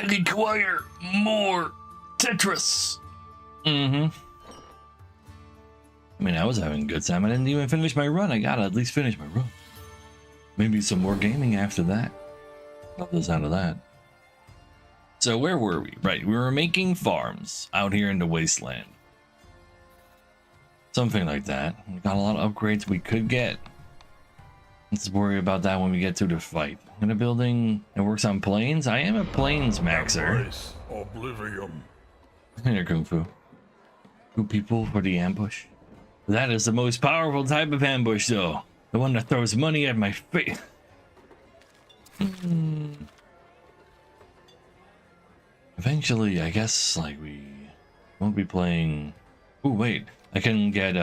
I require more Tetris. Mm-hmm. I mean, I was having a good time. I didn't even finish my run. I gotta at least finish my run. Maybe some more gaming after that. Love the sound of that. So where were we? Right, we were making farms out here in the wasteland. Something like that. We got a lot of upgrades we could get. Let's worry about that when we get to the fight. In a building that works on planes? I am a planes maxer. Oblivion. Here, Kung Fu. 2 people for the ambush. That is the most powerful type of ambush, though. The one that throws money at my face. Eventually, I guess, like, we won't be playing... Oh, wait. I can get,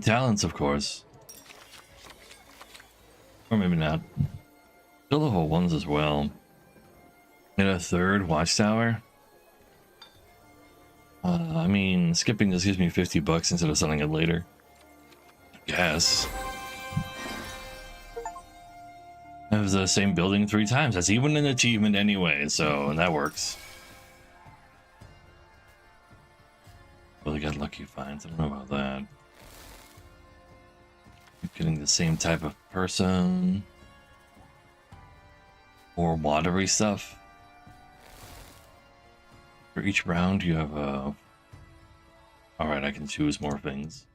talents, of course. Or maybe not. Still level 1s as well. Get a 3rd watchtower. I mean, skipping this gives me $50 instead of selling it later. Yes. I have the same building 3 times. That's even an achievement anyway, so that works. Really got lucky finds. I don't know about that. Getting the same type of person. Or watery stuff. For each round you have a... Alright, I can choose more things.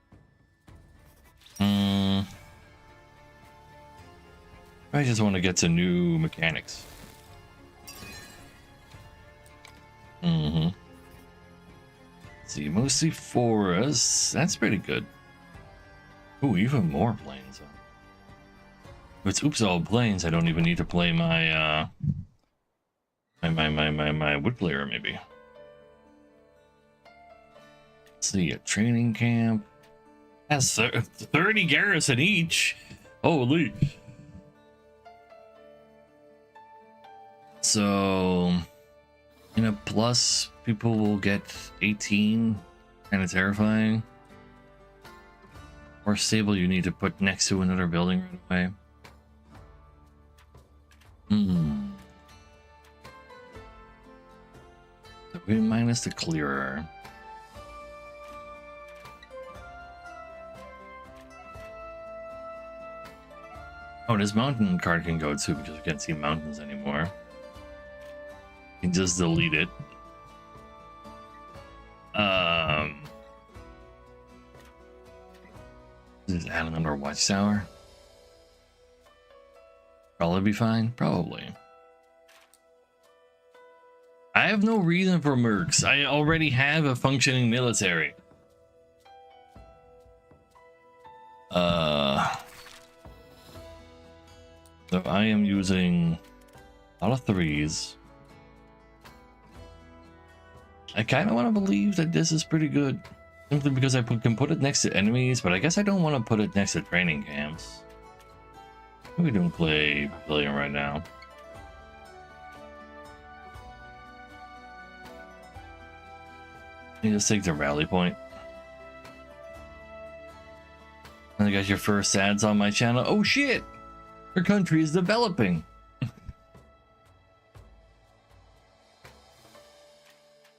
I just want to get to new mechanics. Let's see, mostly forests. That's pretty good. Ooh, even more planes. If it's oops all planes, I don't even need to play my my wood player maybe. Let's see, a training camp. Has 30 garrison each. Holy. So in a plus, people will get 18. Kind of terrifying. Or stable you need to put next to another building right away. So we minus the clearer. Oh, this mountain card can go too because we can't see mountains anymore. You can just delete it. Just add another watchtower. Probably be fine. Probably. I have no reason for mercs. I already have a functioning military. So I am using a lot of 3s. I kind of want to believe that this is pretty good. Simply because I can put it next to enemies, but I guess I don't want to put it next to training camps. We don't play Pavilion right now. You just take the rally point. And I got your first ads on my channel. Oh shit! Your country is developing.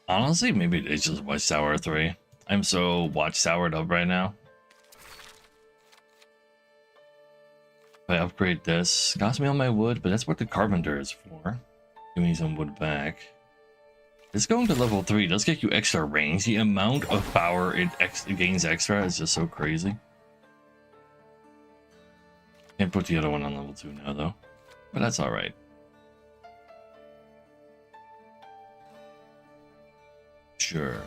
Honestly, maybe it's just Watchtower 3. I'm so Watchtowered up right now. If I upgrade this, cost me all my wood, but that's what the carpenter is for. Give me some wood back. This going to level 3 does get you extra range. The amount of power it gains extra is just so crazy. Can't put the other one on level 2 now though, but that's alright. Sure.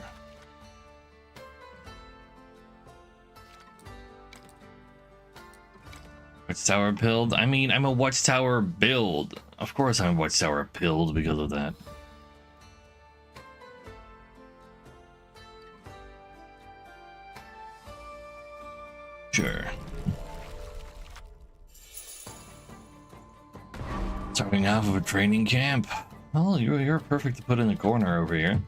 Watchtower build? I mean, I'm a Watchtower build. Of course I'm a Watchtower build because of that. Sure. Starting off of a training camp. Well, you're perfect to put in the corner over here.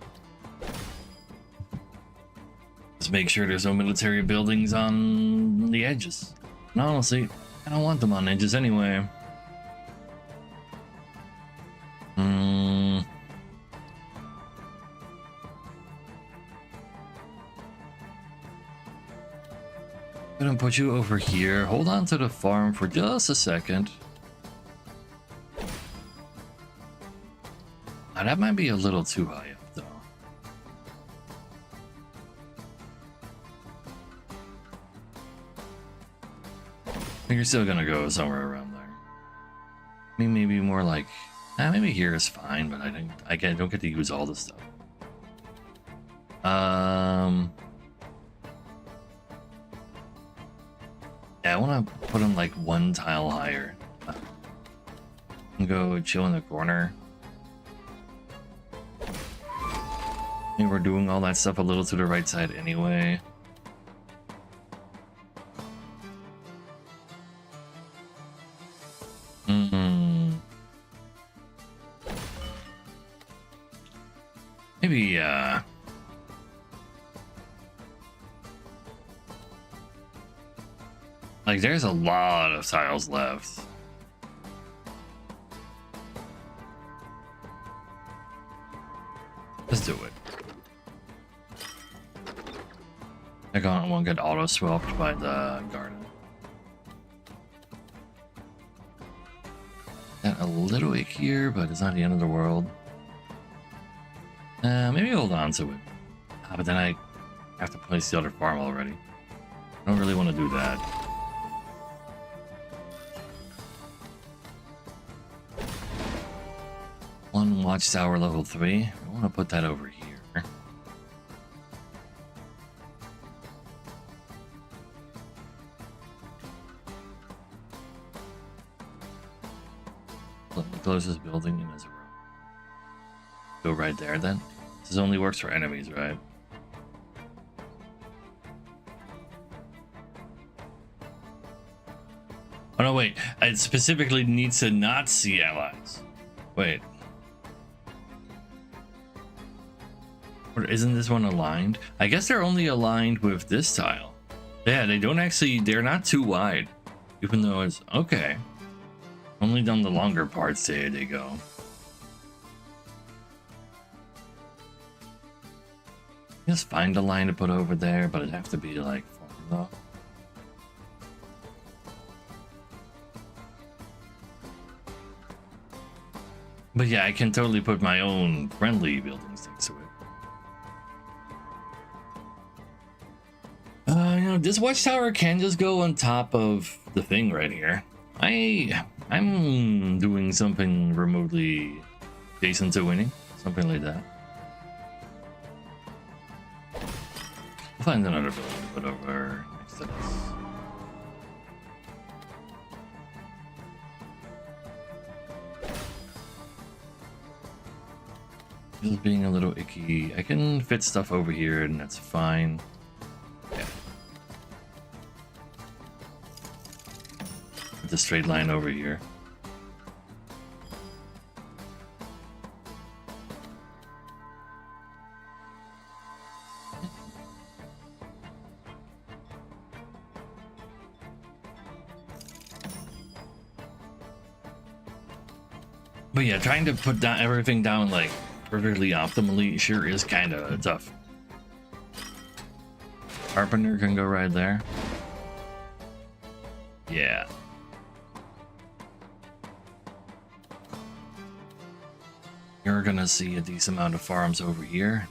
Just make sure there's no military buildings on the edges. And honestly, I don't want them on edges anyway. Gonna put you over here. Hold on to the farm for just a second. Now, that might be a little too high up, though. I think you're still gonna go somewhere around there. I mean, maybe more like, maybe here is fine, but I don't get to use all this stuff. Yeah, I want to put them like one tile higher. And go chill in the corner. I mean, we're doing all that stuff a little to the right side anyway. Maybe, like, there's a lot of tiles left. Let's do it. I won't get auto swapped by the garden. Got a little ickier, but it's not the end of the world. Maybe hold on to it. But then I have to place the other farm already. I don't really want to do that. One watchtower level 3. I want to put that over here. Let me close this building in as a room. Go right there then. This only works for enemies, right? Oh no, wait. It specifically needs to not see allies. Wait. Or isn't this one aligned? I guess they're only aligned with this tile. Yeah, they don't actually, they're not too wide. Even though it's, okay. Only down the longer parts they go. Just find a line to put over there, but it'd have to be like farm though. But yeah, I can totally put my own friendly buildings next to it. You know, this watchtower can just go on top of the thing right here. I'm doing something remotely adjacent to winning, something like that. We'll find another building to put over next to this. Just being a little icky. I can fit stuff over here and that's fine. Yeah. Put the straight line over here. But yeah, trying to put down everything down like perfectly optimally sure is kind of tough. Carpenter can go right there. Yeah. You're gonna see a decent amount of farms over here.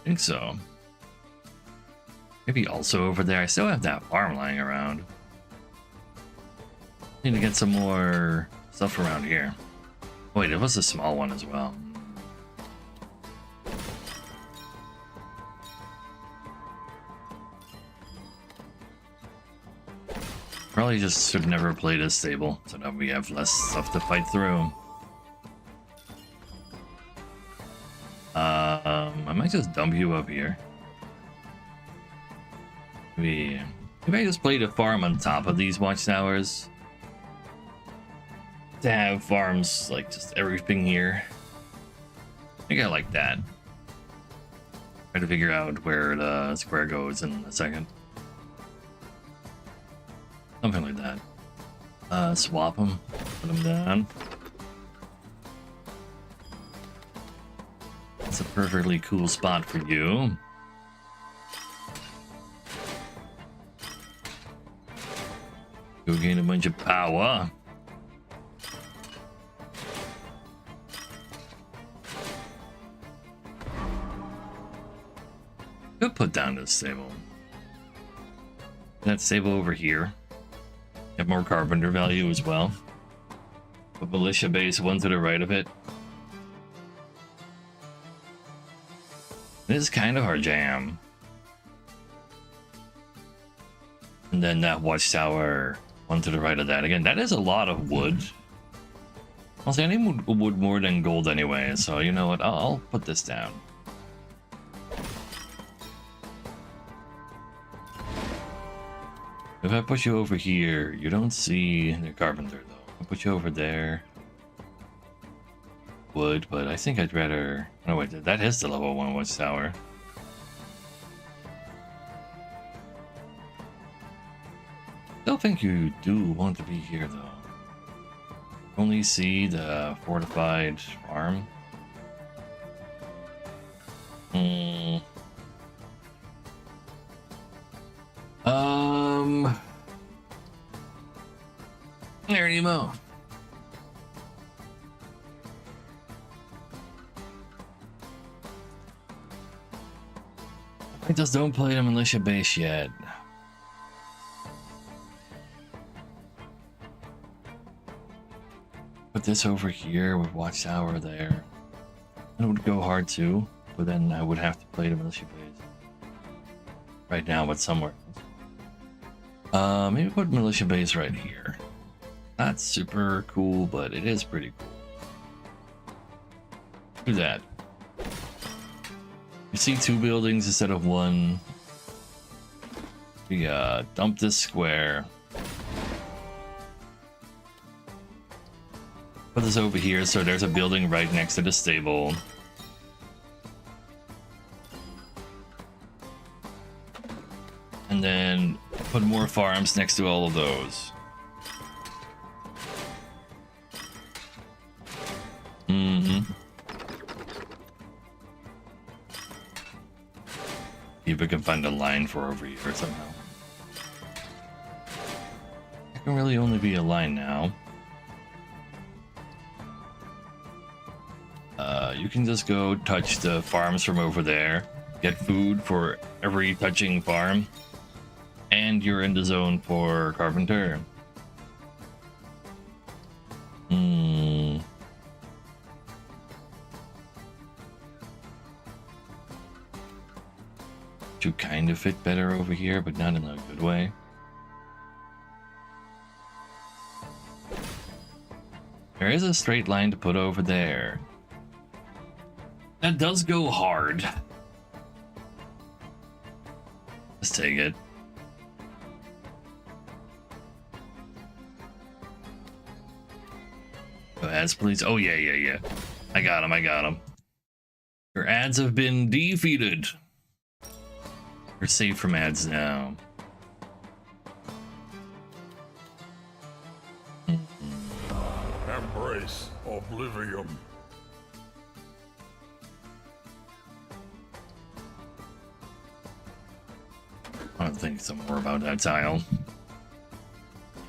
I think so. Maybe also over there. I still have that farm lying around. Need to get some more stuff around here. Oh, wait, it was a small one as well. Probably just should never play this stable, so that we have less stuff to fight through. I might just dump you up here. Maybe I just played a farm on top of these watchtowers. To have farms like just everything here. I think I like that. Try to figure out where the square goes in a second. Something like that. Swap them, put them down. That's a perfectly cool spot for you. Go gain a bunch of power. Could put down this stable. That stable over here. Have more carpenter value as well. But militia base, one to the right of it. This is kind of our jam. And then that watchtower, one to the right of that. Again, that is a lot of wood. I'll say I need wood more than gold anyway, so you know what? I'll put this down. If I put you over here, you don't see the carpenter though. I'll put you over there. Wood, but I think I'd rather... Oh wait, that is the level 1 watchtower. Still think you do want to be here though. Only see the fortified farm. There you go. I just don't play the militia base yet. Put this over here with watchtower there. It would go hard too, but then I would have to play the militia base right now, but somewhere else. Maybe put militia base right here. Not super cool, but it is pretty cool. Do that. You see 2 buildings instead of 1. We dump this square. Put this over here so there's a building right next to the stable. And then put more farms next to all of those. See if I can find a line for over here somehow. It can really only be a line now. You can just go touch the farms from over there, get food for every touching farm, and you're in the zone for carpenter. To kind of fit better over here, but not in a good way. There is a straight line to put over there. That does go hard. Let's take it. Go ads, please. Oh, yeah. I got him. Your ads have been defeated. You're safe from ads now. Embrace oblivion. I want to think some more about that tile.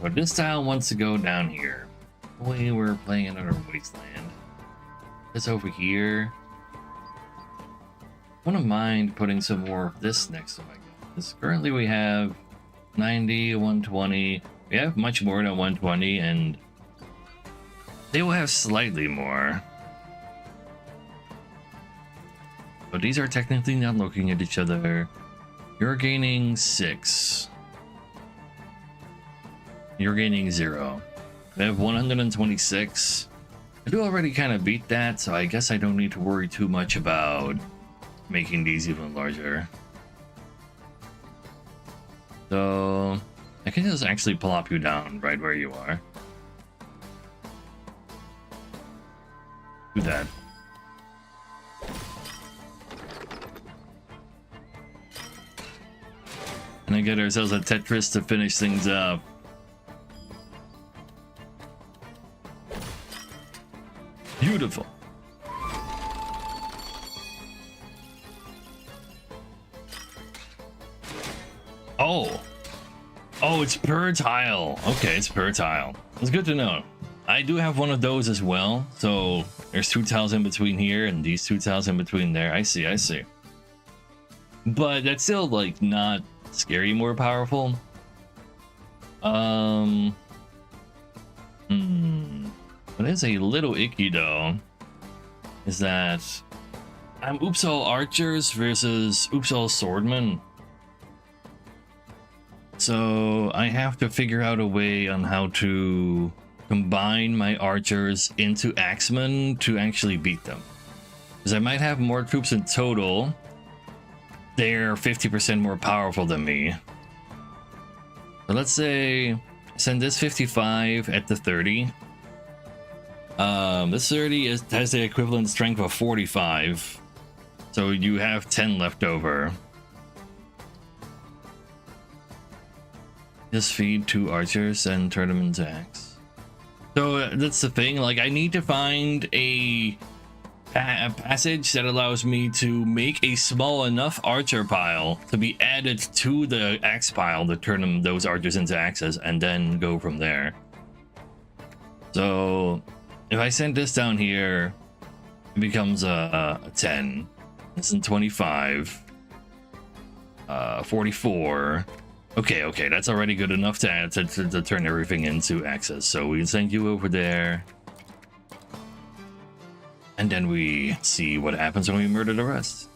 But this tile wants to go down here. Boy, we're playing another wasteland. This over here. I wouldn't mind putting some more of this next to my guns. Currently we have 90, 120. We have much more than 120, and they will have slightly more. But these are technically not looking at each other. You're gaining 6. You're gaining 0. I have 126. I do already kind of beat that, so I guess I don't need to worry too much about making these even larger. So I can just actually plop you down right where you are. Do that. And then get ourselves a Tetris to finish things up. Beautiful. Oh, it's per tile. Okay, it's per tile. It's good to know. I do have one of those as well. So there's 2 tiles in between here and these 2 tiles in between there. I see, I see. But that's still like not scary more powerful. What is a little icky though is that I'm Oops All Archers versus Oops All Swordmen. So I have to figure out a way on how to combine my archers into axemen to actually beat them. Because I might have more troops in total. They're 50% more powerful than me. So let's say send this 55 at the 30. This 30 has the equivalent strength of 45. So you have 10 left over. Just feed 2 archers and turn them into axe. So that's the thing, like I need to find a passage that allows me to make a small enough archer pile to be added to the axe pile to turn those archers into axes and then go from there. So if I send this down here, it becomes a 10. This is 25. 44. Okay, that's already good enough to add to turn everything into axes. So we can send you over there. And then we see what happens when we murder the rest.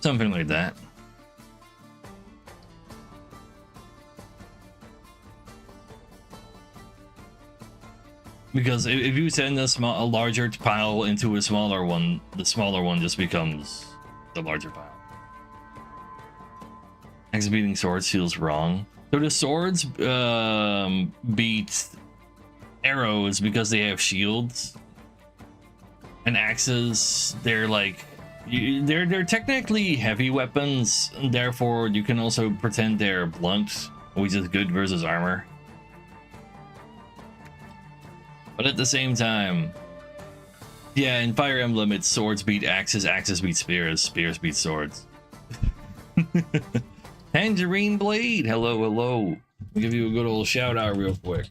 Something like that. Because if you send a larger pile into a smaller one, the smaller one just becomes the larger pile. Axe beating swords feels wrong. So the swords beat arrows because they have shields, and axes, they're like they're technically heavy weapons, and therefore you can also pretend they're blunt, which is good versus armor. But at the same time, yeah, in Fire Emblem it's swords beat axes, axes beat spears, spears beat swords. Tangerine Blade, hello. I'll give you a good old shout out real quick.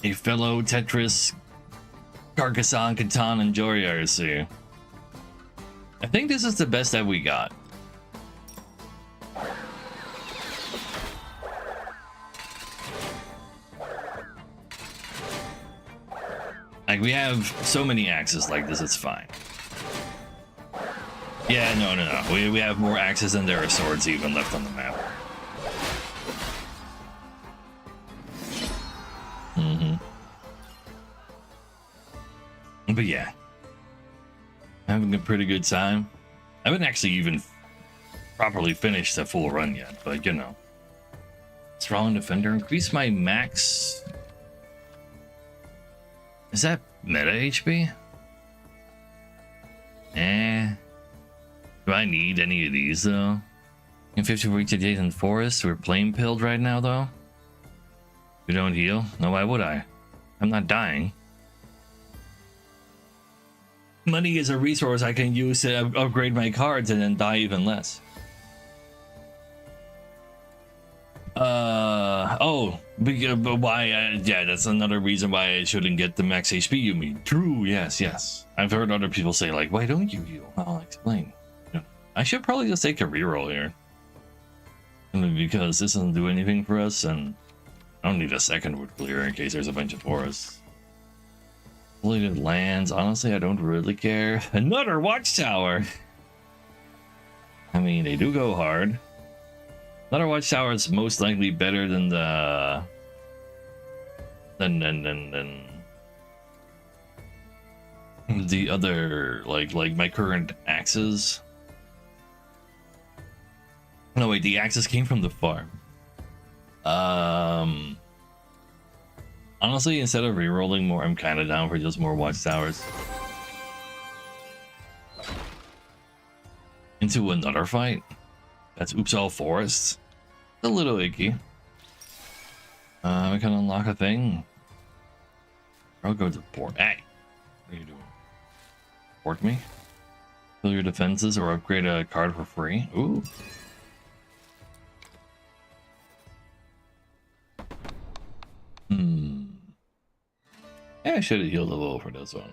A fellow Tetris Carcassonne Catan enjoyer, I see. I think this is the best that we got. Like, we have so many axes like this, it's fine. Yeah, no. We have more axes than there are swords even left on the map. But yeah, having a pretty good time. I haven't actually even properly finished the full run yet, but you know. Strong defender, increase my max. Is that meta HP? Do I need any of these though? In 50 for each adjacent forest. We're plain pilled right now though. We don't heal? No, why would I? I'm not dying. Money is a resource I can use to upgrade my cards and then die even less. But why? Yeah, that's another reason why I shouldn't get the max HP. You mean? True. Yes. I've heard other people say like, "Why don't you heal?" I'll explain. I should probably just take a reroll here, because this doesn't do anything for us, and I don't need a second wood clear in case there's a bunch of forests. Deleted lands. Honestly, I don't really care. Another watchtower. I mean, they do go hard. Another watchtower is most likely better than the than the other like my current axes. No wait, the axes came from the farm. Honestly, instead of re-rolling more, I'm kind of down for just more watchtowers. Into another fight. That's Oops All Forests. A little icky. We can unlock a thing. I'll go to port. Hey, what are you doing? Port me? Fill your defenses or upgrade a card for free. Ooh. Yeah, I should have healed a little for this one.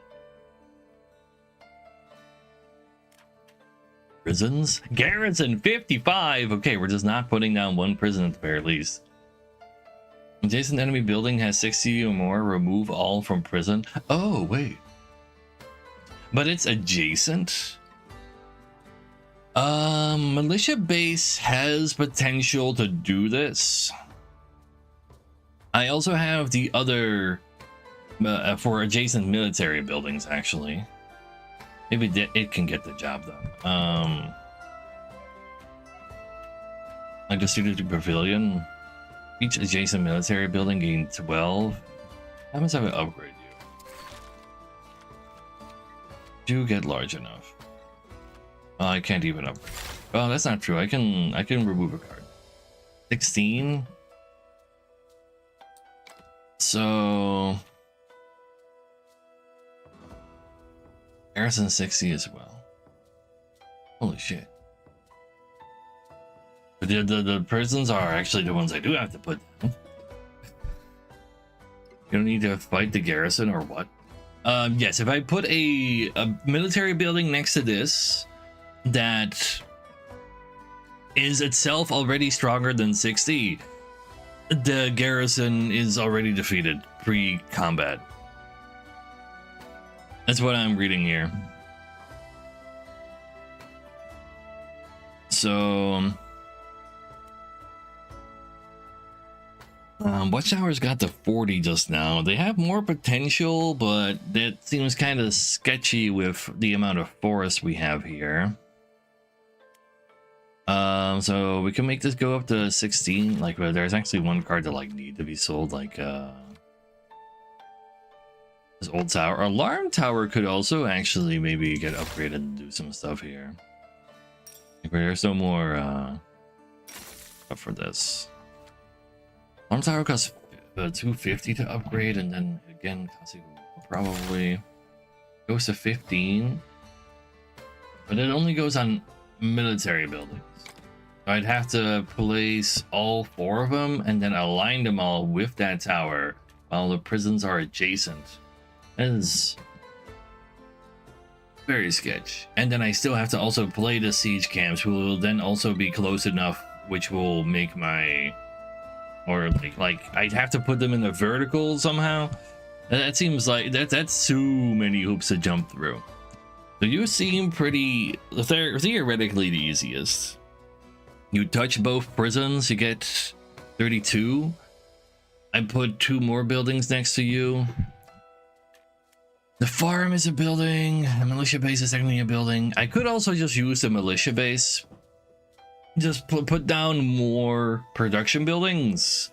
Prisons? Garrison 55! Okay, we're just not putting down one prison at the very least. Adjacent enemy building has 60 or more. Remove all from prison. Oh, wait. But it's adjacent? Militia base has potential to do this. I also have the other for adjacent military buildings, actually. Maybe it can get the job done. Like the strategic pavilion. Each adjacent military building gain 12. How much have I upgrade you? Do get large enough. Oh, I can't even upgrade. Oh, that's not true. I can remove a card. 16. So Garrison 60 as well. Holy shit. But the prisons are actually the ones I do have to put down. You don't need to fight the garrison or what? Yes, if I put a military building next to this that is itself already stronger than 60, the garrison is already defeated pre-combat. That's what I'm reading here. So Watchtower's got the 40 just now. They have more potential, but that seems kind of sketchy with the amount of forest we have here. So we can make this go up to 16. Like, there's actually one card that like need to be sold, like this old tower. Alarm tower could also actually maybe get upgraded and do some stuff here. Like, there's no more stuff for this. Alarm tower costs 250 to upgrade, and then again probably goes to 15, but it only goes on military buildings. So I'd have to place all 4 of them and then align them all with that tower while the prisons are adjacent. That is very sketch. And then I still have to also play the siege camps, who will then also be close enough, which will make my, or like I'd have to put them in the vertical somehow. That seems like that's too many hoops to jump through. So you seem pretty theoretically the easiest. You touch both prisons, you get 32. I put 2 more buildings next to you. The farm is a building. The militia base is technically a building. I could also just use the militia base. Just put down more production buildings.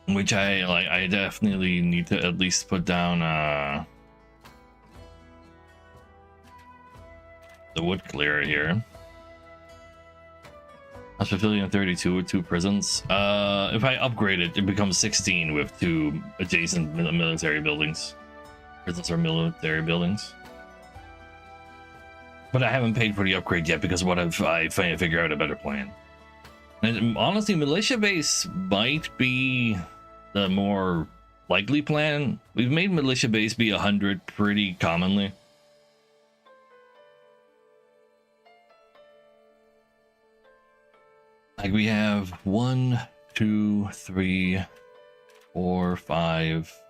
Which I definitely need to at least put down the wood clearer here. That's pavilion 32 with 2 prisons. If I upgrade it, it becomes 16 with 2 adjacent military buildings. Prisons are military buildings. But I haven't paid for the upgrade yet because what if I figure out a better plan? And honestly, militia base might be the more likely plan. We've made militia base be 100 pretty commonly. Like we have 1, 2, 3, 4, 5.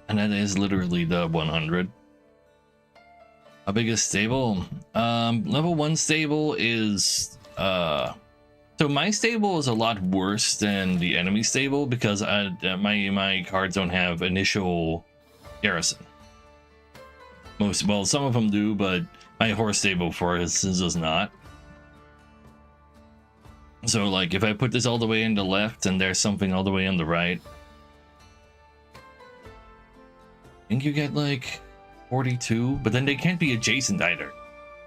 And that is literally the 100. How big is stable? Level 1 stable is so my stable is a lot worse than the enemy stable because my cards don't have initial garrison. Some of them do, but my horse stable, for instance, does not. So like if I put this all the way in the left and there's something all the way on the right, I think you get like 42, but then they can't be adjacent either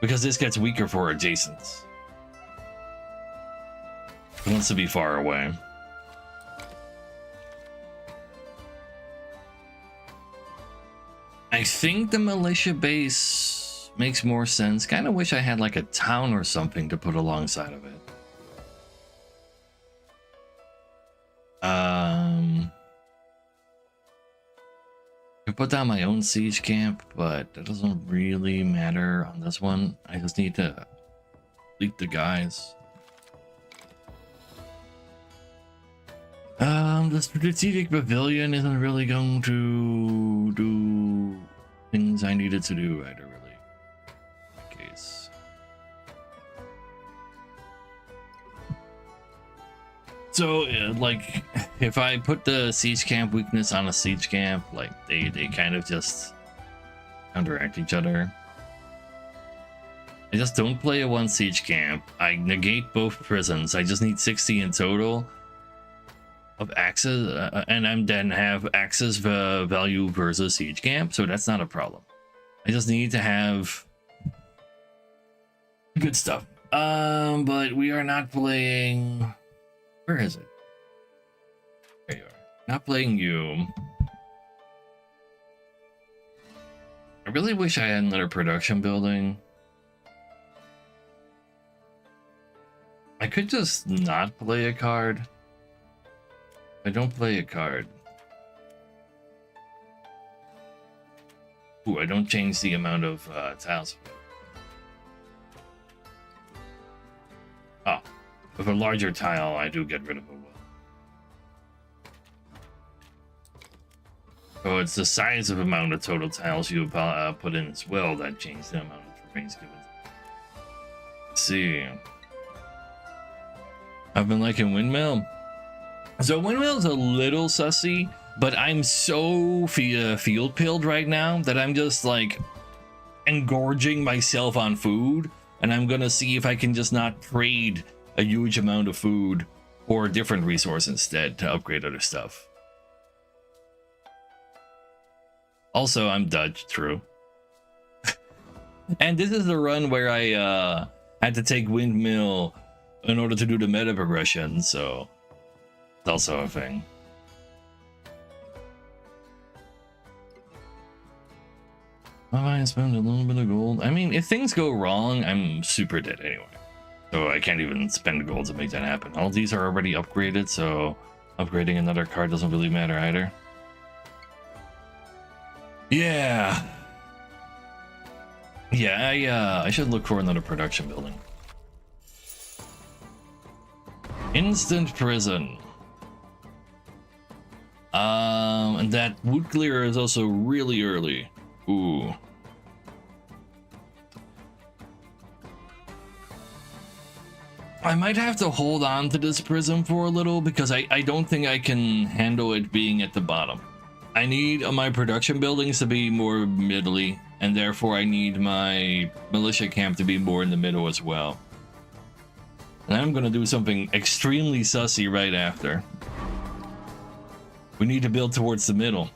because this gets weaker for adjacents. It wants to be far away. I think the militia base makes more sense. Kind of wish I had like a town or something to put alongside of it. I put down my own siege camp, but that doesn't really matter on this one. I just need to lead the guys. The strategic pavilion isn't really going to do things I needed to do either, really. In my case. So, like, if I put the siege camp weakness on a siege camp, like, they kind of just counteract each other. I just don't play a one siege camp. I negate both prisons. I just need 60 in total of axes, and I'm then have axes value versus siege camp, so that's not a problem. I just need to have good stuff. But we are not playing. Where is it? There you are. Not playing you. I really wish I had another production building. I could just not play a card. I don't play a card. Ooh, I don't change the amount of tiles. Oh, with a larger tile, I do get rid of a will. So it's the size of amount of total tiles you put in as well that change the amount of remains given. Let's see. I've been liking Windmill. So Windmill's a little sussy, but I'm so field pilled right now that I'm just like engorging myself on food, and I'm gonna see if I can just not trade a huge amount of food for a different resource instead to upgrade other stuff. Also, I'm Dutch, true. And this is the run where I had to take Windmill in order to do the meta progression, so it's also a thing. I spend a little bit of gold. I mean, if things go wrong, I'm super dead anyway. So I can't even spend gold to make that happen. All these are already upgraded, so upgrading another card doesn't really matter either. Yeah. Yeah, I should look for another production building. Instant prison. And that wood clearer is also really early. Ooh. I might have to hold on to this prism for a little because I don't think I can handle it being at the bottom. I need my production buildings to be more middly, and therefore I need my militia camp to be more in the middle as well. And I'm gonna do something extremely sussy right after. We need to build towards the middle.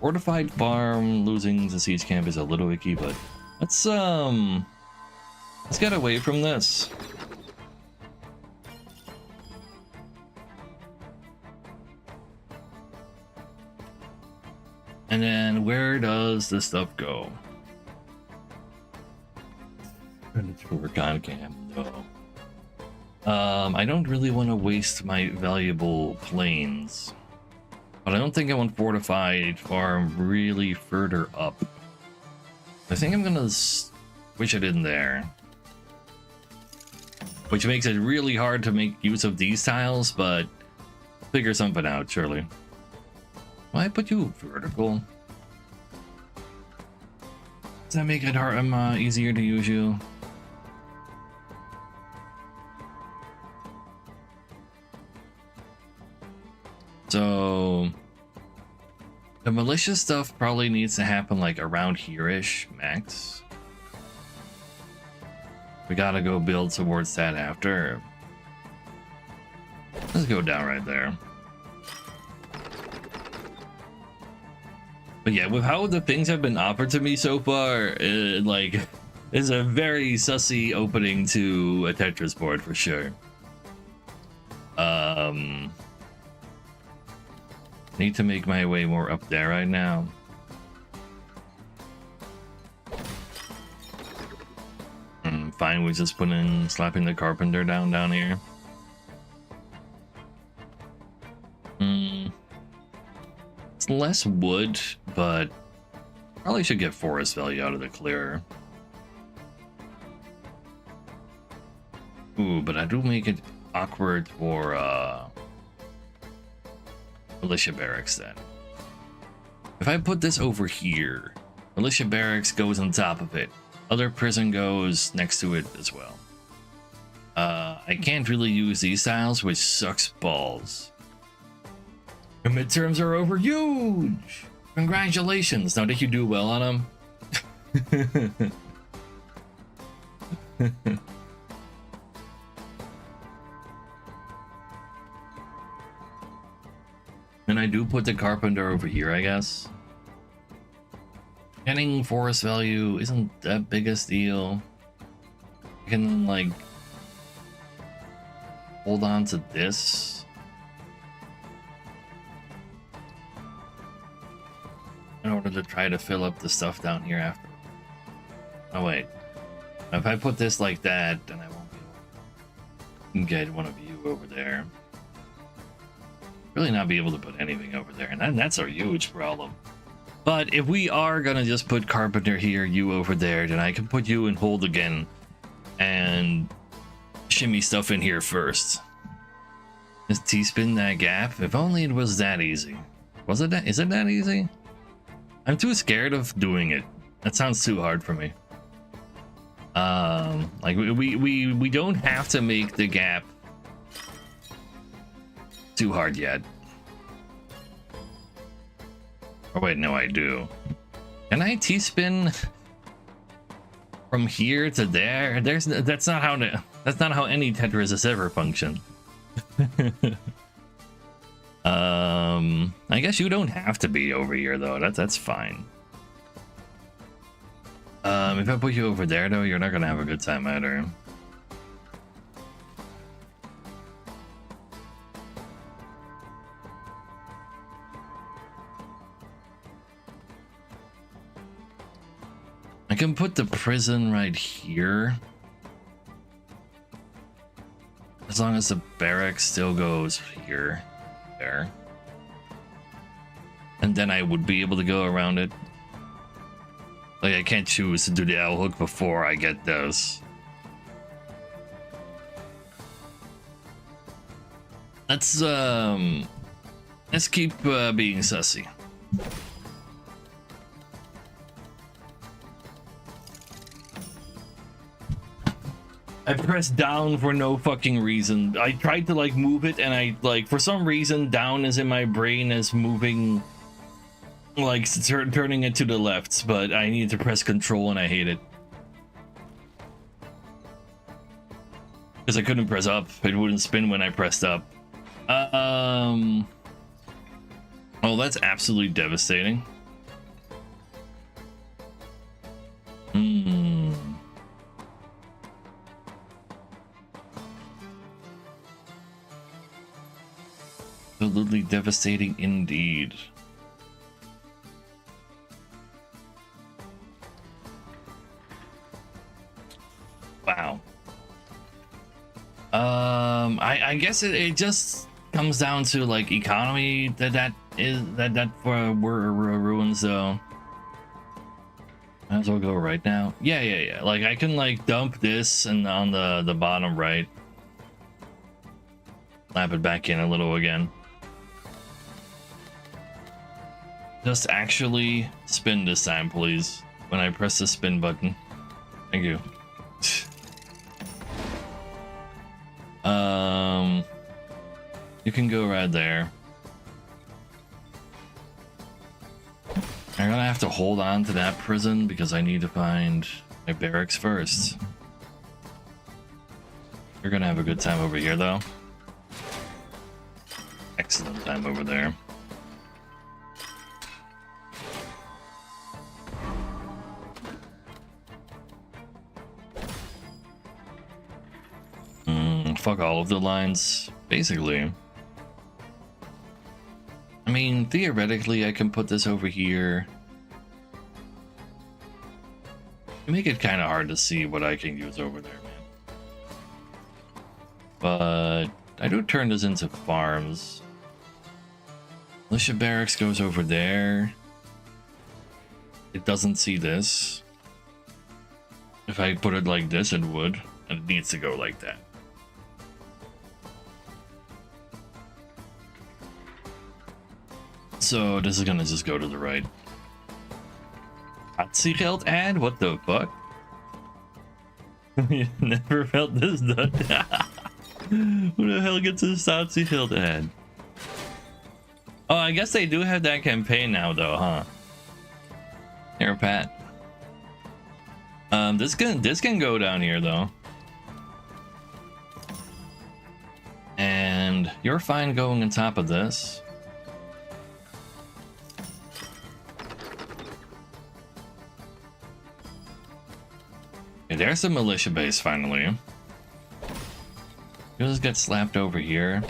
Fortified farm losing the siege camp is a little icky, but let's get away from this. And then where does this stuff go? Recon camp, no. I don't really want to waste my valuable planes, but I don't think I want fortified farm really further up. I think I'm gonna switch it in there, which makes it really hard to make use of these tiles, but I'll figure something out surely. Why put you vertical? Does that make it hard? Easier to use you? So the malicious stuff probably needs to happen like around here-ish, max. We gotta go build towards that after. Let's go down right there. But yeah, with how the things have been offered to me so far, like, it's a very sussy opening to a Tetris board for sure. Need to make my way more up there right now. Fine, we just put in slapping the carpenter down here. It's less wood, but probably should get forest value out of the clearer. Ooh, but I do make it awkward for militia barracks then. If I put this over here, militia barracks goes on top of it. Other prison goes next to it as well. I can't really use these tiles, which sucks balls. The midterms are over. Huge! Congratulations. Now, did you do well on them? And I do put the carpenter over here, I guess. Getting forest value isn't that biggest deal. I can like hold on to this. In order to try to fill up the stuff down here after. Oh wait. If I put this like that, then I won't be able to get one of you over there. Really not be able to put anything over there, and that's a huge problem. But if we are gonna just put carpenter here, you over there, then I can put you in hold again and shimmy stuff in here first. Just T-spin that gap. If only it was that easy. Was it that? Is it that easy? I'm too scared of doing it. That sounds too hard for me. Like we don't have to make the gap too hard yet. Oh wait, no, I do. Can I T-spin from here to there? That's not how any Tetris has ever functioned. I guess you don't have to be over here though. That's fine. If I put you over there though, you're not gonna have a good time either. I can put the prison right here. As long as the barracks still goes here. There. And then I would be able to go around it. Like, I can't choose to do the L hook before I get those. Let's keep being sussy. I pressed down for no fucking reason. I tried to like move it, and I like for some reason down is in my brain as moving, like turning it to the left, but I needed to press control and I hate it because I couldn't press up. It wouldn't spin when I pressed up. Oh, that's absolutely devastating. Absolutely devastating indeed. Wow. I guess it just comes down to like economy that for ruins though. Might as well go right now. Yeah. Like I can like dump this and on the bottom right. Slap it back in a little again. Just actually spin this time, please. When I press the spin button. Thank you. You can go right there. I'm gonna have to hold on to that prison because I need to find my barracks first. You're gonna have a good time over here though. Excellent time over there. Fuck all of the lines, basically. I mean, theoretically, I can put this over here. Make it kind of hard to see what I can use over there, man. But I do turn this into farms. Militia barracks goes over there. It doesn't see this. If I put it like this, it would. And it needs to go like that. So this is gonna just go to the right. Statiegeld ad? What the fuck? You never felt this done. Who the hell gets a Statiegeld ad? Oh, I guess they do have that campaign now though, huh? Here, Pat. This can go down here though. And you're fine going on top of this. Okay, there's the militia base finally. You'll just get slapped over here.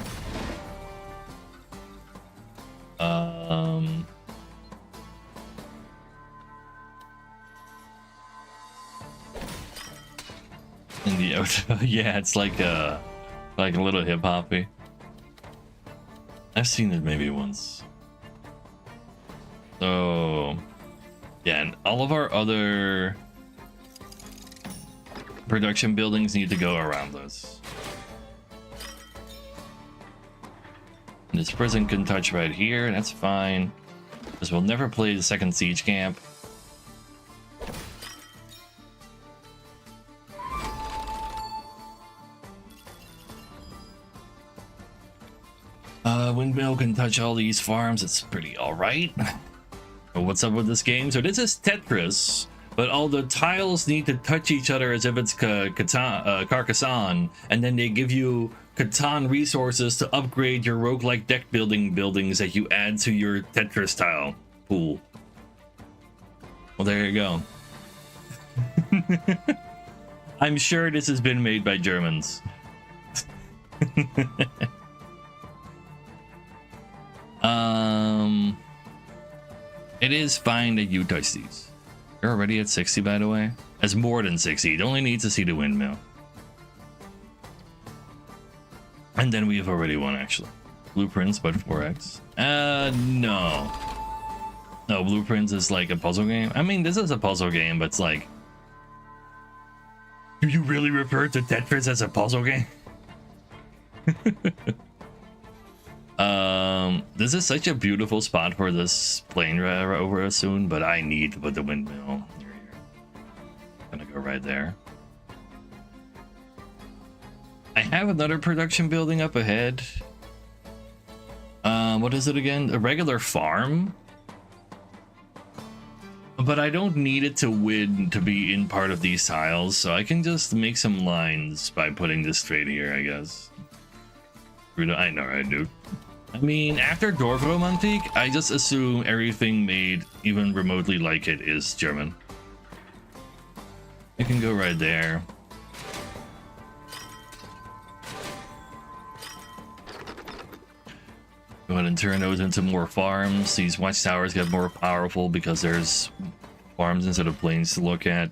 In the outro, yeah, it's like a little hip hoppy. I've seen it maybe once. So yeah, and all of our other production buildings need to go around this. And this prison can touch right here, that's fine. Because we'll never play the second siege camp. Windmill can touch all these farms, it's pretty alright. But what's up with this game? So this is Tetris, but all the tiles need to touch each other as if it's Carcassonne, and then they give you Catan resources to upgrade your roguelike deck buildings that you add to your Tetris tile pool. Well, there you go. I'm sure this has been made by Germans. It is fine that you touch these. You're already at 60, by the way. That's more than 60. It only needs to see the windmill. And then we have already won, actually. Blueprints, but 4x. No. No, Blueprints is like a puzzle game. I mean, this is a puzzle game, but it's like... Do you really refer to Tetris as a puzzle game? This is such a beautiful spot for this plane over soon, but I need to put the windmill here. Gonna go right there. I have another production building up ahead. What is it again? A regular farm? But I don't need it to win to be in part of these tiles, so I can just make some lines by putting this straight here, I guess. I know I do. I mean, after Dorfromantik, I just assume everything made even remotely like it is German. You can go right there. Go ahead and turn those into more farms. These watchtowers get more powerful because there's farms instead of plains to look at.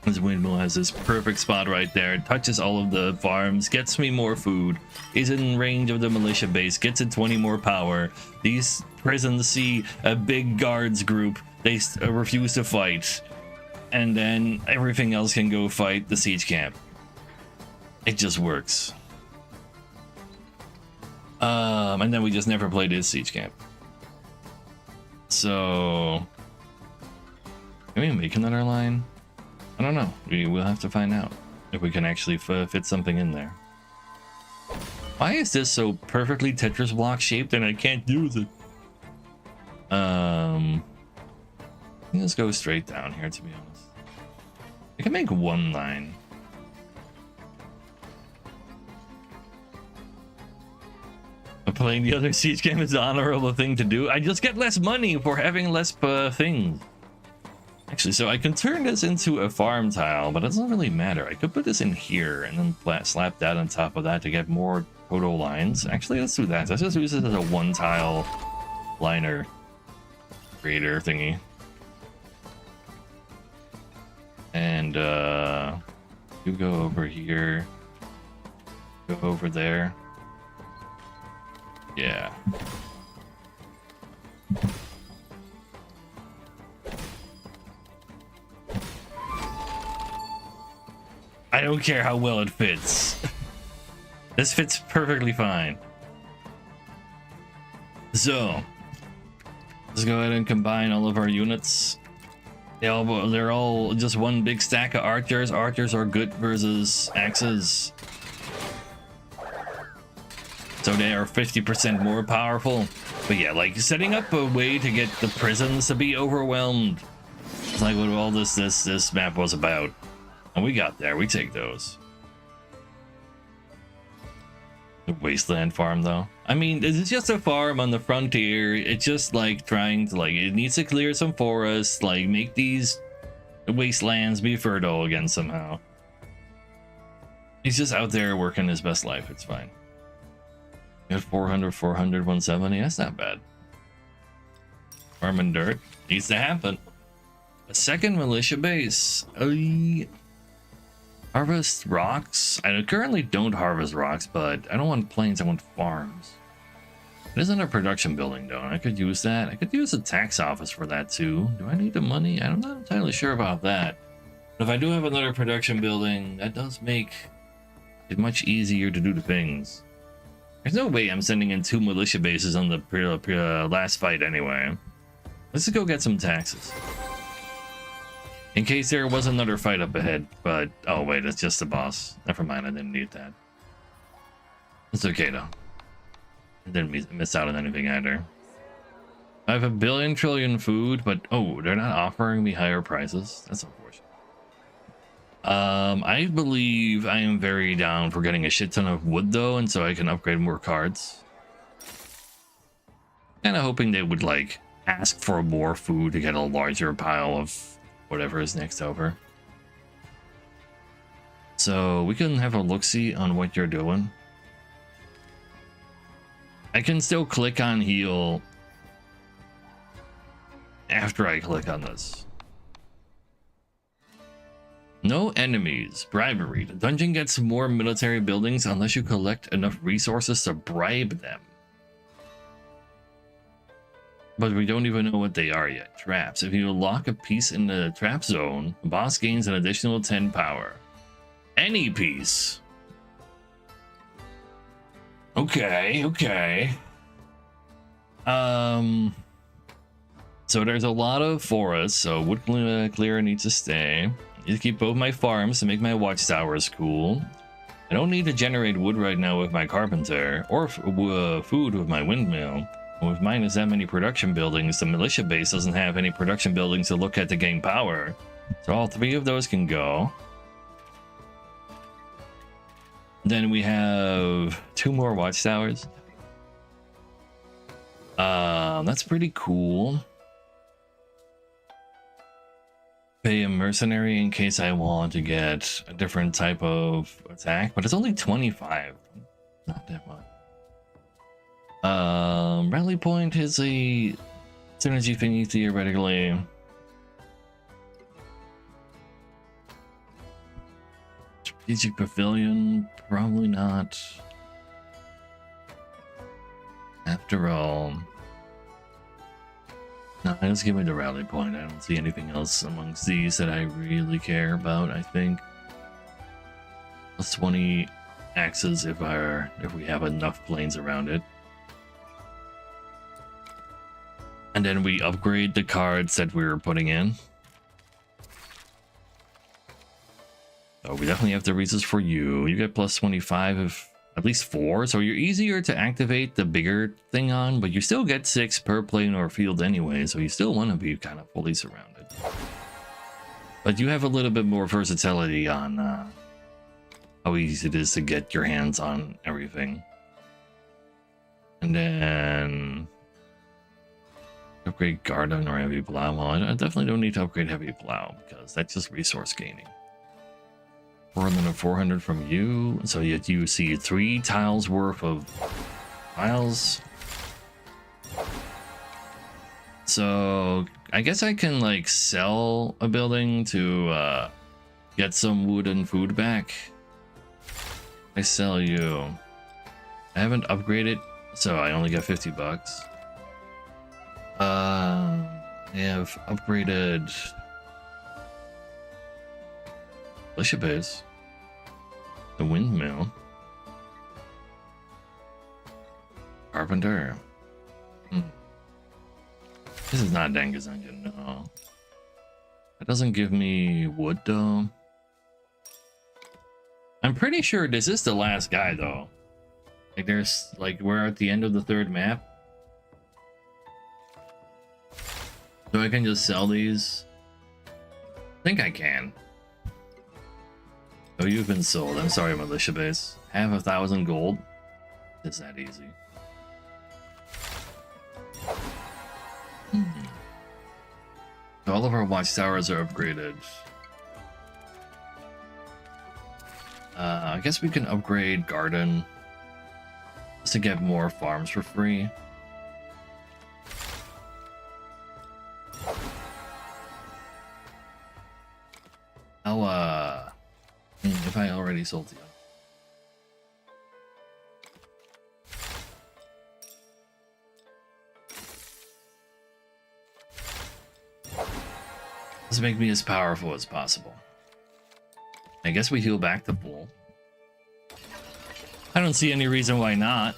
This windmill has this perfect spot right there. It touches all of the farms, gets me more food, is in range of the militia base, gets it 20 more power. These prisons see a big guards group. They refuse to fight. And then everything else can go fight the siege camp. It just works. And then we just never played this siege camp. So... can we make another line? I don't know. We'll have to find out if we can actually fit something in there. Why is this so perfectly Tetris block shaped and I can't use it? Let's go straight down here, to be honest. I can make one line. But playing the other siege game is the honorable thing to do. I just get less money for having less things. Actually, so I can turn this into a farm tile, but it doesn't really matter. I could put this in here and then slap that on top of that to get more photo lines. Actually, let's do that. Let's just use it as a one tile liner creator thingy. And you go over here, go over there. Yeah. I don't care how well it fits. This fits perfectly fine. So let's go ahead and combine all of our units. They're all just one big stack of archers. Archers are good versus axes. So they are 50% more powerful. But yeah, like setting up a way to get the prisons to be overwhelmed. It's like what all this map was about. And we got there. We take those. The wasteland farm though. I mean, it's just a farm on the frontier. It's just like trying to it needs to clear some forests, like make these wastelands be fertile again somehow. He's just out there working his best life. It's fine. Got 400, 400, 170. That's not bad. Farm and dirt needs to happen. A second militia base. Harvest rocks. I currently don't harvest rocks, but I don't want plains. I want farms. It isn't a production building though. I could use that. I could use a tax office for that too. Do I need the money? I'm not entirely sure about that. But if I do have another production building, that does make it much easier to do the things. There's no way I'm sending in 2 militia bases on the last fight anyway. Let's just go get some taxes. In case there was another fight up ahead, but oh wait, it's just the boss. Never mind, I didn't need that. It's okay though. I didn't miss out on anything either. I have 1 billion trillion food, but oh, they're not offering me higher prices. That's unfortunate. I believe I am very down for getting a shit ton of wood though, and so I can upgrade more cards. Kinda hoping they would like ask for more food to get a larger pile of whatever is next over. So we can have a look-see on what you're doing. I can still click on heal after I click on this. No enemies. Bribery. The dungeon gets more military buildings unless you collect enough resources to bribe them. But we don't even know what they are yet. Traps. If you lock a piece in the trap zone, the boss gains an additional 10 power. Any piece. Okay, okay. So there's a lot of forests, so wood clearer needs to stay. I need to keep both my farms to make my watchtowers cool. I don't need to generate wood right now with my carpenter, or food with my windmill. And with minus that many production buildings, the militia base doesn't have any production buildings to look at to gain power. So all 3 of those can go. Then we have 2 more watchtowers. That's pretty cool. Pay a mercenary in case I want to get a different type of attack, but it's only 25. Not that much. Rally point is a synergy thingy theoretically. Strategic pavilion, probably not. After all, no, just give me the rally point. I don't see anything else amongst these that I really care about. I think plus 20 axes if we have enough planes around it. And then we upgrade the cards that we were putting in. Oh, we definitely have the reasons for you. You get plus 25 of at least 4, so you're easier to activate the bigger thing on, but you still get 6 per plane or field anyway, so you still want to be kind of fully surrounded. But you have a little bit more versatility on how easy it is to get your hands on everything. And then upgrade garden or heavy plow. Well, I definitely don't need to upgrade heavy plow because that's just resource gaining. More than a 400 from you. So you see 3 tiles worth of tiles. So I guess I can like sell a building to get some wood and food back. I sell you. I haven't upgraded, so I only got 50 bucks. I have upgraded militia base, the windmill, carpenter. This is not Denga's engine, no. It doesn't give me wood though. I'm pretty sure this is the last guy though. Like there's like we're at the end of the 3rd map. So I can just sell these. I think I can. Oh, you've been sold. I'm sorry, militia base. Have 1,000 gold. It's that easy. All of our watchtowers are upgraded. I guess we can upgrade garden just to get more farms for free. How if I already sold the let's make me as powerful as possible. I guess we heal back to full. I don't see any reason why not.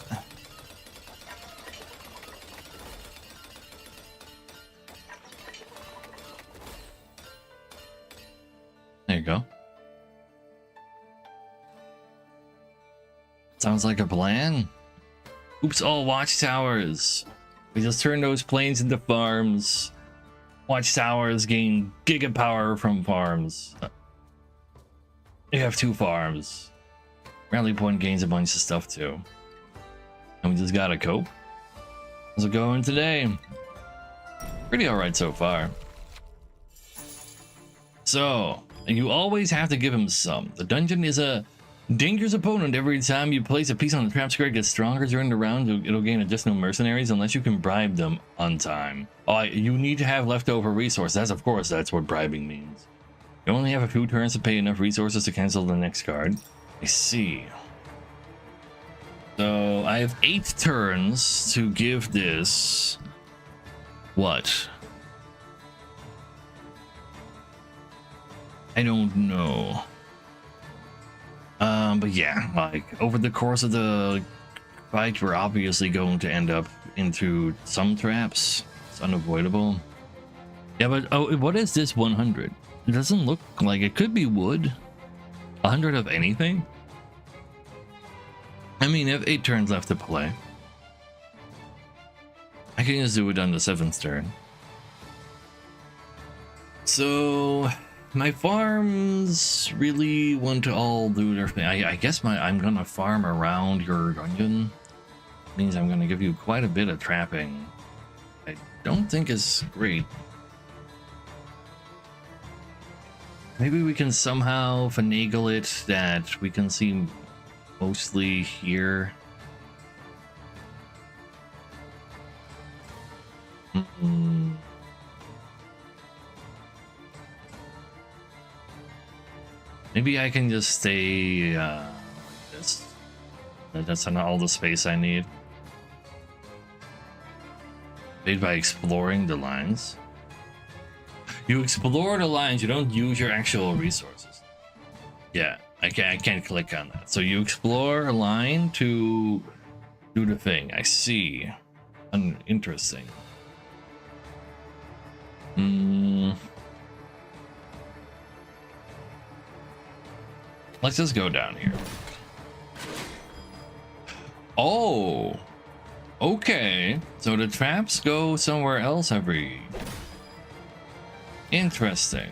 There you go. Sounds like a plan. Oops, all watchtowers. We just turn those planes into farms. Watchtowers gain giga power from farms. You have 2 farms. Rally point gains a bunch of stuff too. And we just gotta cope. How's it going today? Pretty alright so far. So, you always have to give him some. The dungeon is a dangerous opponent. Every time you place a piece on the trap square, it gets stronger during the round. It'll gain additional mercenaries unless you can bribe them on time. Oh, you need to have leftover resources. Of course, that's what bribing means. You only have a few turns to pay enough resources to cancel the next card. I see. So I have 8 turns to give this. What? I don't know. But yeah, like over the course of the fight, we're obviously going to end up into some traps. It's unavoidable. Yeah, but oh, what is this 100? It doesn't look like it could be wood. 100 of anything? I mean, I have 8 turns left to play. I can just do it on the 7th turn. So my farms really want to all do their thing. I guess I'm gonna farm around your dungeon. Means I'm gonna give you quite a bit of trapping. I don't think it's great. Maybe we can somehow finagle it that we can see mostly here. Maybe I can just stay this. That's not all the space I need. Made by exploring the lines. You explore the lines, you don't use your actual resources. Yeah, I can't click on that. So you explore a line to do the thing. I see. Interesting. Let's just go down here. Oh, okay. So the traps go somewhere else every. Interesting.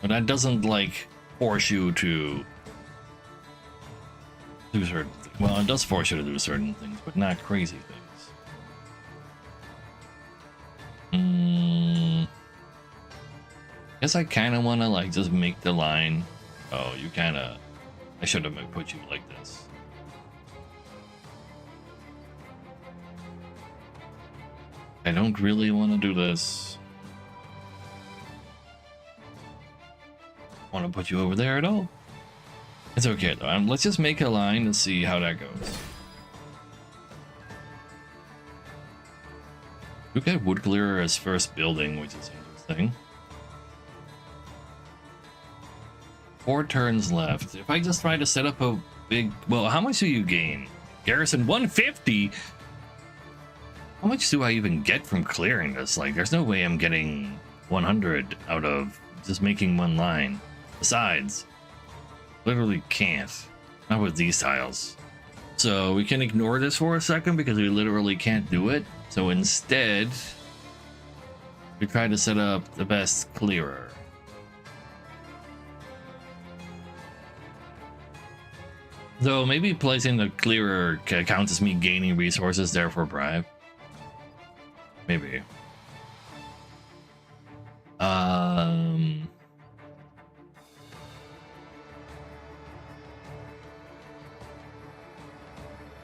But that doesn't like force you to do certain things. Well, it does force you to do certain things, but not crazy things. Guess I kind of want to like just make the line Oh, you kind of... I should have put you like this. I don't really want to do this. Want to put you over there at all? It's okay though. Let's just make a line and see how that goes. We got wood clearer as first building, which is interesting. 4 turns left. If I just try to set up a big... Well, how much do you gain? Garrison 150? How much do I even get from clearing this? Like, there's no way I'm getting 100 out of just making one line. Besides, literally can't. Not with these tiles. So we can ignore this for a second because we literally can't do it. So instead, we try to set up the best clearer. Though maybe placing the clearer counts as me gaining resources, therefore bribe. Maybe.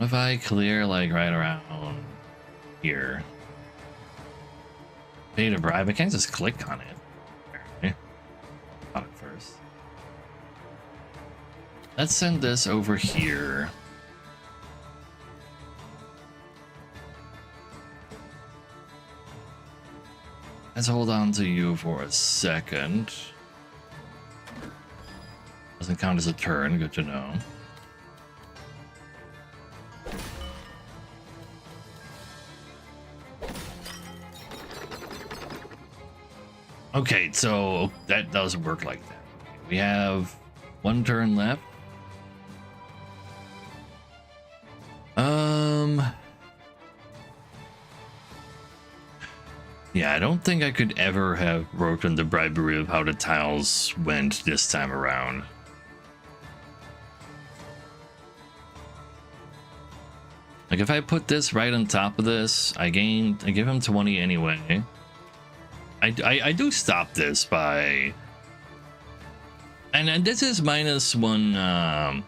If I clear like right around here, pay to bribe, I can't just click on it. Apparently. Thought it first. Let's send this over here. Let's hold on to you for a second. Doesn't count as a turn, good to know. Okay, so that does work like that. We have 1 turn left. Yeah, I don't think I could ever have broken the bribery of how the tiles went this time around. Like if I put this right on top of this, I give him 20 anyway. I do stop this by, and this is -1,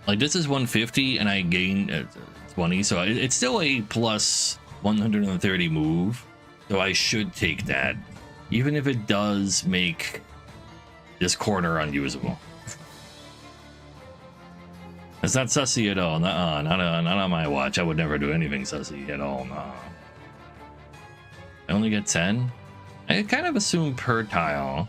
like this is 150 and I gain 20, so it's still a plus 130 move. So I should take that, even if it does make this corner unusable. It's not sussy at all. Nuh-uh, not on my watch. I would never do anything sussy at all. Nah. I only get 10. I kind of assume per tile.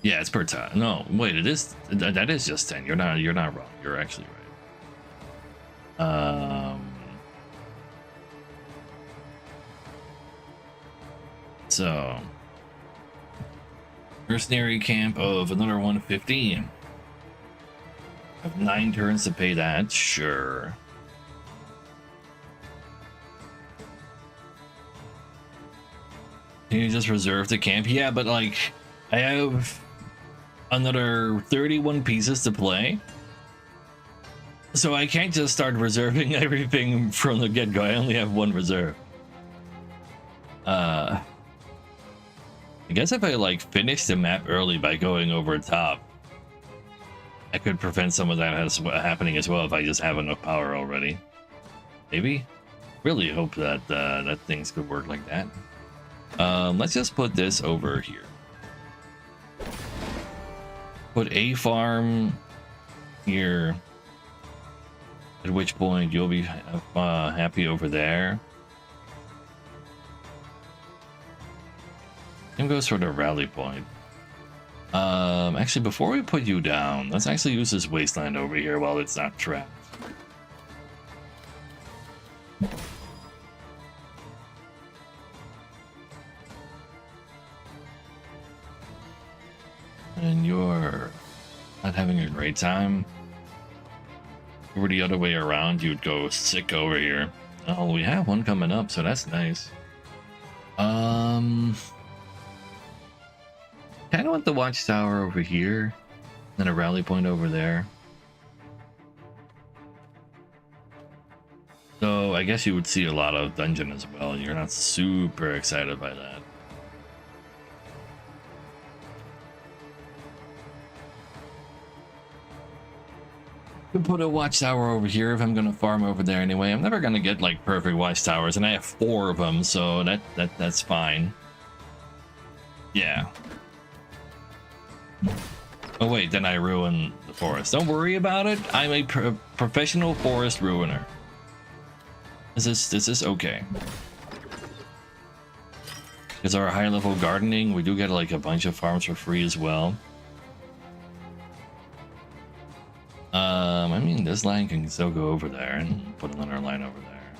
Yeah, it's per tile. No, wait, it is. That is just 10. You're not wrong. You're actually right. So mercenary camp of another 150. Have 9 turns to pay that. Sure. Can you just reserve the camp? Yeah, but like I have another 31 pieces to play, so I can't just start reserving everything from the get-go. I only have 1 reserve. I guess if I like finish the map early by going over top, I could prevent some of that happening as well if I just have enough power already. Maybe. Really hope that that things could work like that. Let's just put this over here. Put a farm here, at which point you'll be happy over there. And go sort of rally point. Actually, before we put you down, let's actually use this wasteland over here while it's not trapped. And you're not having a great time. If you were the other way around, you'd go sick over here. Oh, we have one coming up, so that's nice. Kind of want the watchtower over here, then a rally point over there. So I guess you would see a lot of dungeon as well. You're not super excited by that. Could put a watchtower over here if I'm gonna farm over there anyway. I'm never gonna get like perfect watchtowers, and I have 4 of them, so that's fine. Yeah. Oh wait, then I ruin the forest. Don't worry about it. I'm a professional forest ruiner. This is okay. Because our high level gardening, we do get like a bunch of farms for free as well. I mean, this line can still go over there and put another line over there.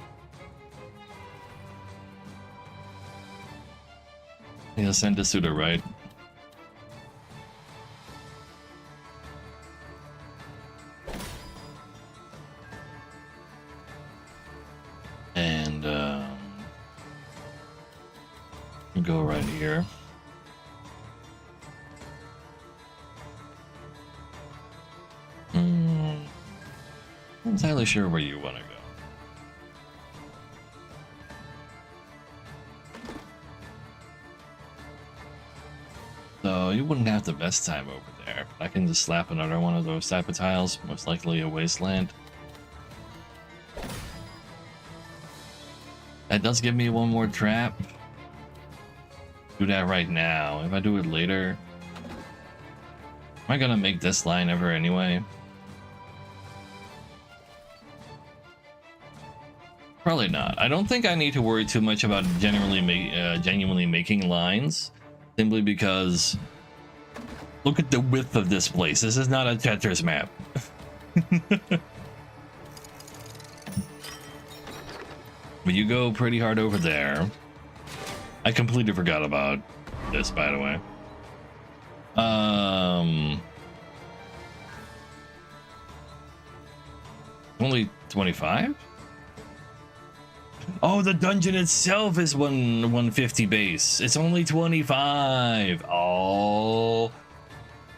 Yeah, send this to the right. And go right here. Not entirely sure where you want to go. So you wouldn't have the best time over there. I can just slap another one of those type of tiles, most likely a wasteland. That does give me one more trap. Do that right now. If I do it later, am I gonna make this line ever anyway? Probably not. I don't think I need to worry too much about genuinely making lines, simply because look at the width of this place. This is not a Tetris map. But you go pretty hard over there. I completely forgot about this, by the way. Only 25? Oh, the dungeon itself is 150 base. It's only 25. Oh,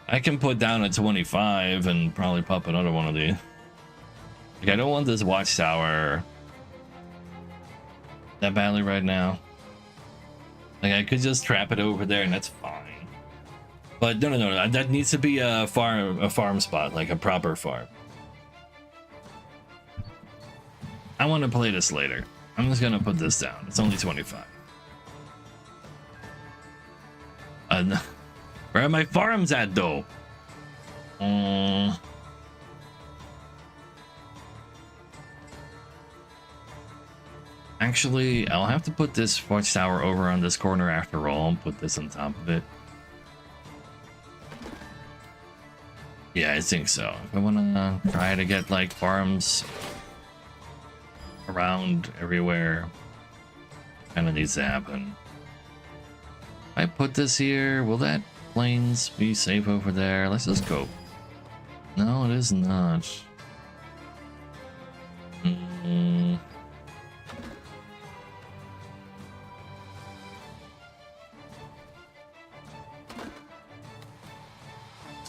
I can put down a 25 and probably pop another one of these. Like, I don't want this watchtower that badly right now. Like, I could just trap it over there and that's fine. But no, that needs to be a farm spot, like a proper farm. I want to play this later. I'm just gonna put this down. It's only 25. Where are my farms at though? Actually, I'll have to put this watchtower over on this corner after all and put this on top of it. Yeah, I think so. If I wanna try to get like farms around everywhere, kind of needs to happen. If I put this here, will that plains be safe over there? Let's just go. No, it is not.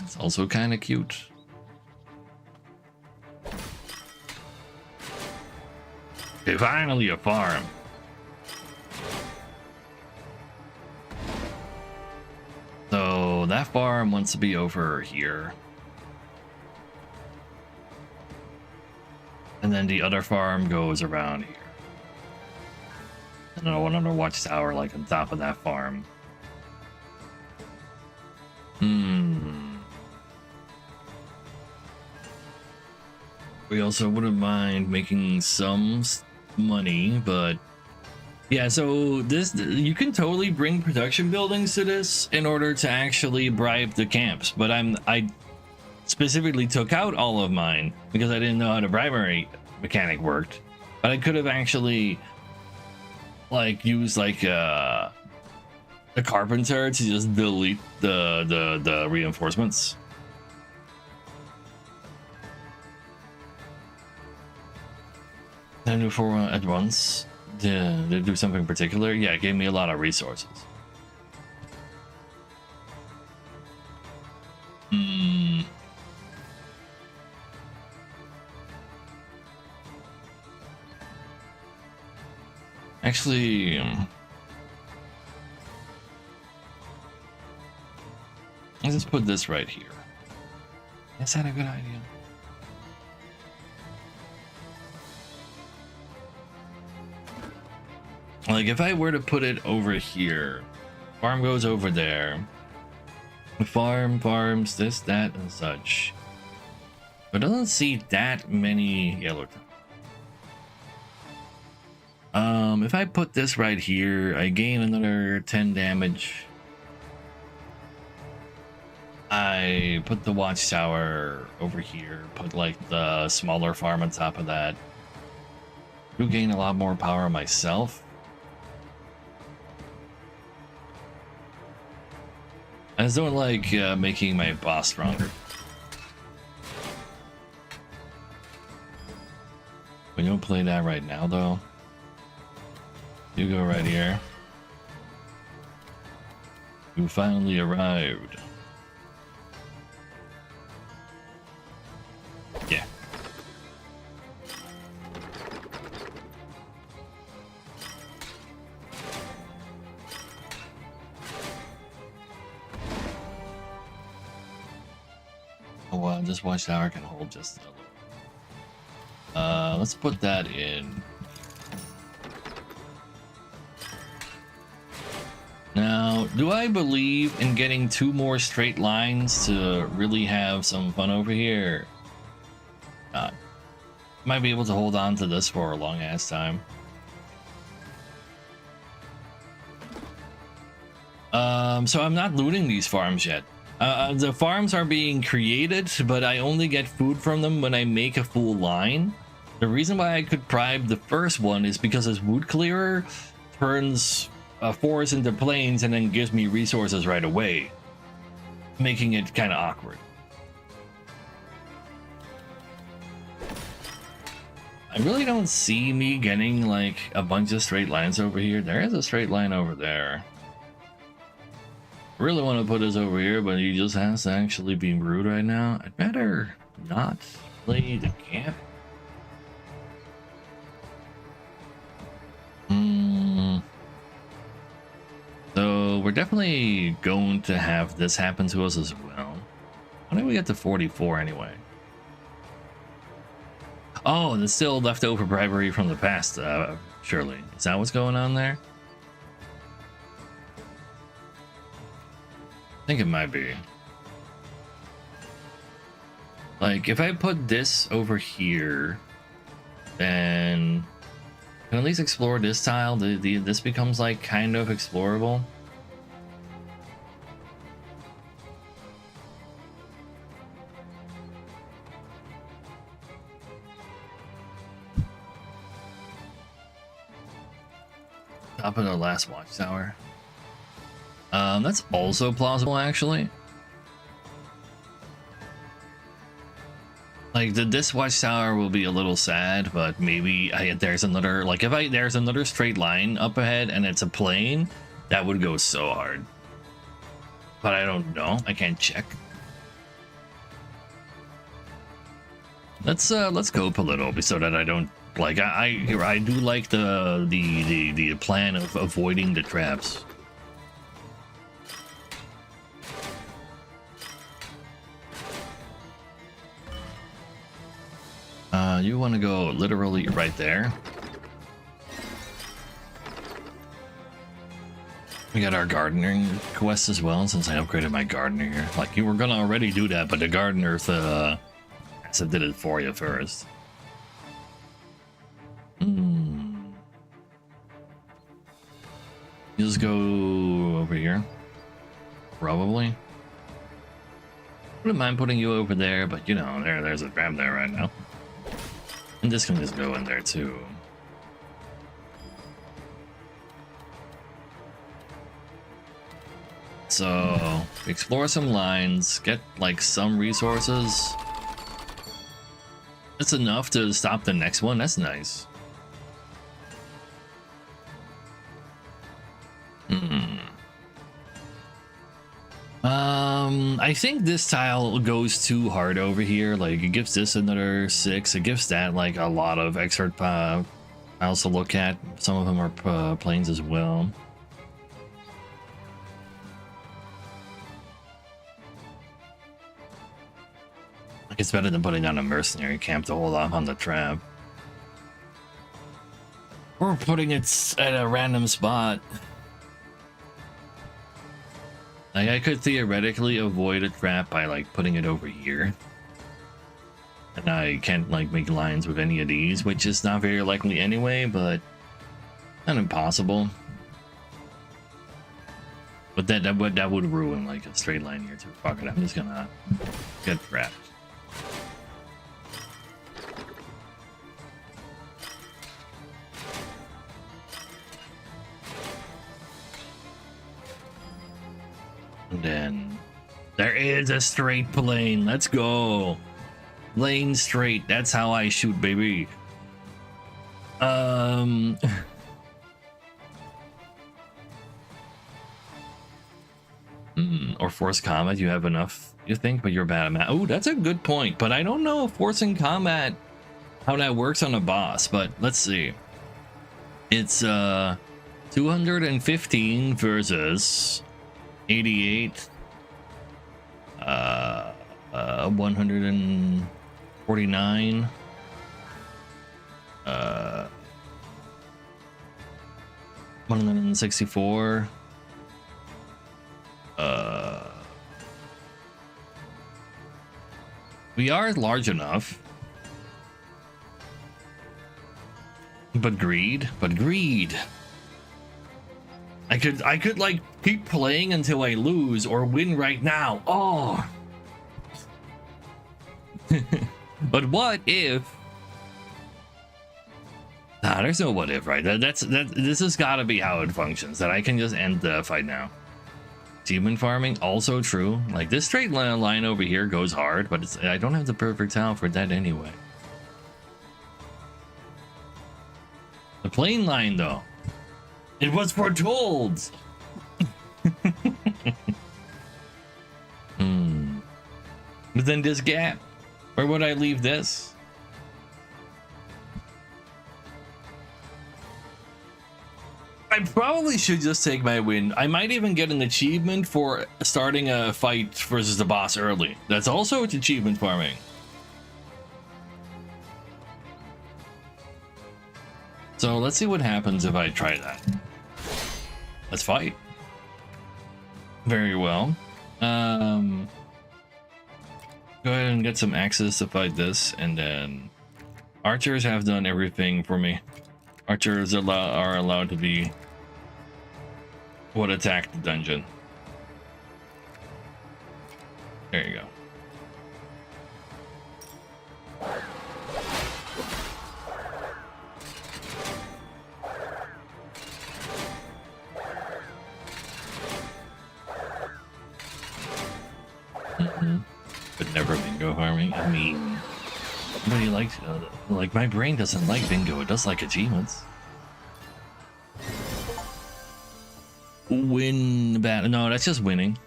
It's also kind of cute. Okay, finally a farm. So that farm wants to be over here. And then the other farm goes around here. And then another watchtower like on top of that farm. We also wouldn't mind making some money, but yeah, so this, you can totally bring production buildings to this in order to actually bribe the camps, but I specifically took out all of mine because I didn't know how the bribery mechanic worked. But I could have actually like used like the carpenter to just delete the reinforcements. I knew for at once. Did they do something particular? Yeah, it gave me a lot of resources. Actually, let's just put this right here. Is that a good idea? Like, if I were to put it over here, farm goes over there. Farm, farms, this, that, and such. But it doesn't see that many yellow. If I put this right here, I gain another 10 damage. I put the watchtower over here, put like the smaller farm on top of that. Do gain a lot more power myself. I just don't like making my boss stronger. We don't play that right now though. You go right here. You finally arrived. Yeah. Oh wow, this watchtower can hold just a little. Let's put that in. Now, do I believe in getting 2 more straight lines to really have some fun over here? Not. Might be able to hold on to this for a long ass time. So I'm not looting these farms yet. The farms are being created, but I only get food from them when I make a full line. The reason why I could bribe the first one is because this wood clearer turns forest into plains and then gives me resources right away, making it kind of awkward. I really don't see me getting like a bunch of straight lines over here. There is a straight line over there. I really want to put this over here, but he just has to actually be rude right now. I'd better not play the camp. So we're definitely going to have this happen to us as well. How did we get to 44 anyway? Oh, there's still leftover bribery from the past, surely. Is that what's going on there? I think it might be. Like, if I put this over here, then I can at least explore this tile. This becomes like kind of explorable. Top of the last watchtower. That's also plausible, actually. Like this watchtower will be a little sad, but maybe there's another, like if there's another straight line up ahead and it's a plane, that would go so hard. But I don't know. I can't check. Let's cope a little so that I don't like I do like the plan of avoiding the traps. You want to go literally right there. We got our gardening quest as well, since I upgraded my gardener here. Like, you were gonna already do that, but the gardener did it for you first. You just go over here. Probably. Wouldn't mind putting you over there, but you know, there's a trap there right now. And this can just go in there too. So, explore some lines, get like some resources. That's enough to stop the next one. That's nice. I think this tile goes too hard over here. Like, it gives this another 6. It gives that like a lot of extra I also look at. Some of them are planes as well. It's better than putting down a mercenary camp to hold off on the trap. Or putting it at a random spot. Like, I could theoretically avoid a trap by, like, putting it over here. And I can't, like, make lines with any of these, which is not very likely anyway, but not impossible. But that would ruin, like, a straight line here, too. Fuck it, I'm just gonna get trapped. And then there is a straight plane. Let's go. Lane straight. That's how I shoot, baby. Or force combat. You have enough, you think, but you're bad at math. Oh, that's a good point. But I don't know if forcing combat, how that works on a boss. But let's see. It's 215 versus 88, 149, 164, we are large enough, but greed. I could like keep playing until I lose or win right now. Oh. But what if? Nah, there's no what if, right? This has got to be how it functions. That I can just end the fight now. Achievement farming, also true. Like this straight line over here goes hard, but I don't have the perfect tile for that anyway. The plane line though. It was foretold. But then this gap, where would I leave this? I probably should just take my win. I might even get an achievement for starting a fight versus the boss early. That's also achievement farming. So let's see what happens if I try that. Let's fight. Very well. Go ahead and get some access to fight this, and then archers have done everything for me. Archers are allowed to be what attack the dungeon. There you go. But never bingo farming. I mean, nobody likes like my brain doesn't like bingo. It does like achievements. Win battle. No, that's just winning.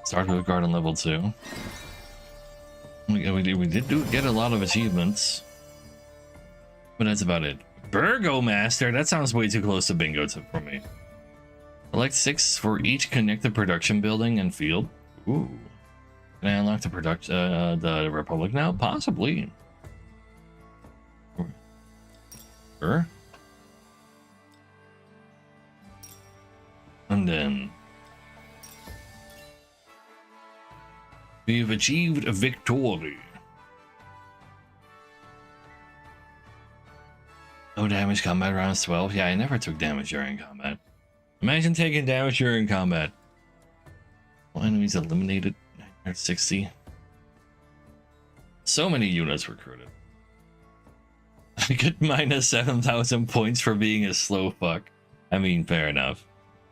Start with guard on level 2. We did get a lot of achievements, but that's about it. Burgomaster. That sounds way too close to bingo for me. Select 6 for each connected production building and field. Ooh. Can I unlock the Republic now? Possibly. Sure. And then we've achieved a victory. No damage combat rounds 12. Yeah, I never took damage during combat. Imagine taking damage during combat. All enemies eliminated. 960. So many units recruited. I get minus 7,000 points for being a slow fuck. I mean, fair enough.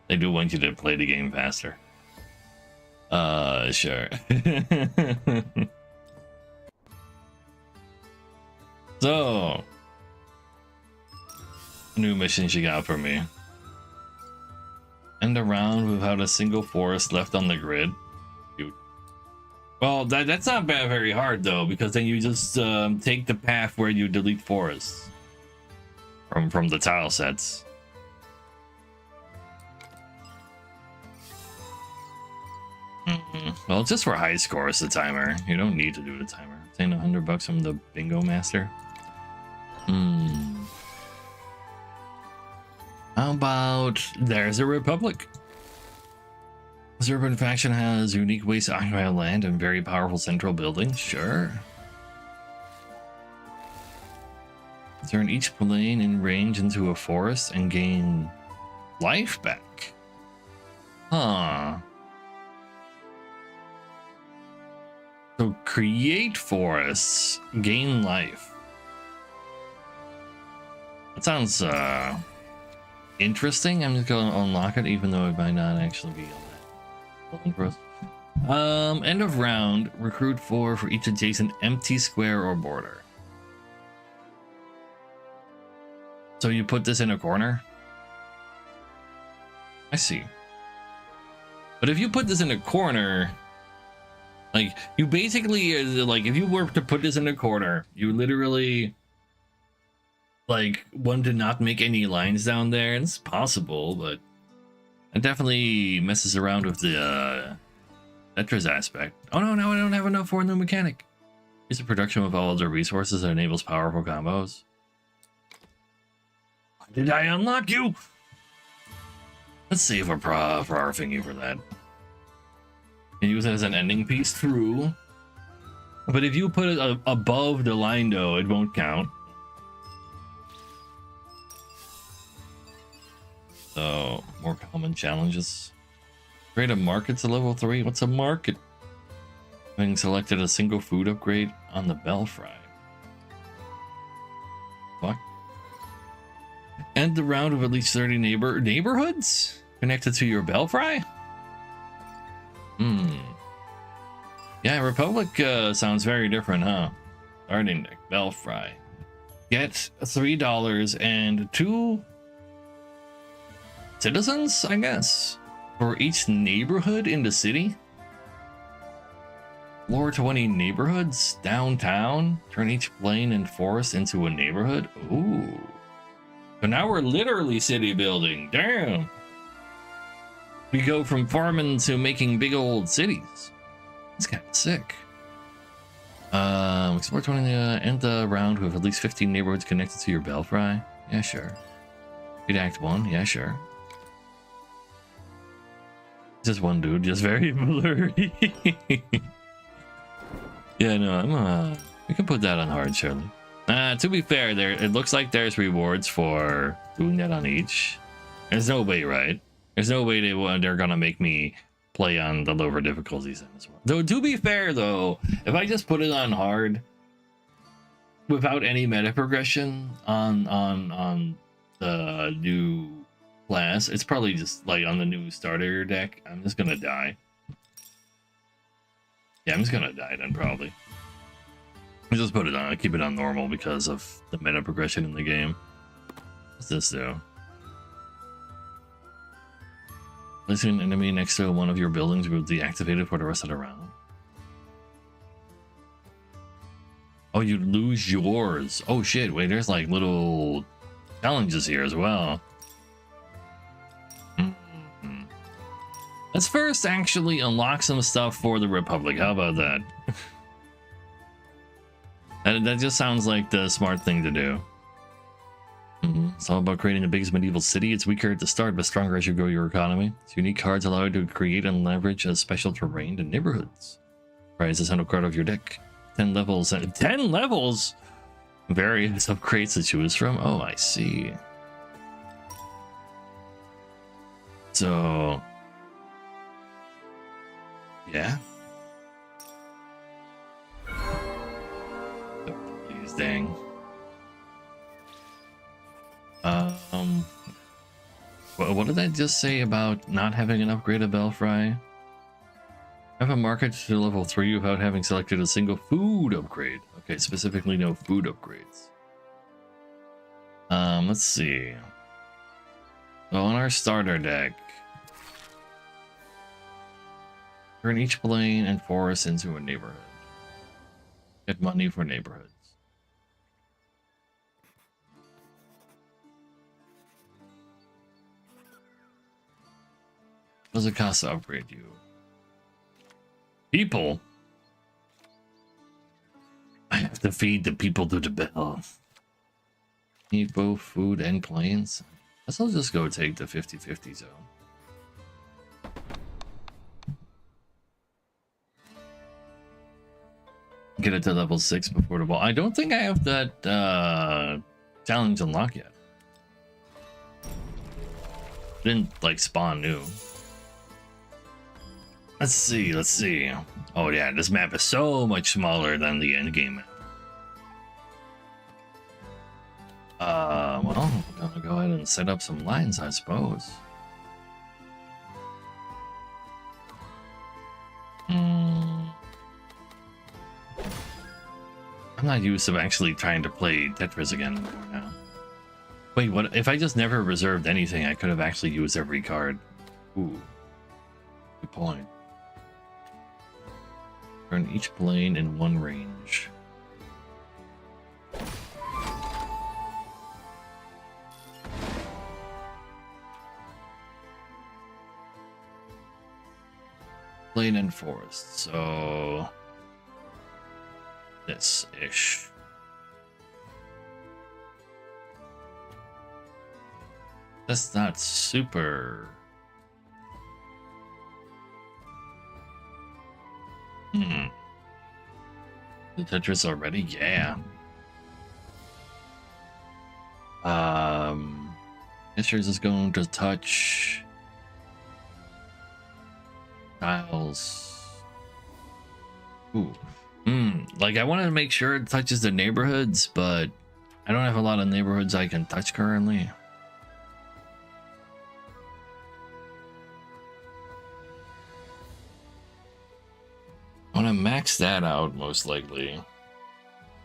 They do want you to play the game faster. Sure. So, new mission she got for me. End a round without a single forest left on the grid. Dude. Well, that's not very hard though, because then you just take the path where you delete forests from the tile sets. Well, it's just for high scores, the timer. You don't need to do the timer. Obtain $100 from the bingo master. How about there's a republic? This urban faction has unique ways to occupy land and very powerful central buildings. Sure. Turn each plane in range into a forest and gain life back. Huh. So create forests, gain life. That sounds interesting. I'm just going to unlock it, even though it might not actually be all that for us. End of round. Recruit 4 for each adjacent empty square or border. So you put this in a corner? I see. But if you put this in a corner, like, you basically, like, if you were to put this in a corner, you literally, like, want to not make any lines down there. And it's possible, but it definitely messes around with the Tetris aspect. Oh no, now I don't have enough for a new mechanic. Use the production of all other resources that enables powerful combos. Did I unlock you? Let's save our for our thingy for that. And use it as an ending piece through. But if you put it above the line though, it won't count. So, more common challenges. Create a market to level 3. What's a market? Having selected a single food upgrade on the belfry. Fuck. End the round with at least 30 neighborhoods connected to your belfry? Yeah, Republic sounds very different, huh? Starting deck, belfry. Get $3 and 2 citizens, I guess, for each neighborhood in the city. Explore 20 neighborhoods downtown. Turn each plain and forest into a neighborhood. Ooh. So now we're literally city building. Damn. We go from farming to making big old cities. It's kind of sick. Explore 20, end the round with at least 15 neighborhoods connected to your belfry. Yeah, sure. Read Act 1. Yeah, sure. Just one dude, just very blurry. Yeah, no, we can put that on hard, surely. To be fair, it looks like there's rewards for doing that on each. There's no way, right? There's no way they're gonna make me play on the lower difficulties in this one. Though, to be fair, though, if I just put it on hard without any meta progression on the new class, it's probably just like on the new starter deck. I'm just gonna die. Yeah, I'm just gonna die then, probably. I'll just put it on. I keep it on normal because of the meta progression in the game. What's this do? Placing an enemy next to one of your buildings will be deactivated for the rest of the round. Oh, you lose yours. Oh shit, wait, there's like little challenges here as well. Let's first actually unlock some stuff for the Republic. How about that? That just sounds like the smart thing to do. It's all about creating the biggest medieval city. It's weaker at the start, but stronger as you grow your economy. Its unique cards allow you to create and leverage a special terrain and neighborhoods. Prize the central card of your deck. 10 levels. 10 levels? Various upgrades to choose from. Oh, I see. So... yeah. Oh, please, dang. What did I just say about not having an upgraded belfry? Have a market to level 3 without having selected a single food upgrade. Okay, specifically no food upgrades. Let's see. So on our starter deck, Turn each plain and forest into a neighborhood. Get money for neighborhoods. What does it cost to upgrade you? People? I have to feed the people to the bill. Need both food and planes? Guess I'll just go take the 50-50 zone. Get it to level 6 before the ball. I don't think I have that challenge unlocked yet. Didn't like spawn new. Let's see. Oh yeah, this map is so much smaller than the end game map. Well, I'm gonna go ahead and set up some lines, I suppose. I'm not used to actually trying to play Tetris again anymore now. Wait, what? If I just never reserved anything, I could have actually used every card. Ooh. Good point. Turn each plane in one range. Plain and forest, so this-ish. That's not super. The Tetris already? Yeah. Guess yours is going to touch tiles. Ooh. Like I wanted to make sure it touches the neighborhoods, but I don't have a lot of neighborhoods I can touch currently. I want to max that out most likely,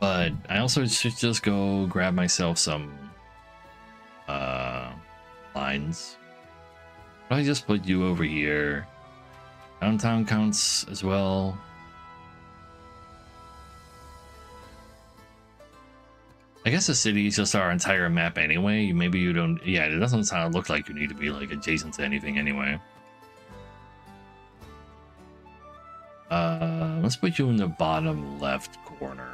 but I also should just go grab myself some lines. But I just put you over here. Downtown counts as well. I guess the city is just our entire map anyway. Maybe you don't. Yeah, it doesn't sound look like you need to be like adjacent to anything anyway. Let's put you in the bottom left corner.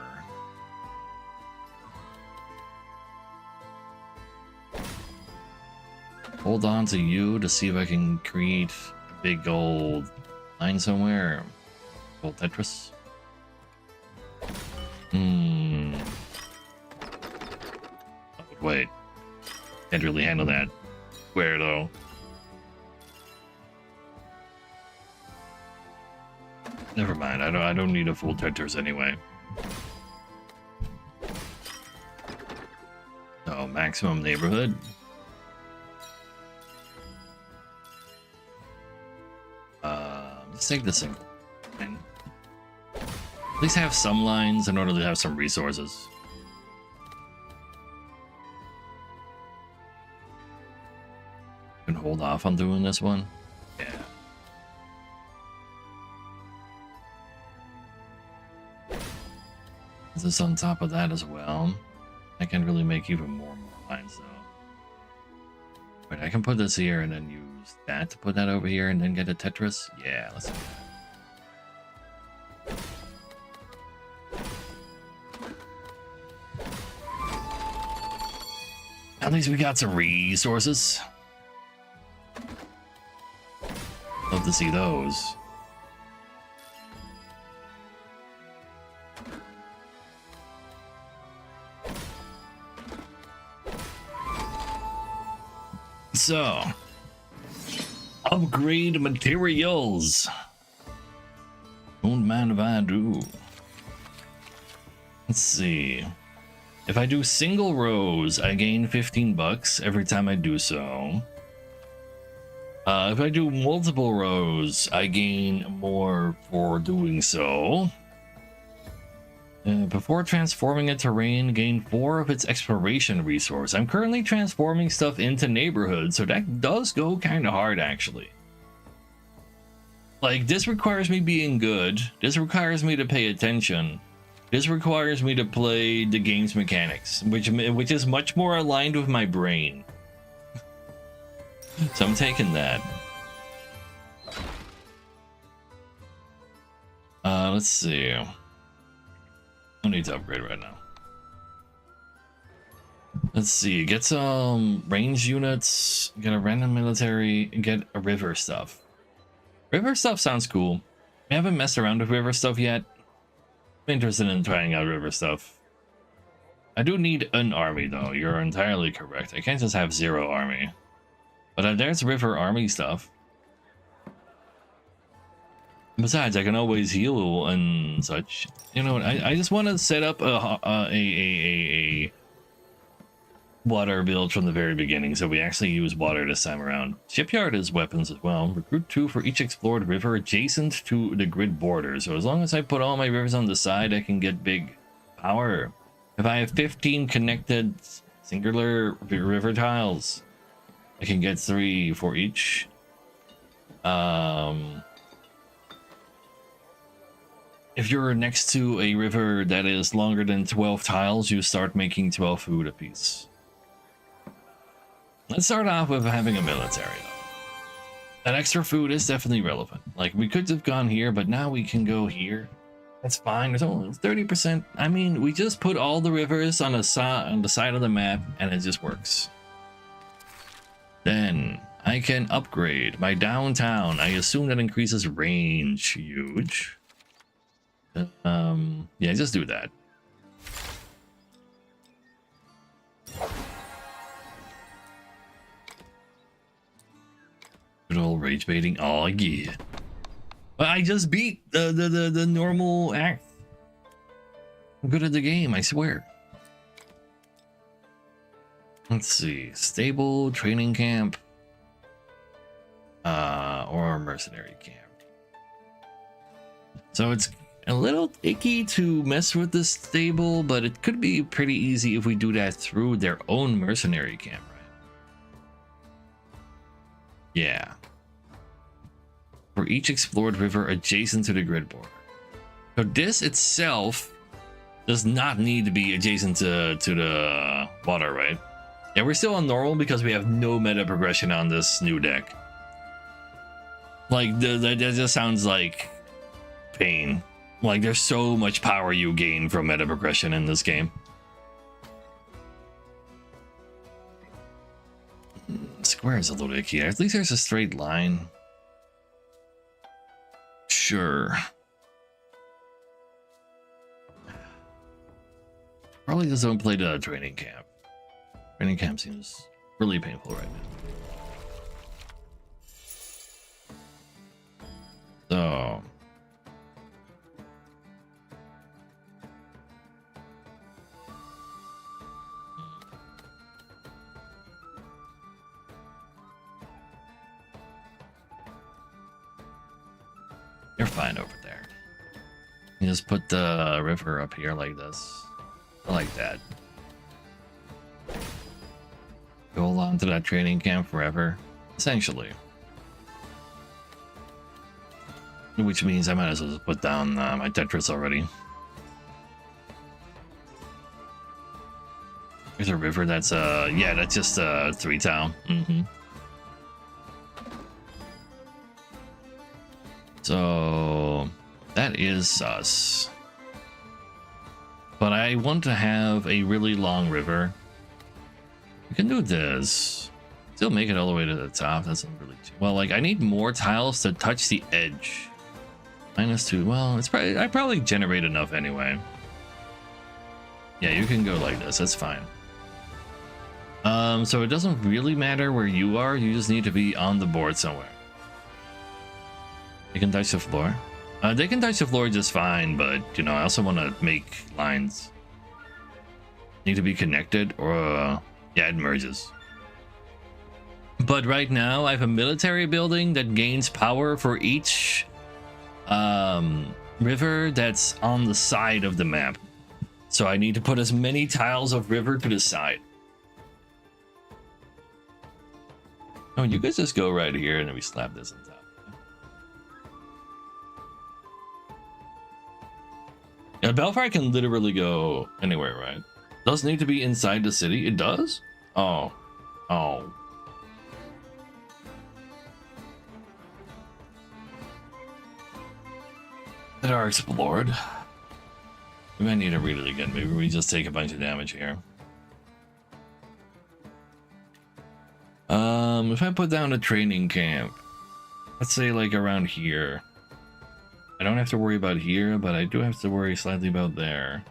Hold on to you to see if I can create a big old line somewhere. Old Tetris. Oh, wait. Can't really handle that square though. Never mind. I don't need a full Tetris anyway. So maximum neighborhood. Let's take this single. And at least have some lines in order to have some resources. Can hold off on doing this one. Yeah. This on top of that as well. I can really make even more lines though. Wait, I can put this here and then use that to put that over here and then get a Tetris? Yeah, let's do that. At least we got some resources. Love to see those. So, upgrade materials. Don't mind if I do. Let's see. If I do single rows, I gain 15 bucks every time I do so. If I do multiple rows, I gain more for doing so. Before transforming a terrain, gain 4 of its exploration resource. I'm currently transforming stuff into neighborhoods, so that does go kind of hard, actually. Like, this requires me being good. This requires me to pay attention. This requires me to play the game's mechanics, which is much more aligned with my brain. So I'm taking that. Let's see. I don't need to upgrade right now. Let's see. Get some range units. Get a random military. Get a river stuff. River stuff sounds cool. I haven't messed around with river stuff yet. I'm interested in trying out river stuff. I do need an army though. You're entirely correct. I can't just have 0 army. But there's river army stuff. Besides, I can always heal and such. You know what? I just want to set up a water build from the very beginning, so we actually use water this time around. Shipyard is weapons as well. Recruit 2 for each explored river adjacent to the grid border. So as long as I put all my rivers on the side, I can get big power. If I have 15 connected singular river tiles, I can get 3 for each. If you're next to a river that is longer than 12 tiles, you start making 12 food apiece. Let's start off with having a military though. That extra food is definitely relevant. Like, we could have gone here, but now we can go here. That's fine. There's only 30%. I mean, we just put all the rivers on the side of the map and it just works. Then I can upgrade my downtown. I assume that increases range. Huge. Yeah, just do that. Good old rage baiting. Oh yeah. But I just beat the normal act. I'm good at the game, I swear. Let's see. Stable, training camp, or mercenary camp. So it's a little icky to mess with the stable, but it could be pretty easy if we do that through their own mercenary camp, right? Yeah. For each explored river adjacent to the grid border. So this itself does not need to be adjacent to the water, right? Yeah, we're still on normal because we have no meta progression on this new deck. Like, that just sounds like pain. Like, there's so much power you gain from meta progression in this game. Square is a little icky. At least there's a straight line. Sure. Probably just don't play the training camp. Training camp seems really painful right now. So... you're fine over there. You just put the river up here like this. I like that. Go along to that training camp forever, essentially. Which means I might as well just put down my Tetris already. There's a river that's yeah, that's just 3 tile. So that is sus. But I want to have a really long river. We can do this. Still make it all the way to the top. That's not really too well. Like, I need more tiles to touch the edge. -2. Well, it's probably, I probably generate enough anyway. Yeah, you can go like this. That's fine. So it doesn't really matter where you are. You just need to be on the board somewhere. They can touch the floor. They can touch the floor just fine, but you know, I also want to make lines. Need to be connected, or yeah, it merges. But right now, I have a military building that gains power for each river that's on the side of the map. So I need to put as many tiles of river to the side. Oh, you guys just go right here, and then we slap this on top. Yeah, Belfry can literally go anywhere, right? Doesn't need to be inside the city. It does? Oh. Oh. That are explored. We might need to read it again. Maybe we just take a bunch of damage here. If I put down a training camp, let's say like around here. I don't have to worry about here, but I do have to worry slightly about there.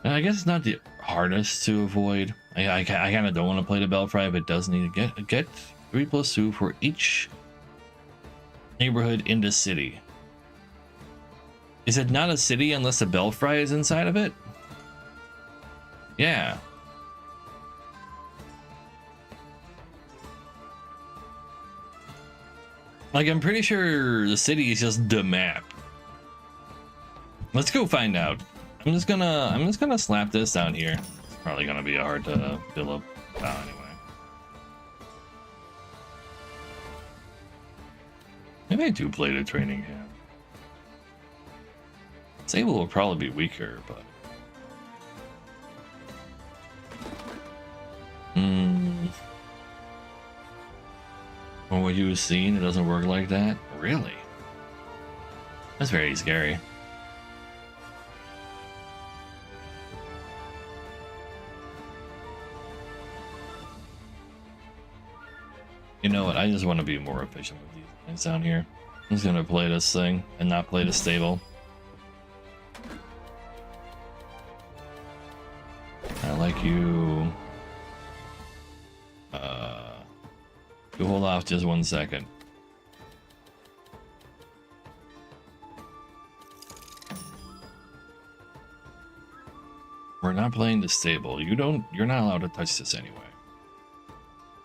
And I guess it's not the hardest to avoid. I kind of don't want to play the Belfry, but it does need to get 3+2 for each neighborhood in the city. Is it not a city unless the Belfry is inside of it? Yeah. Like, I'm pretty sure the city is just the map. Let's go find out. I'm just gonna slap this down here. It's probably gonna be hard to fill up down anyway. Maybe I do play the training camp. Sable will probably be weaker, but from what you was seeing, it doesn't work like that. Really? That's very scary. You know what? I just want to be more efficient with these things down here. I'm just gonna play this thing and not play the stable. I like you. You hold off just 1 second. We're not playing the stable. You're not allowed to touch this anyway.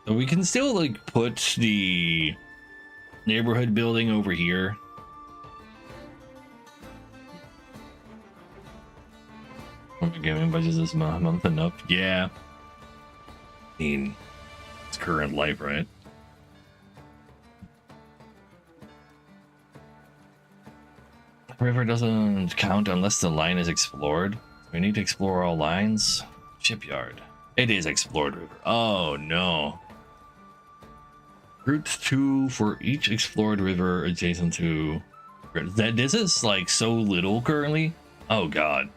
So we can still like put the neighborhood building over here. Gaming budget this month enough? Yeah. I mean, it's current life, right? River doesn't count unless the line is explored. We need to explore all lines. Shipyard. It is explored river. Oh no. Route 2 for each explored river adjacent to. This is like so little currently. Oh god.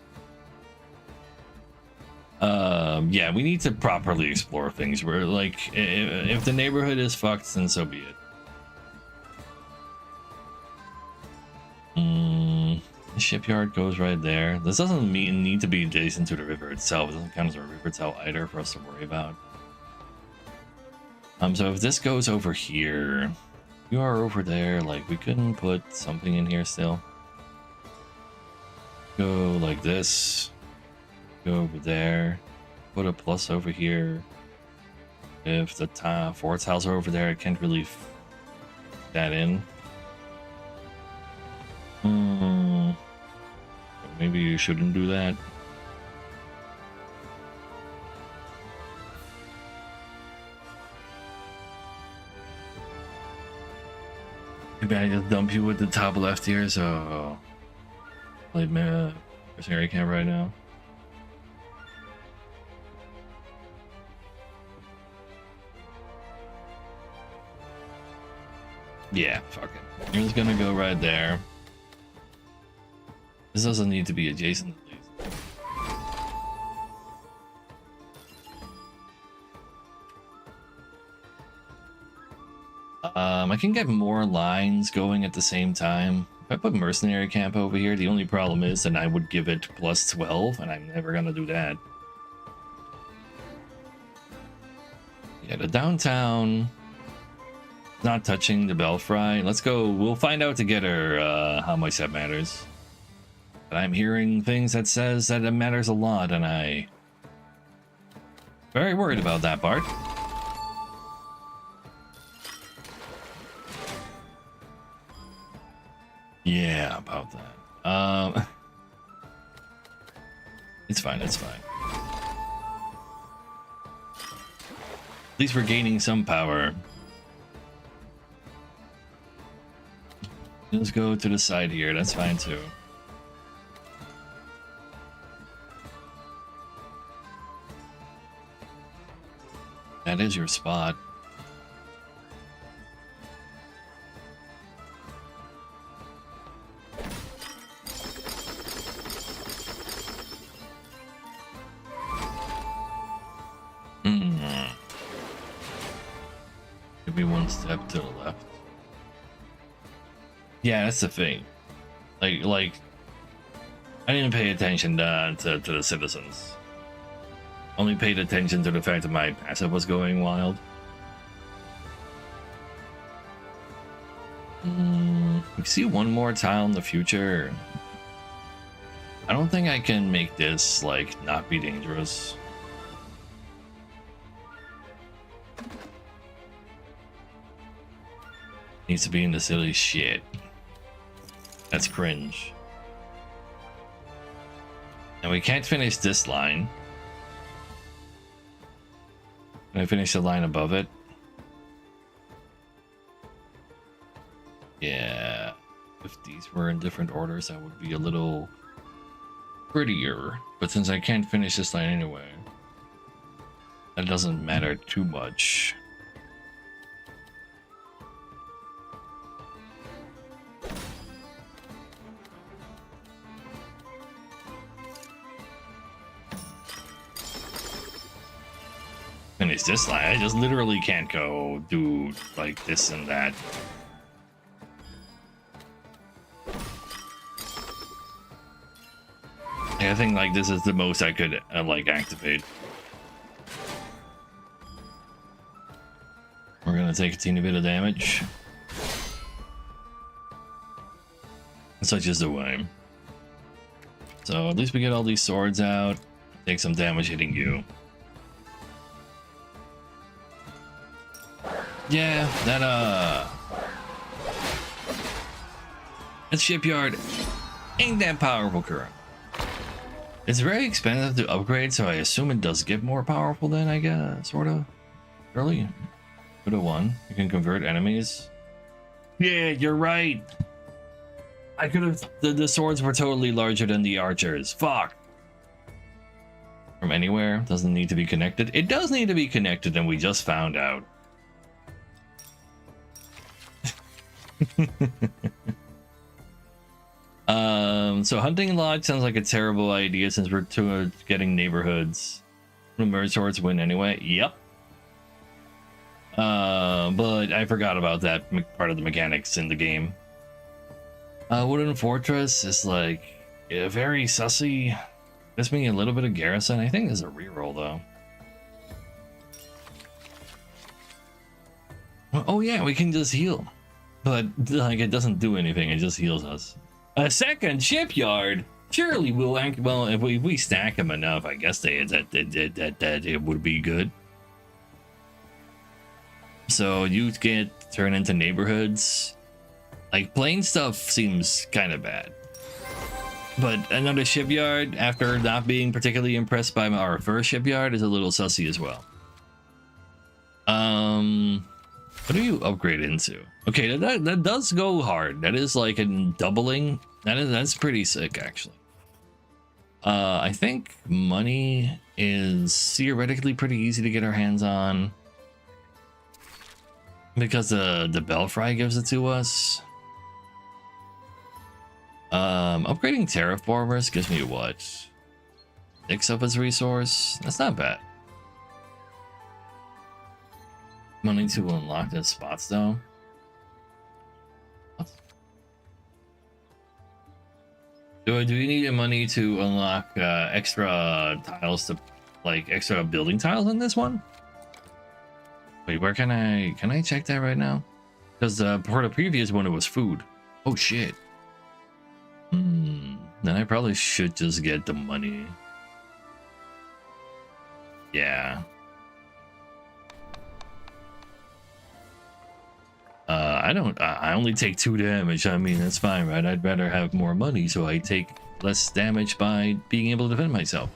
Yeah, we need to properly explore things. We're like, if the neighborhood is fucked, then so be it. The shipyard goes right there. This doesn't need to be adjacent to the river itself. It doesn't count as a river tail either for us to worry about. So if this goes over here, you are over there. Like, we couldn't put something in here still. Go like this. Go over there. Put a plus over here. If the four tiles are over there, I can't really fit that in. Maybe you shouldn't do that. Maybe I just dump you with the top left here, so play mercenary camp right now. Yeah, fuck it. You're just gonna go right there. This doesn't need to be adjacent, at least. I can get more lines going at the same time. If I put mercenary camp over here, the only problem is that I would give it plus 12, and I'm never gonna do that. Yeah, the downtown. Not touching the Belfry. Let's go. We'll find out together how much that matters. But I'm hearing things that says that it matters a lot, and I'm very worried about that part. Yeah, about that. It's fine, it's fine. At least we're gaining some power. Let's go to the side here, that's fine too. that is your spot. Give me one step to the left. Yeah, that's the thing. Like, I didn't pay attention to the citizens. Only paid attention to the fact that my passive was going wild. We see one more tile in the future. I don't think I can make this like not be dangerous. Needs to be in the city. Shit. That's cringe. And we can't finish this line. Can I finish the line above it? Yeah. If these were in different orders, that would be a little prettier. But since I can't finish this line anyway, that doesn't matter too much. Finish this line. I just literally can't go do like this and that. I think like this is the most I could like activate. We're gonna take a teeny bit of damage. Such is the way. So at least we get all these swords out. Take some damage hitting you. Yeah, that shipyard ain't that powerful current. It's very expensive to upgrade, so I assume it does get more powerful then, I guess, sorta. Early. Could have won. You can convert enemies. Yeah, you're right. I could have. The swords were totally larger than the archers. Fuck. From anywhere. Doesn't need to be connected. It does need to be connected, and we just found out. So hunting lodge sounds like a terrible idea since we're getting neighborhoods. The merge swords win anyway. Yep. But I forgot about that part of the mechanics in the game. Wooden Fortress is like very sussy. Gives me a little bit of garrison. I think there's a reroll though. Oh yeah, we can just heal. But like it doesn't do anything, it just heals us. A second shipyard? Surely we'll act well if we stack them enough. I guess that it would be good. So you get turned into neighborhoods. Like plain stuff seems kind of bad. But another shipyard after not being particularly impressed by our first shipyard is a little sussy as well. What do you upgrade into? Okay, that does go hard. That is like a doubling. That's pretty sick actually. I think money is theoretically pretty easy to get our hands on because the Belfry gives it to us. Upgrading terraformers gives me what? 6 of its resource. That's not bad. Money to unlock the spots though. What? Do you need money to unlock extra tiles to like extra building tiles in this one? Wait, where can I check that right now? Because for the previous one it was food. Oh shit. Then I probably should just get the money. Yeah. I only take 2 damage. I mean, that's fine, right? I'd rather have more money so I take less damage by being able to defend myself.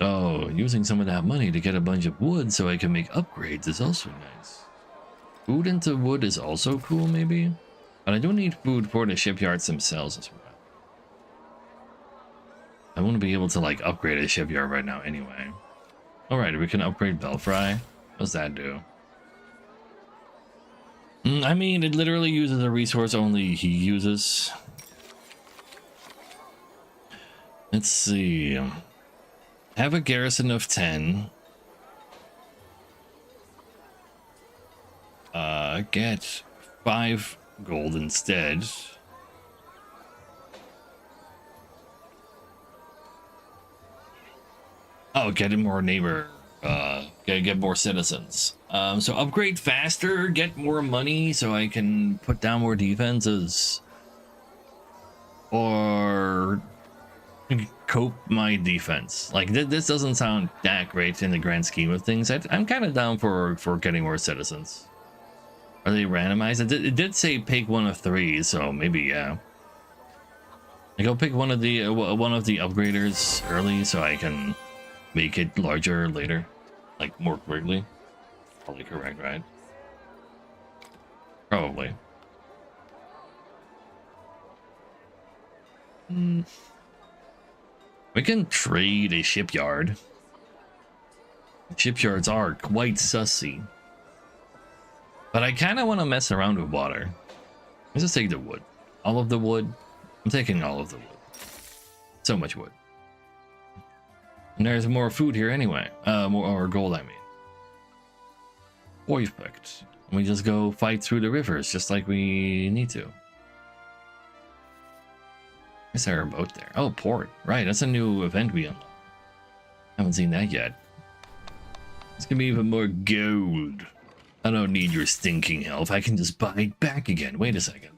Oh, using some of that money to get a bunch of wood so I can make upgrades is also nice. Food into wood is also cool, maybe? But I do need food for the shipyards themselves as well. I want to be able to, like, upgrade a shipyard right now anyway. Alright, we can upgrade Belfry. What does that do? I mean, it literally uses a resource only he uses. Let's see. Have a garrison of 10. Get 5 gold instead. Oh, get more neighbor. Get more citizens. So upgrade faster, get more money, so I can put down more defenses, or cope my defense. Like this doesn't sound that great in the grand scheme of things. I'm kind of down for getting more citizens. Are they randomized? It did say pick one of 3, so maybe yeah. Like I'll pick one of the upgraders early, so I can make it larger later, like more quickly. Probably correct, right? Probably. We can trade a shipyard. Shipyards are quite sussy. But I kind of want to mess around with water. Let's just take the wood. All of the wood. I'm taking all of the wood. So much wood. And there's more food here anyway. More gold, I mean. Perfect. We just go fight through the rivers just like we need to. Is there a boat there? Oh, port. Right, that's a new event we unlocked. Haven't seen that yet. It's gonna be even more gold. I don't need your stinking health. I can just buy it back again. Wait a second.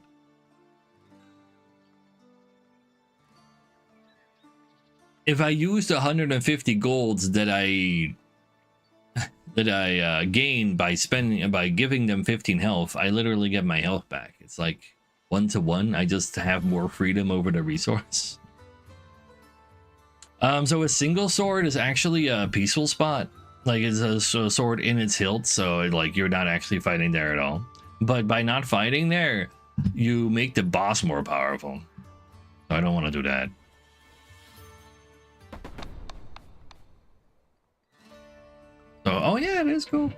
If I used 150 golds that I gain by giving them 15 health, I literally get my health back. It's like 1-to-1. I just have more freedom over the resource. So a single sword is actually a peaceful spot. Like it's a sword in its hilt, so like you're not actually fighting there at all. But by not fighting there, you make the boss more powerful. So I don't want to do that. So, oh yeah, it is cool.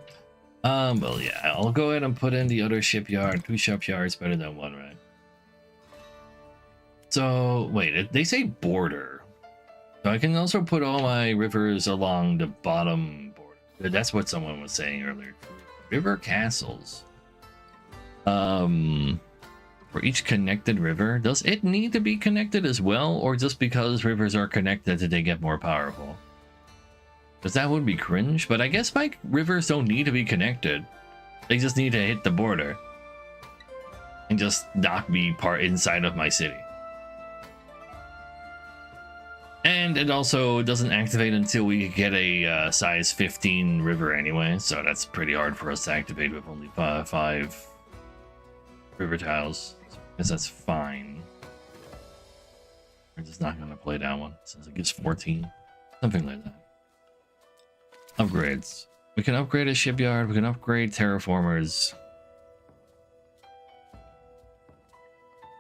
Well yeah, I'll go ahead and put in the other shipyard. 2 shipyards better than 1, right? So wait, they say border. So I can also put all my rivers along the bottom border. That's what someone was saying earlier. River castles. For each connected river, does it need to be connected as well, or just because rivers are connected did they get more powerful? Because that would be cringe, but I guess my rivers don't need to be connected. They just need to hit the border and just not be part inside of my city. And it also doesn't activate until we get a size 15 river anyway, so that's pretty hard for us to activate with only 5 river tiles. So I guess that's fine. We're just not going to play that one since it gives 14. Something like that. Upgrades. We can upgrade a shipyard, we can upgrade terraformers.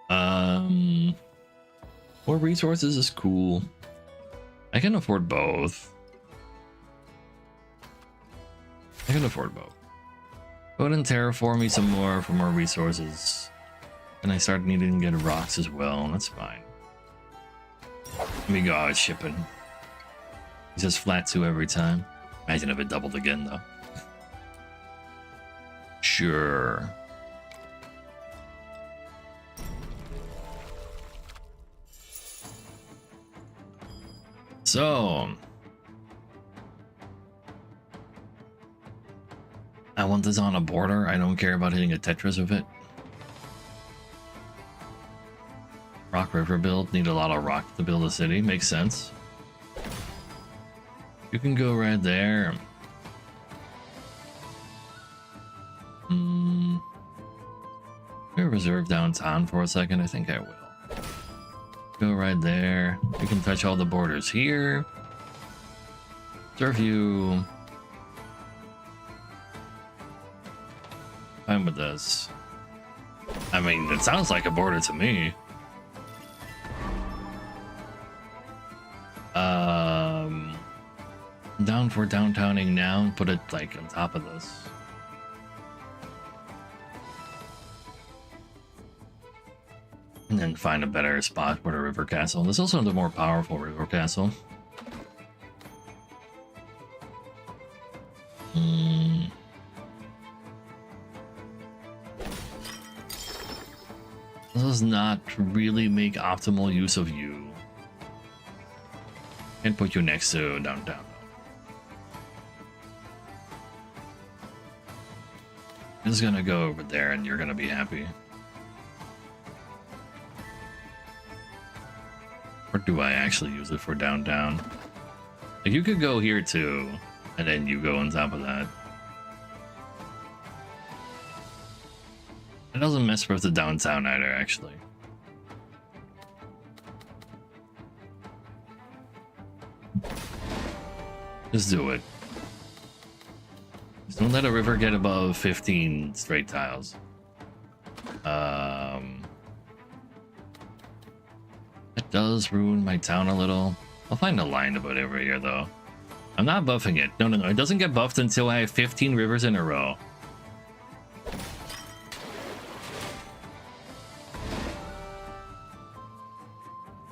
More resources is cool. I can afford both. I can afford both. Go ahead and terraform me some more for more resources. And I start needing to get rocks as well, that's fine. Let me go out shipping. It's just flat 2 every time. Imagine if it doubled again though. Sure. So I want this on a border. I don't care about hitting a Tetris with it. Rock river build. Need a lot of rock to build a city. Makes sense. You can go right there. Can we reserve downtown for a second? I think I will. Go right there. You can touch all the borders here. Serve you. Fine with this. I mean, it sounds like a border to me. Down for downtowning now and put it like on top of this. And then find a better spot for the river castle. There's also the more powerful river castle. This does not really make optimal use of you. Can't put you next to downtown. This is gonna go over there and you're gonna be happy. Or do I actually use it for downtown? Like you could go here too, and then you go on top of that. It doesn't mess with the downtown either, actually. Just do it. Just don't let a river get above 15 straight tiles. That does ruin my town a little. I'll find a line to put over here, though. I'm not buffing it. No. It doesn't get buffed until I have 15 rivers in a row.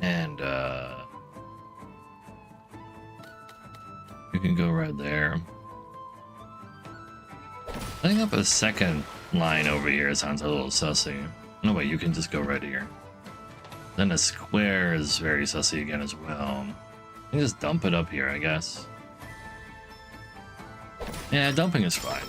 And, you can go right there. Setting up a second line over here sounds a little sussy. No, wait, you can just go right here. Then a square is very sussy again as well. You can just dump it up here, I guess. Yeah, dumping is fine.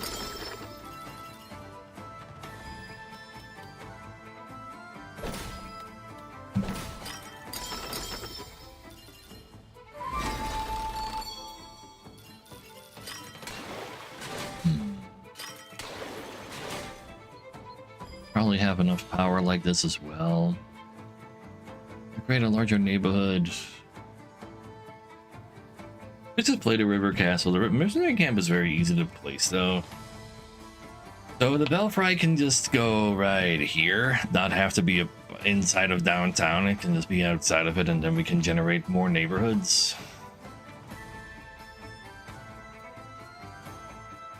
Probably have enough power like this as well. Create a larger neighborhood. I just played a river castle. The missionary camp is very easy to place though. So the belfry can just go right here, not have to be inside of downtown. It can just be outside of it, and then we can generate more neighborhoods.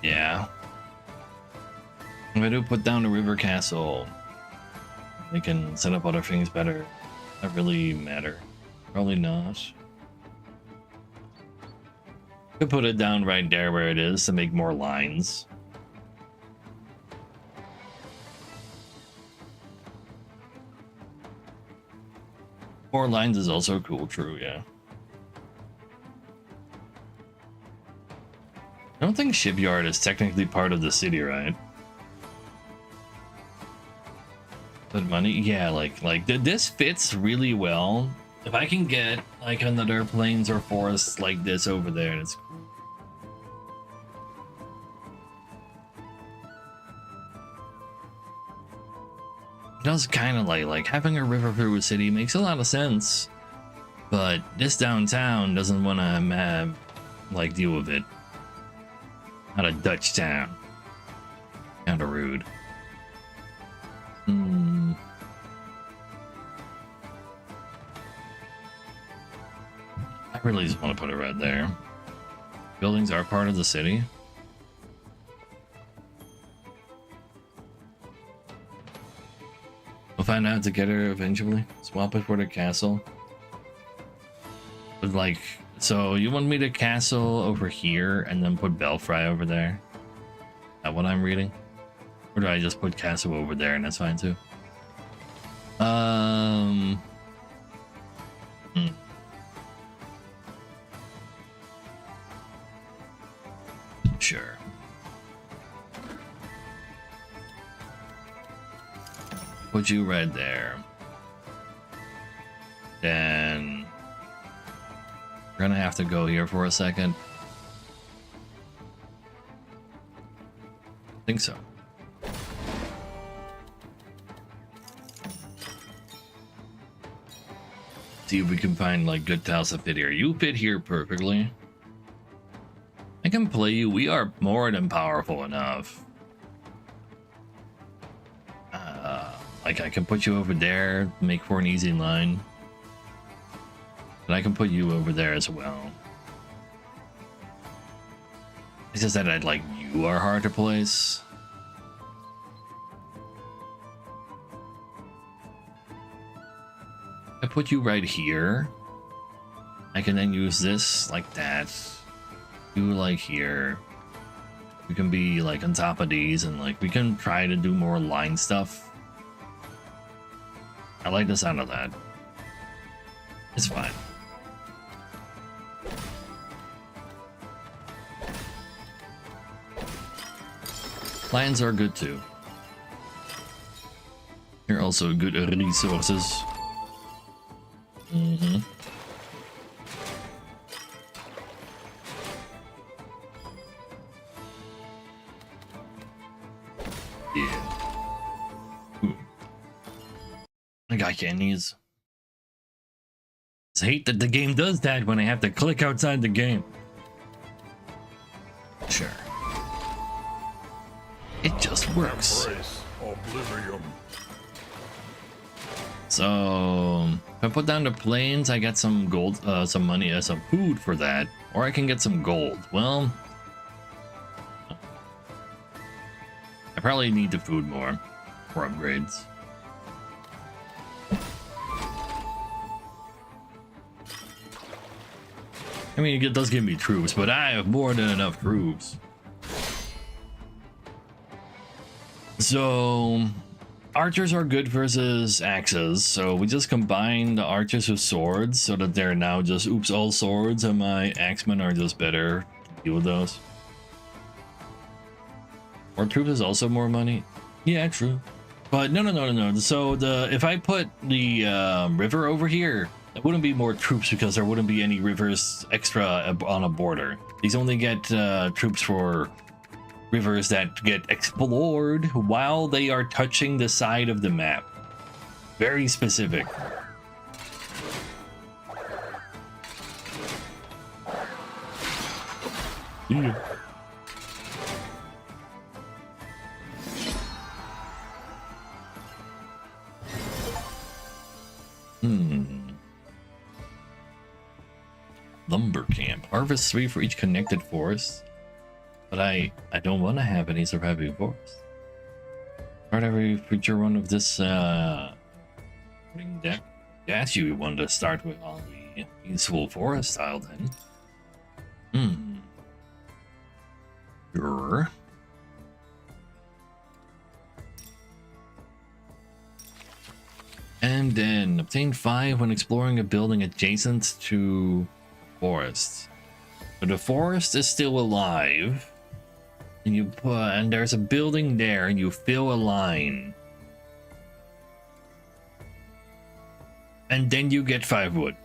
Yeah. If I do put down a river castle, they can set up other things better. That really matter? Probably not. Could put it down right there where it is to make more lines. More lines is also cool, true, yeah. I don't think Shipyard is technically part of the city, right? But money, yeah, like this fits really well. If I can get like another plains or forests like this over there, it's cool. It does kind of like having a river through a city makes a lot of sense, but this downtown doesn't want to like deal with it. Not a Dutch town. Kind of rude. I really just want to put it right there. Buildings are part of the city. We'll find out together eventually. Swap it for the castle. But like, so you want me to castle over here and then put belfry over there? Is that what I'm reading? Or do I just put castle over there and that's fine too? Sure. Put you right there. Then we're gonna have to go here for a second. I think so. See if we can find like good tiles that fit here. You fit here perfectly. I can play you. We are more than powerful enough. Like I can put you over there, make for an easy line. But I can put you over there as well. It's just that I'd like you are hard to place. I put you right here. I can then use this like that. You like here. We can be like on top of these and like we can try to do more line stuff. I like the sound of that. It's fine. Plans are good too. They're also good resources. Mm-hmm. Yeah. Ooh. I got candies. I hate that the game does that when I have to click outside the game. Sure. It just works. Embrace oblivion. So if I put down the planes, I get some gold, some money, some food for that, or I can get some gold. Well, I probably need the food more for upgrades. I mean, it does give me troops, but I have more than enough troops. So archers are good versus axes, so we just combine the archers with swords so that they're now just oops all swords, and my axemen are just better to deal with those. More troops is also more money. Yeah, true. But no. So if I put the river over here, it wouldn't be more troops because there wouldn't be any rivers extra on a border. These only get troops for rivers that get explored while they are touching the side of the map. Very specific. Yeah. Lumber camp. Harvest 3 for each connected forest. But I don't want to have any surviving forest. Start every future run of this deck. Yes, you want to start with all the peaceful forest style then. Sure. And then obtain 5 when exploring a building adjacent to forest. So the forest is still alive. And you put, and there's a building there, and you fill a line. And then you get 5 wood.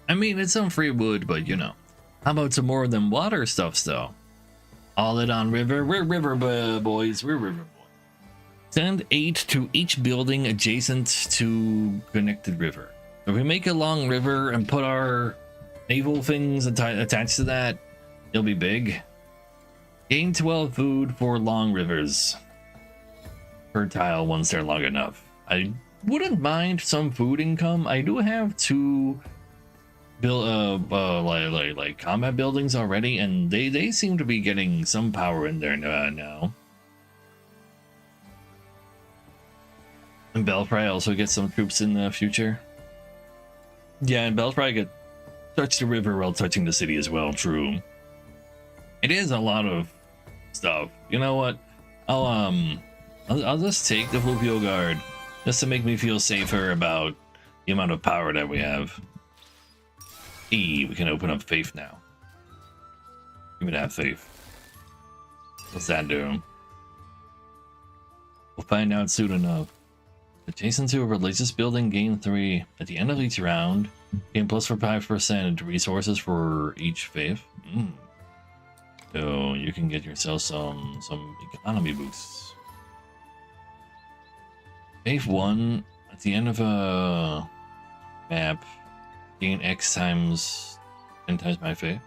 I mean, it's some free wood, but you know. How about some more than water stuff, though? All it on river. We're river boys. We're river boys. Send 8 to each building adjacent to connected river. If we make a long river and put our naval things attached to that, it'll be big. Gain 12 food for long rivers per tile once they're long enough. I wouldn't mind some food income. I do have 2 build like combat buildings already, and they seem to be getting some power in there now. And Belfry also gets some troops in the future. Yeah, and Belfry could touch the river while touching the city as well. True. It is a lot of stuff. You know what? I'll just take the Fluvial Guard just to make me feel safer about the amount of power that we have. We can open up faith now. Give me that faith. What's that do? We'll find out soon enough. Adjacent to a religious building, gain 3 at the end of each round. Gain plus for 5% resources for each faith. So you can get yourself some economy boosts. Faith 1 at the end of a map. Gain X times 10 times my faith.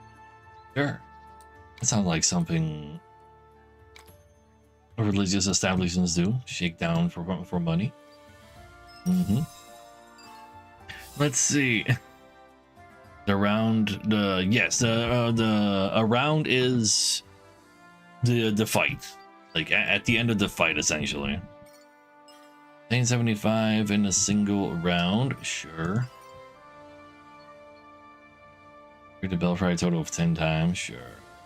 Sure. That sounds like something religious establishments do. Shake down for money. Let's see. The round, the around is the fight, like at the end of the fight, essentially. 1975 in a single round, sure. Read the Belfry a total of 10 times, sure.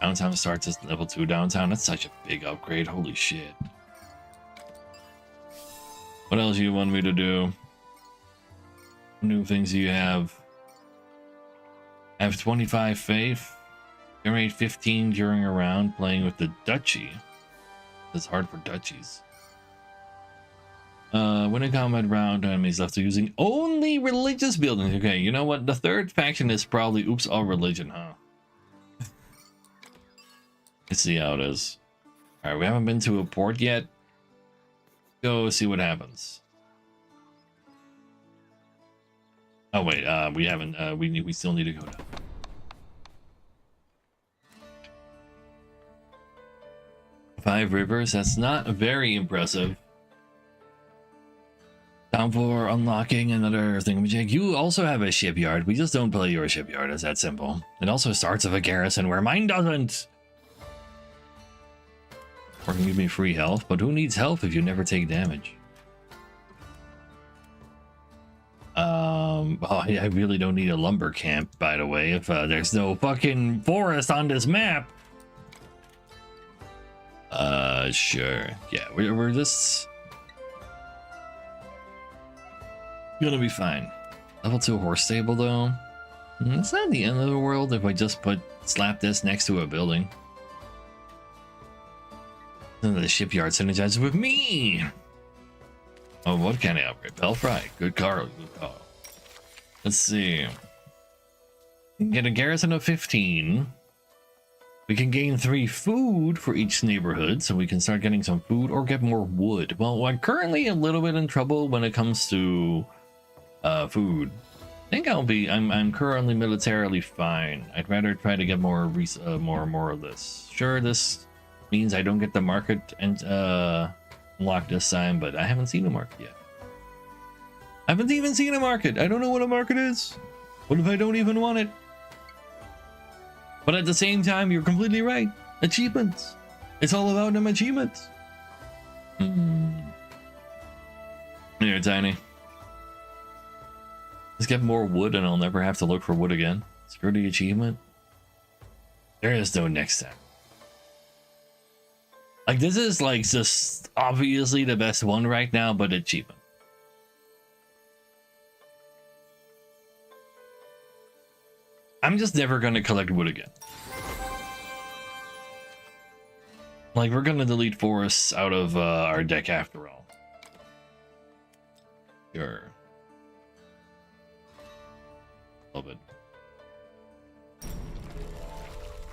Downtown starts as level 2 downtown. That's such a big upgrade. Holy shit. What else do you want me to do? What new things do you have? I have 25 faith. Generate 15 during a round playing with the Duchy. That's hard for Duchies. Win a combat round, enemies left are using only religious buildings. Okay, you know what? The third faction is probably oops all religion, huh? Let's see how it is. Alright, we haven't been to a port yet. Go see what happens. Oh wait, we haven't. We still need to go down. Five rivers. That's not very impressive. Down for unlocking another thingamajig. You also have a shipyard. We just don't play your shipyard. It's that simple. It also starts with a garrison where mine doesn't. Or can give me free health, but who needs health if you never take damage? I really don't need a lumber camp, by the way, if there's no fucking forest on this map. Sure. Yeah, we're just gonna be fine. Level 2 horse stable, though. It's not the end of the world if I just slap this next to a building. Then the shipyard synergizes with me. Oh, what kind of upgrade? Belfry. Good call. Good call. Let's see. We can get a garrison of 15. We can gain 3 food for each neighborhood, so we can start getting some food or get more wood. Well, I'm currently a little bit in trouble when it comes to food. I think I'm currently militarily fine. I'd rather try to get more of this. Sure, this means I don't get the market and unlock this time, but I haven't seen a market yet. I haven't even seen a market. I don't know what a market is. What if I don't even want it? But at the same time, you're completely right. Achievements. It's all about them achievements. Here, Tiny. Let's get more wood and I'll never have to look for wood again. Screw the achievement. There is no next time. Like, this is like just obviously the best one right now, but achievement. I'm just never gonna collect wood again. Like, we're gonna delete forests out of our deck after all. Sure. Love it.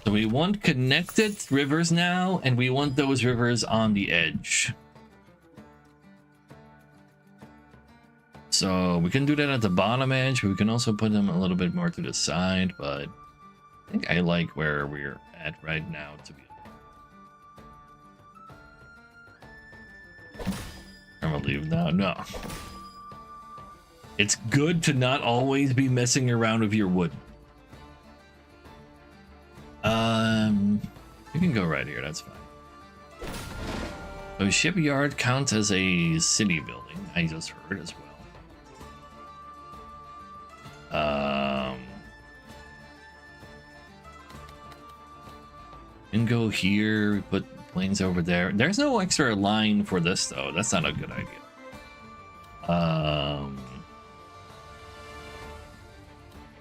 So we want connected rivers now, and we want those rivers on the edge. So we can do that at the bottom edge, but we can also put them a little bit more to the side, but I think I like where we're at right now, to be honest. I'm gonna leave now. No. It's good to not always be messing around with your wood. You can go right here, that's fine. So shipyard counts as a city building, I just heard as well. And go here, we put planes over there. There's no extra line for this though, that's not a good idea.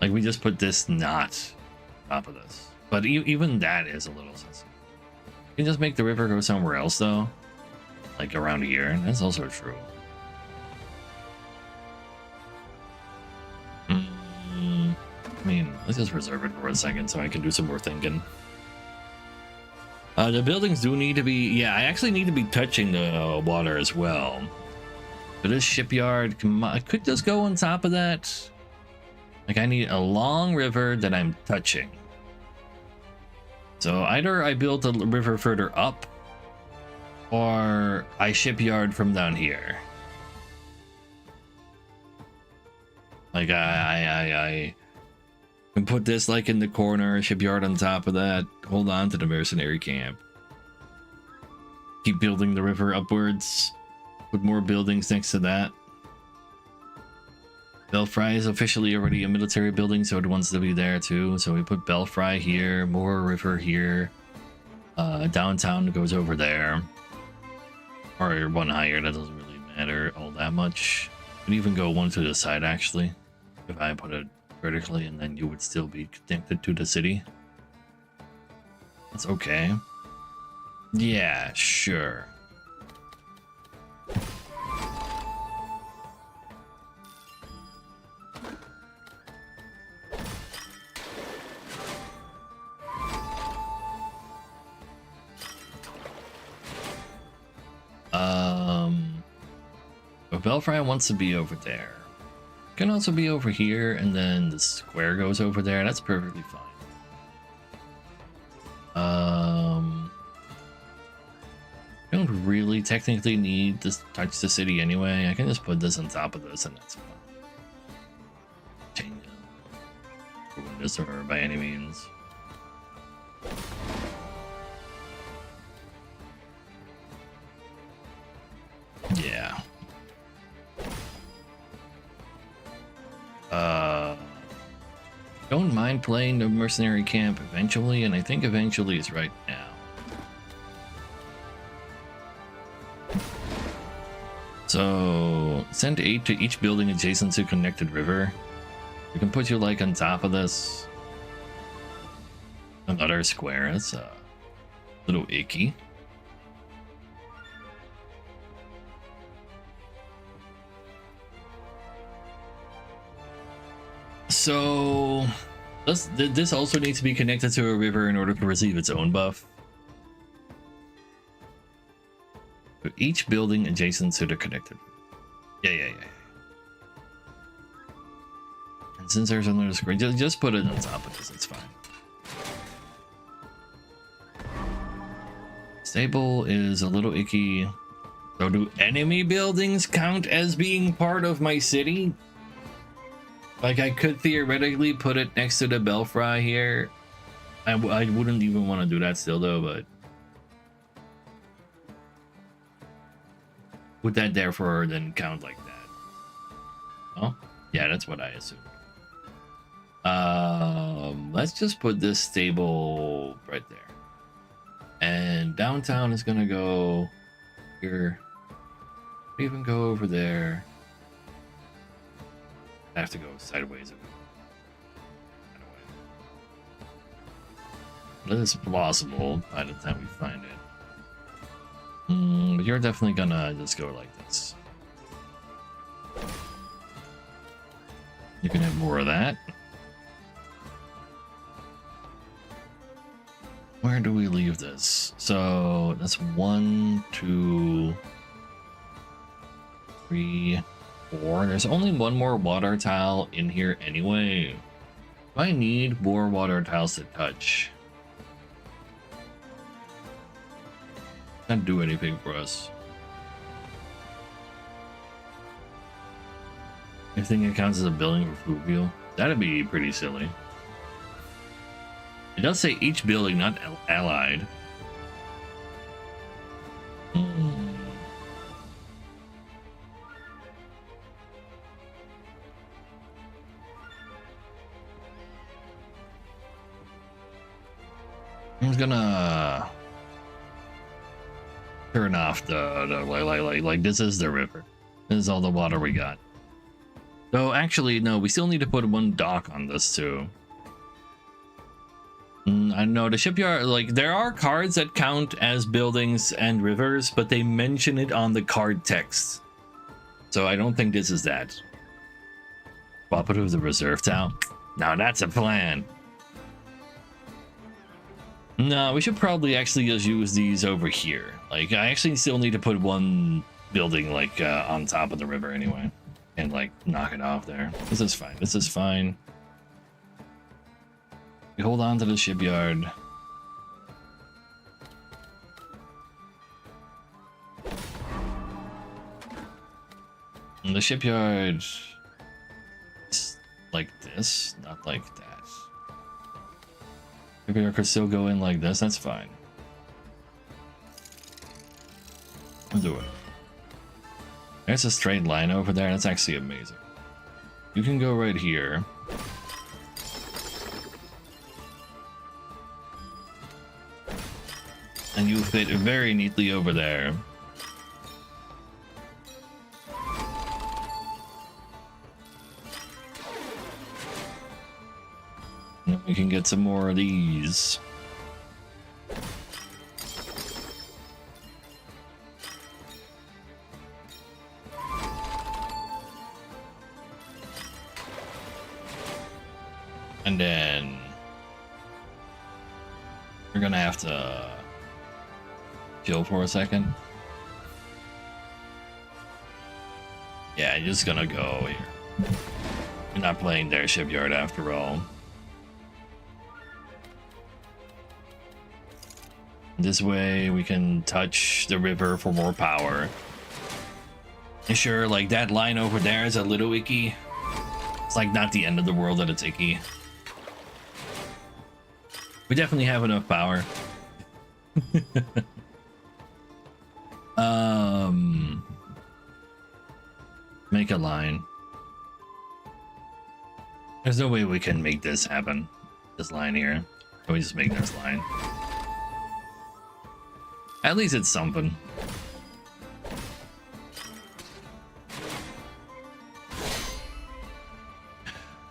Like, we just put this not on top of this. But even that is a little sensitive. You can just make the river go somewhere else, though. Like around here. That's also true. I mean, let's just reserve it for a second so I can do some more thinking. The buildings do need to be... Yeah, I actually need to be touching the water as well. So this shipyard... I could just go on top of that. Like, I need a long river that I'm touching. So either I build the river further up, or I shipyard from down here. Like I can put this like in the corner, shipyard on top of that. Hold on to the mercenary camp. Keep building the river upwards. Put more buildings next to that. Belfry is officially already a military building, so it wants to be there too. So we put Belfry here, more river here. Downtown goes over there. Or one higher, that doesn't really matter all that much. Could even go one to the side actually. If I put it vertically, and then you would still be connected to the city. That's okay. Yeah, sure. But Belfry wants to be over there. Can also be over here, and then the square goes over there. That's perfectly fine. Don't really technically need to touch the city anyway. I can just put this on top of this, and that's fine. Change it. Ruin this or by any means. Yeah. Don't mind playing the mercenary camp eventually, and I think eventually is right now. So send 8 to each building adjacent to connected river. We can put you like on top of this. Another square. That's a little icky. So this also needs to be connected to a river in order to receive its own buff. So each building adjacent to the connected. Yeah. And since there's another screen, just put it on top of this. It's fine. Stable is a little icky. So do enemy buildings count as being part of my city? Like, I could theoretically put it next to the Belfry here. I wouldn't even want to do that still, though, but... Would that therefore then count like that? Oh, yeah, that's what I assumed. Let's just put this stable right there. And downtown is gonna go here. Even go over there. I have to go sideways. That is plausible by the time we find it. But you're definitely gonna just go like this. You can have more of that. Where do we leave this? So that's 1, 2, 3, 4. There's only one more water tile in here anyway. Do I need more water tiles to touch? Not do anything for us. I think it counts as a building for food wheel. That'd be pretty silly. It does say each building, not allied. I'm gonna turn off the like this is the river. This is all the water we got. So actually, no, we still need to put one dock on this too. I know the shipyard, like there are cards that count as buildings and rivers, but they mention it on the card text. So I don't think this is that. Swap it with the reserve town. Now that's a plan. No, we should probably actually just use these over here. Like, I actually still need to put one building, like, on top of the river anyway. And, like, knock it off there. This is fine. This is fine. We hold on to the shipyard. And the shipyard... this, not like that. Maybe I could still go in like this, that's fine. I'll do it. There's a straight line over there, that's actually amazing. You can go right here. And you fit very neatly over there. And we can get some more of these. And then you're gonna have to chill for a second. Yeah, you're just gonna go here. You're not playing their shipyard after all. This way we can touch the river for more power. And sure, like that line over there is a little icky. It's like not the end of the world that it's icky. We definitely have enough power. Make a line. There's no way we can make this happen. This line here. Can we just make this line? At least it's something.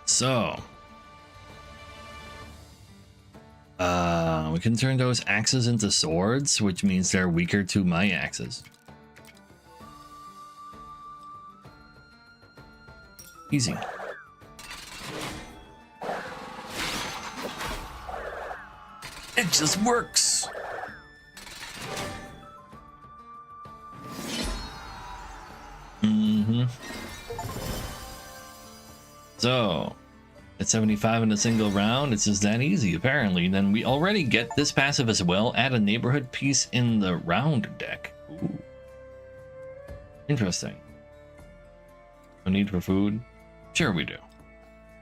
So we can turn those axes into swords, which means they're weaker to my axes. Easy. It just works. So at 75 in a single round, it's just that easy apparently. Then we already get this passive as well. Add a neighborhood piece in the round deck. Ooh. Interesting. No need for food? Sure we do.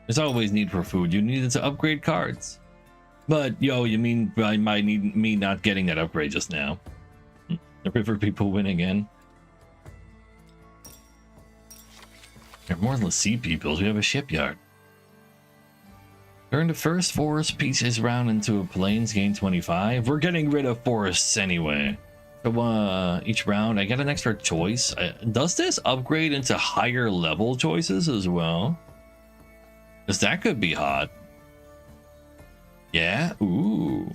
There's always need for food. You needed to upgrade cards. But yo, you mean I might need me not getting that upgrade just now? The river people win again. There are more than sea peoples. We have a shipyard. Turn the first forest pieces round into a plains, gain 25. We're getting rid of forests anyway. So each round I get an extra choice. Does this upgrade into higher level choices as well? Because that could be hot. Yeah, ooh.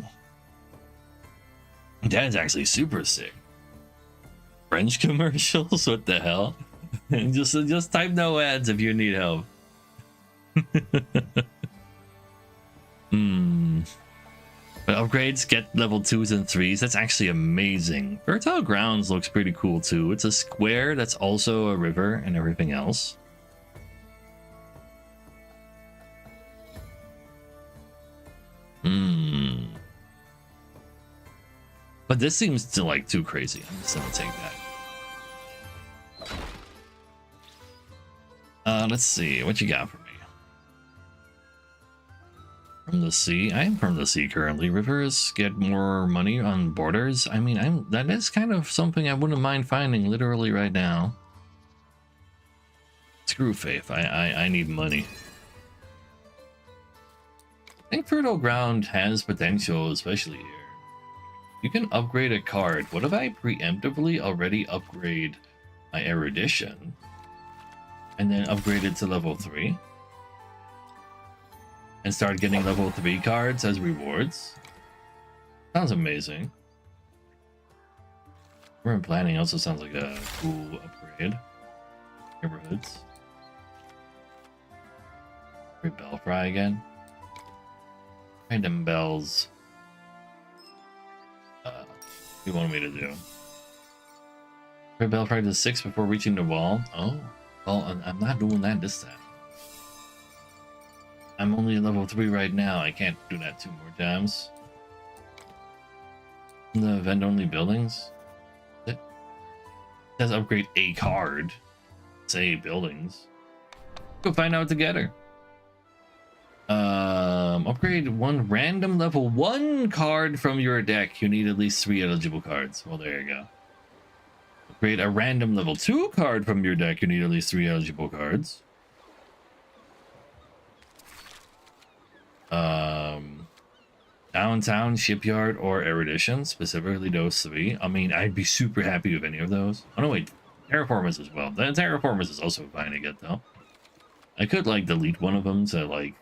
That is actually super sick. French commercials? What the hell? just type no ads if you need help. But upgrades get level 2s and 3s. That's actually amazing. Fertile Grounds looks pretty cool too. It's a square that's also a river and everything else. But this seems to like too crazy. I'm just gonna take that. Let's see what you got for me. From the sea. I am from the sea currently. Rivers get more money on borders. I mean, that is kind of something I wouldn't mind finding literally right now. Screw faith. I need money. I think Fertile Ground has potential, especially here. You can upgrade a card. What if I preemptively already upgrade my erudition and then upgrade it to level 3 and start getting level 3 cards as rewards? Sounds amazing. Urban planning also sounds like a cool upgrade. Neighborhoods. Belfry again. Random bells. What do you want me to do? Belfry to 6 before reaching the wall. Oh, well, I'm not doing that this time. I'm only level 3 right now. I can't do that 2 more times. The event-only buildings? It says upgrade a card. Say buildings. Go find out together. Upgrade one random level 1 card from your deck. You need at least 3 eligible cards. Well, there you go. Upgrade a random level 2 card from your deck. You need at least 3 eligible cards. Downtown, Shipyard, or Erudition, specifically those 3. I mean, I'd be super happy with any of those. Oh no, wait, Terraformers as well. The Terraformers is also fine to get though. I could like delete one of them to like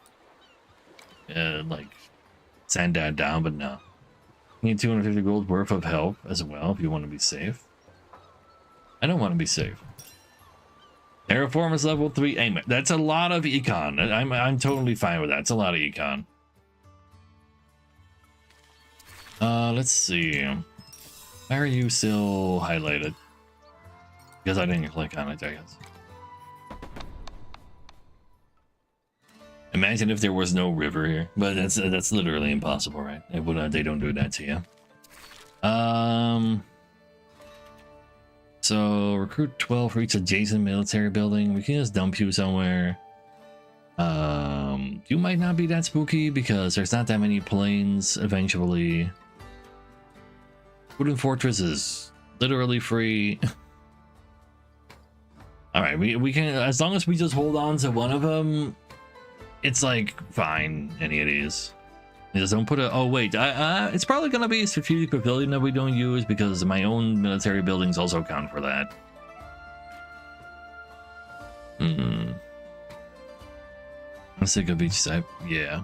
send that down, but no. You need 250 gold worth of help as well if you want to be safe. I don't want to be safe. Terraformers level 3 aim. That's a lot of econ. I'm totally fine with that. It's a lot of econ. Let's see. Why are you still highlighted? Because I didn't click on it, I guess. Imagine if there was no river here, but that's literally impossible, right? They don't do that to you. So recruit 12 for each adjacent military building. We can just dump you somewhere. You might not be that spooky because there's not that many planes eventually. Wooden Fortress is literally free. All right, we can, as long as we just hold on to one of them, it's like fine. Any of these, just don't put a. Oh wait, it's probably gonna be a strategic pavilion that we don't use because my own military buildings also count for that. Let's take a beach type. Yeah.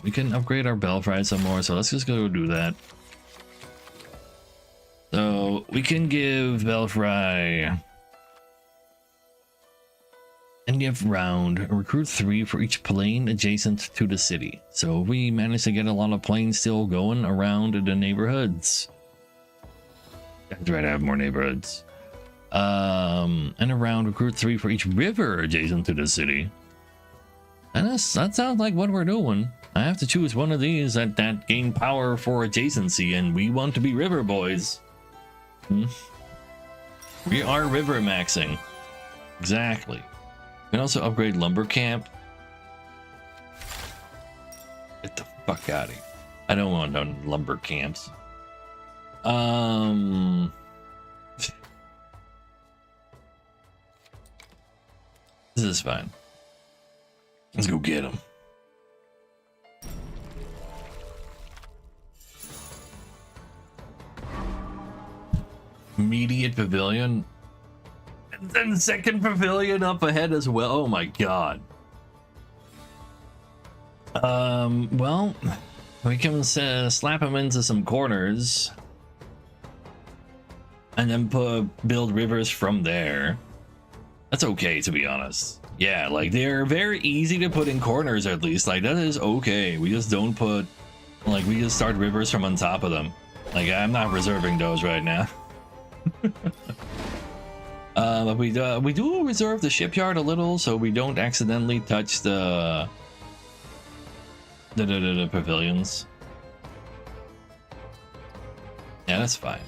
We can upgrade our Belfry some more, so let's just go do that. So we can give Belfry and give round recruit 3 for each plane adjacent to the city. So we managed to get a lot of planes still going around the neighborhoods. I'd try to have more neighborhoods. And around recruit 3 for each river adjacent to the city. And that sounds like what we're doing. I have to choose one of these that gain power for adjacency, and we want to be river boys. We are river maxing. Exactly. We can also upgrade lumber camp. Get the fuck out of here. I don't want no lumber camps. This is fine. Let's go get him. Immediate pavilion. And then second pavilion up ahead as well. Oh my god. Well, we can slap him into some corners. And then build rivers from there. That's okay, to be honest. Yeah, like they're very easy to put in corners at least. Like that is okay. We just don't put, like we just start rivers from on top of them. Like I'm not reserving those right now. But we do reserve the shipyard a little so we don't accidentally touch the pavilions. Yeah, that's fine.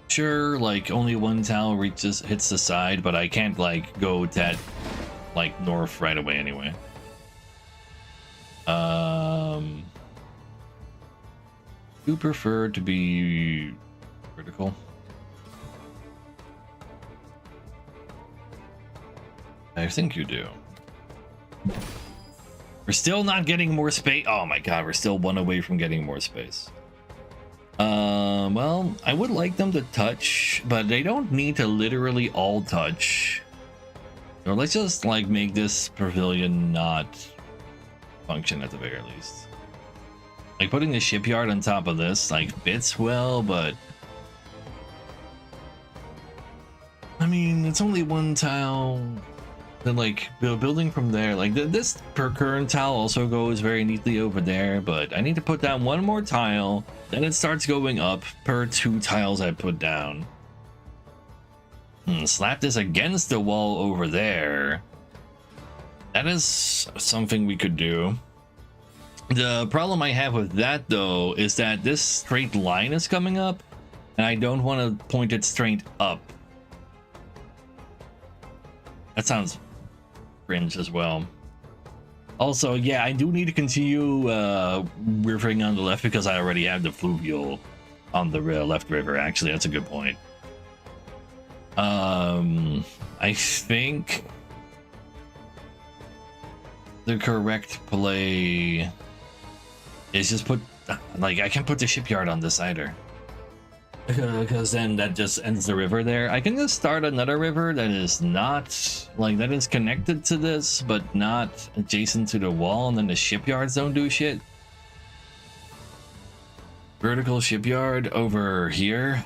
Sure, like only one tile hits the side, but I can't like go that like north right away anyway. You prefer to be vertical? I think you do. We're still not getting more space. Oh my god, we're still one away from getting more space. Well, I would like them to touch, but they don't need to literally all touch. Or let's just like make this pavilion not function at the very least. Like putting the shipyard on top of this like fits well, but I mean it's only one tile. Then like building from there, like this per current tile also goes very neatly over there, but I need to put down one more tile, then it starts going up per 2 tiles I put down. Slap this against the wall over there. That is something we could do. The problem I have with that though is that this straight line is coming up and I don't want to point it straight up. That sounds cringe as well. Also, yeah, I do need to continue rivering on the left because I already have the fluvial on the left river. Actually, that's a good point. I think the correct play is just put, like, I can put the shipyard on this either. Because then that just ends the river there. I can just start another river that is not, like, that is connected to this, but not adjacent to the wall, and then the shipyards don't do shit. Vertical shipyard over here.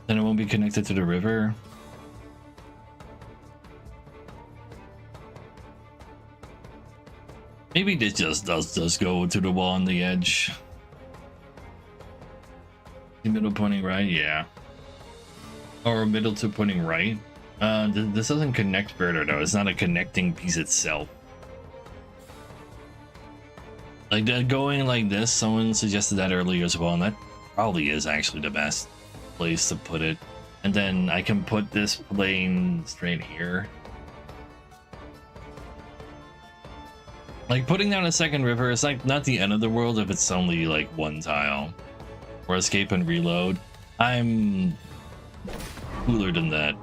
Then it won't be connected to the river. Maybe this just does go to the wall on the edge. The middle pointing right, yeah. Or middle to pointing right. This doesn't connect further though. It's not a connecting piece itself. Like going like this, someone suggested that earlier as well, and that probably is actually the best place to put it. And then I can put this plane straight here. Like putting down a second river is like not the end of the world if it's only like one tile. Or escape and reload. I'm cooler than that.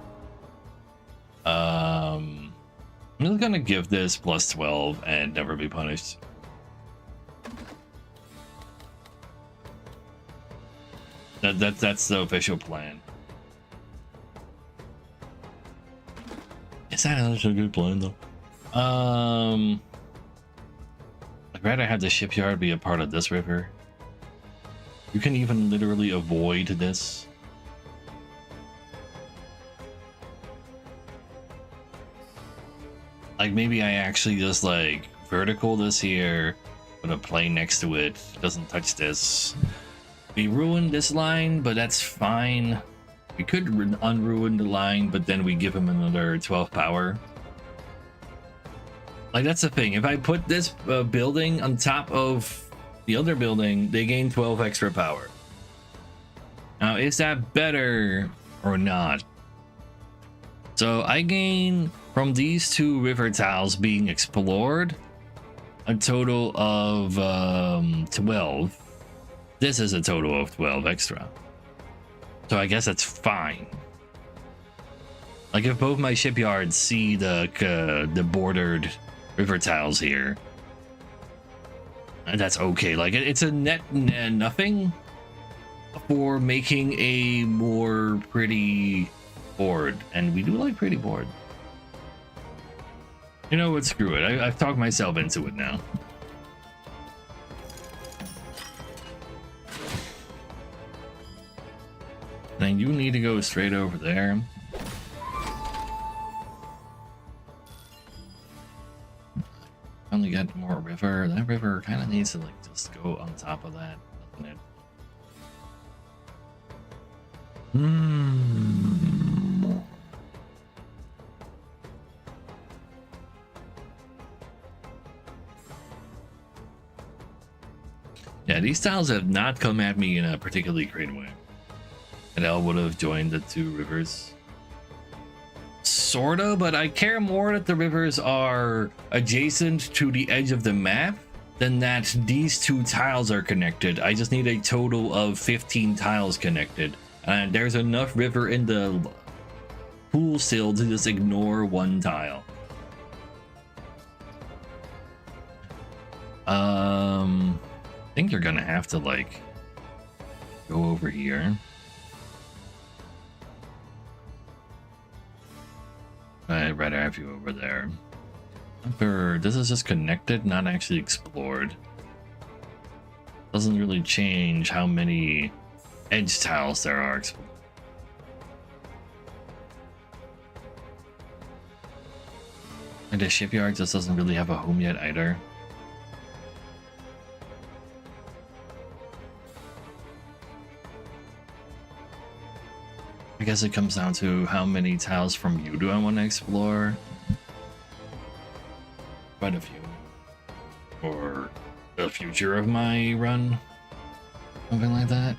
I'm just gonna give this plus 12 and never be punished. That's the official plan. Is that actually a good plan though? I'd rather have the shipyard be a part of this river. You can even literally avoid this. Like maybe I actually just like vertical this here, put a plane next to it, doesn't touch this. We ruined this line, but that's fine. We could unruin the line, but then we give him another 12 power. Like that's the thing. If I put this building on top of the other building, they gain 12 extra power. Now, is that better or not? So I gain from these two river tiles being explored a total of 12. This is a total of 12 extra. So I guess that's fine. Like if both my shipyards see the bordered river tiles here, that's okay. Like it's a net nothing for making a more pretty board, and we do like pretty board. You know what? Screw it. I've talked myself into it now. Then you need to go straight over there. Only got more river. That river kind of needs to like just go on top of that, doesn't it? Yeah, these tiles have not come at me in a particularly great way. And I would have joined the two rivers. Sorta, but I care more that the rivers are adjacent to the edge of the map than that these two tiles are connected. I just need a total of 15 tiles connected, and there's enough river in the pool still to just ignore one tile. I think you're gonna have to like go over here. I'd rather have you over there. This is just connected, not actually explored. Doesn't really change how many edge tiles there are. And the shipyard just doesn't really have a home yet either. I guess it comes down to how many tiles from you do I want to explore. Quite a few. Or the future of my run. Something like that.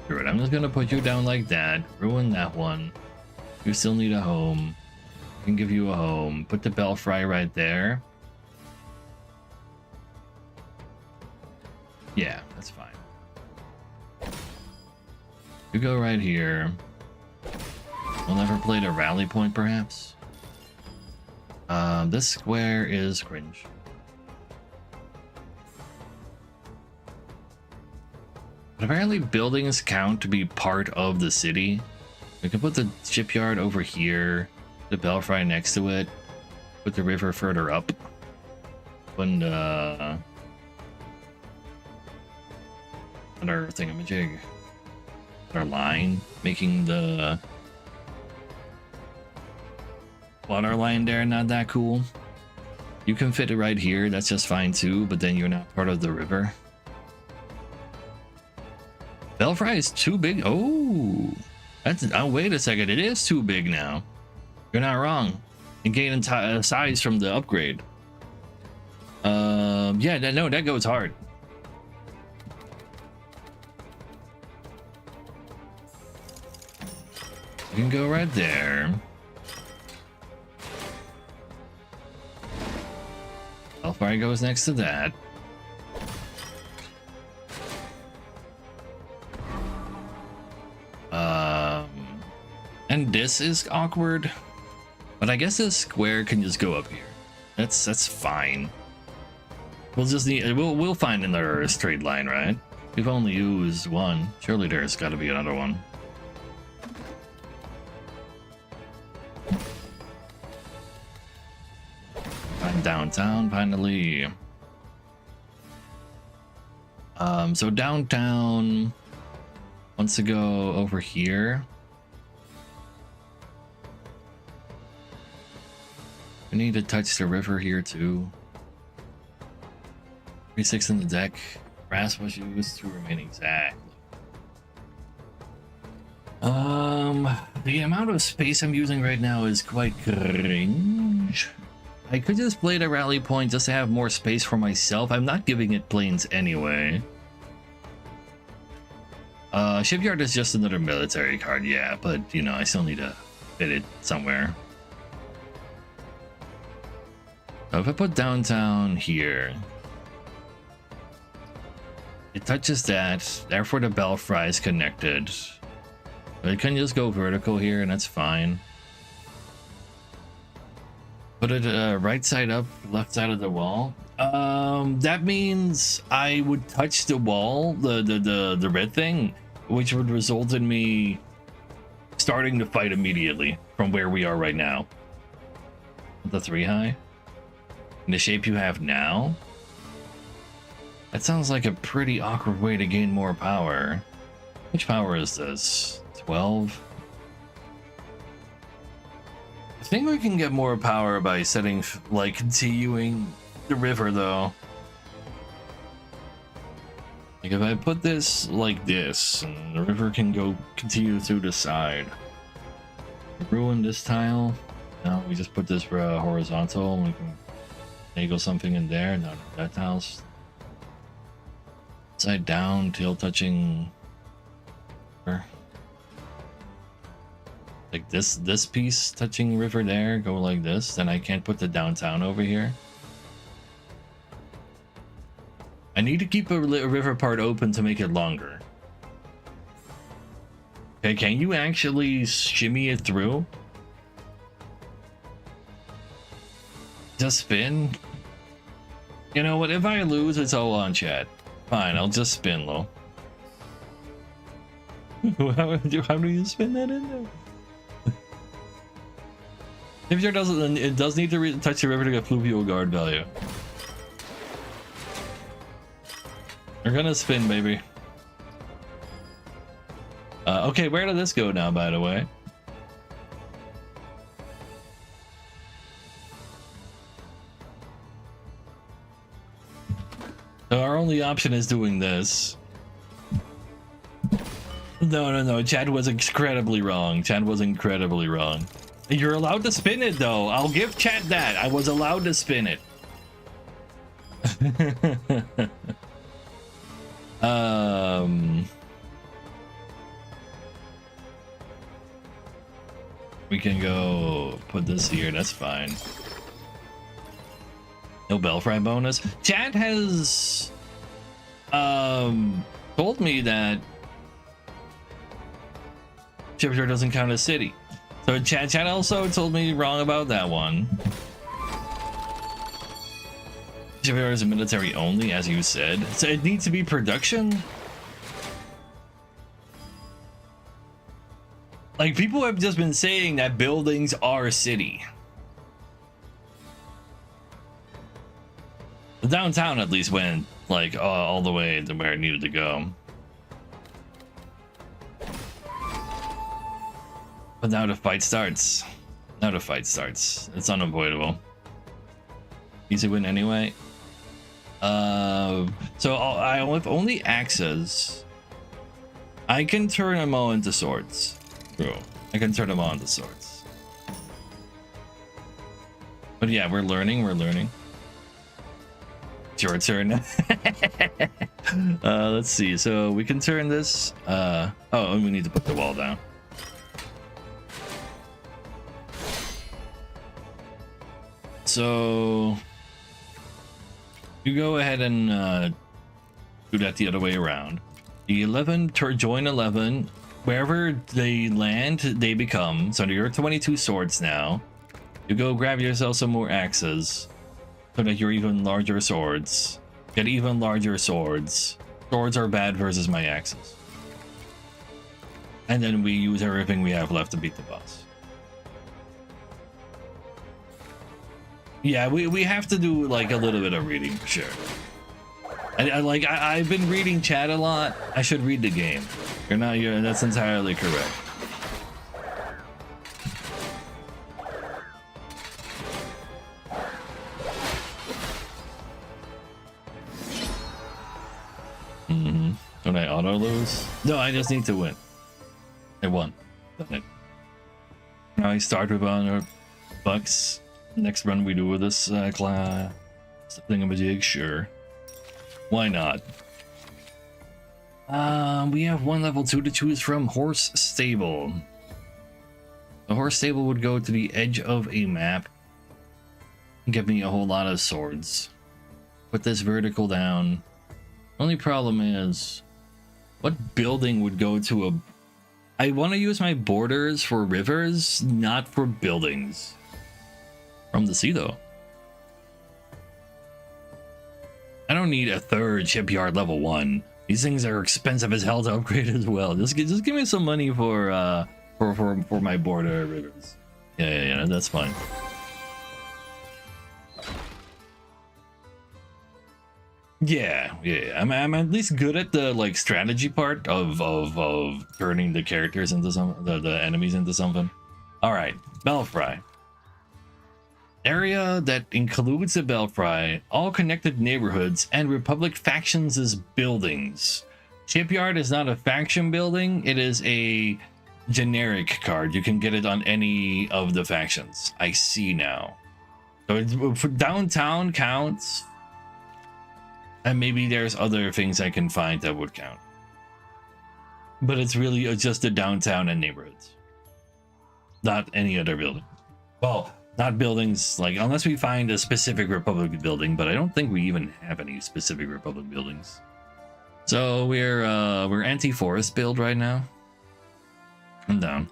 Screw it, I'm just gonna put you down like that. Ruin that one. You still need a home. can give you a home. Put the belfry right there. Yeah, that's fine. You go right here. We'll never play the rally point, perhaps. This square is cringe. But apparently buildings count to be part of the city. We can put the shipyard over here, the belfry next to it, put the river further up. And another thingamajig. Our line, making the water line there not that cool. You can fit it right here, that's just fine too, but then you're not part of the river. Belfry is too big. Oh, that's, oh, wait a second, it is too big now. You're not wrong. And gaining size from the upgrade. Yeah, no, that goes hard. You can go right there. Belfry goes next to that. And this is awkward, but I guess this square can just go up here. That's fine. We'll just need we'll find another straight line, right? We've only used one. Surely there's got to be another one. Find downtown finally. So downtown wants to go over here. We need to touch the river here too. 3-6 in the deck. Grass was used to remain exact. The amount of space I'm using right now is quite cringe. I could just play the rally point just to have more space for myself. I'm not giving it planes anyway. Shipyard is just another military card, yeah, but you know, I still need to fit it somewhere. So if I put downtown here, it touches that, therefore the belfry is connected. It can just go vertical here and that's fine. Put it right side up, left side of the wall. That means I would touch the wall, the red thing, which would result in me starting to fight immediately from where we are right now. The 3 high. In the shape you have now? That sounds like a pretty awkward way to gain more power. Which power is this? 12? I think we can get more power by setting, like, continuing the river, though. Like, if I put this like this, and the river can go continue through the side. Ruin this tile. No, we just put this horizontal, and we can finagle something in there. Not that tile's upside down, tail touching. Like this piece touching river there, go like this, then I can't put the downtown over here. I need to keep a river part open to make it longer. Okay, can you actually shimmy it through? Just spin? You know what, if I lose, it's all on chat. Fine, I'll just spin low. How do you spin that in there? If it doesn't, it does need to touch the river to get fluvial guard value. We're gonna spin, baby. Okay, where did this go now, by the way? So our only option is doing this. No, Chad was incredibly wrong. Chad was incredibly wrong. You're allowed to spin it, though. I'll give Chad that. I was allowed to spin it. We can go put this here. That's fine. No Belfry bonus. Chat has told me that Shipyard doesn't count as city. So chat also told me wrong about that one. Shipyard is a military only, as you said. So it needs to be production. Like, people have just been saying that buildings are a city. The downtown at least went like all the way to where it needed to go. But now the fight starts. It's unavoidable. Easy win anyway. So I with only axes, I can turn them all into swords. Bro, I can turn them all into swords. But yeah, we're learning. It's your turn. Let's see. So we can turn this. Oh, and we need to put the wall down. So you go ahead and do that the other way around. The 11 join 11. Wherever they land, they become. So you're 22 swords now. You go grab yourself some more axes so that you're even larger swords. Get even larger swords. Swords are bad versus my axes. And then we use everything we have left to beat the boss. Yeah, we have to do like a little bit of reading for sure. I've been reading chat a lot. I should read the game. That's entirely correct. When I auto lose? No, I just need to win. I won. Done it. Now I start with 100 bucks. Next run we do with this class thingamajig, sure. Why not? We have one level 2 to choose from. Horse stable. The horse stable would go to the edge of a map and give me a whole lot of swords. Put this vertical down. Only problem is, what building would go to a... I want to use my borders for rivers, not for buildings. From the sea, though. I don't need a third shipyard level 1. These things are expensive as hell to upgrade as well. Just give me some money for my border rivers. Yeah, that's fine. Yeah. I'm at least good at the like strategy part of turning the characters into the enemies into something. All right, Belfry. Area that includes the Belfry, all connected neighborhoods, and Republic factions as buildings. Shipyard is not a faction building, it is a generic card. You can get it on any of the factions. I see now. So for downtown counts, and maybe there's other things I can find that would count. But it's really just the downtown and neighborhoods. Not any other building. Well, not buildings, like, unless we find a specific Republic building, but I don't think we even have any specific Republic buildings. So we're anti-forest build right now. I'm down.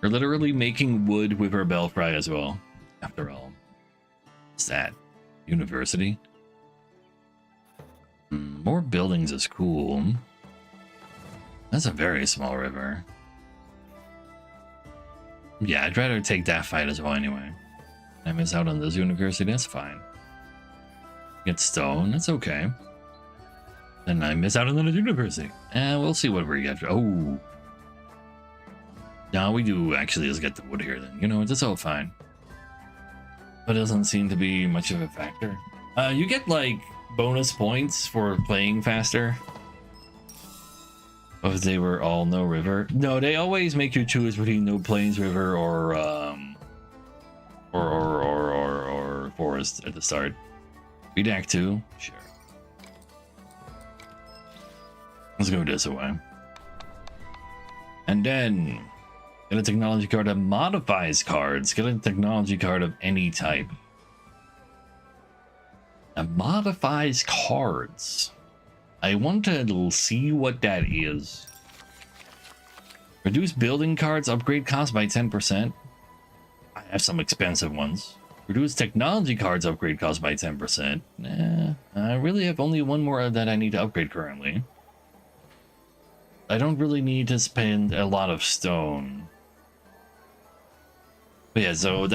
We're literally making wood with our Belfry as well, after all. What's that? University? More buildings is cool. That's a very small river. Yeah, I'd rather take that fight as well anyway. I miss out on this university, that's fine. Get stone, that's okay. Then I miss out on another university. And we'll see what we get. Oh. No, we do actually just get the wood here then. You know, it's all fine. But it doesn't seem to be much of a factor. You get like bonus points for playing faster. Oh, if they were all no river. No, they always make you choose between no plains river or forest at the start. Read Act 2? Sure. Let's go this way. And then Get a technology card that modifies cards. Get a technology card of any type. That modifies cards. I want to see what that is. Reduce building cards upgrade cost by 10%. I have some expensive ones. Reduce technology cards upgrade cost by 10%. I really have only one more that I need to upgrade currently. I don't really need to spend a lot of stone. But yeah, so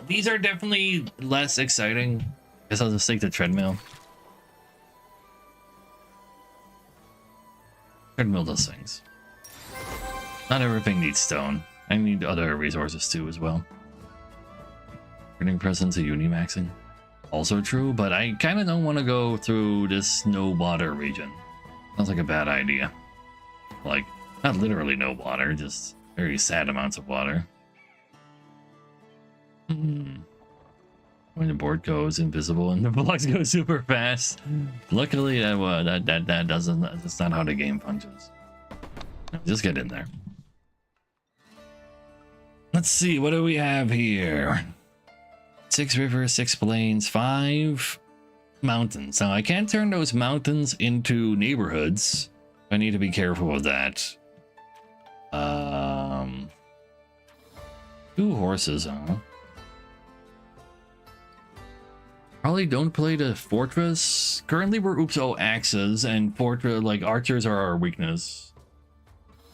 these are definitely less exciting. Guess I'll just take the treadmill. Treadmill does things. Not everything needs stone. I need other resources too as well. Turning present to Unimaxing. Also true, but I kind of don't want to go through this no water region. Sounds like a bad idea. Like, not literally no water, just very sad amounts of water. When the board goes invisible and the blocks go super fast. Luckily, that's not how the game functions. Just get in there. Let's see, what do we have here? 6 rivers, 6 plains, 5 mountains. Now I can't turn those mountains into neighborhoods. I need to be careful of that. 2 horses, huh? Probably don't play the fortress. Currently we're axes, and fortress, like archers are our weakness.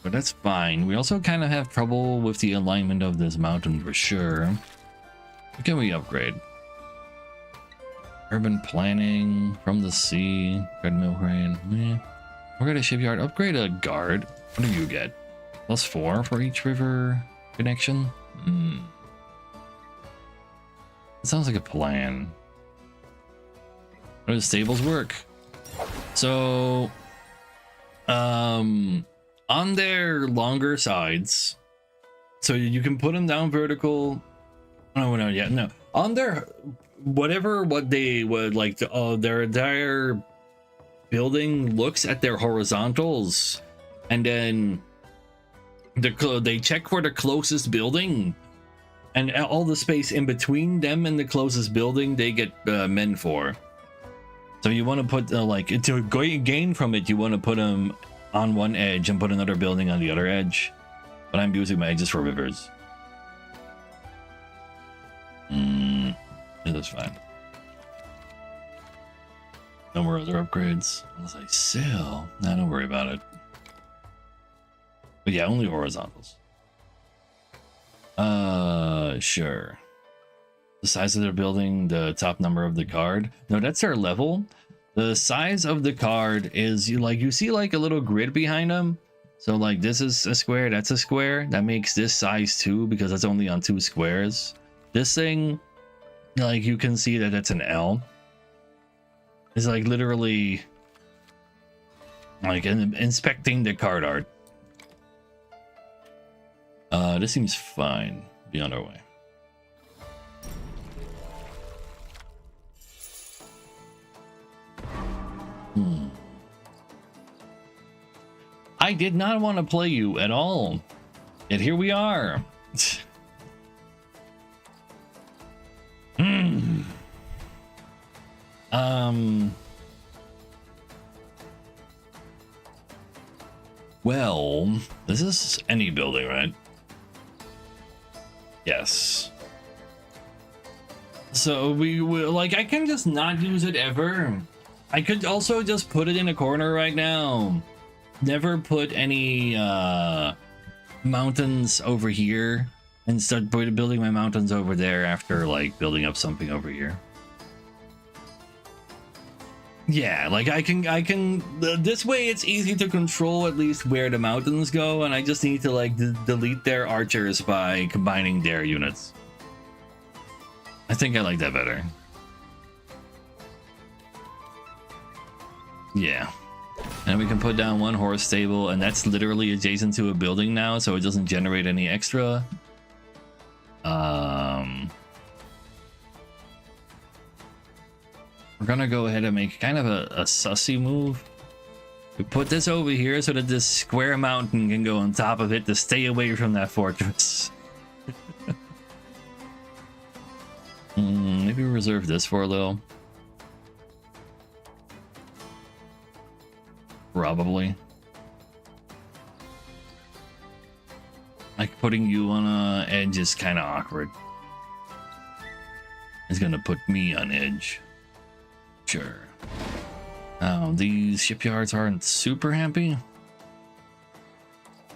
But that's fine. We also kind of have trouble with the alignment of this mountain for sure. What can we upgrade? Urban planning, from the sea, treadmill crane. Upgrade a shipyard, upgrade a guard. What do you get? +4 for each river connection? It sounds like a plan. How do the stables work? So, on their longer sides, so you can put them down vertical. Oh no, yeah, no. On their what they would like to, their entire building looks at their horizontals, and then they check for the closest building, and all the space in between them and the closest building they get men for. So you want to put like to gain from it, you want to put them on one edge and put another building on the other edge. But I'm using my edges for rivers. Yeah, that's fine. No more other upgrades unless I sell. Nah, don't worry about it. But yeah, only horizontals. Sure. The size of their building, the top number of the card. No, that's their level. The size of the card is you see like a little grid behind them. So like this is a square, that's a square. That makes this size 2 because that's only on 2 squares. This thing, like you can see that it's an L. It's like literally like inspecting the card art. This seems fine. Be on our way. I did not want to play you at all. Yet here we are. Well, this is any building, right? Yes. So we will, like, I can just not use it ever. I could also just put it in a corner right now. Never put any mountains over here and start building my mountains over there after like building up something over here. Yeah, like I can this way it's easy to control at least where the mountains go, and I just need to like delete their archers by combining their units. I think I like that better. Yeah. And we can put down 1 horse stable, and that's literally adjacent to a building now, so it doesn't generate any extra. We're gonna go ahead and make kind of a sussy move. We put this over here so that this square mountain can go on top of it to stay away from that fortress. Maybe reserve this for a little. Probably. Like putting you on a edge is kind of awkward. It's gonna put me on edge. Sure. Oh, these shipyards aren't super happy.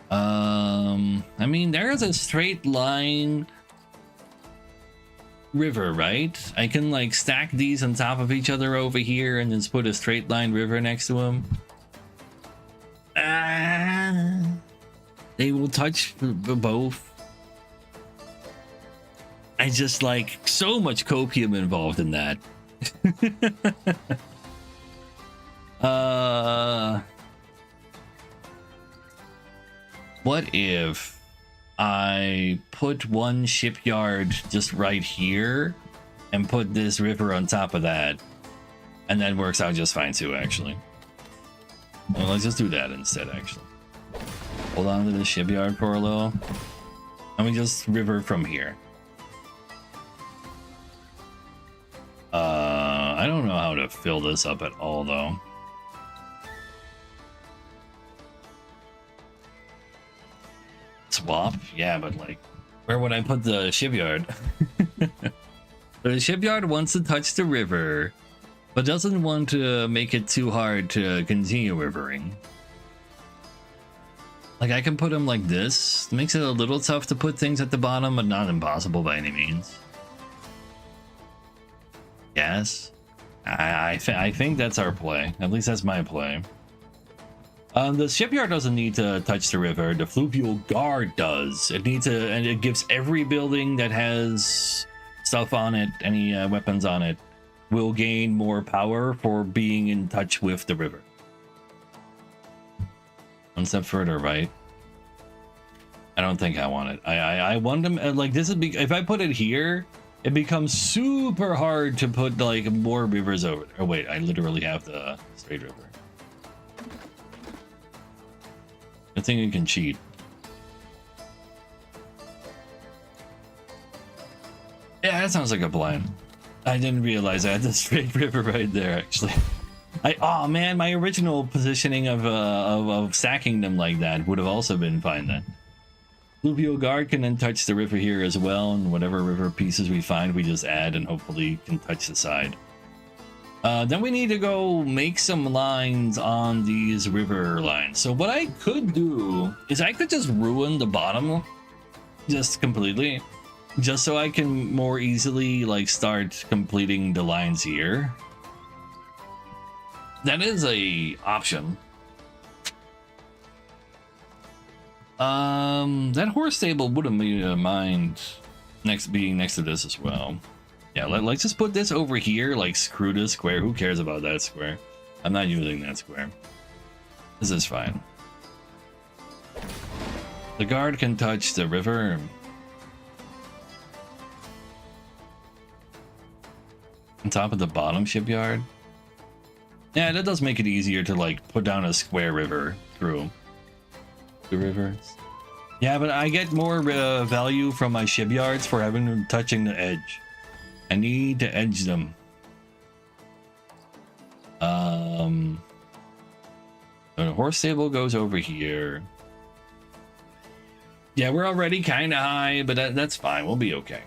I mean, there's a straight line river, right? I can like stack these on top of each other over here and just put a straight line river next to them. They will touch both. I just like so much copium involved in that. What if I put one shipyard just right here and put this river on top of that, and that works out just fine too, actually. Well, let's just do that instead, actually. Hold on to the shipyard for a little, and we just river from here. I don't know how to fill this up at all, though. Swap? Yeah, but like, where would I put the shipyard? The shipyard wants to touch the river, but doesn't want to make it too hard to continue rivering. Like, I can put them like this. It makes it a little tough to put things at the bottom, but not impossible by any means. Yes. I think that's our play. At least that's my play. The shipyard doesn't need to touch the river. The fluvial guard does. It needs to, and it gives every building that has stuff on it, any weapons on it, will gain more power for being in touch with the river. One step further, right? I don't think I want it. I want them like this. If I put it here, it becomes super hard to put like more rivers over there. Oh wait, I literally have the straight river. I think you can cheat. Yeah, that sounds like a plan. I didn't realize I had the straight river right there, actually. Oh man, my original positioning of stacking them like that would have also been fine then. Fluvial guard can then touch the river here as well, and whatever river pieces we find, we just add and hopefully can touch the side. Then we need to go make some lines on these river lines. So what I could do is I could just ruin the bottom just completely, just so I can more easily like start completing the lines here. That is a option. That horse stable wouldn't mind being next to this as well. Yeah, let's just put this over here, like screw this square. Who cares about that square? I'm not using that square. This is fine. The guard can touch the river. On top of the bottom shipyard. Yeah, that does make it easier to like put down a square river through the rivers. Yeah, but I get more value from my shipyards for having them touching the edge. I need to edge them. So the horse stable goes over here. Yeah, we're already kind of high, but that's fine. We'll be okay.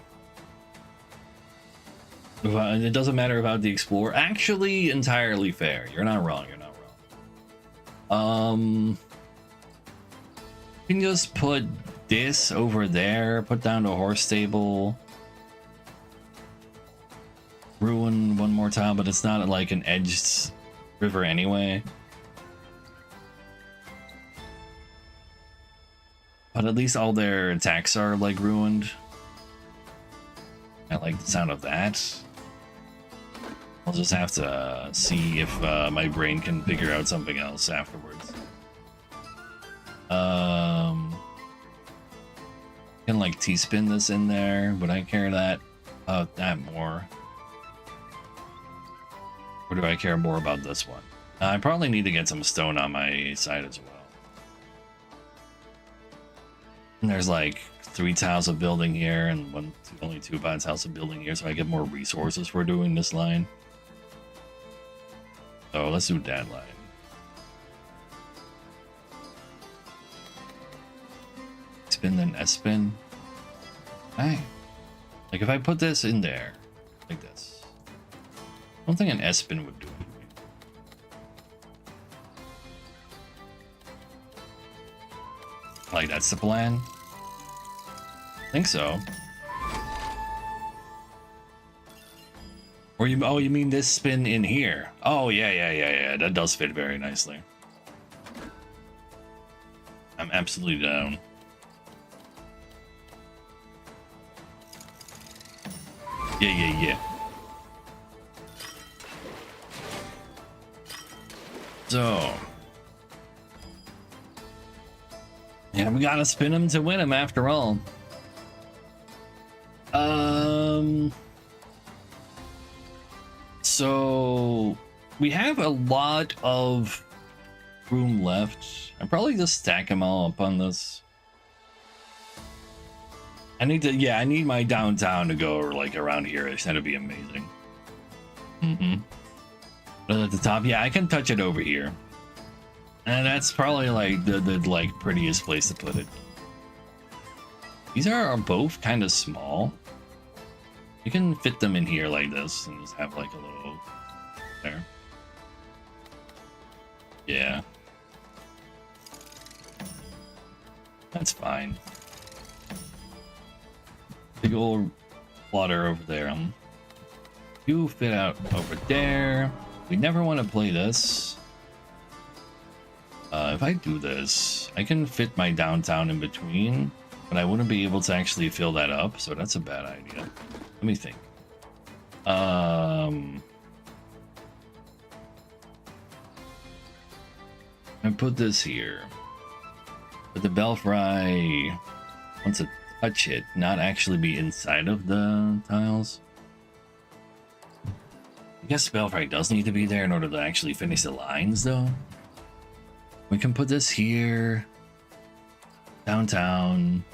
It doesn't matter about the explorer. Actually, entirely fair. You're not wrong. You're not wrong. You can just put this over there. Put down the horse stable. Ruin one more time, but it's not like an edged river anyway. But at least all their attacks are like ruined. I like the sound of that. I'll just have to see if my brain can figure out something else afterwards. Can like T-spin this in there. Would I care that more? Or do I care more about this one? I probably need to get some stone on my side as well. And there's like 3 tiles of building here and only 2 tiles of building here, so I get more resources for doing this line. So let's do that line. Spin then S spin. Hey, like if I put this in there, like this, I don't think an S spin would do it. Like that's the plan. I think so. Or you? Oh, you mean this spin in here? Oh yeah. That does fit very nicely. I'm absolutely down. Yeah. So, yeah, we gotta spin him to win him after all. So we have a lot of room left. I'll probably just stack them all up on this. I need my downtown to go like around here. That'd be amazing. But at the top, yeah, I can touch it over here. And that's probably like the like prettiest place to put it. These are both kind of small. You can fit them in here like this and just have like a little there. Yeah. That's fine. Big old water over there. You fit out over there. We never want to play this. If I do this, I can fit my downtown in between, but I wouldn't be able to actually fill that up, so that's a bad idea. Let me think. I put this here. But the belfry wants to touch it, not actually be inside of the tiles. I guess belfry does need to be there in order to actually finish the lines, though. We can put this here. Downtown.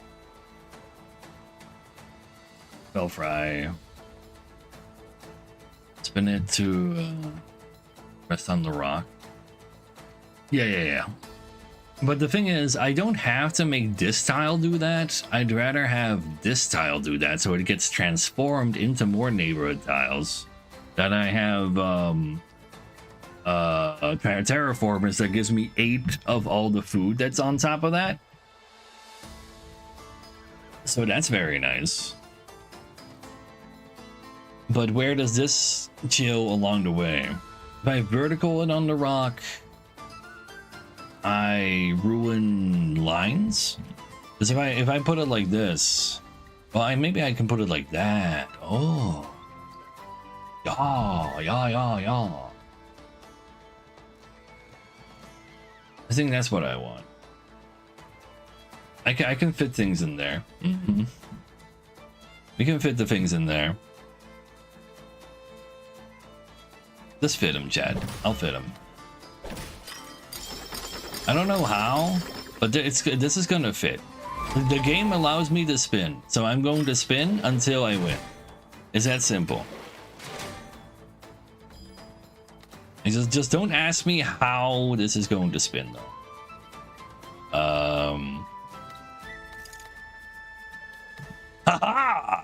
Belfry. Spin it to rest on the rock. Yeah. But the thing is, I don't have to make this tile do that. I'd rather have this tile do that so it gets transformed into more neighborhood tiles. That I have terraformers that gives me 8 of all the food that's on top of that. So that's very nice. But where does this chill along the way? If I vertical it on the rock, I ruin lines. Because if I put it like this, well, maybe I can put it like that. Oh, yeah. I think that's what I want. I can fit things in there. We can fit the things in there. Just fit him, Chad. I'll fit him. I don't know how, but this is gonna fit. The game allows me to spin, so I'm going to spin until I win. It's that simple. Just don't ask me how this is going to spin, though. Haha!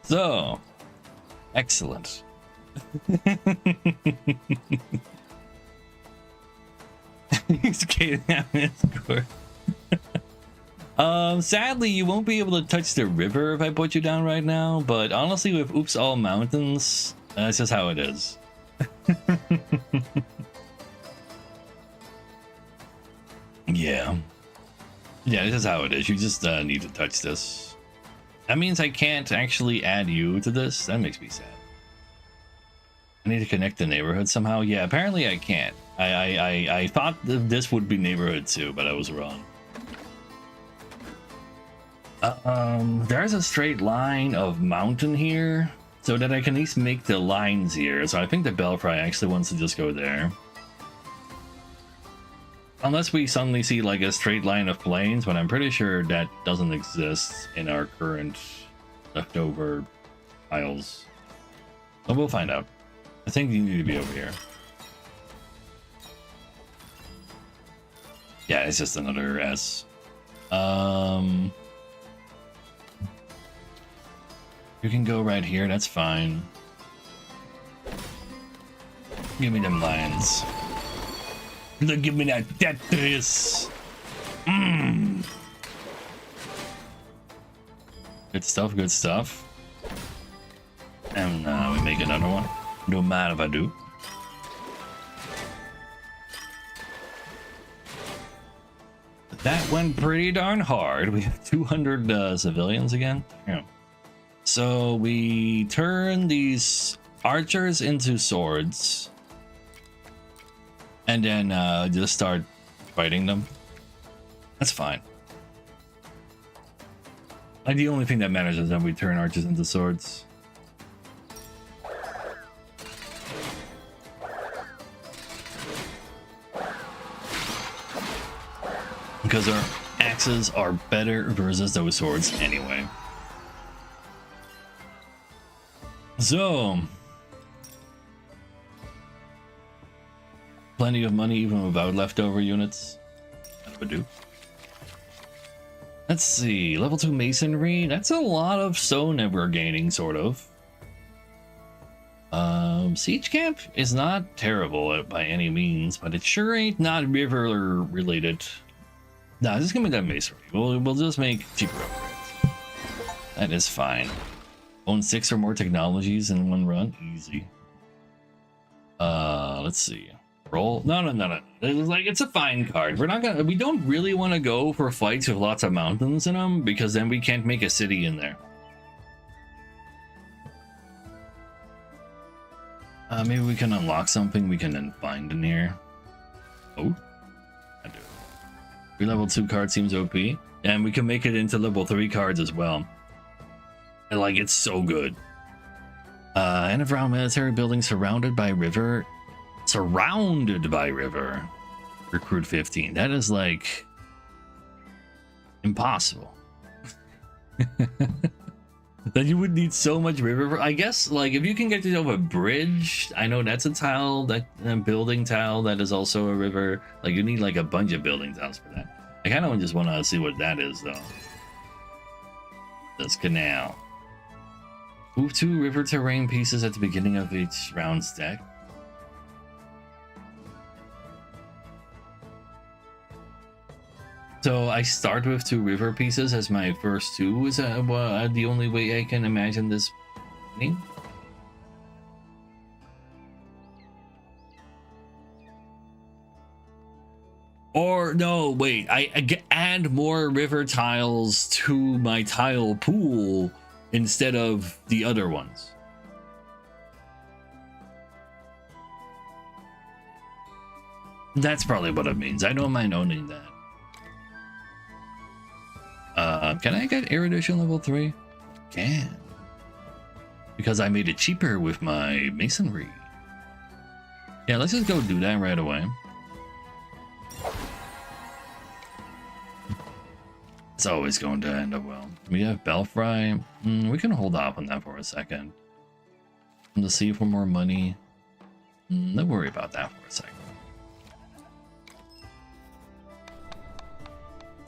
So, excellent. He's skating out his court. Sadly, you won't be able to touch the river if I put you down right now, but honestly, with Oops All Mountains, that's just how it is. Yeah, this is how it is. You just need to touch this. That means I can't actually add you to this. That makes me sad. I need to connect the neighborhood somehow. Yeah, apparently I can't. I thought this would be neighborhood too, but I was wrong. There's a straight line of mountain here. so that I can at least make the lines here. So I think the Belfry actually wants to just go there. Unless we suddenly see like a straight line of planes, but I'm pretty sure that doesn't exist in our current leftover tiles. But we'll find out. I think you need to be over here. Yeah, it's just another S. You can go right here, that's fine. Give me them lines. Give me that Tetris. Good stuff, good stuff. And we make another one. No matter if I do. That went pretty darn hard. We have 200 civilians again. Yeah. So we turn these archers into swords. And then just start fighting them. That's fine. Like the only thing that matters is that we turn archers into swords. Because our axes are better versus those swords anyway. So, plenty of money even without leftover units. That would do. Let's see, level 2 masonry. That's a lot of stone that we're gaining, sort of. Siege camp is not terrible by any means, but it sure ain't not river related. Nah, just give me that masonry. We'll just make cheaper upgrades. That is fine. Own 6 or more technologies in one run, easy. Let's see. Roll. No. It's like it's a fine card. We don't really want to go for fights with lots of mountains in them because then we can't make a city in there. Maybe we can unlock something we can then find in here. Oh, I do. 3 level 2 card seems OP, and we can make it into level 3 cards as well. And like it's so good. And around military buildings surrounded by river. Surrounded by river. Recruit 15. That is like impossible. That you would need so much river. I guess like if you can get yourself a bridge, I know that's a tile, that a building tile that is also a river. Like you need like a bunch of building tiles for that. I kind of just want to see what that is though. This canal. Move 2 river terrain pieces at the beginning of each round's deck. So I start with 2 river pieces as my first 2. Is the only way I can imagine this happening? Or no, wait, I add more river tiles to my tile pool instead of the other ones. That's probably what it means. I don't mind owning that. Can I get erudition level 3? Can. Because I made it cheaper with my masonry. Yeah, let's just go do that right away. It's always going to end up well. We have Belfry. We can hold off on that for a second. To see for more money. Don't worry about that for a second.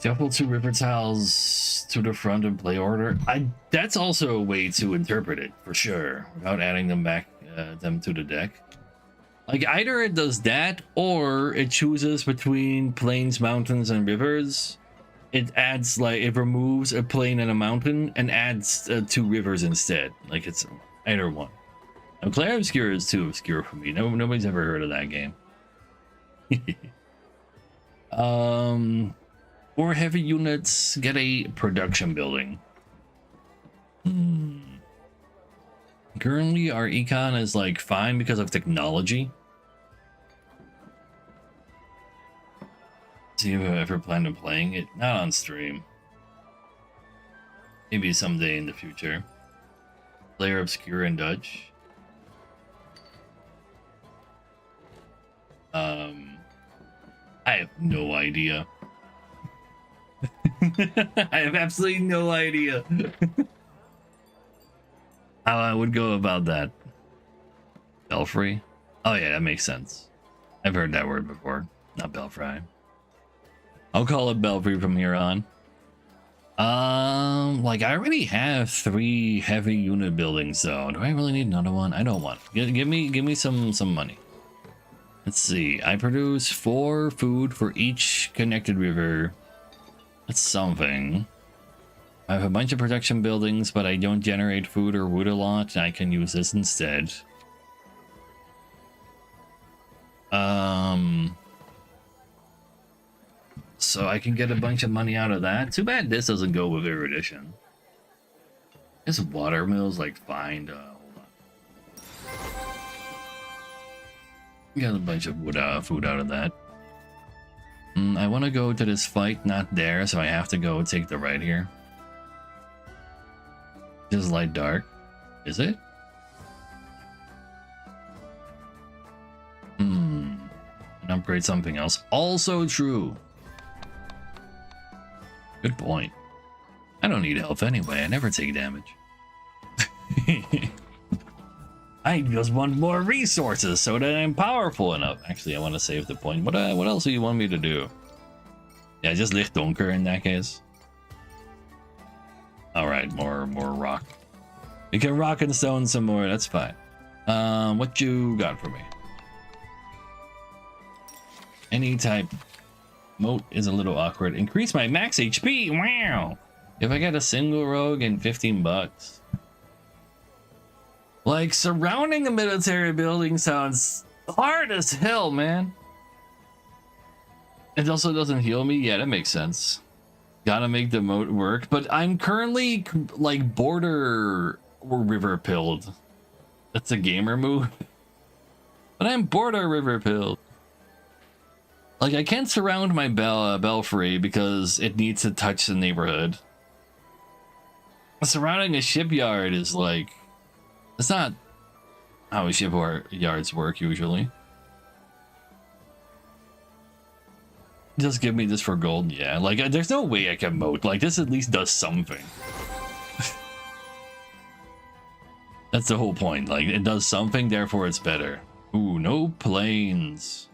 Shuffle 2 river tiles to the front in play order. That's also a way to interpret it for sure, without adding them back them to the deck. Like either it does that, or it chooses between plains, mountains, and rivers. It adds like it removes a plain and a mountain and adds 2 rivers instead. Like it's either one. Now, Clair Obscure is too obscure for me. Nobody's ever heard of that game. 4 heavy units get a production building. Currently, our econ is like fine because of technology. See if I ever plan on playing it. Not on stream. Maybe someday in the future. Player obscure in Dutch. I have no idea. I have absolutely no idea how I would go about that. Belfry? Oh yeah, that makes sense. I've heard that word before. Not Belfry. I'll call it Belfry from here on. Like I already have 3 heavy unit buildings though. Do I really need another one? I don't want. Give me some money. Let's see. I produce 4 food for each connected river. That's something. I have a bunch of production buildings, but I don't generate food or wood a lot, and I can use this instead. So I can get a bunch of money out of that. Too bad this doesn't go with erudition. This water mill's like fine. Hold on. Got a bunch of wood, food out of that. I want to go to this fight, not there, so I have to go take the right here. Just light dark. Is it? And upgrade something else. Also true. Good point. I don't need health anyway. I never take damage. I just want more resources so that I'm powerful enough. Actually, I want to save the point. What else do you want me to do? Yeah, just licht donker in that case. All right, more rock. We can rock and stone some more. That's fine. What you got for me? Any type. Moat is a little awkward. Increase my max HP. Wow. If I get a single rogue and 15 bucks. Like, surrounding a military building sounds hard as hell, man. It also doesn't heal me. Yeah, that makes sense. Gotta make the moat work. But I'm currently, like, border or river pilled. That's a gamer move. But I'm border river pilled. Like, I can't surround my belfry because it needs to touch the neighborhood. Surrounding a shipyard is like... That's not how shipyards work usually. Just give me this for gold, yeah. Like, there's no way I can moat. Like, this at least does something. That's the whole point. Like, it does something, therefore it's better. Ooh, no planes.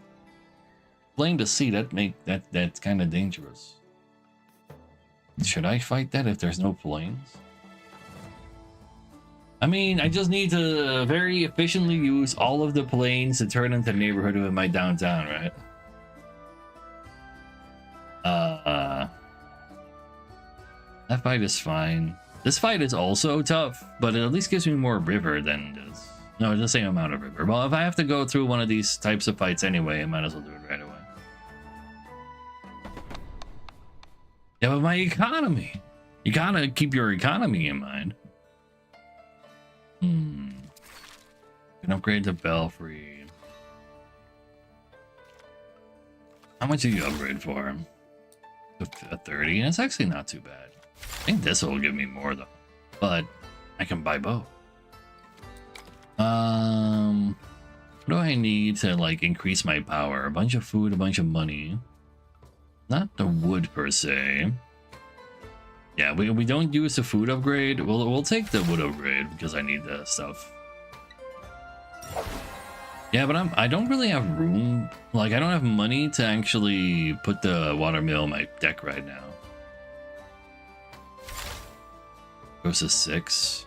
Plane to sea, that's kind of dangerous. Should I fight that if there's no planes? I mean, I just need to very efficiently use all of the planes to turn into neighborhood with my downtown, right? That fight is fine. This fight is also tough, but it at least gives me more river than this. No, the same amount of river. Well, if I have to go through one of these types of fights anyway, I might as well do it right away. Yeah, but my economy. You gotta keep your economy in mind. Can upgrade the belfry. How much do you upgrade for? A 30? That's actually not too bad. I think this will give me more though. But I can buy both. What do I need to like increase my power? A bunch of food, a bunch of money. Not the wood per se. Yeah, we don't use the food upgrade. We'll take the wood upgrade because I need the stuff. Yeah, but I don't really have room. Like, I don't have money to actually put the water mill on my deck right now. Goes to 6.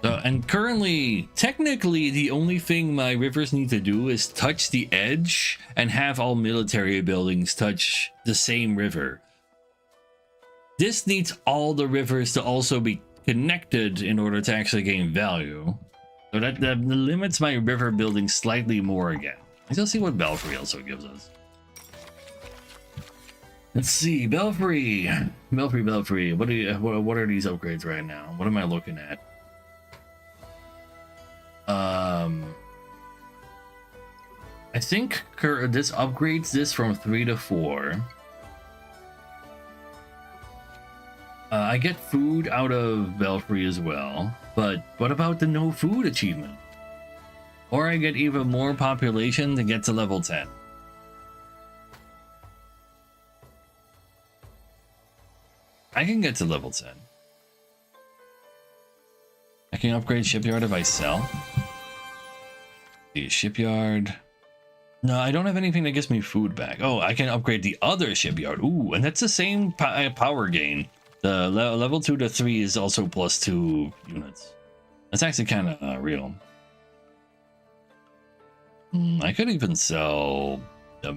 So, and currently, technically, the only thing my rivers need to do is touch the edge and have all military buildings touch the same river. This needs all the rivers to also be connected in order to actually gain value. So that limits my river building slightly more again. Let's see what Belfry also gives us. Let's see, Belfry. Belfry. What are these upgrades right now? What am I looking at? I think this upgrades this from 3 to 4. I get food out of Belfry as well, but what about the no food achievement? Or I get even more population to get to level 10. I can get to level 10. I can upgrade shipyard if I sell. The shipyard. No, I don't have anything that gives me food back. Oh, I can upgrade the other shipyard. Ooh, and that's the same power gain. The level 2 to 3 is also +2 units. That's actually kind of real. I could even sell the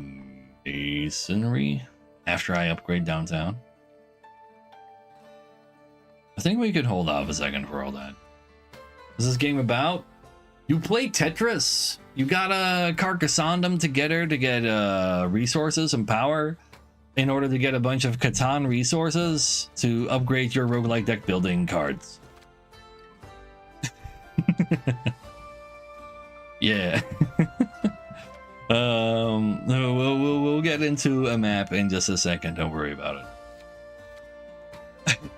masonry after I upgrade downtown. I think we could hold off a second for all that. What's this game about? You play Tetris. You gotta Carcassonne them together to get resources and power in order to get a bunch of Catan resources to upgrade your roguelike deck building cards. Yeah. We'll get into a map in just a second. Don't worry about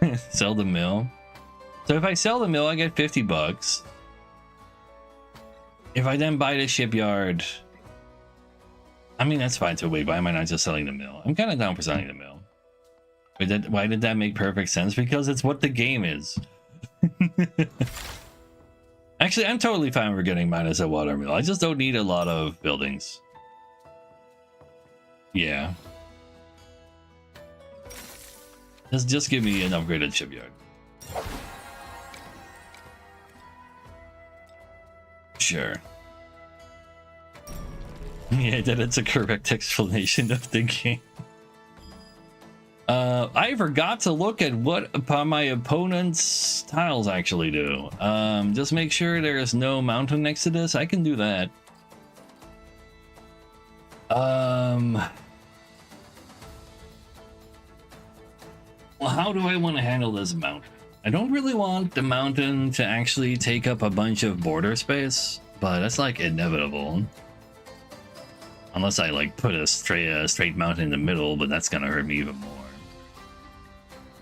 it. Sell the mill. So if I sell the mill, I get 50 bucks. If I then buy the shipyard, I mean, that's fine. So wait, why am I not just selling the mill? I'm kind of down for selling the mill. Why did that make perfect sense? Because it's what the game is. Actually, I'm totally fine with getting minus a water mill. I just don't need a lot of buildings. Yeah. Just give me an upgraded shipyard. Sure. Yeah, that's a correct explanation of the game. I forgot to look at what my opponent's tiles actually do. Just make sure there's no mountain next to this. I can do that. Well, how do I want to handle this mountain? I don't really want the mountain to actually take up a bunch of border space, but that's like inevitable. Unless I like put a straight mountain in the middle, but that's gonna hurt me even more.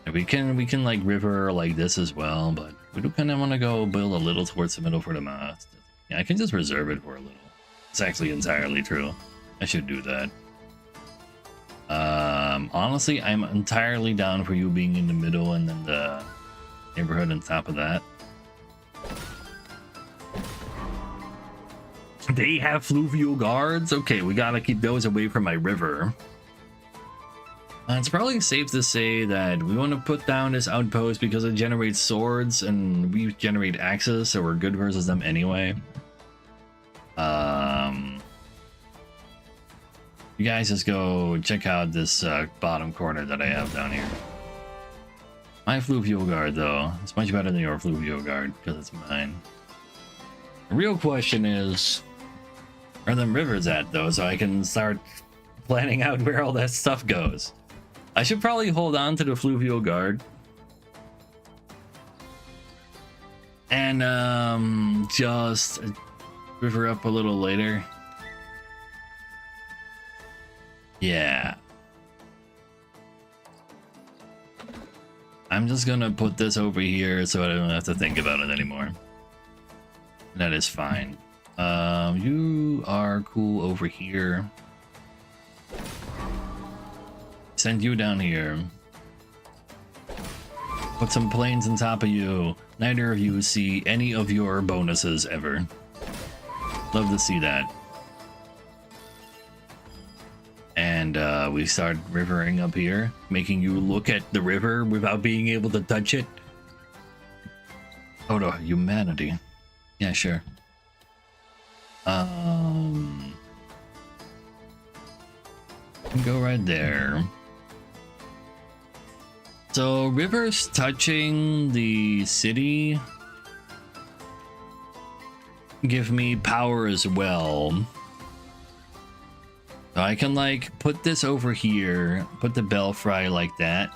And we can like river like this as well, but we do kind of want to go build a little towards the middle for the mast. Yeah, I can just reserve it for a little. It's actually entirely true. I should do that. Honestly, I'm entirely down for you being in the middle and then the neighborhood on top of that. They have fluvial guards? Okay, we gotta keep those away from my river. It's probably safe to say that we want to put down this outpost because it generates swords and we generate axes, so we're good versus them anyway. You guys just go check out this bottom corner that I have down here. My fluvial guard, though, it's much better than your fluvial guard because it's mine. The real question is, where are them rivers at, though, so I can start planning out where all that stuff goes. I should probably hold on to the fluvial guard. And just river up a little later. Yeah. I'm just gonna put this over here so I don't have to think about it anymore. That is fine. You are cool over here. Send you down here. Put some planes on top of you. Neither of you see any of your bonuses ever. Love to see that. And we start rivering up here, making you look at the river without being able to touch it. Oh no, humanity. Yeah, sure. Go right there. So rivers touching the city give me power as well. So I can like put this over here, put the belfry like that,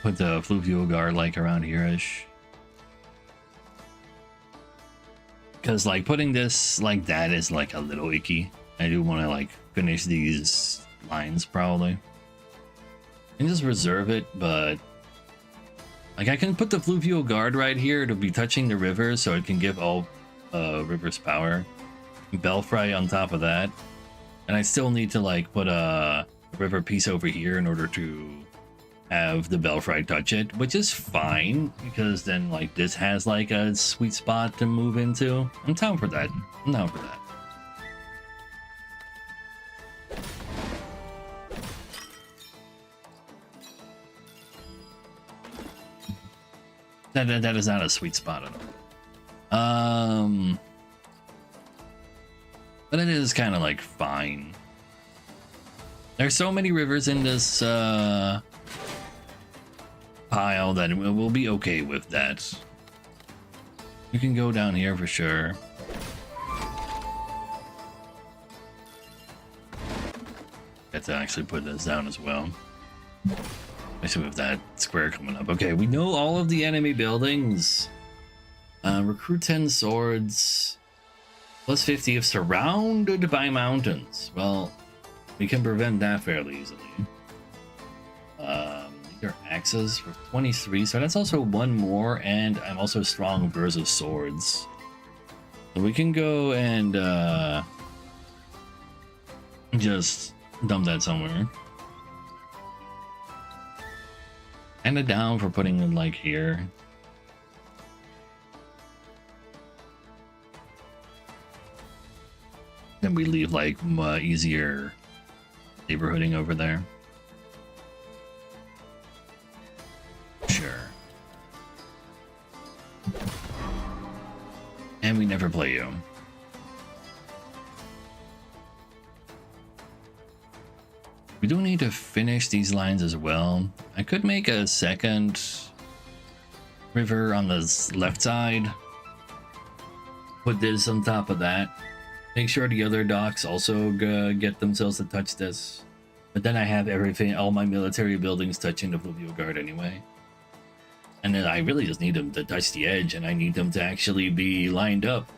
put the fluvial guard like around here-ish. Because like putting this like that is like a little icky. I do want to like finish these lines probably. And just reserve it, but Like I can put the fluvial guard right here. It'll be touching the river, so it can give all rivers power. Belfry on top of that, and I still need to like put a river piece over here in order to have the Belfry touch it, which is fine because then like this has like a sweet spot to move into. I'm down for that. I'm down for that. That is not a sweet spot at all. But it is kind of like fine. There's so many rivers in this pile that we'll be okay with that. You can go down here for sure. Got to actually put this down as well. Especially with that square coming up. Okay, we know all of the enemy buildings. Recruit 10 swords. Plus 50 if surrounded by mountains. Well, we can prevent that fairly easily. These are axes for 23, so that's also one more, and I'm also strong versus swords. So we can go and just dump that somewhere. And it down for putting it like here. Then we leave like easier neighborhooding over there. Sure. And we never play you. We do need to finish these lines as well. I could make a second river on the left side. Put this on top of that. Make sure the other docks also get themselves to touch this. But then I have everything, all my military buildings touching the fluvial guard anyway. And then I really just need them to touch the edge, and I need them to actually be lined up.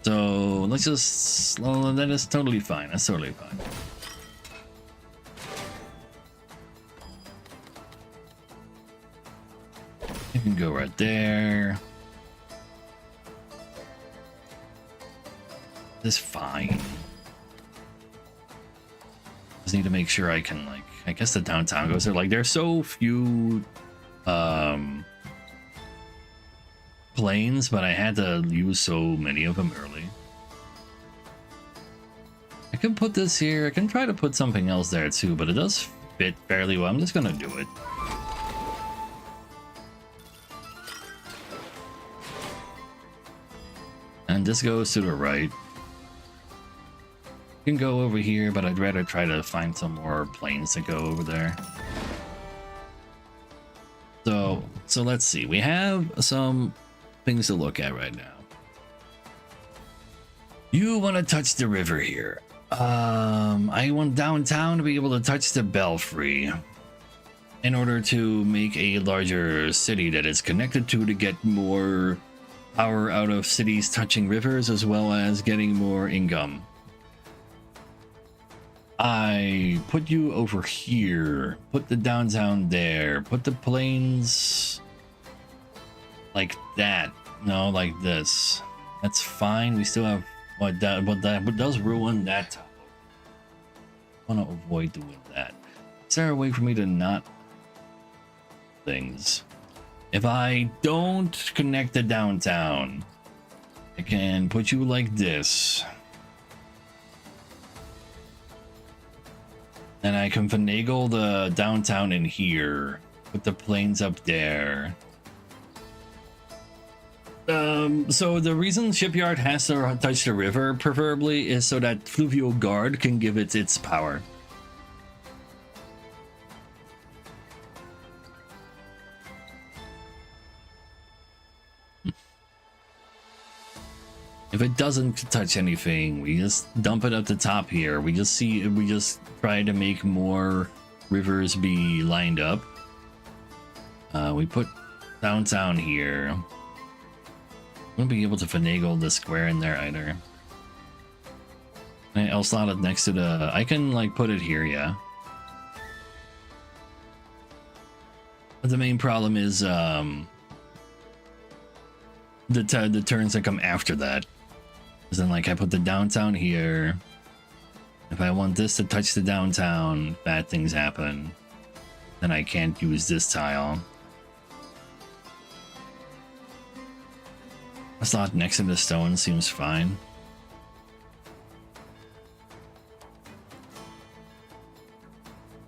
So let's just, well, that is totally fine. That's totally fine. You can go right there. This is fine. Just need to make sure I can, like, I guess the downtown goes there. Like, there's so few planes, but I had to use so many of them early. I can put this here. I can try to put something else there too, but it does fit fairly well. I'm just gonna do it. And this goes to the right. You can go over here, but I'd rather try to find some more planes to go over there. So let's see. We have some things to look at right now. You want to touch the river here. I want downtown to be able to touch the belfry in order to make a larger city that is connected to get more power out of cities touching rivers, as well as getting more income. I put you over here, put the downtown there, put the plains like that. No, like this. That's fine. We still have what does ruin that. I want to avoid doing that. Is there a way for me to not things? If I don't connect the downtown, I can put you like this. And I can finagle the downtown in here. Put the planes up there. So the reason Shipyard has to touch the river, preferably, is so that Fluvial Guard can give it its power. If it doesn't touch anything, we just dump it at the top here. We just try to make more rivers be lined up. We put downtown here. Won't be able to finagle the square in there either. I'll slot it next to the. I can like put it here, yeah. But the main problem is the turns that come after that. Because then, like, I put the downtown here. If I want this to touch the downtown, bad things happen. Then I can't use this tile. A slot next to the stone seems fine.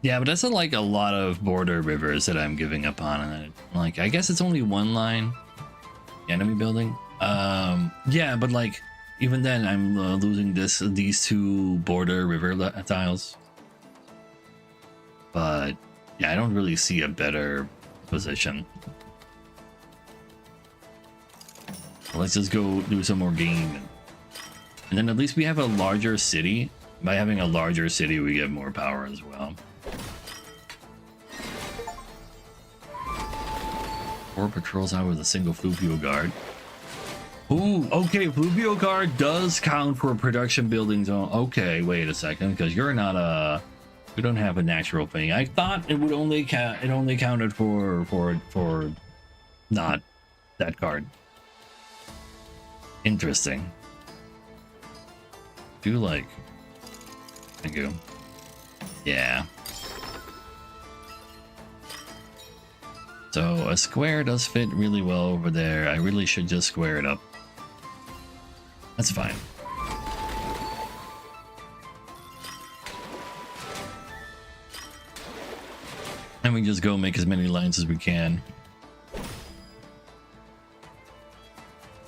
Yeah, but that's like a lot of border rivers that I'm giving up on. And like, I guess it's only one line. The enemy building. Yeah, but like, even then, I'm losing these two border river tiles. But yeah, I don't really see a better position. So let's just go do some more game, and then at least we have a larger city. By having a larger city, we get more power as well. 4 patrols out with a single Fluvio guard. Ooh, okay, Fluvio guard does count for production building zone. Okay, wait a second, because you're not a, you don't have a natural thing. I thought it would only it only counted for not that card. Interesting. Do like, thank you. Yeah. So a square does fit really well over there. I really should just square it up. That's fine. And we just go make as many lines as we can.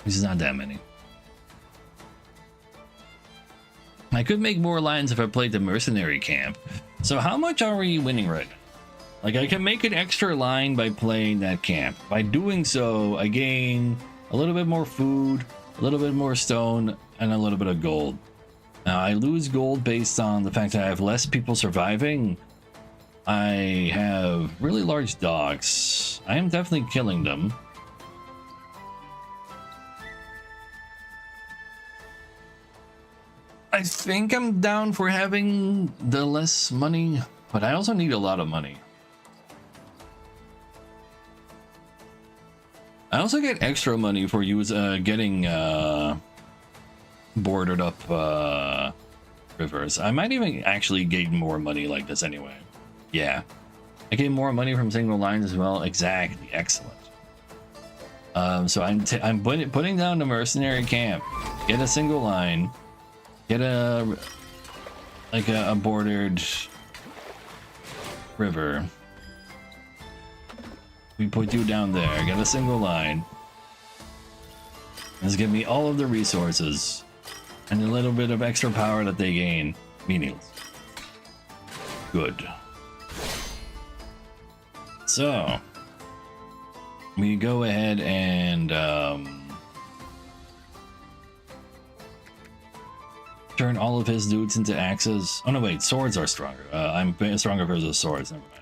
This is not that many. I could make more lines if I played the mercenary camp. So how much are we winning right now? Like, I can make an extra line by playing that camp. By doing so, I gain a little bit more food, a little bit more stone, and a little bit of gold. Now, I lose gold based on the fact that I have less people surviving. I have really large dogs. I am definitely killing them. I think I'm down for having the less money, but I also need a lot of money. I also get extra money for getting bordered up rivers. I might even actually gain more money like this anyway. Yeah, I gain more money from single lines as well. Exactly, excellent. So I'm putting down the mercenary camp. Get a single line. Get a bordered river. We put you down there. Get a single line. Just give me all of the resources and a little bit of extra power that they gain. Meaningless. Good. So we go ahead and turn all of his dudes into axes. Oh no, wait, swords are stronger. I'm stronger versus swords. Never mind.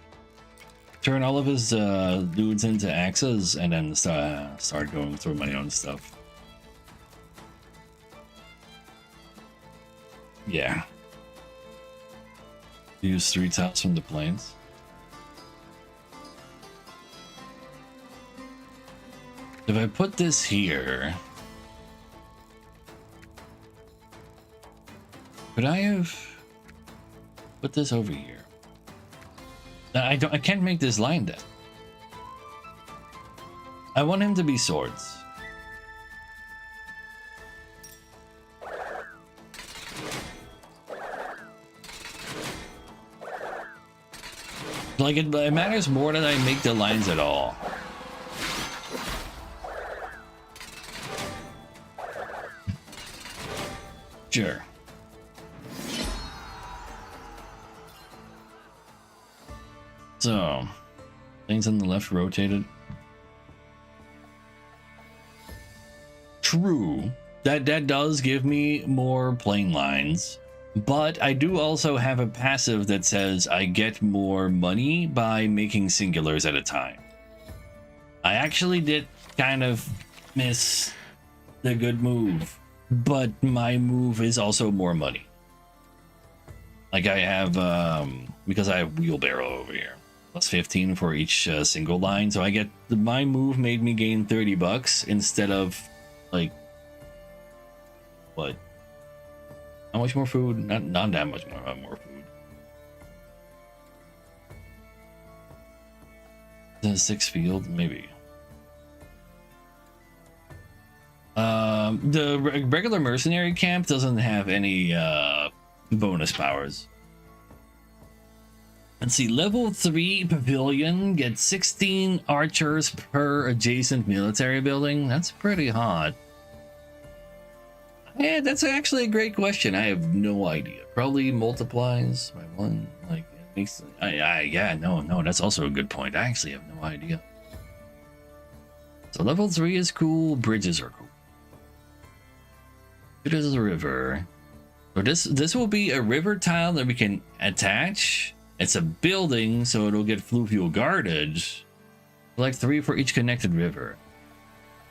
Turn all of his dudes into axes, and then start going through my own stuff. Yeah. Use 3 tiles from the plains. If I put this here, could I have put this over here? I can't make this line then. I want him to be swords. Like, it matters more that I make the lines at all. Sure. So, things on the left rotated. True. That does give me more plain lines, but I do also have a passive that says I get more money by making singulars at a time. I actually did kind of miss the good move, but my move is also more money. Like I have, because I have wheelbarrow over here. plus 15 for each single line. So I get my move made me gain $30 instead of like what? How much more food? Not that much more food. The 6 field, maybe. The regular mercenary camp doesn't have any bonus powers. Let's see, level 3 pavilion gets 16 archers per adjacent military building. That's pretty hot. Yeah, that's actually a great question. I have no idea. Probably multiplies by 1. Like, it makes. Yeah, no, that's also a good point. I actually have no idea. So level 3 is cool. Bridges are cool. It is a river. So this will be a river tile that we can attach. It's a building, so it'll get fluvial guarded. Like 3 for each connected river.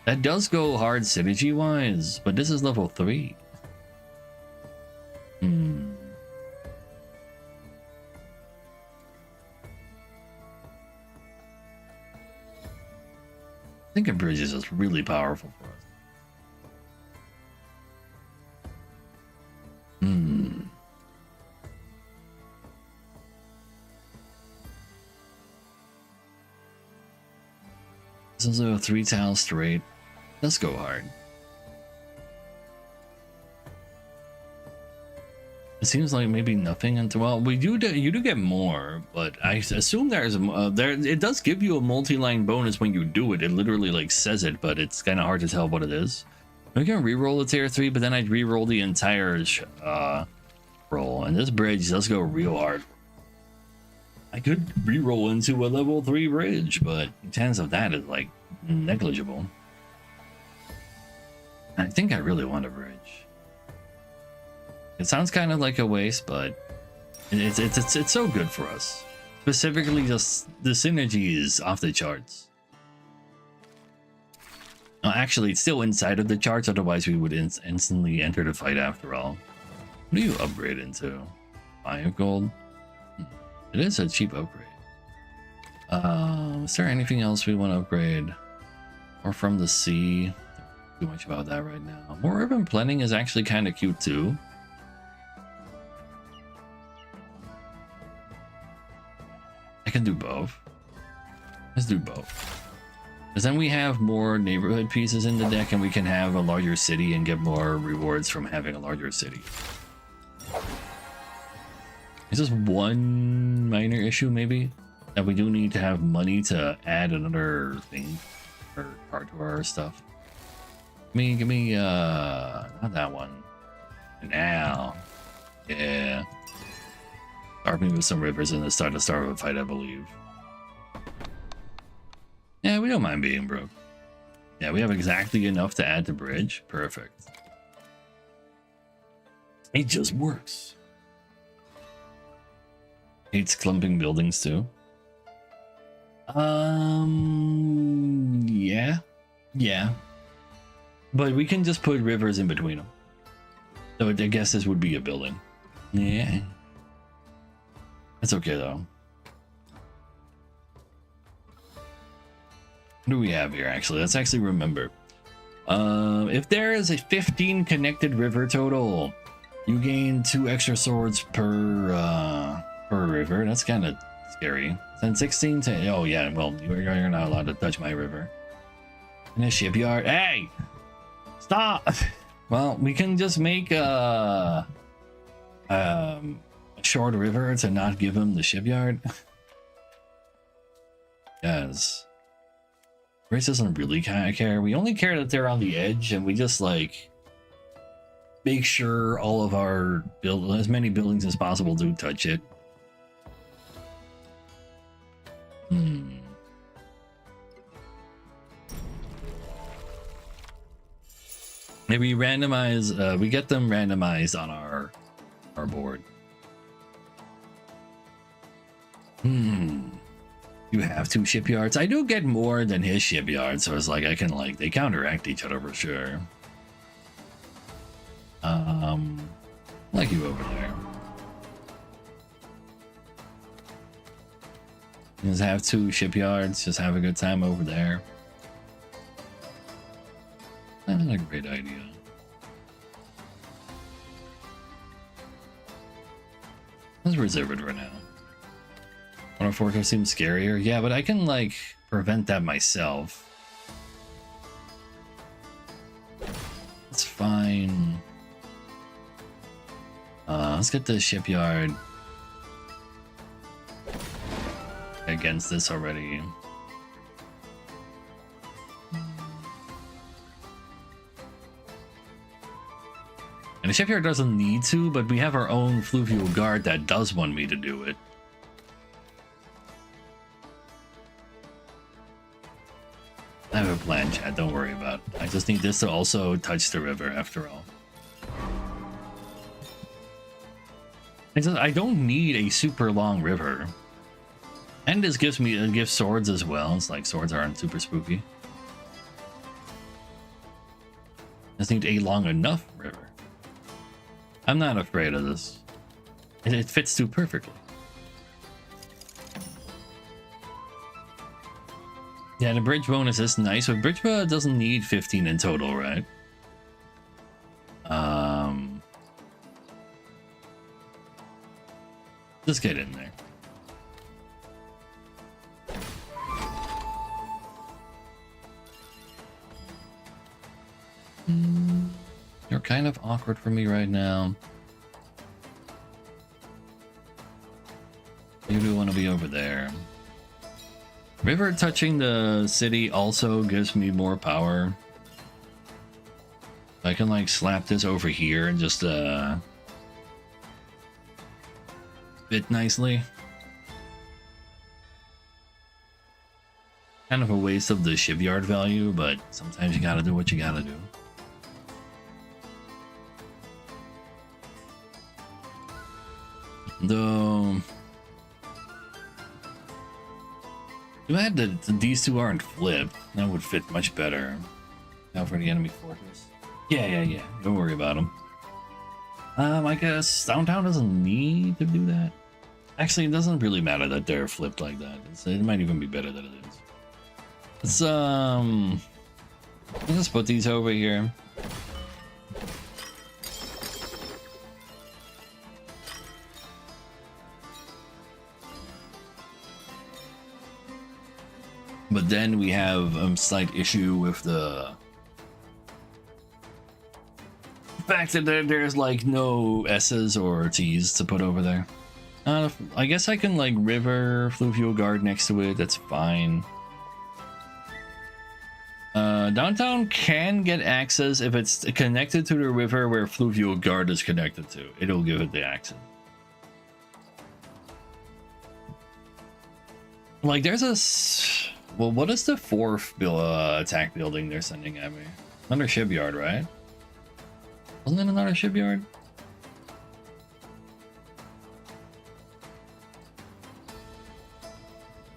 That does go hard synergy wise, but this is level 3. I think a bridge is just really powerful for us. This is a 3 tile straight. Let's go hard. It seems like maybe nothing until, well, you do get more, but I assume there's it does give you a multi-line bonus when you do it. It literally like says it, but it's kind of hard to tell what it is. We can re-roll the tier 3, but then I'd re-roll the entire roll, and this bridge does go real hard. I could re-roll into a level 3 bridge, but the chance of that is like negligible. I think I really want a bridge. It sounds kind of like a waste, but it's so good for us. Specifically, just the synergy is off the charts. No, actually, it's still inside of the charts. Otherwise, we would instantly enter the fight after all. What do you upgrade into? 5 gold. It is a cheap upgrade. Is there anything else we want to upgrade? Or from the sea? Too much about that right now. More urban planning is actually kind of cute too. I can do both. Let's do both. Because then we have more neighborhood pieces in the deck and we can have a larger city and get more rewards from having a larger city. Is this one minor issue maybe? That we do need to have money to add another thing or part to our stuff. Give me not that one. Now. Yeah. Start me with some rivers and then start with a fight, I believe. Yeah, we don't mind being broke. Yeah, we have exactly enough to add to bridge. Perfect. It just works. Hates clumping buildings too. Yeah. But we can just put rivers in between them. So I guess this would be a building. Yeah. That's okay though. What do we have here actually? Let's actually remember. If there is a 15 connected river total, you gain 2 extra swords per river. That's kind of scary. Then 16 to, oh yeah, well, you're not allowed to touch my river. In a shipyard. Hey! Stop! Well, we can just make a short river to not give him the shipyard. Yes. Grace doesn't really kind of care. We only care that they're on the edge, and we just like make sure all of our as many buildings as possible do touch it. Maybe randomize. We get them randomized on our board. You have 2 shipyards. I do get more than his shipyard, so it's like I can like they counteract each other for sure. Like you over there. Just have 2 shipyards, just have a good time over there. That's a great idea. Let's reserve it right now. One of Fortress seems scarier. Yeah, but I can like prevent that myself. It's fine. Let's get the shipyard against this already. And the shipyard doesn't need to, but we have our own fluvial guard that does want me to do it. I have a plan, chat, don't worry about it. I just need this to also touch the river after all. I don't need a super long river. And this gives swords as well. It's like swords aren't super spooky. Just need a long enough river. I'm not afraid of this. It fits too perfectly. Yeah, the bridge bonus is nice, but bridge doesn't need 15 in total, right? Just get in there. You're kind of awkward for me right now. You do want to be over there. River touching the city also gives me more power. I can like slap this over here and just fit nicely. Kind of a waste of the shipyard value, but sometimes you gotta do what you gotta do. Though, too bad that these two aren't flipped. That would fit much better. Now for the enemy fortress. Yeah. Don't worry about them. I guess downtown doesn't need to do that. Actually, it doesn't really matter that they're flipped like that. It might even be better that it is. Let's just put these over here. But then we have a slight issue with the fact that there's like no S's or T's to put over there. I guess I can like river fluvial guard next to it. That's fine. Downtown can get access if it's connected to the river where fluvial guard is connected to. It'll give it the access. Like there's a... Well, what is the 4th attack building they're sending at me? Another shipyard, right? Wasn't it another shipyard?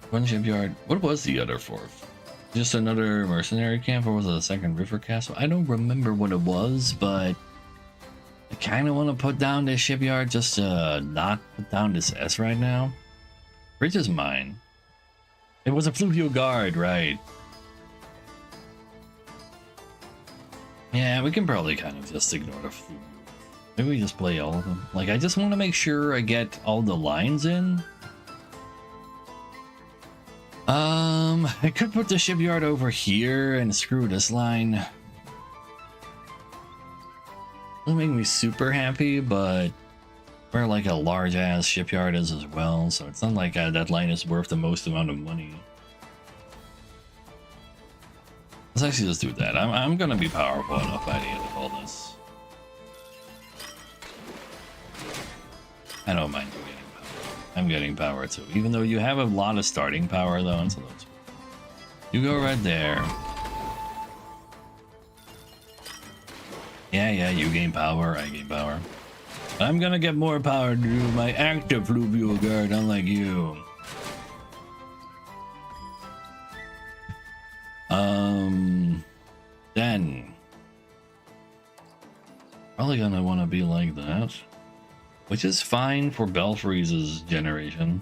One shipyard. What was the other 4th? Just another mercenary camp, or was it a second river castle? I don't remember what it was, but I kind of want to put down this shipyard just to not put down this S right now. Bridge is mine. It was a fluvial guard, right? Yeah, we can probably kind of just ignore the fluvial. Maybe we just play all of them. Like, I just want to make sure I get all the lines in. I could put the shipyard over here and screw this line. Doesn't make me super happy, but where like a large ass shipyard is as well, so it's not like that line is worth the most amount of money. Let's actually just do that. I'm gonna be powerful enough by the end of all this. I don't mind you getting power. I'm getting power too, even though you have a lot of starting power though, and so that's... You go right there. Yeah, you gain power, I gain power. I'm gonna get more power to do my active fluvial guard, unlike you. Then probably gonna want to be like that, which is fine for Belfries' generation.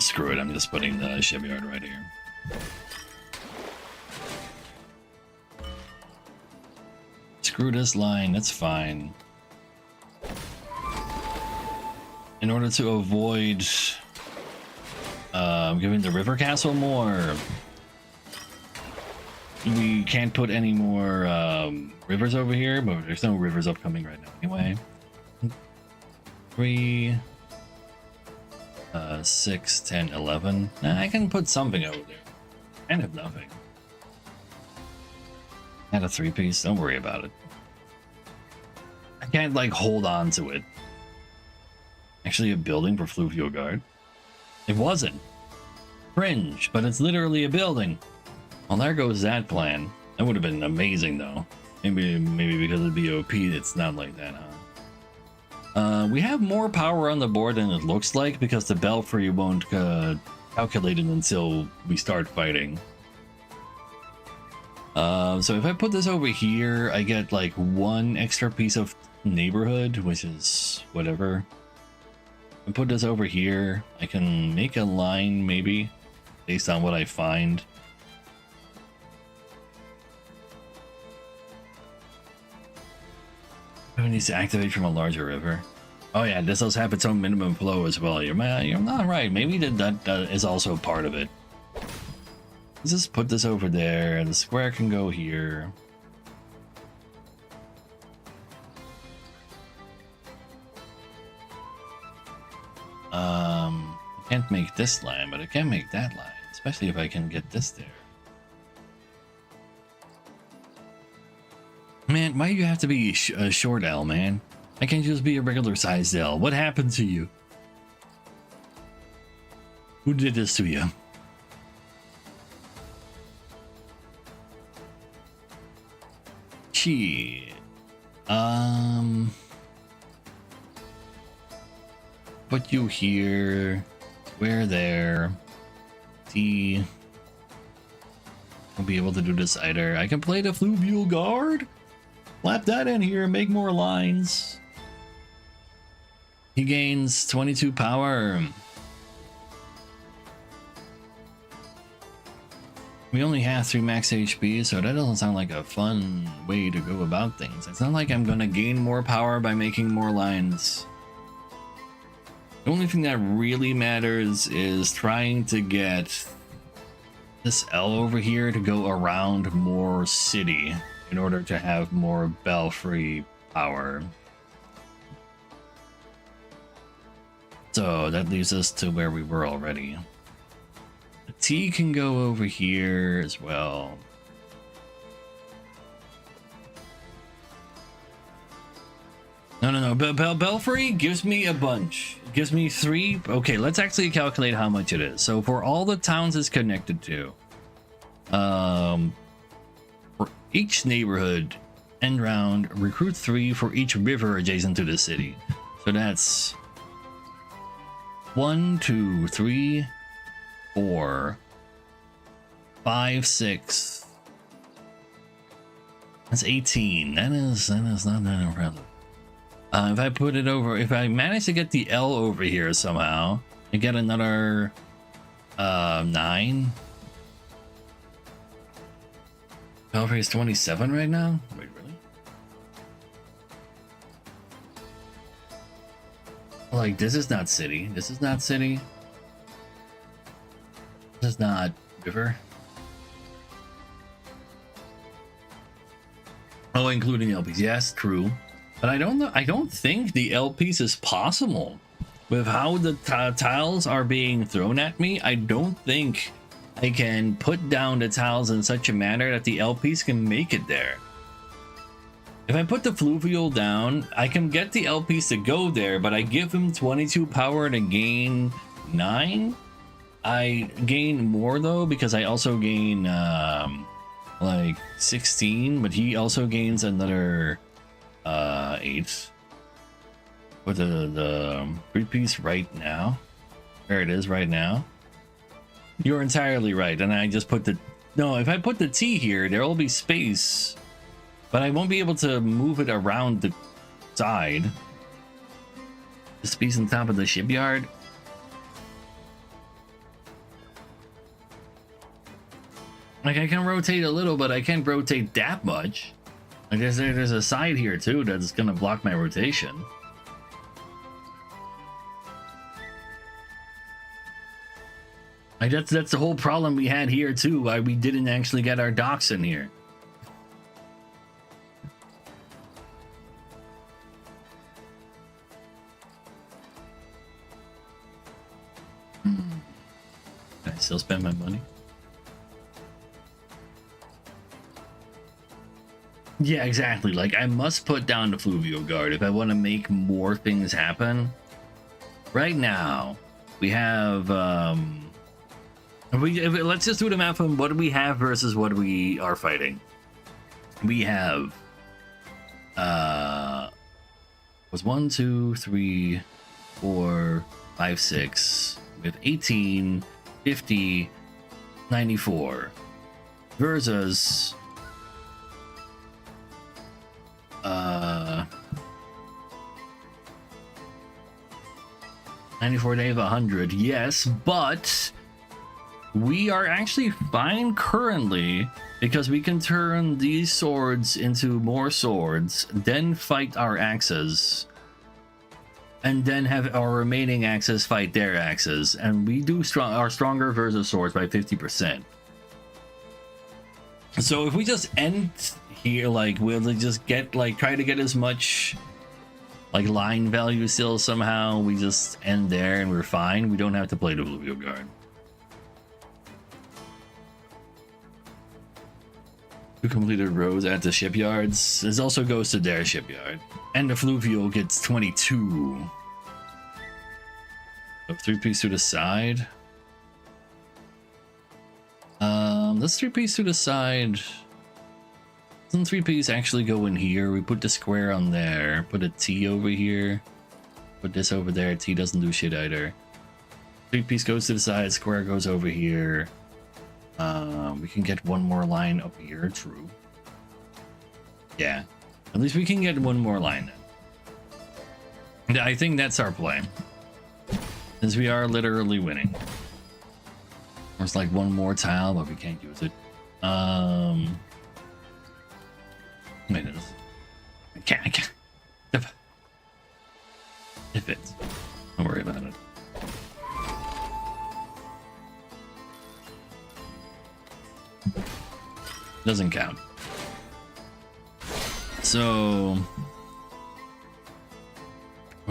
Screw it, I'm just putting the shipyard right here. Screw this line, that's fine. In order to avoid giving the river castle more, we can't put any more rivers over here, but there's no rivers upcoming right now anyway. 3, 6, 10, 11. Nah, I can put something over there. Kind of nothing. Add a 3-piece, don't worry about it. I can't like hold on to it. Actually a building for Fluvial Guard. It wasn't. Cringe, but it's literally a building. Well, there goes that plan. That would have been amazing though. Maybe because of BOP it's not like that, huh? We have more power on the board than it looks like because the belfry won't calculate it until we start fighting. So if I put this over here, I get like 1 extra piece of neighborhood, which is whatever. I put this over here, I can make a line maybe based on what I find. It needs to activate from a larger river. Oh yeah, this does have its own minimum flow as well. You're not right. Maybe that is also part of it. Let's just put this over there. The square can go here. I can't make this line, but I can make that line, especially if I can get this there. Man, why do you have to be a short L, man? I can't just be a regular sized L. What happened to you? Who did this to you? Shit. Put you here. Where there? T. I'll be able to do this either. I can play the Fluvial Guard. Slap that in here and make more lines. He gains 22 power. We only have 3 max HP, so that doesn't sound like a fun way to go about things. It's not like I'm gonna gain more power by making more lines. The only thing that really matters is trying to get this L over here to go around more city in order to have more belfry power. So that leaves us to where we were already. The T can go over here as well. No. Belfry gives me a bunch. It gives me 3. Okay, let's actually calculate how much it is. So for all the towns it's connected to, for each neighborhood end round, recruit 3 for each river adjacent to the city. So that's 1, 2, 3, 4, 5, 6. That's 18. That is not that impressive. If I put it over, if I manage to get the L over here somehow, I get another 9. Belfry is 27 right now? Wait, really? Like, this is not city. This is not city. This is not river. Oh, including LPs. Yes, true. But I don't know. I don't think the L piece is possible with how the tiles are being thrown at me. I don't think I can put down the tiles in such a manner that the L piece can make it there. If I put the fluvial down, I can get the L piece to go there, but I give him 22 power to gain 9. I gain more though because I also gain like 16, but he also gains another 8. Put the 3-piece right now. There it is right now. You're entirely right, and I just put the... No, if I put the T here, there will be space, but I won't be able to move it around the side. The space on top of the shipyard. Like, I can rotate a little, but I can't rotate that much. Like, there's a side here, too, that's gonna block my rotation. Like, that's the whole problem we had here, too, why we didn't actually get our docks in here. I still spend my money. Yeah, exactly. Like, I must put down the Fluvial Guard if I want to make more things happen. Right now, we have, let's just do the math on what do we have versus what we are fighting. We have, was 1, 2, 3, 4, 5, 6, with 18, 50, 94, versus 94 day of 100, yes, but we are actually fine currently because we can turn these swords into more swords, then fight our axes, and then have our remaining axes fight their axes, and we do our stronger versus swords by 50%. So if we just end here, like, we'll just get, like, try to get as much, like, line value still somehow, we just end there and we're fine. We don't have to play the Fluvial Guard. Who completed rows at the shipyards? This also goes to their shipyard. And the Fluvial gets 22. So 3-piece to the side. Let's 3-piece to the side. Doesn't 3-piece actually go in here? We put the square on there. Put a T over here. Put this over there. T doesn't do shit either. 3-piece goes to the side. Square goes over here. We can get one more line up here. True. Yeah. At least we can get one more line then. I think that's our plan. Since we are literally winning. There's like one more tile, but we can't use it. Wait, I can't. It fits. Don't worry about it. Doesn't count. So,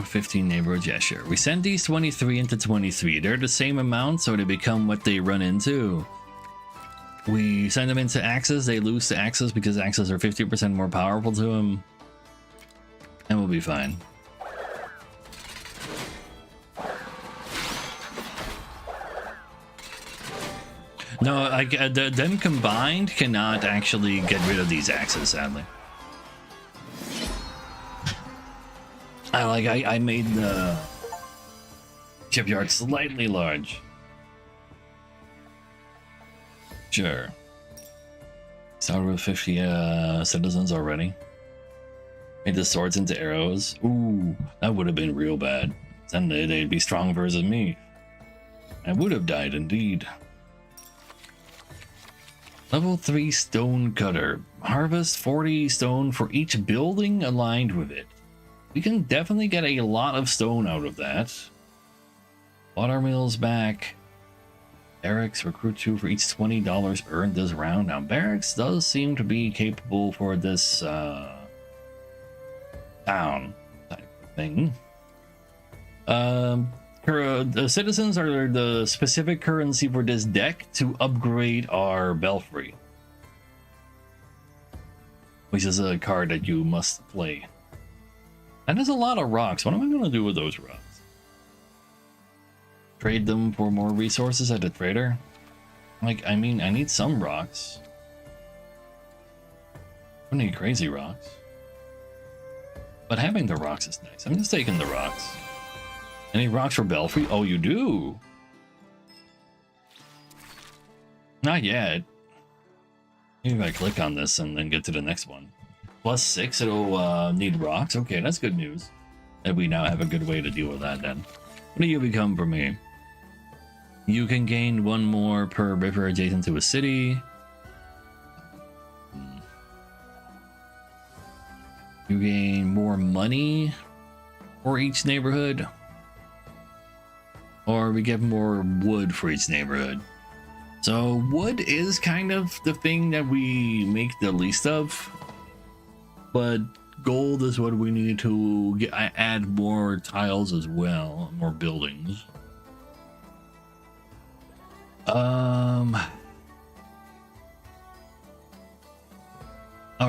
15 neighborhoods, yeah, sure. We send these 23 into 23. They're the same amount, so they become what they run into. We send them into axes, they lose to axes because axes are 50% more powerful to them. And we'll be fine. No, them combined cannot actually get rid of these axes, sadly. I made the shipyard slightly large. Sure. Started with 50 citizens already. Made the swords into arrows. Ooh, that would have been real bad. Then they'd be strong versus me. I would have died indeed. Level 3 stone cutter. Harvest 40 stone for each building aligned with it. We can definitely get a lot of stone out of that. Watermills back. Barracks recruit 2 for each $20 earned this round. Now Barracks does seem to be capable for this town type of thing. The citizens are the specific currency for this deck to upgrade our belfry, which is a card that you must play. And there's a lot of rocks. What am I going to do with those rocks? Trade them for more resources at the trader? Like, I mean, I need some rocks. I need crazy rocks. But having the rocks is nice. I'm just taking the rocks. Any rocks for Belfry? Oh, you do? Not yet. Maybe if I click on this and then get to the next one. +6, it'll need rocks. Okay, that's good news. And we now have a good way to deal with that then. What do you become for me? You can gain 1 more per river adjacent to a city. You gain more money for each neighborhood, or we get more wood for each neighborhood. So wood is kind of the thing that we make the least of, but gold is what we need to get, add more tiles as well, more buildings. All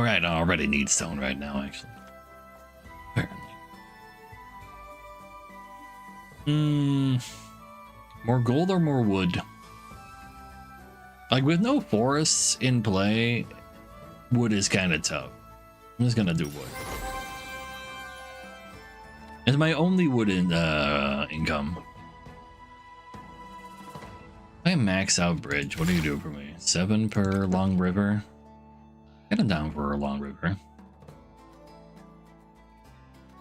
right, I already need stone right now, actually. Apparently. More gold or more wood? Like, with no forests in play, wood is kind of tough. I'm just gonna do wood. It's my only wood in income. I max out bridge. What do you do for me? 7 per long river. Get him down for a long river.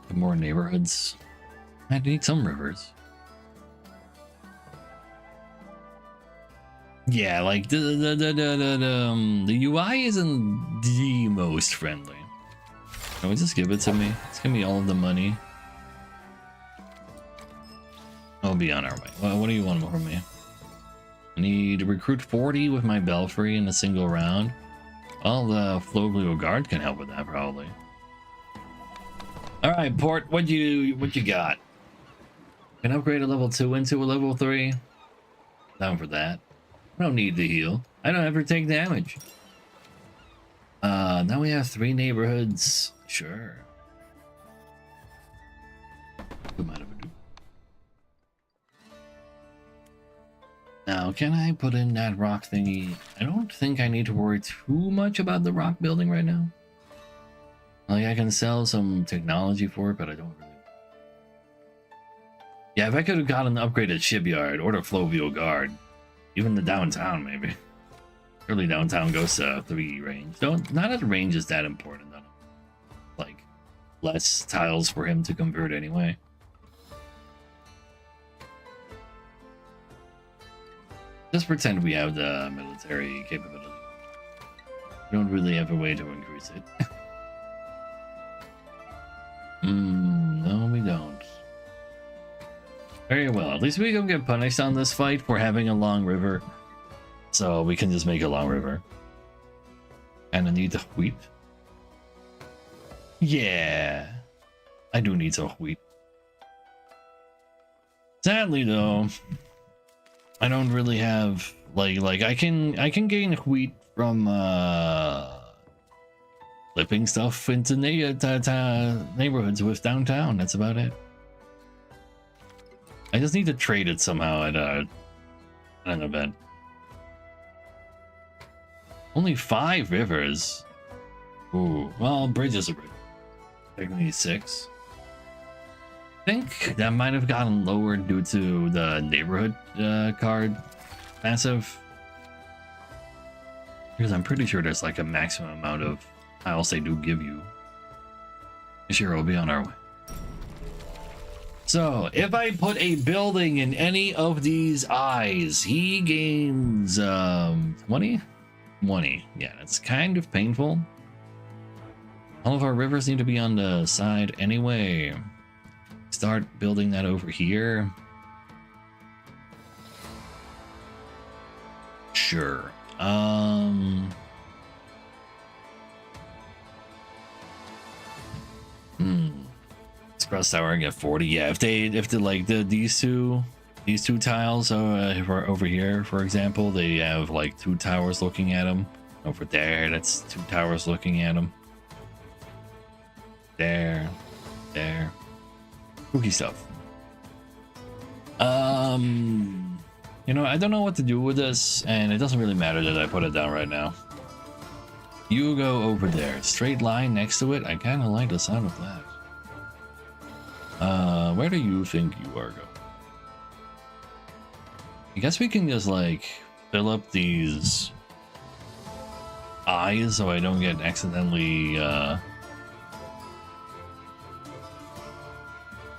Get more neighborhoods. I need some rivers. Yeah, like the UI isn't the most friendly. Can we just give it to me? Just give me all of the money. I'll be on our way. What do you want from me? I need to recruit 40 with my belfry in a single round. Well, the Flovio Guard can help with that probably. All right, Port, what you got? Can upgrade a level 2 into a level 3. Down for that. I don't need to heal. I don't ever take damage. Now we have 3 neighborhoods. Sure. Now, can I put in that rock thingy? I don't think I need to worry too much about the rock building right now. Like, I can sell some technology for it, but I don't really. Yeah, if I could have gotten an upgraded shipyard or the Flovio Guard, even the downtown, maybe. Early downtown goes to 3 range. Not that range is that important, though. Like, less tiles for him to convert anyway. Just pretend we have the military capability. We don't really have a way to increase it. No, we don't. Very well. At least we don't get punished on this fight for having a long river. So we can just make a long river. And I need the wheat. Yeah. I do need some wheat. Sadly though, I don't really have like I can gain wheat from flipping stuff into neighborhoods with downtown. That's about it. I just need to trade it somehow at an event. Only 5 rivers. Ooh, well, bridge is a bridge. Technically 6. I think that might have gotten lowered due to the neighborhood card massive. Because I'm pretty sure there's like a maximum amount of tiles they do give you. Sure, we'll be on our way. So, if I put a building in any of these eyes, he gains 20? 20. Yeah, that's kind of painful. All of our rivers need to be on the side anyway. Start building that over here. Sure. Express tower and get 40. Yeah, if they like these two tiles over here, for example, they have like 2 towers looking at them. Over there, that's 2 towers looking at them. There. Spooky stuff. You know, I don't know what to do with this, and it doesn't really matter that I put it down right now. You go over there, straight line next to it. I kind of like the sound of that. Where do you think you are going? I guess we can just like fill up these eyes so I don't get accidentally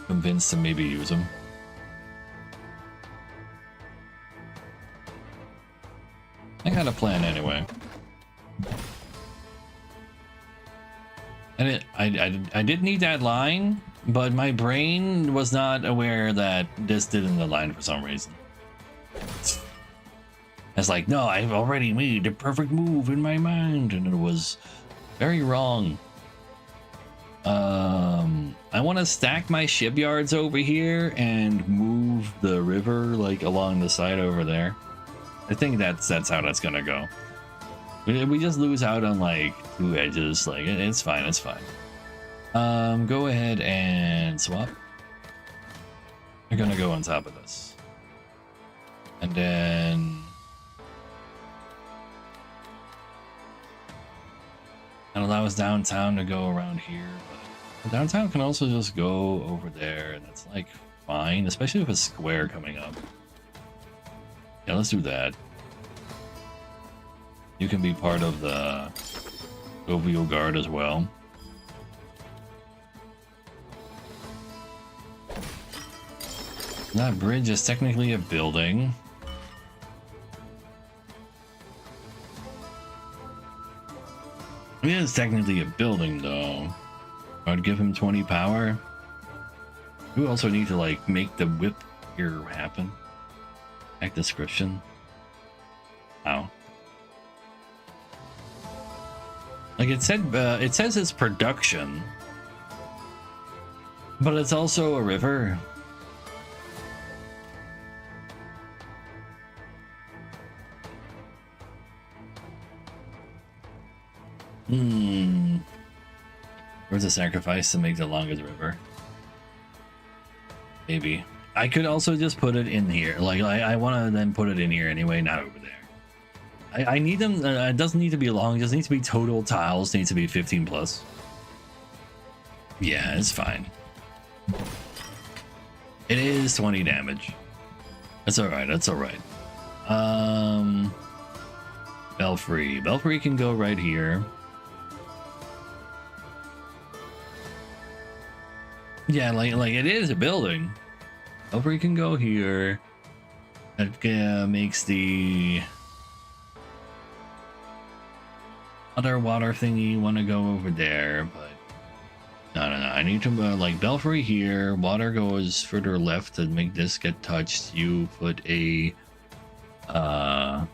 convinced to maybe use them. I got a plan anyway. I did need that line, but my brain was not aware that this didn't align for some reason. It's like, no, I've already made the perfect move in my mind, and it was very wrong. I want to stack my shipyards over here and move the river like along the side over there. I think that's how that's gonna go. We just lose out on like 2 edges. Like it's fine, it's fine. Go ahead and swap. We're gonna go on top of this, and then that allows downtown to go around here. But downtown can also just go over there, and that's like fine, especially with a square coming up. Yeah, let's do that. You can be part of the OVO guard as well. That bridge is technically a building. It is technically a building, though. I'd give him 20 power. We also need to, like, make the whip here happen. Act description. How? Like it says it's production, but it's also a river. Where's the sacrifice to make the longest river? Maybe. I could also just put it in here. Like, I want to then put it in here anyway, not over there. I need them. It doesn't need to be long. It just needs to be total tiles. Needs to be 15 plus. Yeah, it's fine. It is 20 damage. That's all right. That's all right. Belfry. Belfry can go right here. Yeah, like it is a building. Belfry can go here. That makes the other water thingy want to go over there, but no. I need to like Belfry here. Water goes further left to make this get touched. You put a put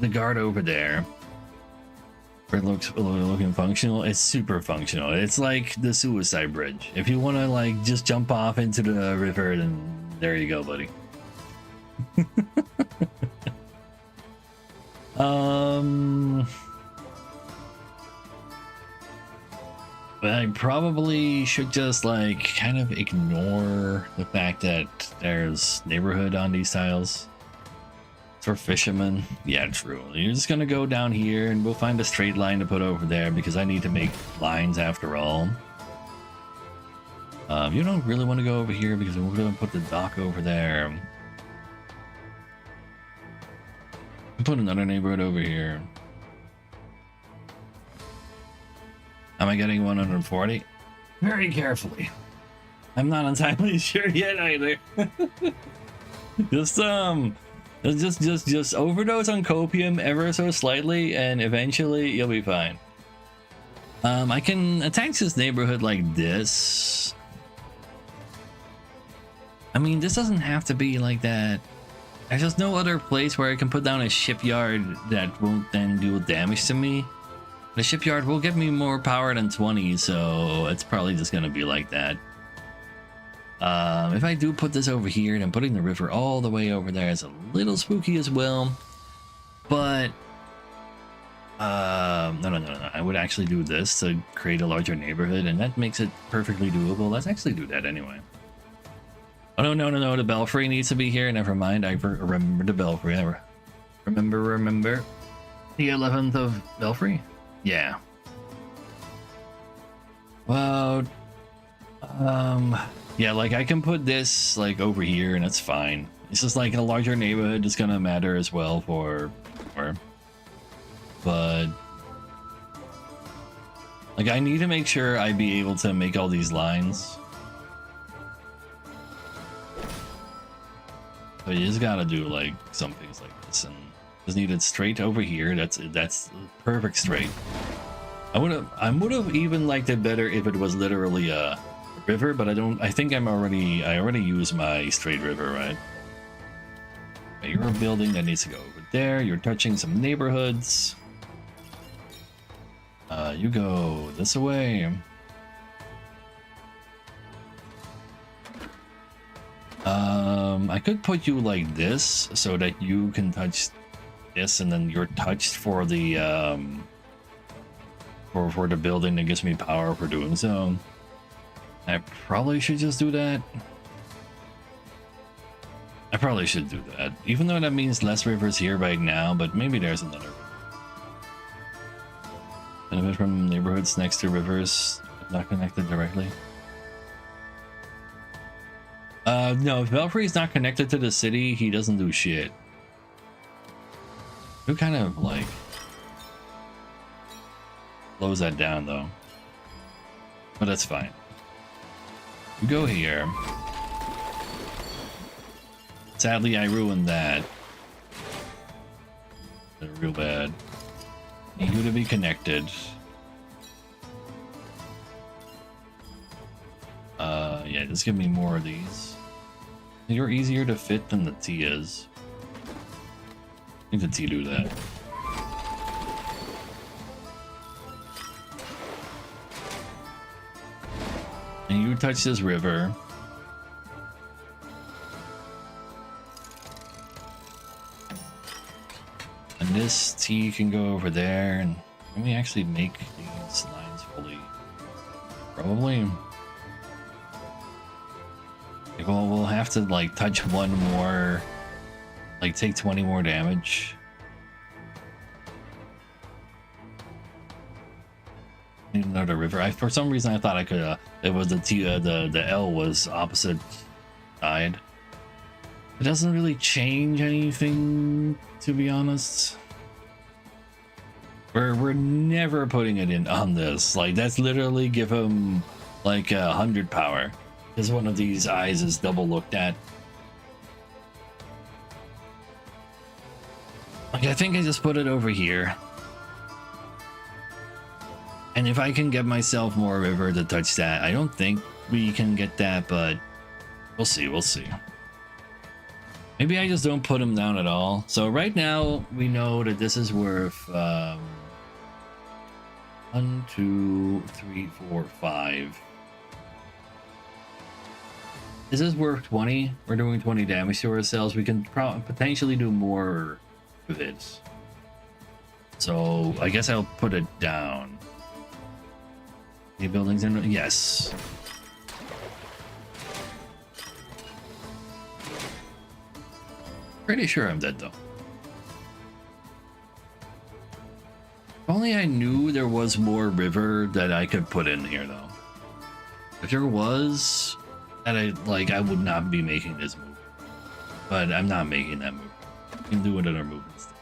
the guard over there. It looks looking functional. It's super functional. It's like the suicide bridge. If you want to like just jump off into the river, then there you go, buddy. But I probably should just like kind of ignore the fact that there's neighborhood on these tiles. For fishermen, yeah, true. You're just gonna go down here and we'll find a straight line to put over there because I need to make lines after all. You don't really want to go over here because we're gonna put the dock over there. Put another neighborhood over here. Am I getting 140? Very carefully. I'm not entirely sure yet either. Just overdose on copium ever so slightly, and eventually you'll be fine. I can attack this neighborhood like this. I mean, this doesn't have to be like that. There's just no other place where I can put down a shipyard that won't then do damage to me. The shipyard will give me more power than 20, so it's probably just gonna be like that. If I do put this over here, then putting the river all the way over there is a little spooky as well. But no. I would actually do this to create a larger neighborhood, and that makes it perfectly doable. Let's actually do that anyway. Oh no, the belfry needs to be here. Never mind, I remember the belfry. I remember the 11th of belfry. Yeah. Well, yeah, like I can put this like over here and it's fine. It's just like a larger neighborhood is gonna matter as well for but like I need to make sure I be able to make all these lines. But you just gotta do like some things like this, and just need it straight over here. That's perfect straight. I would have even liked it better if it was literally a river, but I think I already used my straight river, right? Okay, you're a building that needs to go over there. You're touching some neighborhoods. You go this way. I could put you like this so that you can touch this, and then you're touched for the for the building that gives me power for doing so. I probably should just do that. I probably should do that, even though that means less rivers here right now, but maybe there's another. Benefit from neighborhoods next to rivers, not connected directly. No, if Belfry's not connected to the city, he doesn't do shit. Who kind of like slows that down though? But that's fine. You go here. Sadly, I ruined that. They're real bad. Need you to be connected. Yeah, just give me more of these. You're easier to fit than the T is. I think the T do that. And you touch this river. And this T can go over there, and can we actually make these lines fully? Probably. Well, we'll have to like touch one more, like take 20 more damage. Need another river. For some reason I thought I could. It was the T. The L was opposite side. It doesn't really change anything, to be honest. We're never putting it in on this. Like that's literally give him like 100 power. Because one of these eyes is double looked at. Like I think I just put it over here. And if I can get myself more river to touch that, I don't think we can get that, but we'll see, we'll see. Maybe I just don't put him down at all. So right now we know that this is worth 1, 2, 3, 4, 5. This is worth 20. We're doing 20 damage to ourselves. We can potentially do more with it. So I guess I'll put it down. Any buildings in? Yes. Pretty sure I'm dead though. If only I knew there was more river that I could put in here though. If there was, that I would not be making this move. But I'm not making that move. I can do another move instead.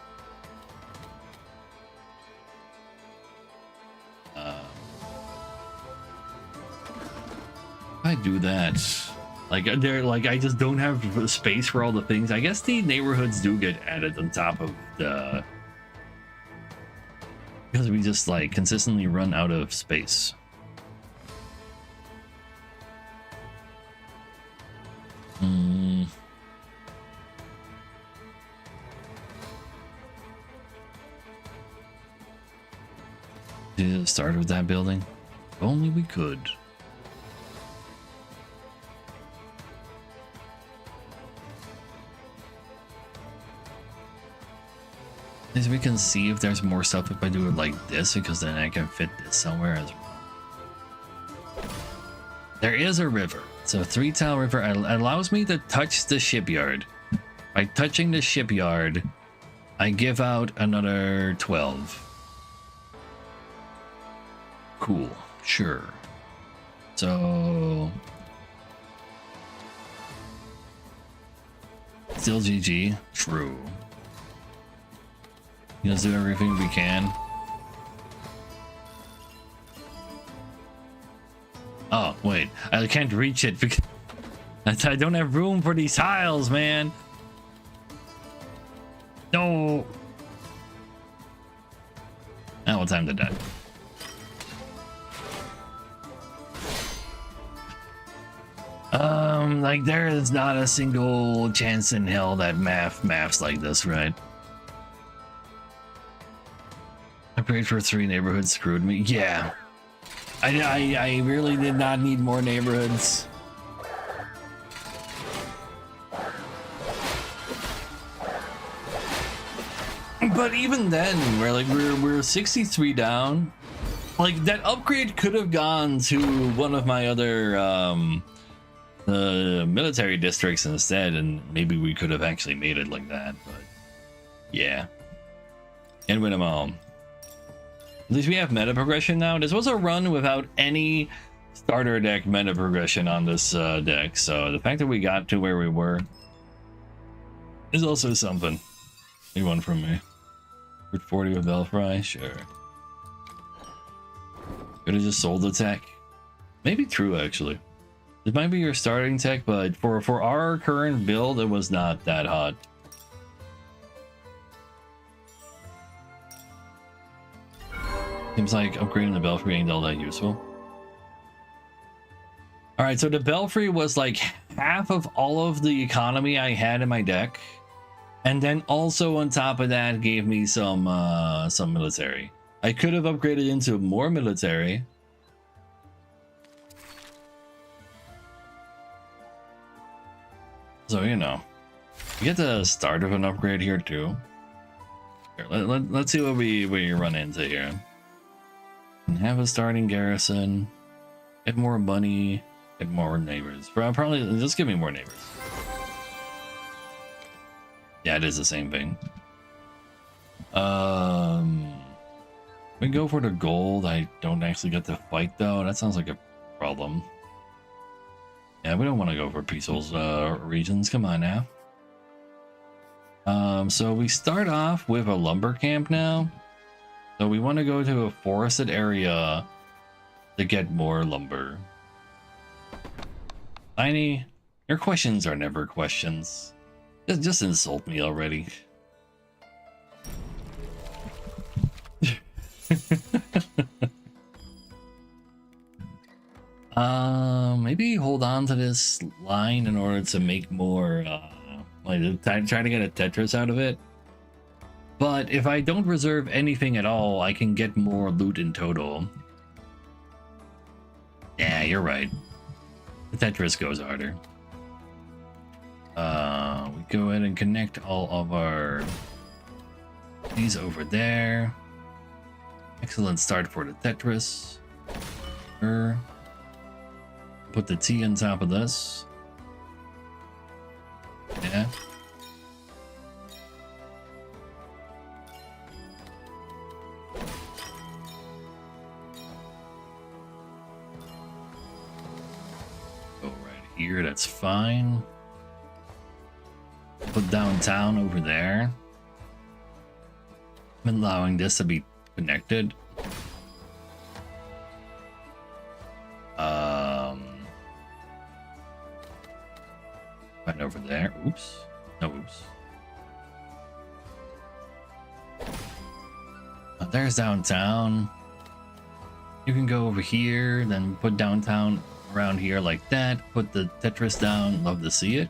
I do that. Like I just don't have space for all the things. I guess the neighborhoods do get added on top of the, because we just like consistently run out of space. Did it start with that building? If only we could. As we can see if there's more stuff if I do it like this, because then I can fit this somewhere as well. There is a river. So 3 tile river allows me to touch the shipyard. By touching the shipyard, I give out another 12. Cool, sure. So still GG, true. Let's do everything we can. Oh, wait. I can't reach it because I don't have room for these tiles, man. No. Now it's time to die. Like there is not a single chance in hell that maps like this, right? Upgrade for 3 neighborhoods screwed me. Yeah. I really did not need more neighborhoods. But even then, we're 63 down. Like that upgrade could have gone to one of my other military districts instead, and maybe we could have actually made it like that. But yeah, and win them all. At least we have meta progression now. This was a run without any starter deck meta progression on this deck, so the fact that we got to where we were is also something. Need one from me. 40 with Belfry, sure. Could have just sold the tech. Maybe true, actually. It might be your starting tech, but for our current build, it was not that hot. Seems like upgrading the Belfry ain't all that useful. Alright, so the Belfry was like half of all of the economy I had in my deck. And then also on top of that gave me some military. I could have upgraded into more military. So, you know, you get the start of an upgrade here too. Here, let's see what we run into here. And have a starting garrison, get more money, get more neighbors. Probably just give me more neighbors. Yeah, it is the same thing. We go for the gold. I don't actually get to fight though. That sounds like a problem. Yeah, we don't want to go for peaceful regions. Come on now. So we start off with a lumber camp now. So we want to go to a forested area to get more lumber. Tiny, your questions are never questions. Just insult me already. Maybe hold on to this line in order to make more, like try to get a Tetris out of it. But if I don't reserve anything at all, I can get more loot in total. Yeah, you're right. The Tetris goes harder. We go ahead and connect all of our these over there. Excellent start for the Tetris. Put the T on top of this. Yeah. Go right here, that's fine. Put downtown over there. I'm allowing this to be connected. Right over there. Oops. No, oops. Oh, there's downtown. You can go over here, then put downtown around here like that. Put the Tetris down. Love to see it.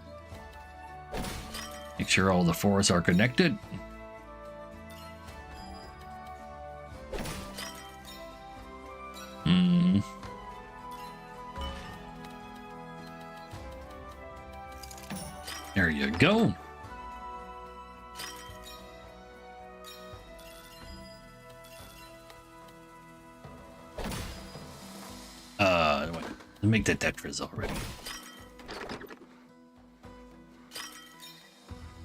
Make sure all the forests are connected. There you go. Make the Tetris already.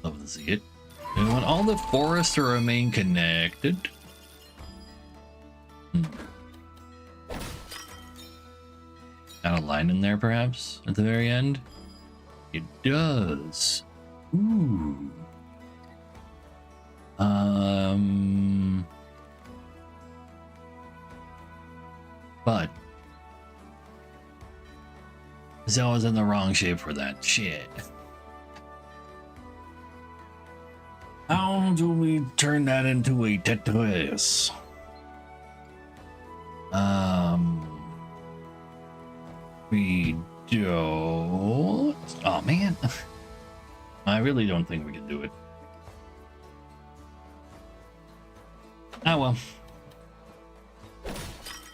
Love to see it. We want all the forests to remain connected. Got a line in there, perhaps, at the very end? It does. Ooh. But Zell is in the wrong shape for that shit. How do we turn that into a Tetris? We Yo. Oh man. I really don't think we can do it. Ah well.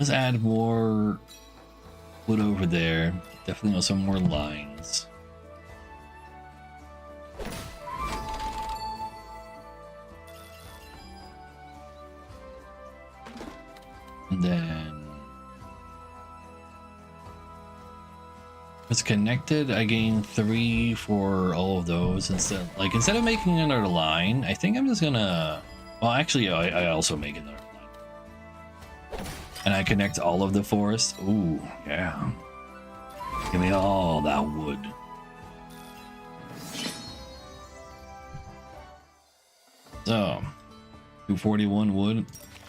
Let's add more wood over there. Definitely also more lines. And then it's connected. I gain 3 for all of those instead. Like instead of making another line, I think I'm just gonna. Well, actually, I also make another line, and I connect all of the forest. Ooh, yeah. Give me all that wood. So, 241 wood.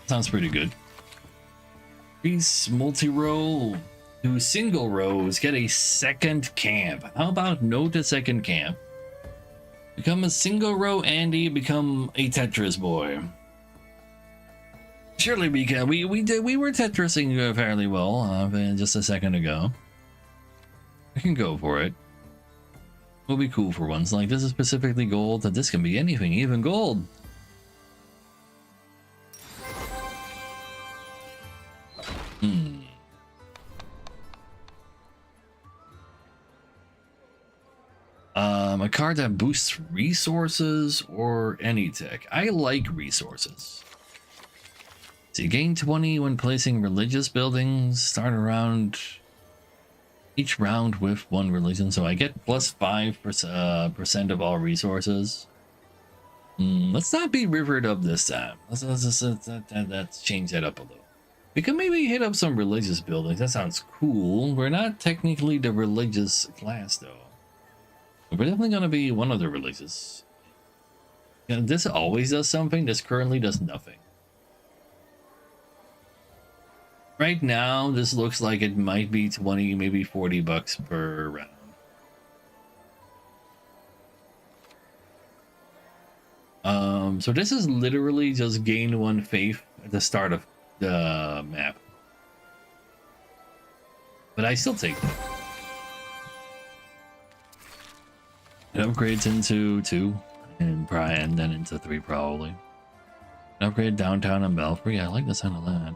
Sounds pretty good. Increase multi-row to single rows. Get a second camp. How about no to second camp? Become a single row Andy. Become a Tetris boy. Surely we can. We were Tetrising fairly well just a second ago. I can go for it. It'll be cool for once. Like, this is specifically gold, that this can be anything, even gold. A card that boosts resources or any tech. I like resources. So you gain 20 when placing religious buildings. Start around each round with 1 religion, so I get plus 5% of all resources. Let's not be rivered up this time. Let's change that up a little. We could maybe hit up some religious buildings. That sounds cool. We're not technically the religious class, though. We're definitely going to be one of the religious. You know, this always does something. This currently does nothing. Right now, this looks like it might be 20, maybe 40 bucks per round. So this is literally just gain 1 faith at the start of the map. But I still take that. It upgrades into 2 and then into 3 probably. Upgrade downtown and Belfry. I like the sound of that.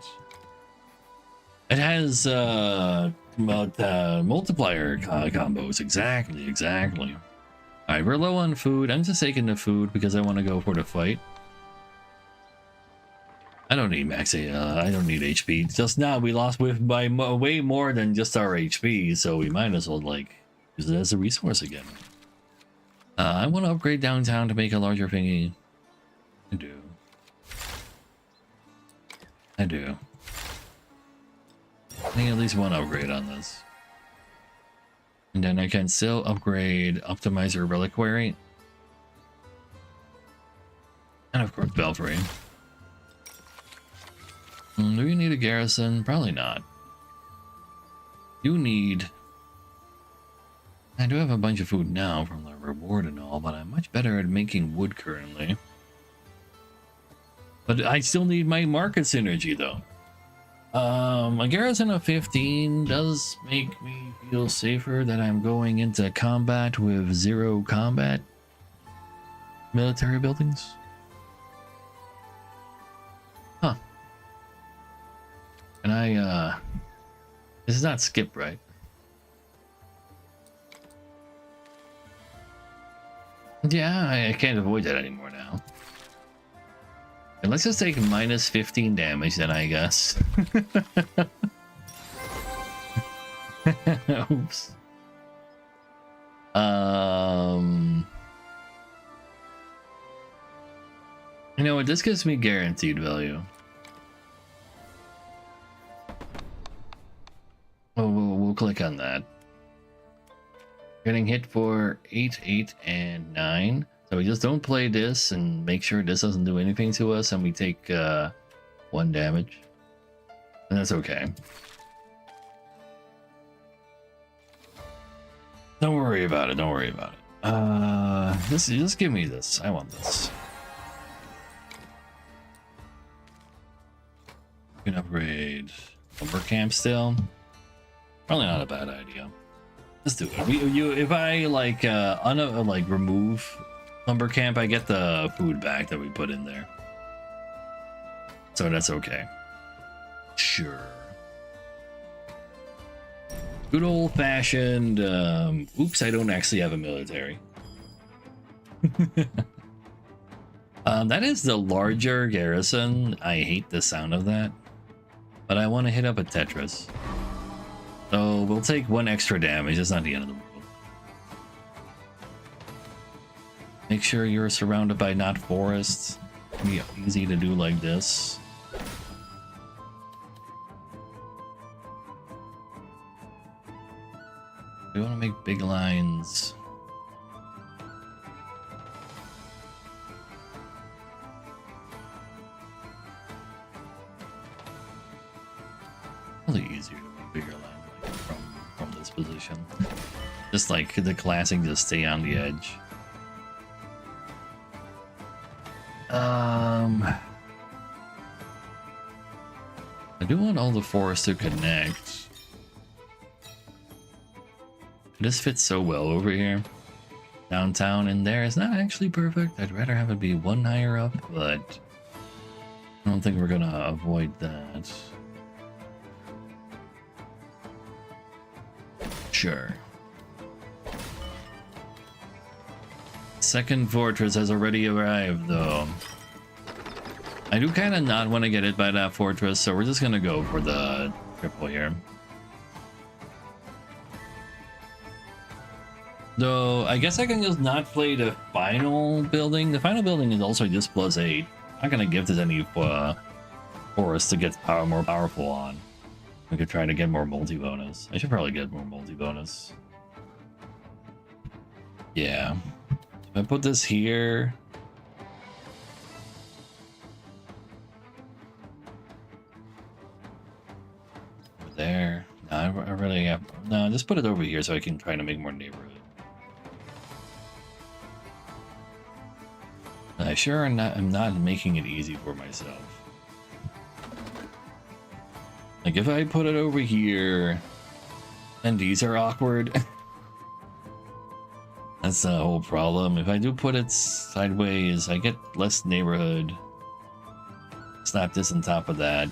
It has multiplier combos. Exactly. All right, we're low on food. I'm just taking the food because I want to go for the fight. I don't need max. I don't need HP. Just now we lost by way more than just our HP, so we might as well like use it as a resource again. I want to upgrade downtown to make a larger thingy. I do. I think at least 1 upgrade on this. And then I can still upgrade Optimizer Reliquary. And of course Belfry. Do you need a garrison? Probably not. You need... I do have a bunch of food now from the reward and all, but I'm much better at making wood currently. But I still need my market synergy though. A garrison of 15 does make me feel safer that I'm going into combat with 0 combat military buildings. Huh. And this is not skip, right? Yeah, I can't avoid that anymore now. And let's just take minus 15 damage then, I guess. Oops. You know what? This gives me guaranteed value. Oh, we'll click on that. Getting hit for 8, 8, and 9. So we just don't play this and make sure this doesn't do anything to us, and we take 1 damage. And that's okay. Don't worry about it. Don't worry about it. Just give me this. I want this. You can upgrade lumber camp still. Probably not a bad idea. Let's do it. If I like like remove lumber camp, I get the food back that we put in there, so that's okay. Sure. Good old fashioned. Oops, I don't actually have a military. That is the larger garrison. I hate the sound of that, but I want to hit up a Tetris. So we'll take 1 extra damage. It's not the end of the world. Make sure you're surrounded by not forests. It'll be easy to do like this. We want to make big lines. Really easier to make bigger lines like from this position. Just like the classic, just stay on the edge. I do want all the forests to connect. This fits so well over here. Downtown and there is not actually perfect. I'd rather have it be 1 higher up, but I don't think we're gonna avoid that. Sure. Second fortress has already arrived, though. I do kind of not want to get hit by that fortress, so we're just gonna go for the triple here. Though, I guess I can just not play the final building. The final building is also just +8. I'm not gonna give this any forest to get more powerful on. We could try to get more multi-bonus. I should probably get more multi-bonus. Yeah. If I put this here... over there. No, I really have... No, just put it over here so I can try to make more neighborhood. I sure am not making it easy for myself. Like if I put it over here, and these are awkward, that's the whole problem. If I do put it sideways, I get less neighborhood. Snap this on top of that.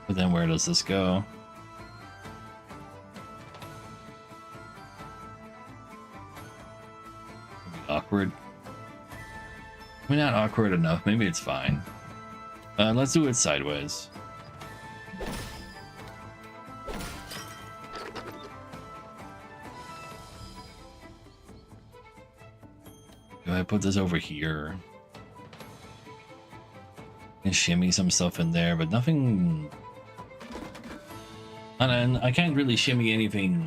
But then where does this go? It'll be awkward. I mean, not awkward enough. Maybe it's fine. Let's do it sideways. Do I put this over here? And shimmy some stuff in there, but nothing. And I can't really shimmy anything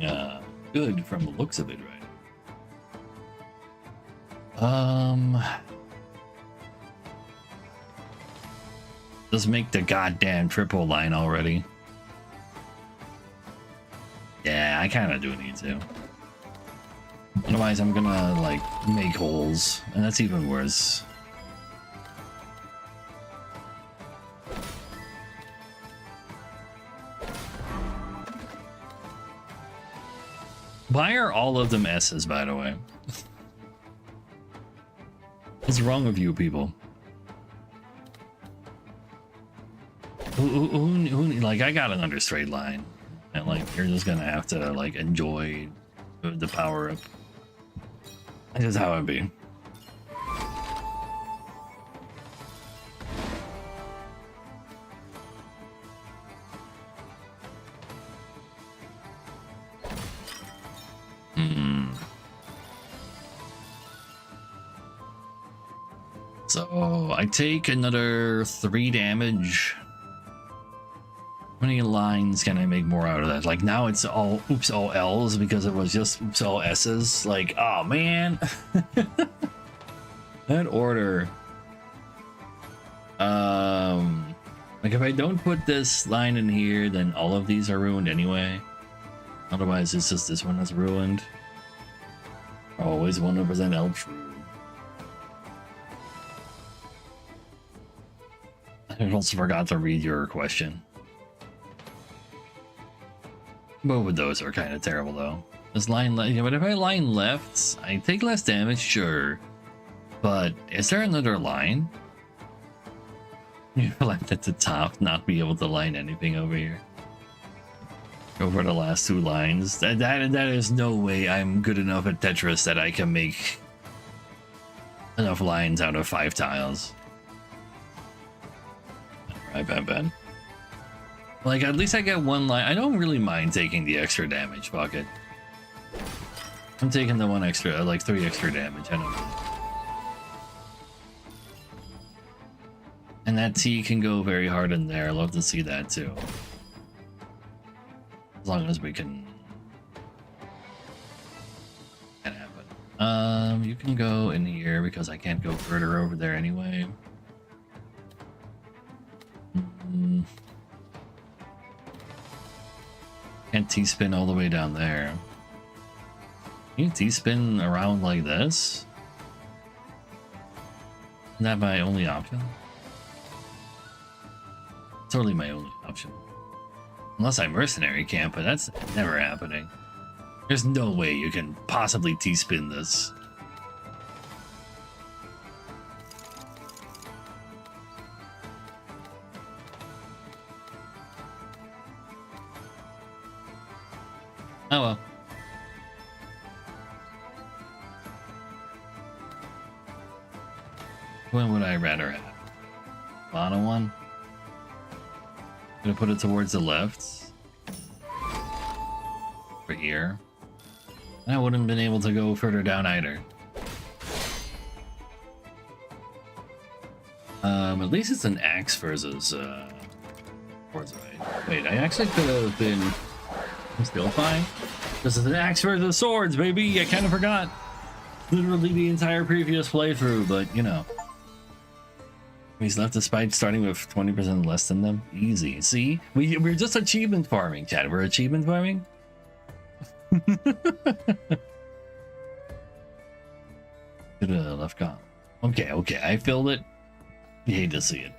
good from the looks of it, right? Just make the goddamn triple line already. Yeah, I kind of do need to. Otherwise, I'm gonna, like, make holes, and that's even worse. Why are all of them S's, by the way? What's wrong with you people? Like, I got an straight line, and like you're just gonna have to like enjoy the power up. That's just how it be. So I take another 3 damage. How many lines can I make more out of that? Like now it's all oops all L's because it was just oops all S's. Like, oh man. That order. Like if I don't put this line in here, then all of these are ruined anyway. Otherwise it's just this one that's ruined. Always 100% L true. I also forgot to read your question. Both of those are kind of terrible though. This line left, yeah, but if I line left, I take less damage, sure. But is there another line? You left at the top, not be able to line anything over here. Over the last two lines. That is no way I'm good enough at Tetris that I can make enough lines out of 5 tiles. Right, bad. Like, at least I get one line. I don't really mind taking the extra damage, fuck it. I'm taking the one extra, like 3 extra damage, I don't know. And that T can go very hard in there. Love to see that too. As long as we can... Can't happen. You can go in here because I can't go further over there anyway. Can't T-spin all the way down there. Can you T-spin around like this? Isn't that my only option? Totally my only option. Unless I mercenary camp, but that's never happening. There's no way you can possibly T-spin this. Oh well. When would I rather have? Bottom one? Gonna put it towards the left. Over here. I wouldn't have been able to go further down either. At least it's an axe versus swords, right? Wait, I actually could have been... I'm still fine. This is an axe versus swords, baby! I kind of forgot. Literally the entire previous playthrough, but you know. He's left despite starting with 20% less than them. Easy. See? We're just achievement farming, Chad. We're achievement farming. Could have left gone. Okay. I filled it. You hate to see it.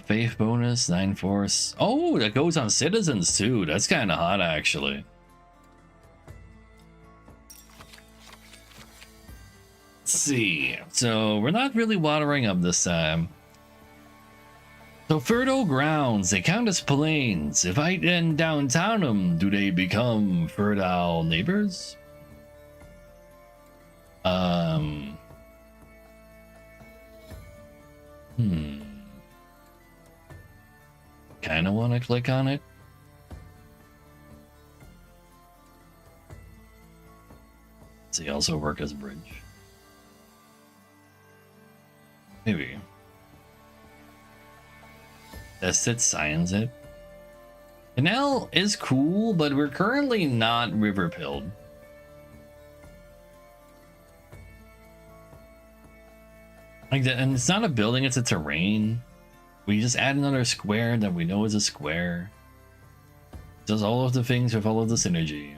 Faith bonus, 9 force. Oh, that goes on citizens too. That's kind of hot, actually. Let's see. So we're not really watering up this time. So fertile grounds, they count as plains. If I then downtown them, do they become fertile neighbors? Kind of want to click on it. Does he also work as a bridge? Maybe. Test it, science it. Canal is cool, but we're currently not river pilled. Like that, and it's not a building, it's a terrain. We just add another square that we know is a square. Does all of the things with all of the synergy.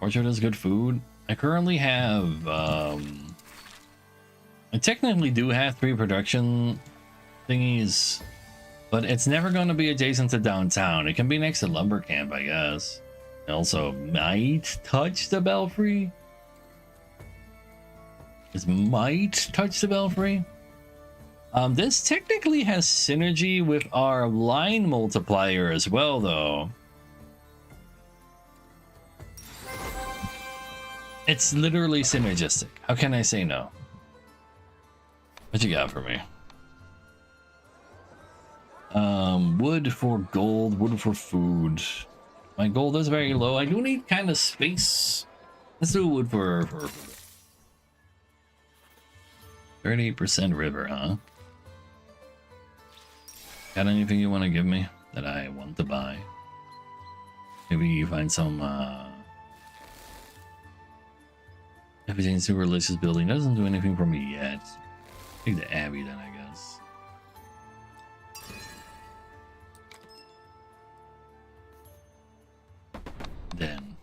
Orchard is good food. I currently have I technically do have 3 production thingies, but it's never going to be adjacent to downtown. It can be next to lumber camp, I guess. It also might touch the belfry. It might touch the belfry. This technically has synergy with our line multiplier as well, though. It's literally synergistic. How can I say no? What you got for me? Wood for gold, wood for food. My gold is very low. I do need kind of space. Let's do wood for 38% river, huh? Got anything you want to give me that I want to buy? Maybe you find some everything super religious building. That doesn't do anything for me yet. Take the Abbey then, I guess. Then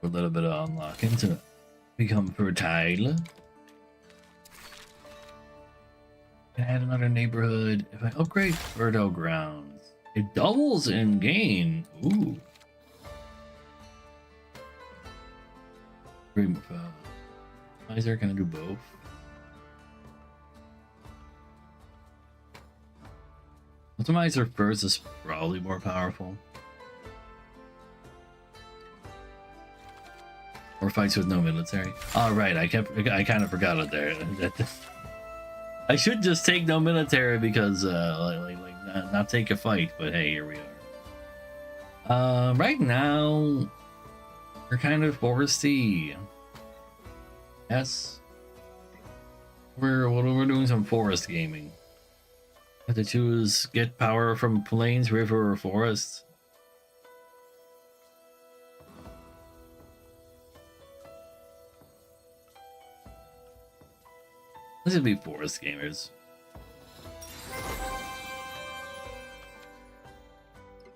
a little bit of unlocking to become fertile. Add another neighborhood. If I upgrade fertile grounds, it doubles in gain. Ooh. Miser, can I do both? Optimizer first is probably more powerful. Or fights with no military. All right, I kind of forgot it there. I should just take no military because not take a fight. But hey, here we are. Right now we're kind of foresty. Yes, we're doing some forest gaming. Have to choose get power from plains, river, or forest. This would be forest gamers.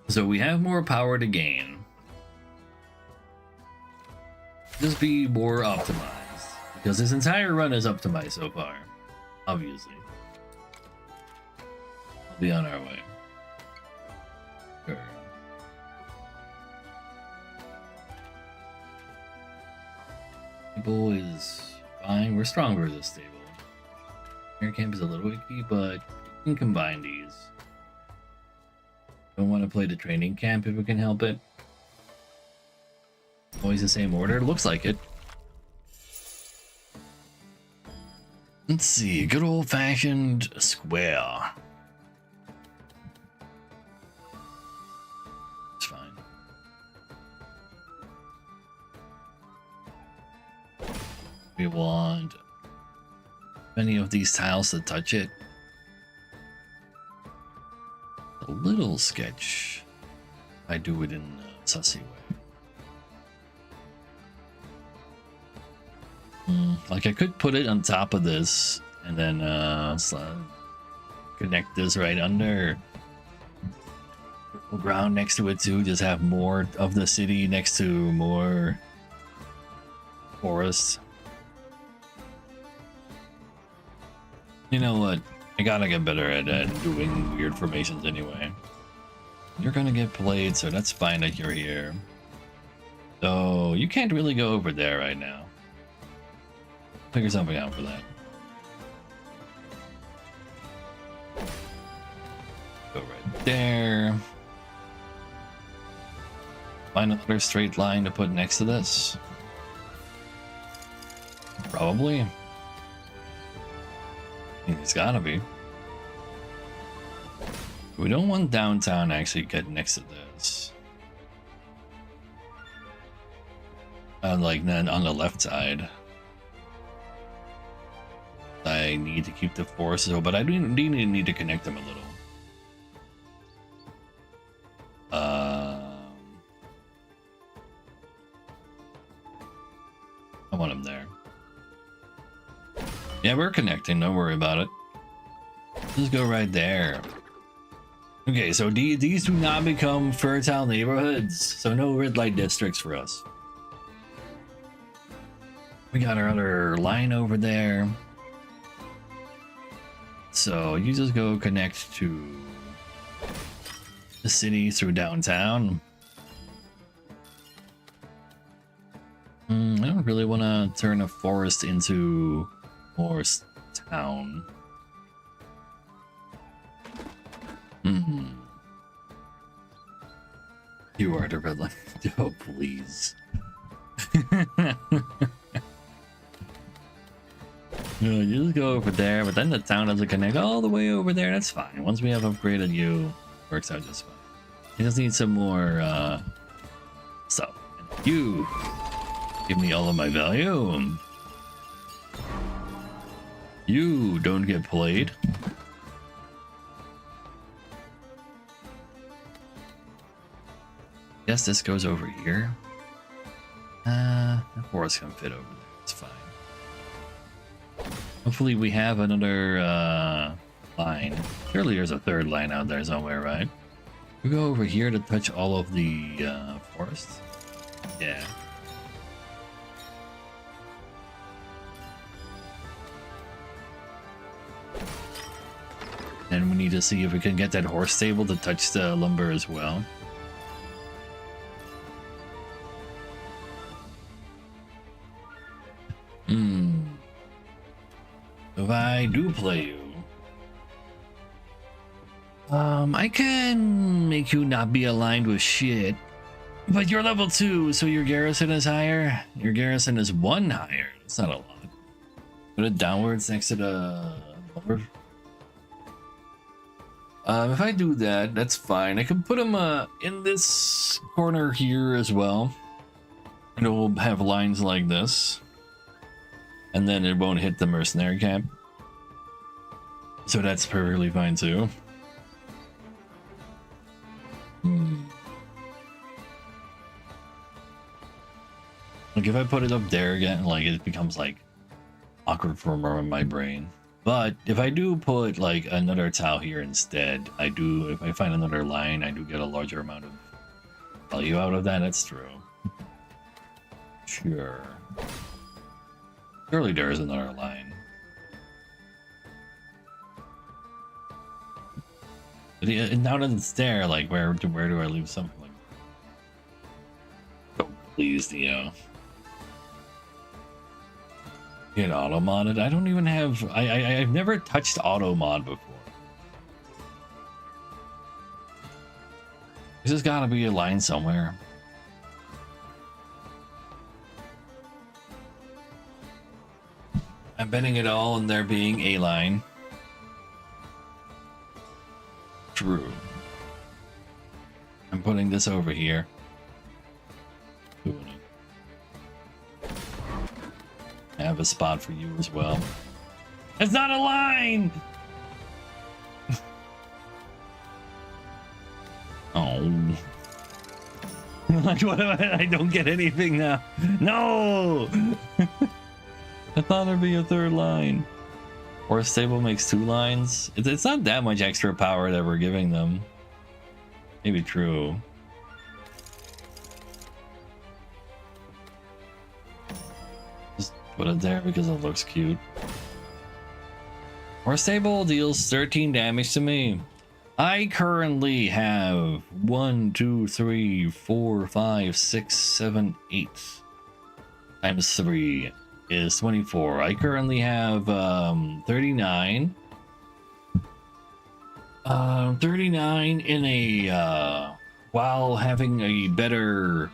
So we have more power to gain. Just be more optimized. Because this entire run is optimized so far. Obviously. We'll be on our way. Sure. Stable is fine. We're stronger as a stable. Air camp is a little icky, but we can combine these. Don't want to play the training camp if we can help it. Always the same order. Looks like it. Let's see. Good old-fashioned square. It's fine. We want any of these tiles to touch it. A little sketch. I do it in a sussy way. Like I could put it on top of this and then connect this right under ground next to it too. Just have more of the city next to more forest. You know what? I gotta get better at doing weird formations anyway. You're gonna get played, so that's fine that you're here. So you can't really go over there right now. Figure something out for that. Go right there. Find another straight line to put next to this. Probably. It's gotta be. We don't want downtown to actually get next to this. Like then on the left side. I need to keep the forest, but I do need to connect them a little. I want them there. Yeah, we're connecting. Don't worry about it. Just go right there. Okay, so these do not become fertile neighborhoods, so no red light districts for us. We got our other line over there. So you just go connect to the city through downtown. I don't really want to turn a forest into more town. You are the red line. Oh, please. No, you just go over there, but then the town doesn't connect all the way over there. That's fine. Once we have upgraded you, works out just fine. You just need some more stuff. And you give me all of my value. You don't get played. Guess this goes over here. The forest can fit over there. It's fine. Hopefully we have another line. Surely there's a third line out there somewhere, right? We go over here to touch all of the forests. Yeah. And we need to see if we can get that horse stable to touch the lumber as well. If I do play you, I can make you not be aligned with shit. But you're level 2, so your garrison is higher. Your garrison is 1 higher. That's not a lot. Put it downwards next to the lumber. If I do that, that's fine. I can put him in this corner here as well. And it will have lines like this. And then it won't hit the mercenary camp. So that's perfectly fine too. Like if I put it up there again, like it becomes like awkward for a moment in my brain. But if I do put like another tile here instead, if I find another line, I do get a larger amount of value out of that. That's true. Sure. Surely there is another line. But now that it's there, like where do I leave something like? Oh, please, Theo. Get auto modded. I don't even have. I've never touched auto mod before. There's just gotta be a line somewhere. I'm betting it all on there being a line. True. I'm putting this over here. I have a spot for you as well. It's not a line! Oh. Like, what am I don't get anything now. No! I thought there'd be a third line. Or stable makes 2 lines. It's not that much extra power that we're giving them. Maybe true. Just put it there because it looks cute. Or stable deals 13 damage to me. I currently have 1, 2, 3, 4, 5, 6, 7, 8 times 3 is 24. I currently have 39. 39 in a while having a better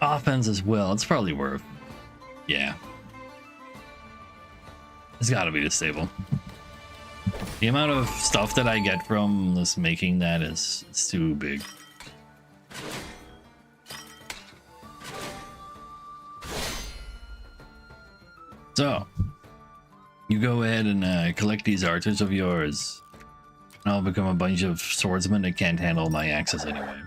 offense as well. It's probably worth. Yeah. It's gotta be the stable. The amount of stuff that I get from this making that is too big. So, you go ahead and collect these archers of yours. And I'll become a bunch of swordsmen that can't handle my axes anyway.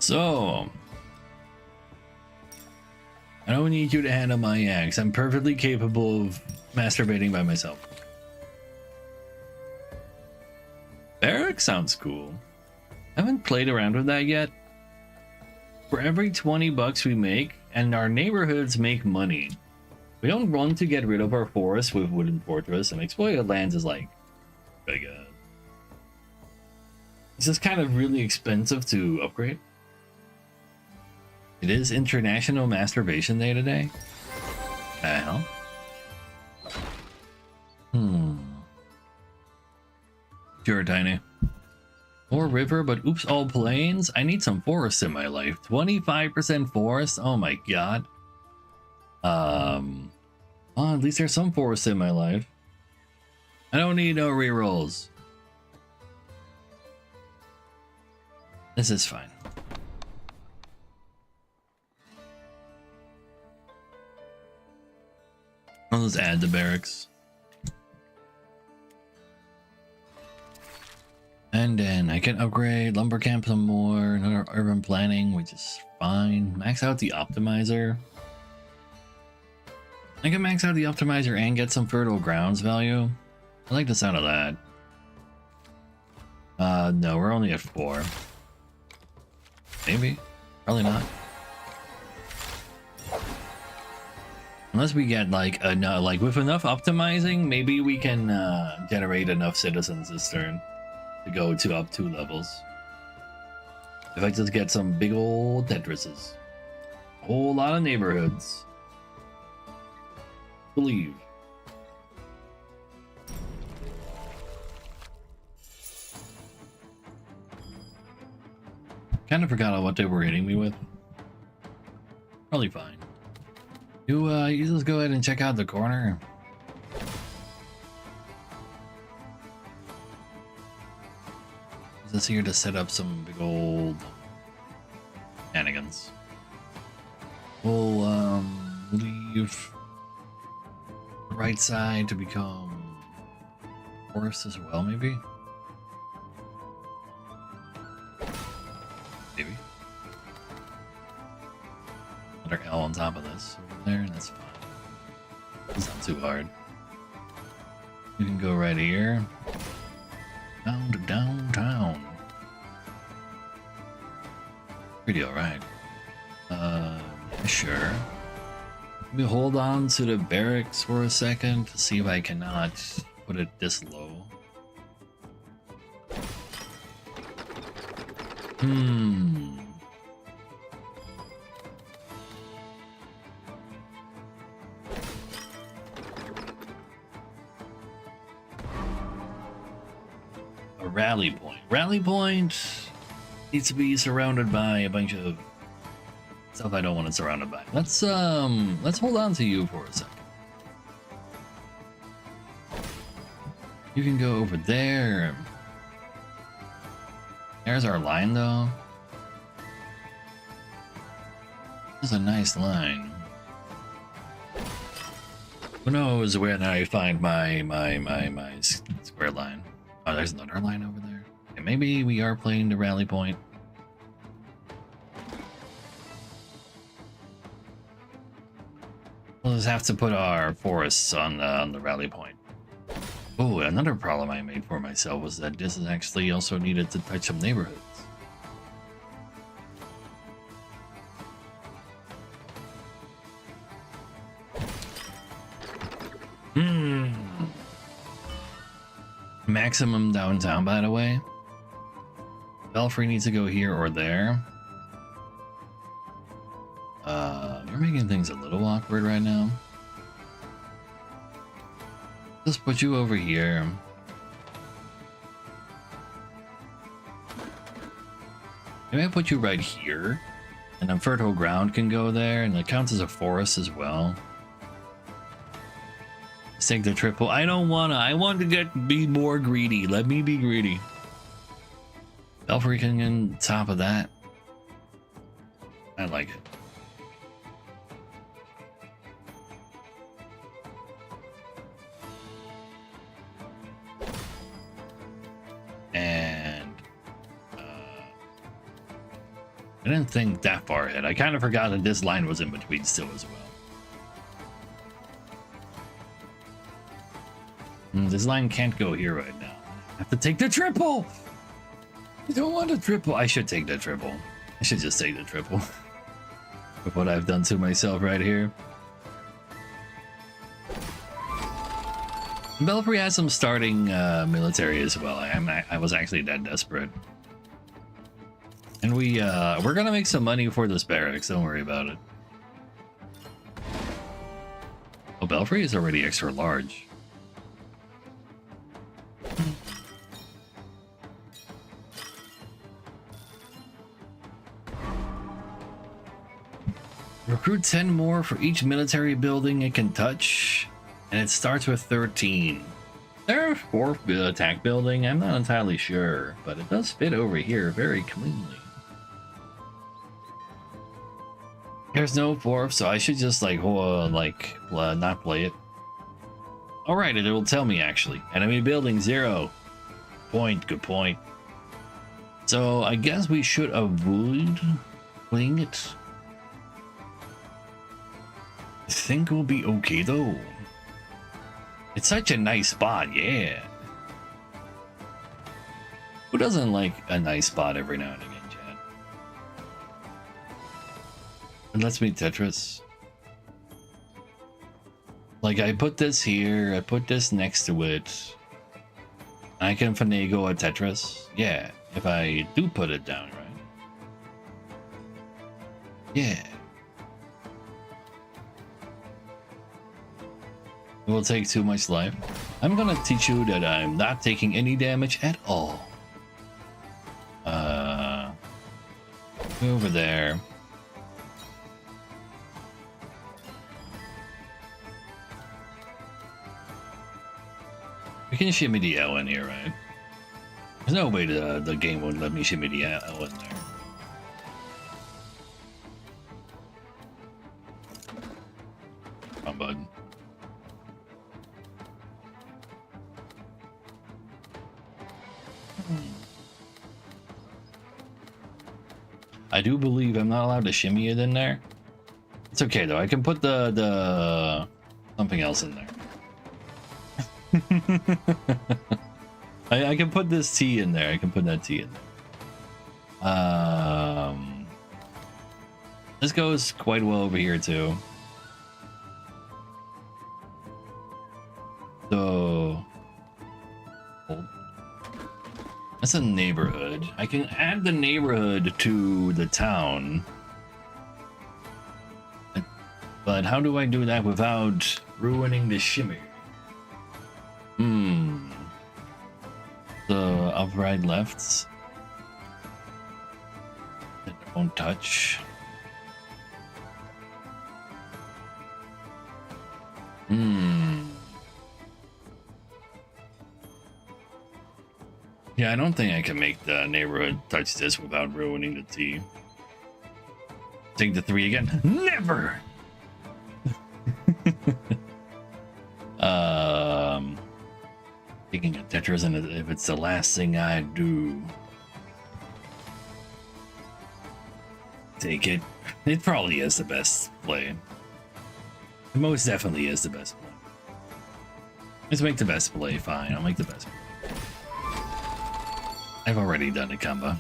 So, I don't need you to handle my axe. I'm perfectly capable of masturbating by myself. Barrack sounds cool. I haven't played around with that yet. For every 20 bucks we make, and our neighborhoods make money, we don't want to get rid of our forest with Wooden Fortress, and exploited lands is like it's just kind of really expensive to upgrade. It is International Masturbation Day today. Hell. Sure, Tiny. More river, but oops, all plains. I need some forest in my life. 25% forest. Oh my god. Well, at least there's some forest in my life. I don't need no rerolls. This is fine. I'll just add the barracks. And then I can upgrade lumber camp some more, another urban planning, which is fine. Max out the optimizer. I can max out the optimizer and get some fertile grounds value. I like the sound of that. No, we're only at 4. Maybe. Probably not. Unless we get like like with enough optimizing, maybe we can generate enough citizens this turn to go to up 2 levels. If I just get some big old Tetrises, a whole lot of neighborhoods. Believe. Kind of forgot what they were hitting me with. Probably fine. You just go ahead and check out the corner. Just here to set up some big old shenanigans. We'll leave the right side to become forest as well, maybe. Maybe. Another L on top of this over there, that's fine. It's not too hard. You can go right here. Down to downtown. Pretty alright. Sure. Let me hold on to the barracks for a second to see if I cannot put it this low. A rally point. Rally point needs to be surrounded by a bunch of stuff I don't want it surrounded by. Let's hold on to you for a second. You can go over there. There's our line though. This is a nice line. Who knows when I find my square line? Oh, there's another line over there. Okay, maybe we are playing the rally point. We'll just have to put our forests on the rally point. Oh, another problem I made for myself was that this is actually also needed to touch some neighborhoods. Maximum downtown, by the way. Belfry needs to go here or there. You're making things a little awkward right now. Just put you over here. Maybe I put you right here, and then fertile ground can go there, and it counts as a forest as well. Let's take the triple. I don't wanna. I want to be more greedy. Let me be greedy. Belfry can get on top of that. I like it. And I didn't think that far ahead. I kind of forgot that this line was in between still as well. This line can't go here right now. I have to take the triple. I don't want a triple. I should take the triple. I should just take the triple. With what I've done to myself right here. Belfry has some starting military as well. I was actually that desperate. And we're gonna make some money for this barracks, don't worry about it. Oh, Belfry is already extra large. Recruit 10 more for each military building it can touch, and it starts with 13. There are 4 attack building, I'm not entirely sure, but it does fit over here very cleanly. There's no 4th, so I should just not play it. Alright, it will tell me actually. Enemy building 0. Good point. So I guess we should avoid playing it. I think we'll be okay though. It's such a nice spot, yeah. Who doesn't like a nice spot every now and again, Chad? And let's meet Tetris. Like, I put this here, I put this next to it. I can finagle a Tetris. Yeah, if I do put it down, right? Yeah. It will take too much life. I'm gonna teach you that I'm not taking any damage at all. Over there. We can shimmy the L in here, right? There's no way the game wouldn't let me shimmy the L in there. Wrong button. I do believe I'm not allowed to shimmy it in there. It's okay though. I can put the something else in there. I can put this T in there. I can put that T in there. This goes quite well over here too. So that's a neighborhood. I can add the neighborhood to the town. But how do I do that without ruining the shimmy? The upright lefts that won't touch. Yeah, I don't think I can make the neighborhood touch this without ruining the T. Take the 3 again. Never! Taking a Tetris, and if it's the last thing I do, take it. It probably is the best play. It most definitely is the best play. Let's make the best play. Fine, I'll make the best play. I've already done a combo.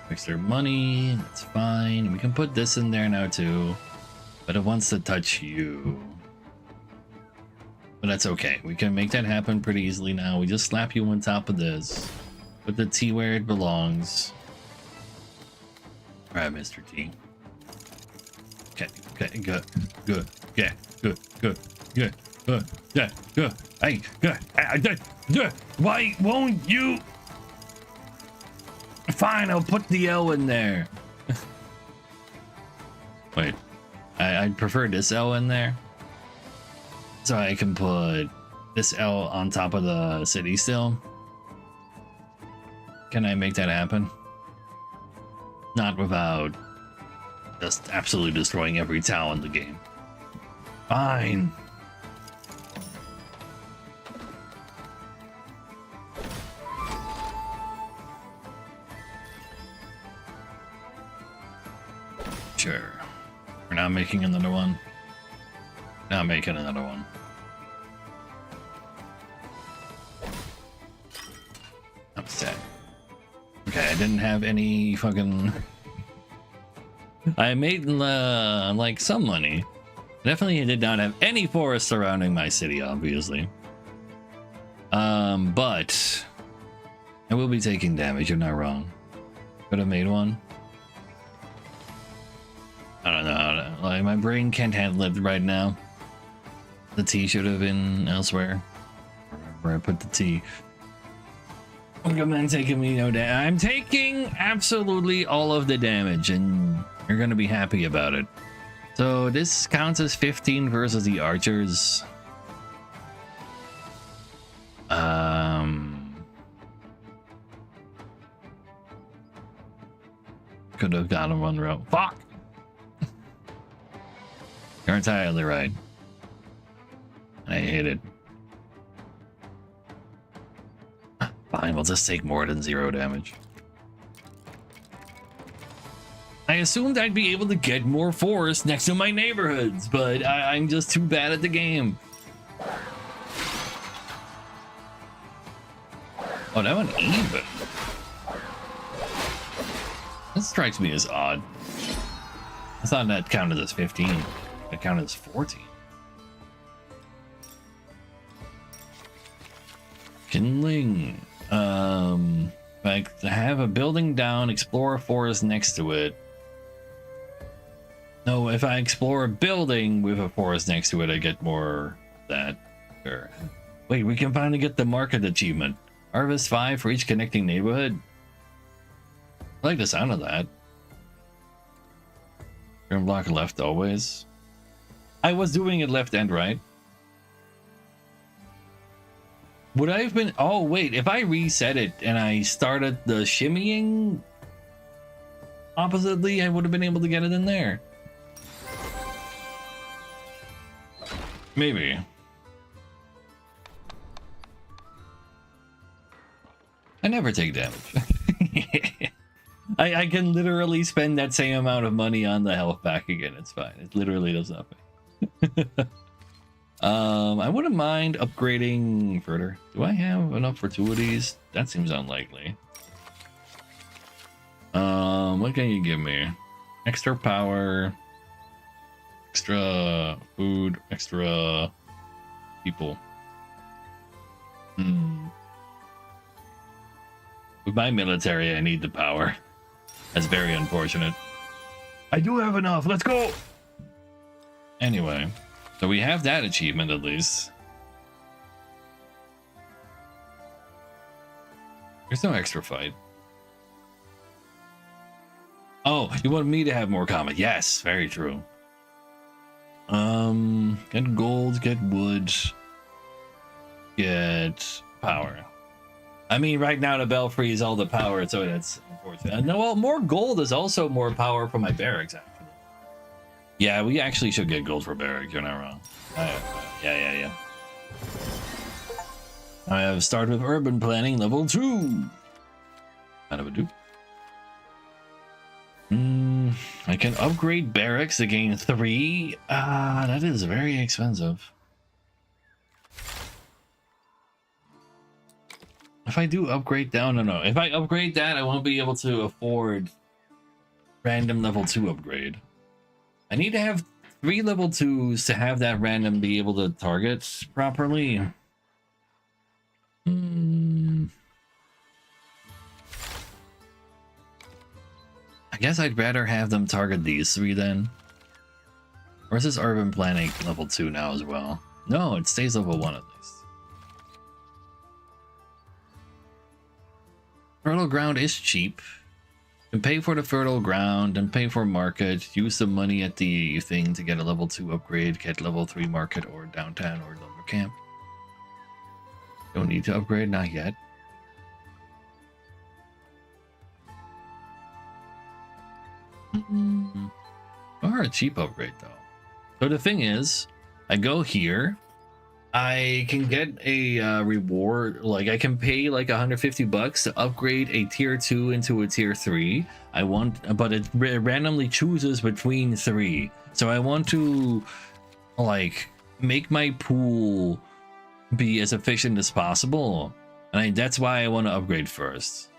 Fix their money. That's fine. We can put this in there now too, but it wants to touch you. But that's okay. We can make that happen pretty easily now. We just slap you on top of this. Put the T where it belongs. Alright, Mr. T. Okay, good. Yeah, good. Yeah, good. Hey, good. Why won't you? Fine, I'll put the L in there. Wait, I'd prefer this L in there. So I can put this L on top of the city still. Can I make that happen? Not without just absolutely destroying every town in the game. Fine. Sure. We're not making another one. Not making another one. Upset. Okay, I didn't have any fucking. I made like some money. Definitely did not have any forest surrounding my city, obviously. But I will be taking damage. You're not wrong. Could have made one. I don't know. Like, my brain can't handle it right now. The T should have been elsewhere. Where I put the T. Look at man taking me no damage. I'm taking absolutely all of the damage, and you're gonna be happy about it. So this counts as 15 versus the archers. Could have gotten one row. Fuck. You're entirely right. I hate it. Fine, we'll just take more than 0 damage. I assumed I'd be able to get more forest next to my neighborhoods, but I'm just too bad at the game. Oh, that one even. That strikes me as odd. I thought that counted as 15. It counted as 14. Kindling. Like to have a building down, explore a forest next to it. No, if I explore a building with a forest next to it, I get more of that. Sure. Wait, we can finally get the market achievement. Harvest 5 for each connecting neighborhood. I like the sound of that. Turn block left always. I was doing it left and right. Would I have been... Oh, wait. If I reset it and I started the shimmying oppositely, I would have been able to get it in there. Maybe. I never take damage. I can literally spend that same amount of money on the health pack again. It's fine. It literally does nothing. I wouldn't mind upgrading further. Do I have enough fortuities? That seems unlikely. What can you give me? Extra power, extra food, extra people. With my military, I need the power. That's very unfortunate. I do have enough. Let's go. Anyway, so we have that achievement at least. There's no extra fight. Oh, you want me to have more combat? Yes, very true. Get gold, get wood, get power. I mean, right now the Belfry is all the power, so that's unfortunate. No, well, more gold is also more power for my barracks, actually. Yeah, we actually should get gold for barracks, you're not wrong. Yeah. I have started with urban planning level 2. Kind of a do. I can upgrade barracks to gain 3. That is very expensive. If I do upgrade down, no. If I upgrade that, I won't be able to afford random level 2 upgrade. I need to have 3 level 2s to have that random be able to target properly. I guess I'd rather have them target these 3 then. Or is this urban planning level 2 now as well? No, it stays level 1 at least. Fertile ground is cheap. You can pay for the fertile ground and pay for market. Use the money at the thing to get a level 2 upgrade. Get level 3 market or downtown or lumber camp. Don't need to upgrade, not yet. Or a cheap upgrade though. So the thing is, I go here. I can get a reward, like I can pay like $150 to upgrade a tier 2 into a tier 3. But it randomly chooses between 3. So I want to like make my pool be as efficient as possible. And that's why I want to upgrade first.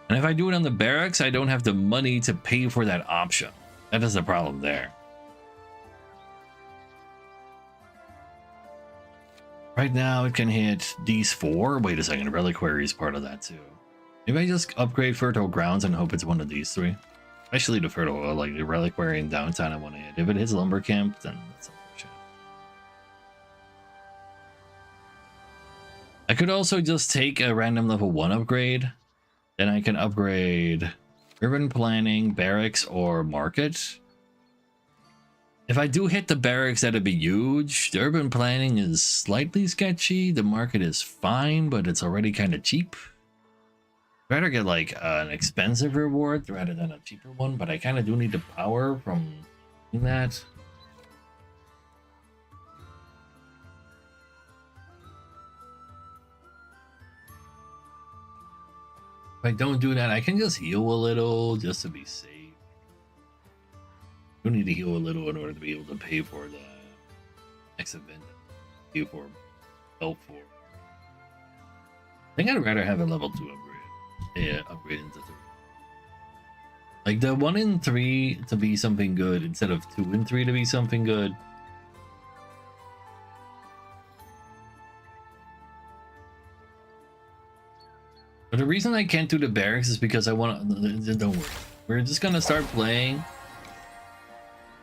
And if I do it on the barracks, I don't have the money to pay for that option. That is the problem there. Right now it can hit these 4. Wait a second, Reliquary is part of that too. Maybe I just upgrade Fertile Grounds and hope it's one of these 3. Especially the Fertile, like the Reliquary and Downtown I want to hit. If it hits Lumber Camp, then that's unfortunate. I could also just take a random level 1 upgrade. Then I can upgrade Urban Planning, Barracks, or Market. If I do hit the barracks, that'd be huge. The urban planning is slightly sketchy. The market is fine, but it's already kind of cheap. I'd rather get like an expensive reward rather than a cheaper one, but I kind of do need the power from doing that. If I don't do that, I can just heal a little just to be safe. You need to heal a little in order to be able to pay for the next event. Pay for L4. I think I'd rather have a level 2 upgrade. Yeah, upgrade into 3. Like the 1 in 3 to be something good instead of 2 in 3 to be something good. But the reason I can't do the barracks is because I want to. Don't worry. We're just gonna start playing.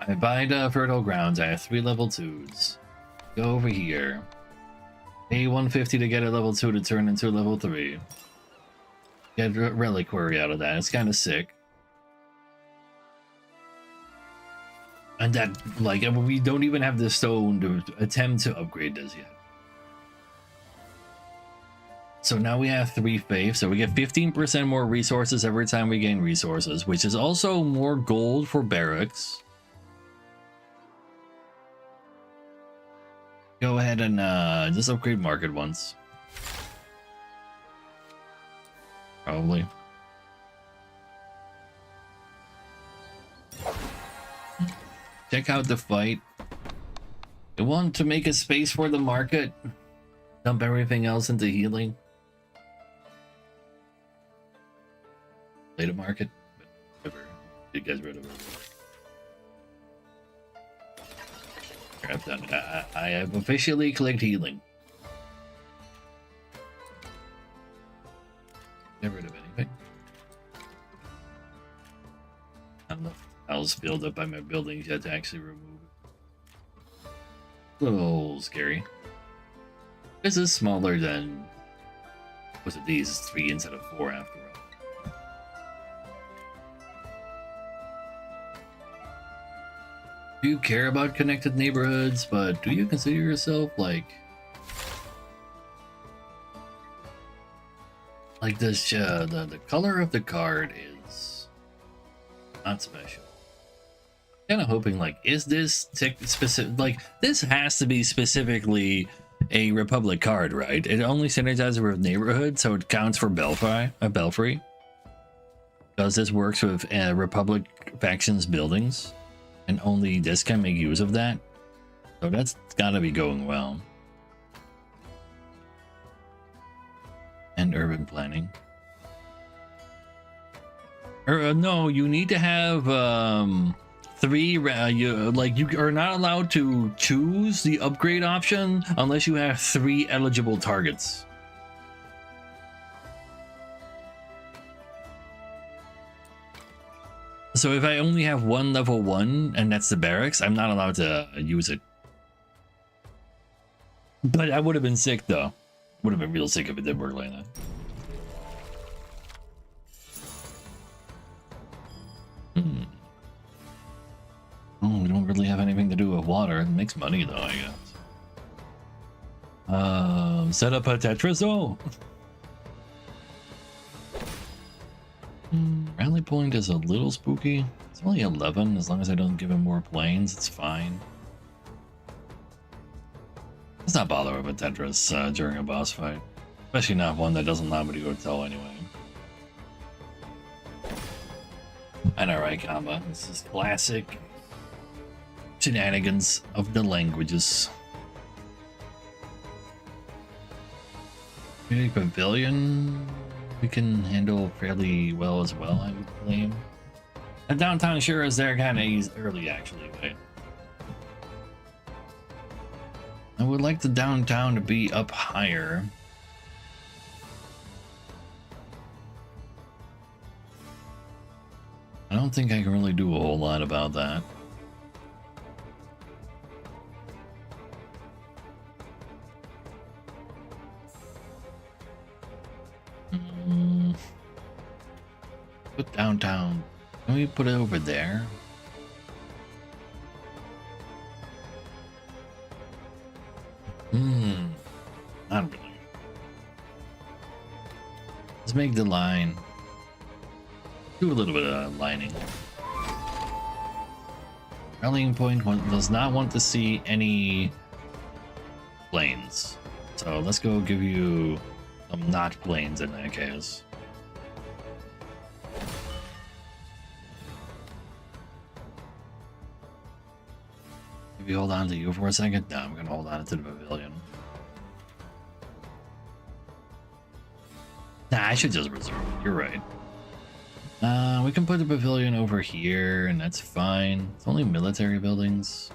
I buy the fertile grounds. I have 3 level 2s. Go over here. Pay 150 to get a level 2 to turn into a level 3. Get a reliquary out of that. It's kind of sick. And that, like, we don't even have the stone to attempt to upgrade this yet. So now we have 3 faith, so we get 15% more resources every time we gain resources, which is also more gold for barracks. Go ahead and just upgrade market once. Probably. Check out the fight. You want to make a space for the market? Dump everything else into healing? Play the market? Whatever. You guys rid of it. I've done it. I have officially clicked healing. Get rid of anything. Not enough tiles filled up by my buildings yet to actually remove it. A little scary. This is smaller than. Was it these? 3 instead of 4 after all. Do you care about connected neighborhoods, but do you consider yourself like this? The color of the card is not special. Kind of hoping like, is this specific? Like, this has to be specifically a Republic card, right? It only synergizes with neighborhood, so it counts for Belfry. Because this works with Republic factions buildings. And only this can make use of that. So that's gotta be going well. And urban planning. No, you need to have 3. You are not allowed to choose the upgrade option unless you have 3 eligible targets. So if I only have 1 level 1, and that's the barracks, I'm not allowed to use it. But I would have been sick, though. Would have been real sick if it did work like that. Oh, we don't really have anything to do with water. It makes money, though, I guess. Set up a Tetris zone. Rally point is a little spooky. It's only 11. As long as I don't give him more planes, it's fine. Let's not bother with a Tetris during a boss fight. Especially not one that doesn't allow me to go tell anyway. I know, right, Kamba? This is classic shenanigans of the languages. Maybe Pavilion we can handle fairly well as well, I would claim. And downtown sure is there kind of early, actually, but I would like the downtown to be up higher. I don't think I can really do a whole lot about that. Put downtown. Can we put it over there? Not really. Let's make the line. Do a little bit of lining. Rallying point does not want to see any planes. So let's go give you some not planes in that case. Maybe hold on to you for a second. No, I'm gonna hold on to the pavilion. Nah, I should just reserve it. You're right. We can put the pavilion over here, and that's fine. It's only military buildings.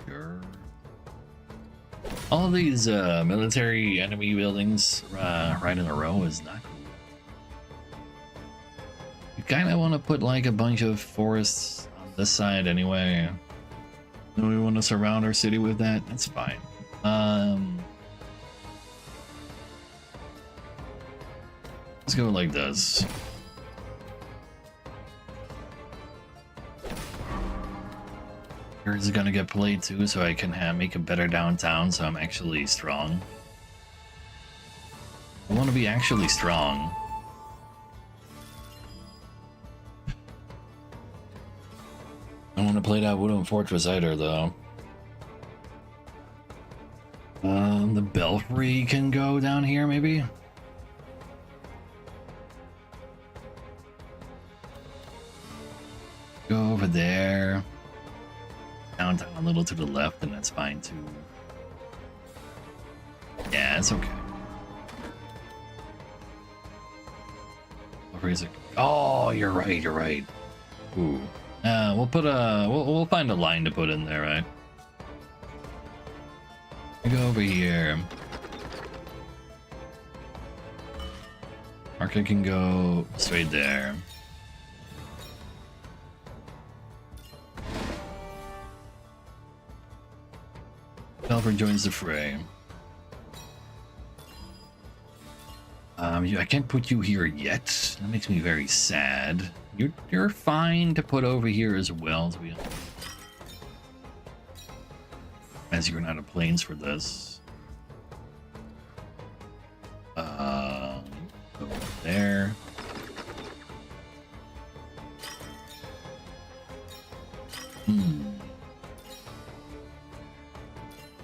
Sure. All of these military enemy buildings right in a row is not cool. You kind of want to put like a bunch of forests on this side anyway. Do we want to surround our city with that? That's fine. Let's go like this. Yours is gonna get played too, so I can make a better downtown, so I'm actually strong. I want to be actually strong. I don't want to play that wooden fortress either, though. The belfry can go down here, maybe? Go over there. Downtown a little to the left, and that's fine too. Yeah, it's okay. Oh, you're right, you're right. Ooh. We'll put we'll find a line to put in there, right? We go over here. Market can go straight there. Belfry joins the fray. I can't put you here yet. That makes me very sad. You're fine to put over here as well, to be honest. As you're not a plains for this. Over there.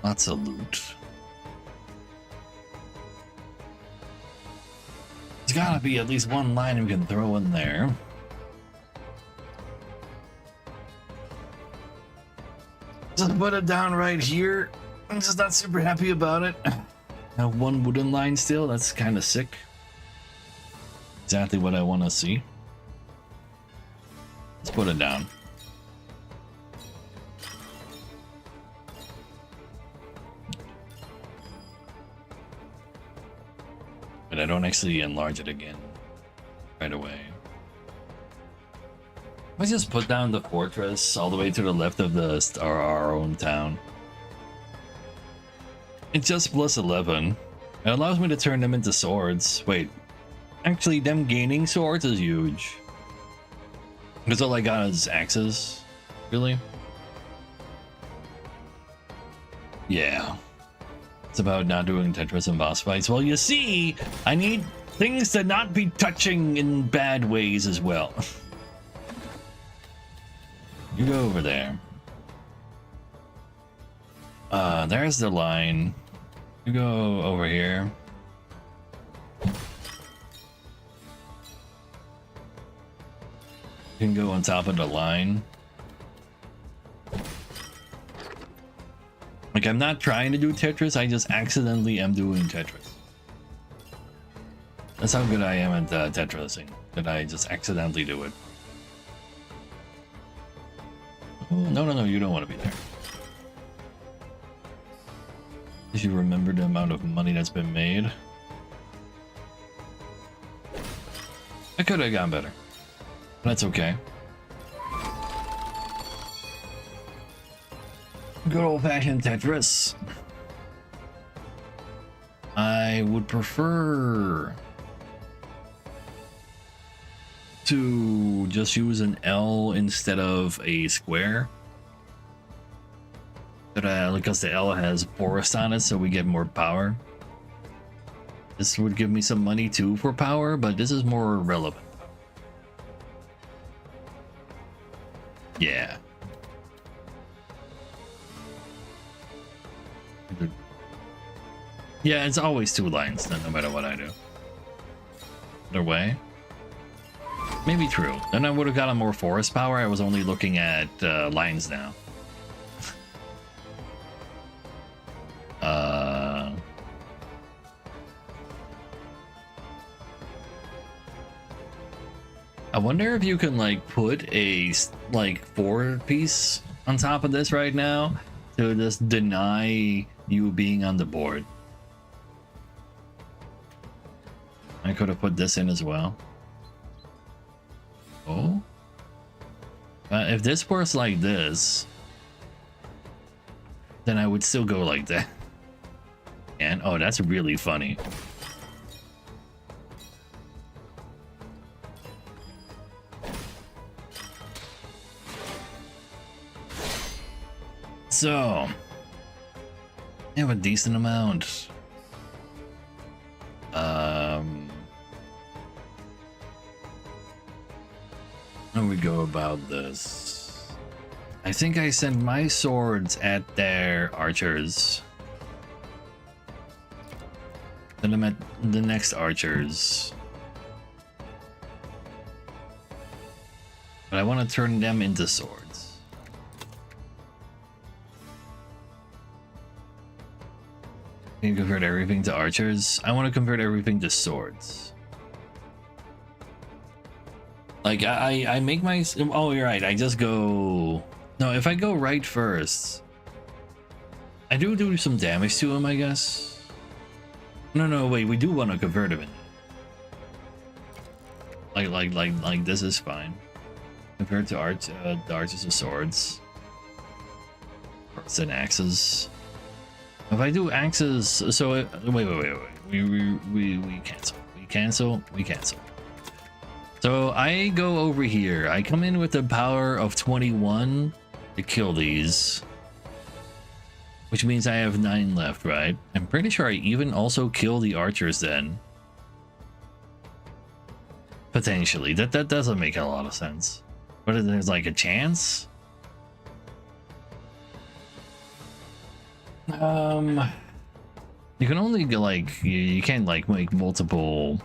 Lots of loot. There's gotta be at least one line we can throw in there. Just put it down right here. I'm just not super happy about it. Now one wooden line still, that's kind of sick. Exactly what I want to see. Let's put it down. But I don't actually enlarge it again right away. Let's just put down the fortress all the way to the left of our own town. It's just plus 11. It allows me to turn them into swords. Wait, actually them gaining swords is huge. Because all I got is axes. Really? Yeah. It's about not doing Tetris and boss fights. Well, you see, I need things to not be touching in bad ways as well. You go over there. There's the line. You go over here. You can go on top of the line. Like, I'm not trying to do Tetris, I just accidentally am doing Tetris. That's how good I am at Tetrising, that I just accidentally do it. Oh, no, you don't want to be there. Did you remember the amount of money that's been made? I could have gone better. That's okay. Good old-fashioned Tetris. I would prefer to just use an L instead of a square. But because the L has forest on it, so we get more power. This would give me some money too for power, but this is more relevant. Yeah. Yeah, it's always two lines then, no matter what I do. Either way. Maybe true. Then I would have gotten more forest power. I was only looking at lines now. I wonder if you can like put a like 4-piece on top of this right now to just deny you being on the board. I could have put this in as well. Oh, if this works like this, then I would still go like that. And oh, that's really funny. So, I have a decent amount. How do we go about this? I think I send my swords at their archers. Then I'm at the next archers. But I want to turn them into swords. Can you convert everything to archers? I want to convert everything to swords. Like I make my, oh, you're right. I just go, no, if I go right first, I do some damage to him, I guess. No, wait, we do want to convert him in. Like this is fine. Convert to the archers of swords. Then axes. If I do axes, so wait. We cancel. We cancel. So I go over here. I come in with a power of 21 to kill these. Which means I have 9 left, right? I'm pretty sure I even also kill the archers then. Potentially. That doesn't make a lot of sense. But there's like a chance? You can only go like, you can't like make multiple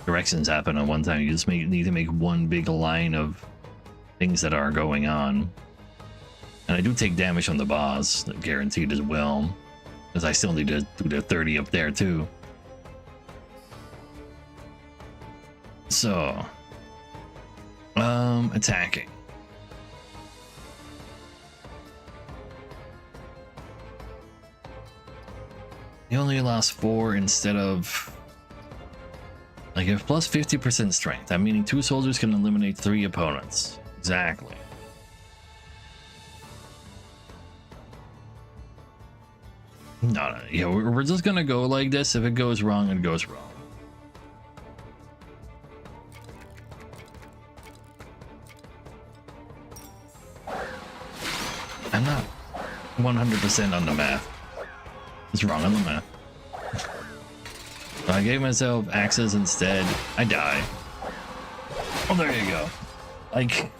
directions happen at one time. You just need to make one big line of things that are going on. And I do take damage on the boss, guaranteed as well, because I still need to do the 30 up there too. So, attacking. He only lost 4 instead of, like, if plus 50% strength, that meaning 2 soldiers can eliminate 3 opponents. Exactly. No, yeah, we're just gonna go like this. If it goes wrong, it goes wrong. I'm not 100% on the math. It's wrong on the math. So I gave myself axes instead. I die. Oh, there you go. Like,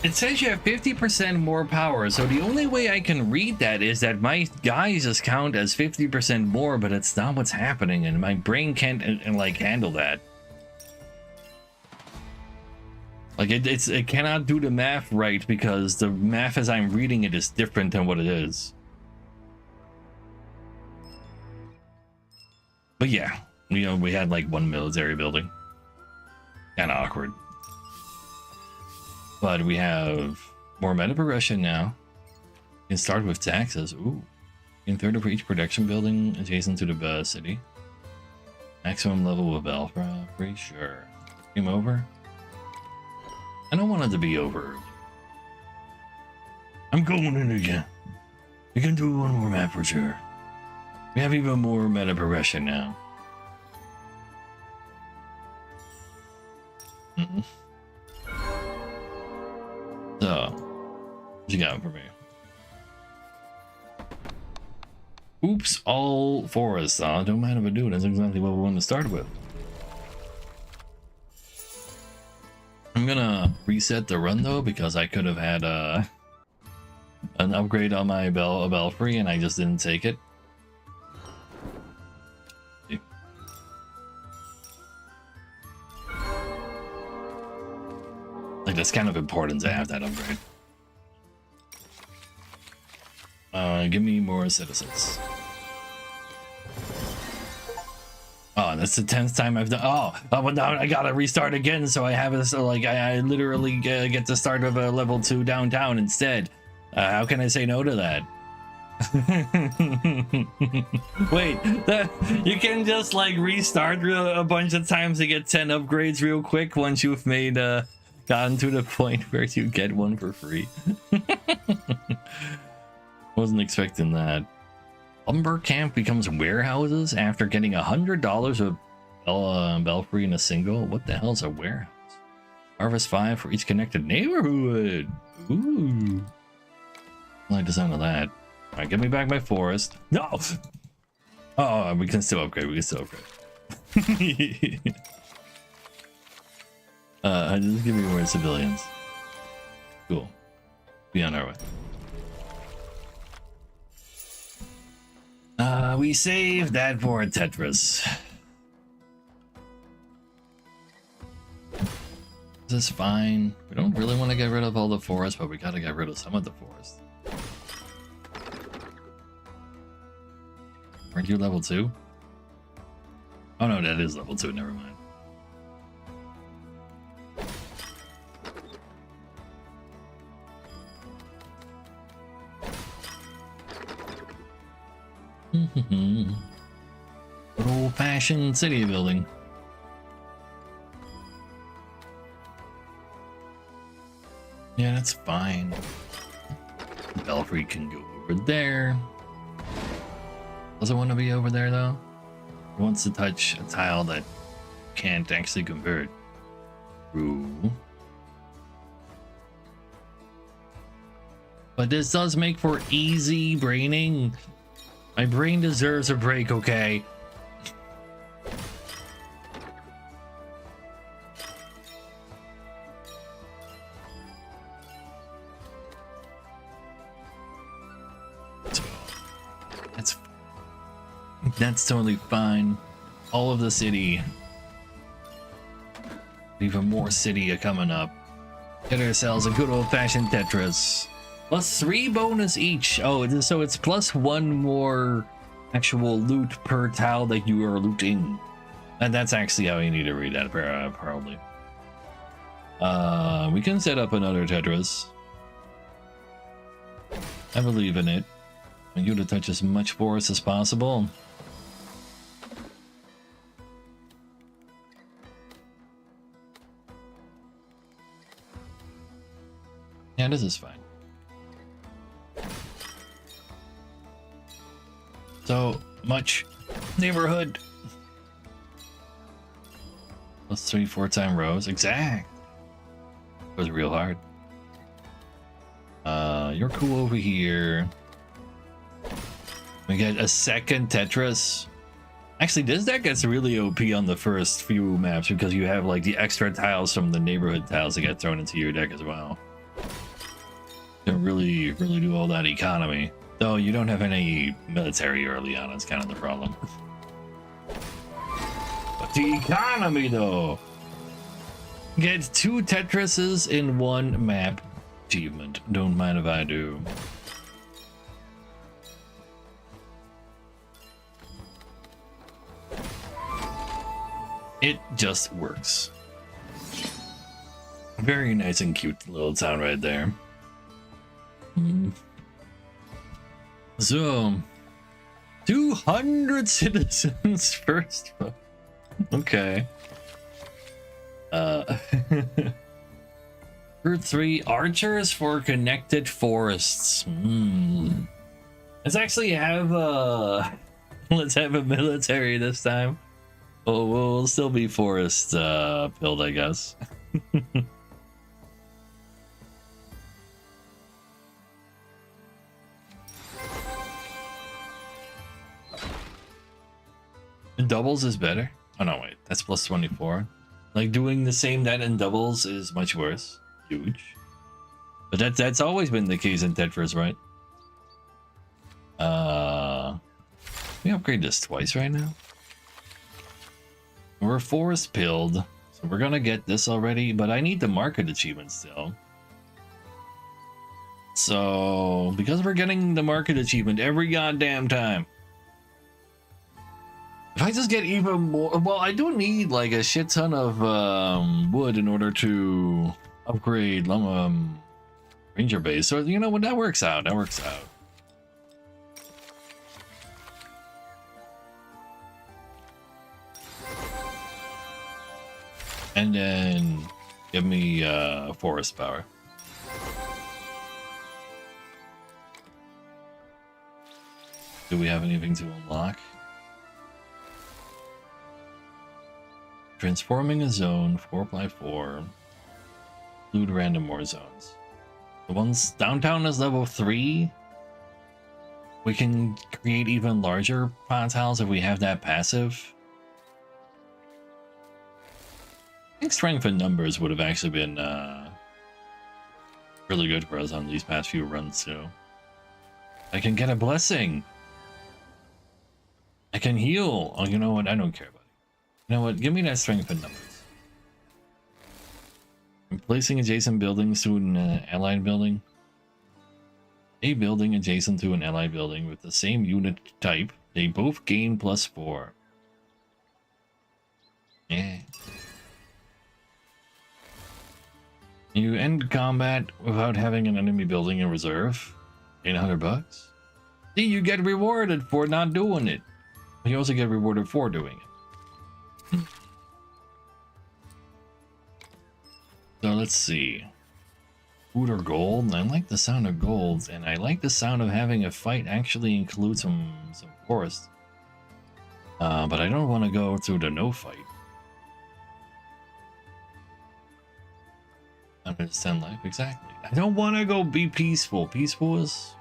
it says you have 50% more power, so the only way I can read that is that my guys just count as 50% more, but it's not what's happening, and my brain can't like handle that. Like it cannot do the math right because the math as I'm reading it is different than what it is. But yeah, you know, we had like 1 military building. Kind of awkward. But we have more meta progression now. You can start with taxes. Ooh. In third for each production building adjacent to the city. Maximum level of alpha. Pretty sure. Game over? I don't want it to be over. I'm going in again. We can do one more map for sure. We have even more meta progression now. So, what you got for me? Oops, all forests. Don't mind if I do. That's exactly what we want to start with. I'm gonna reset the run though because I could have had an upgrade on my belfry and I just didn't take it. Like, that's kind of important to have that upgrade. Give me more citizens. Oh, that's the 10th time I've done. Well, now I gotta restart again, so I have this. Like I literally get the start of a level 2 downtown instead. How can I say no to that? Wait, you can just like restart a bunch of times to get 10 upgrades real quick once you've made gotten to the point where you get one for free. Wasn't expecting that. Lumber camp becomes warehouses after getting $100 of belfry in a single. What the hell is a warehouse? Harvest 5 for each connected neighborhood. Ooh, I like the sound of that. All right, give me back my forest. No. Oh, we can still upgrade. Just give me more civilians. Cool. Be on our way. We saved that for Tetris. This is fine. We don't really want to get rid of all the forest, but we gotta get rid of some of the forest. Aren't you level 2? Oh no, that is level 2, never mind. Good old-fashioned city building. Yeah, that's fine. Belfry can go over there. Doesn't want to be over there though. He wants to touch a tile that can't actually convert. Ooh. But this does make for easy braining. My brain deserves a break, okay? That's totally fine. All of the city. Even more city coming up. Get ourselves a good old-fashioned Tetris. +3 bonus each. Oh, so it's +1 more actual loot per tile that you are looting. And that's actually how you need to read that, probably. We can set up another Tetris. I believe in it. I want you to touch as much forest as possible. Yeah, this is fine. So much neighborhood. +3 4-time rows. Exact. It was real hard. You're cool over here. We get a second Tetris. Actually, this deck gets really OP on the first few maps because you have like the extra tiles from the neighborhood tiles that get thrown into your deck as well. Can really do all that economy. Though you don't have any military early on, it's kind of the problem. But the economy though! Get 2 Tetrises in 1 map. Achievement. Don't mind if I do. It just works. Very nice and cute little town right there. So 200 citizens first. Okay. For 3 archers for connected forests. Let's actually have let's have a military this time. Oh, we'll still be forest build, I guess. Doubles is better. Oh no, wait, that's +24. Like doing the same net in doubles is much worse. Huge. But that's always been the case in Tetris, right? We upgrade this twice right now. We're forest pilled, so we're gonna get this already, but I need the market achievement still. So because we're getting the market achievement every goddamn time, If I just get even more, well, I do need like a shit ton of wood in order to upgrade ranger base. So you know what, that works out. That works out. And then give me forest power. Do we have anything to unlock? Transforming a zone 4x4. Include random more zones. The ones downtown is level 3. We can create even larger pond tiles if we have that passive. I think strength in numbers would have actually been really good for us on these past few runs too. I can get a blessing. I can heal. Oh, you know what? I don't care about it. You know what? Give me that strength in numbers. I'm placing adjacent buildings to an allied building. A building adjacent to an allied building with the same unit type. They both gain +4. Yeah. You end combat without having an enemy building in reserve. $800. See, you get rewarded for not doing it. You also get rewarded for doing it. So let's see. Food or gold? I like the sound of gold, and I like the sound of having a fight actually include some forest. But I don't want to go through the no fight. 110 life, exactly. I don't want to go be peaceful. Peaceful is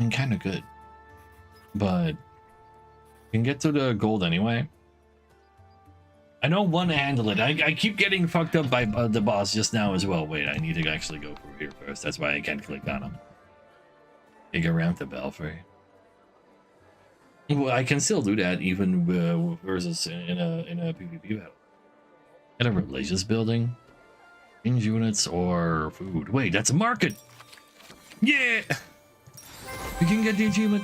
kind of good, but we can get to the gold anyway. I don't want to handle it. I keep getting fucked up by the boss just now as well. Wait, I need to actually go through here first. That's why I can't click on him. Dig around the belfry. Well, I can still do that even versus in a PvP battle. At a religious building. Range units or food. Wait, that's a market! Yeah! We can get the achievement.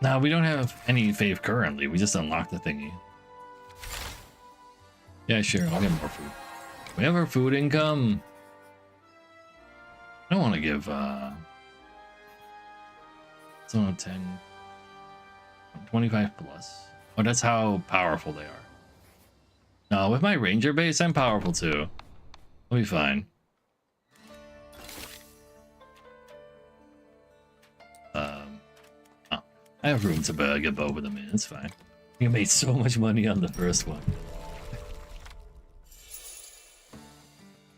Now, we don't have any faith currently. We just unlocked the thingy. Yeah, sure. I'll get more food. We have our food income. I don't want to give, it's on 10. 25 plus. Oh, that's how powerful they are. No, with my ranger base, I'm powerful too. I'll be fine. Oh, I have room to get both of them in. It's fine. You made so much money on the first one.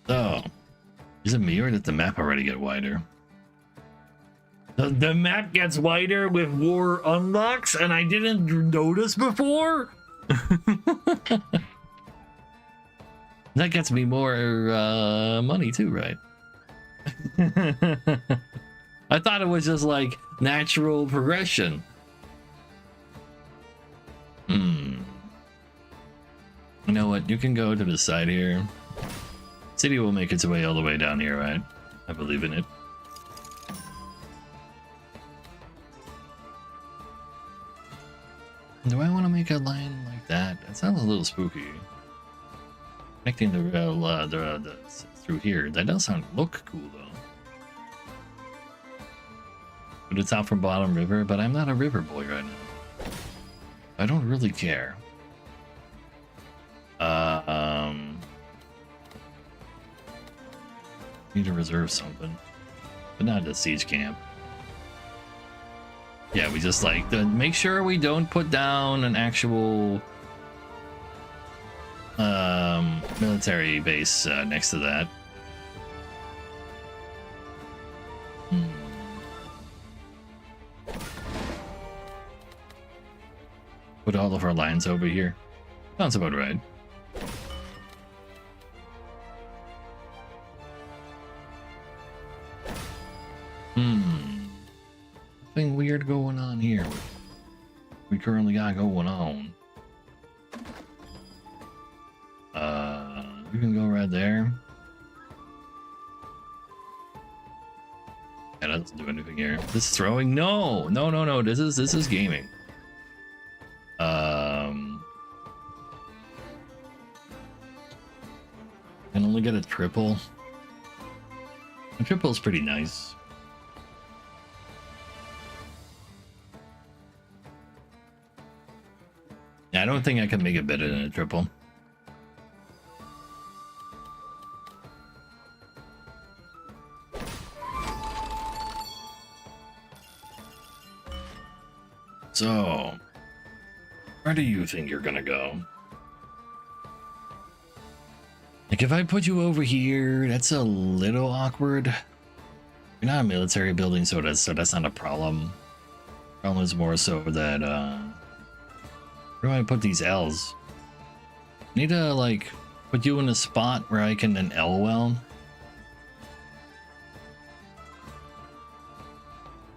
So, is it me or did the map already get wider? The map gets wider with war unlocks, and I didn't notice before. That gets me more money too, right? I thought it was just like natural progression. You know what? You can go to the side here. City will make its way all the way down here, right? I believe in it. Do I want to make a line like that? That sounds a little spooky. Connecting the through here. That does look cool though. But it's out from Bottom River, but I'm not a river boy right now. I don't really care. Need to reserve something, but not at siege camp. Yeah, we just like to make sure we don't put down an actual military base next to that. Put all of our lines over here. Sounds about right. Nothing weird going on here. We currently got going on. You can go right there. Yeah, doesn't do anything here. This is throwing. No, no, no, no. This is gaming. Can only get a triple. A triple is pretty nice. Yeah, I don't think I can make it better than a triple. So, where do you think you're gonna go? Like, if I put you over here, that's a little awkward. You're not a military building, so that's not a problem. Problem is more so that where do I put these L's? I need to like put you in a spot where I can an L well.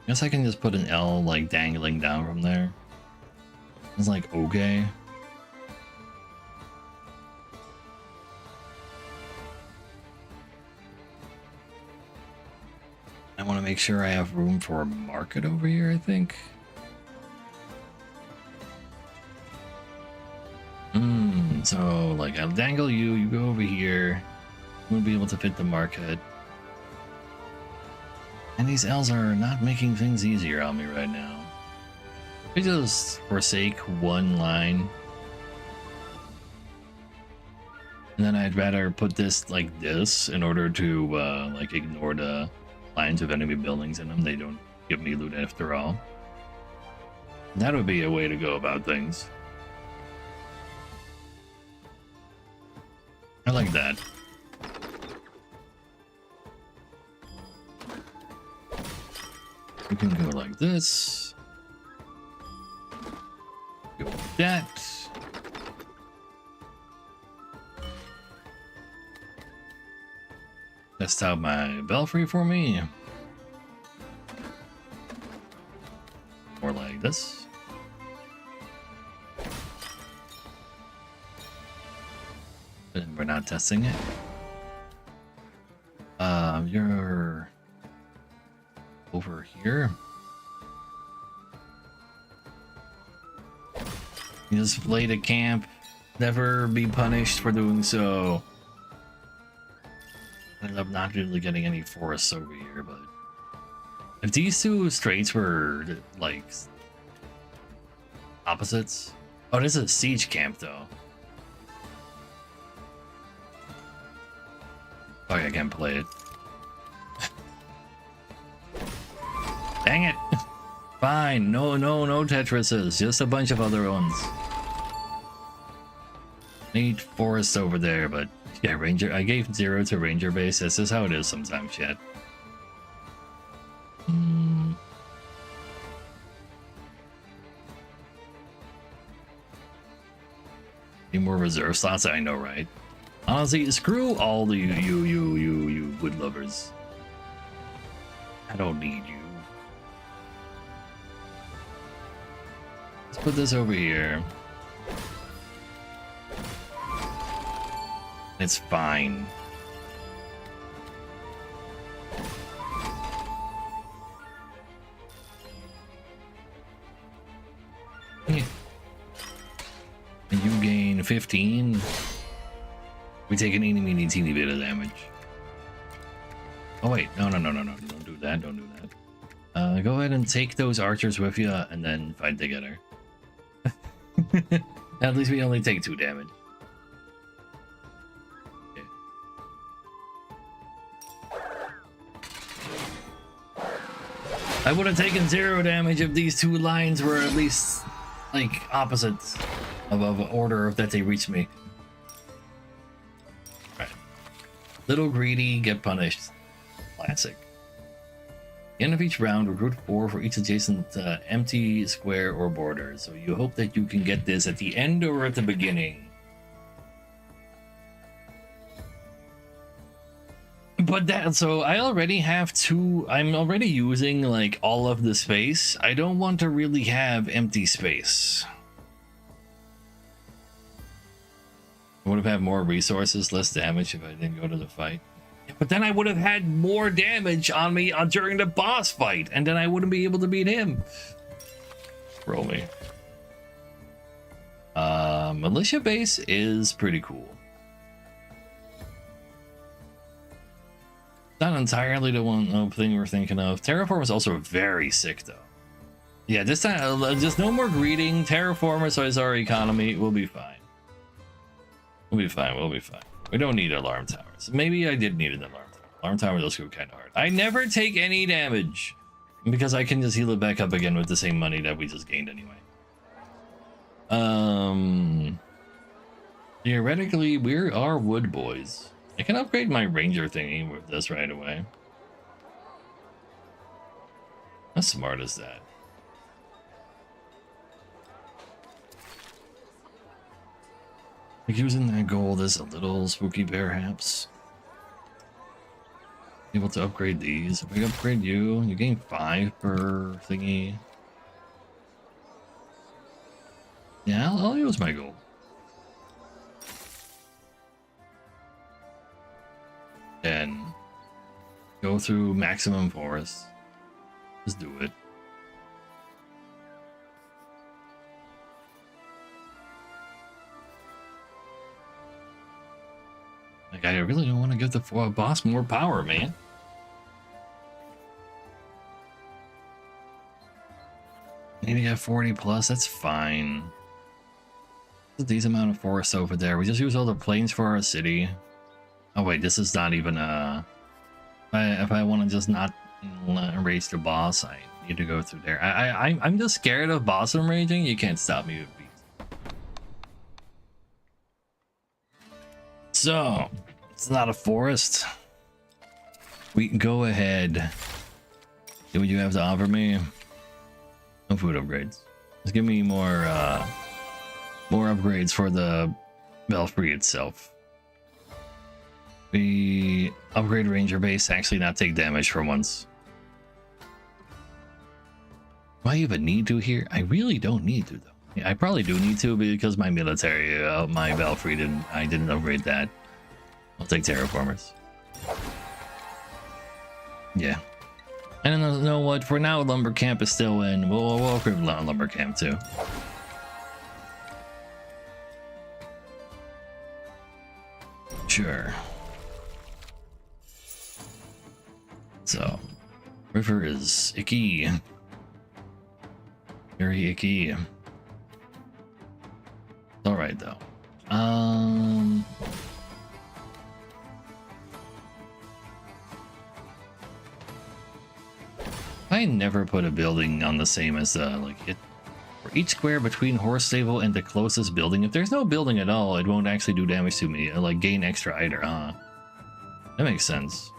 Guess I can just put an L like dangling down from there. It's like okay. I want to make sure I have room for a market over here, I think. So like I'll dangle you, you go over here. We'll be able to fit the market. And these L's are not making things easier on me right now. We just forsake one line. And then I'd rather put this like this in order to like ignore the lines of enemy buildings in them. They don't give me loot after all. That would be a way to go about things. I like that. We can go like this. Go like that. Test out my belfry for me. Or like this. And we're not testing it. You're over here. You just laid a camp. Never be punished for doing so. I love not really getting any forests over here, but if these two straits were like opposites. Oh, this is a siege camp though. Oh, I can't play it. Dang it! Fine, no Tetrises, just a bunch of other ones. Need forests over there, but yeah, Ranger. I gave 0 to Ranger base. This is how it is sometimes, yet. Need more reserve slots. I know, right? Honestly, screw all the you wood lovers. I don't need you. Let's put this over here. It's fine. Yeah. And you gain 15. We take an eeny meeny teeny bit of damage. Oh wait, no. Don't do that, don't do that. Go ahead and take those archers with you and then fight together. At least we only take 2 damage. Okay. I would have taken 0 damage if these 2 lines were at least like opposites of order that they reach me. Right. Little greedy, get punished. Classic. End of each round, recruit 4 for each adjacent empty square or border. So you hope that you can get this at the end or at the beginning. But that, so I already have 2, I'm already using like all of the space. I don't want to really have empty space. I would have had more resources, less damage if I didn't go to the fight. But then I would have had more damage on me during the boss fight, and then I wouldn't be able to beat him. Roll me. Militia base is pretty cool. Not entirely the one thing we're thinking of. Terraform is also very sick, though. Yeah, this time, just no more greeting. Terraform is our economy. We'll be fine. We'll be fine. We'll be fine. We don't need alarm towers. Maybe I did need an alarm tower. Alarm tower does go kind of hard. I never take any damage because I can just heal it back up again with the same money that we just gained anyway. Theoretically, we are wood boys. I can upgrade my ranger thingy with this right away. How smart is that? Like using that gold is a little spooky, perhaps. Able to upgrade these. If we upgrade you, you gain 5 per thingy. Yeah, I'll use my gold. And go through maximum forest. Just do it. Like, I really don't want to give the boss more power, man. Need to get 40 plus, that's fine. A decent amount of forest over there. We just use all the plains for our city. Oh wait, this is not even if I want to just not erase the boss, I need to go through there. I'm just scared of boss enraging. You can't stop me with beats. So it's not a forest. We can go ahead. See what you have to offer me. No food upgrades. Just give me more upgrades for the belfry itself. We upgrade ranger base to actually not take damage for once. Do I even need to here? I really don't need to though. Yeah, I probably do need to because my military, my belfry I didn't upgrade that. I'll take terraformers. Yeah. And then you know what? For now, lumber camp is still in. We'll upgrade lumber camp too. Sure. So, river is icky. Very icky. It's alright though. I never put a building on the same as like it. For each square between horse stable and the closest building, if there's no building at all, it won't actually do damage to me. It'll, like, gain extra either, huh? That makes sense.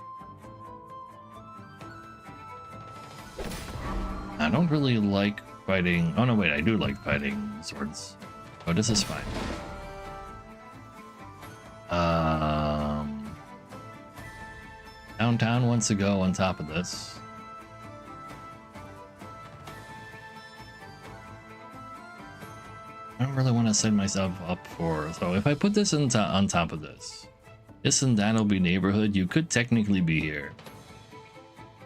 I don't really like fighting. Oh no, wait, I do like fighting swords. Oh, this is fine. Downtown wants to go on top of this. I don't really want to set myself up for. So if I put this on top of this and that'll be neighborhood. You could technically be here.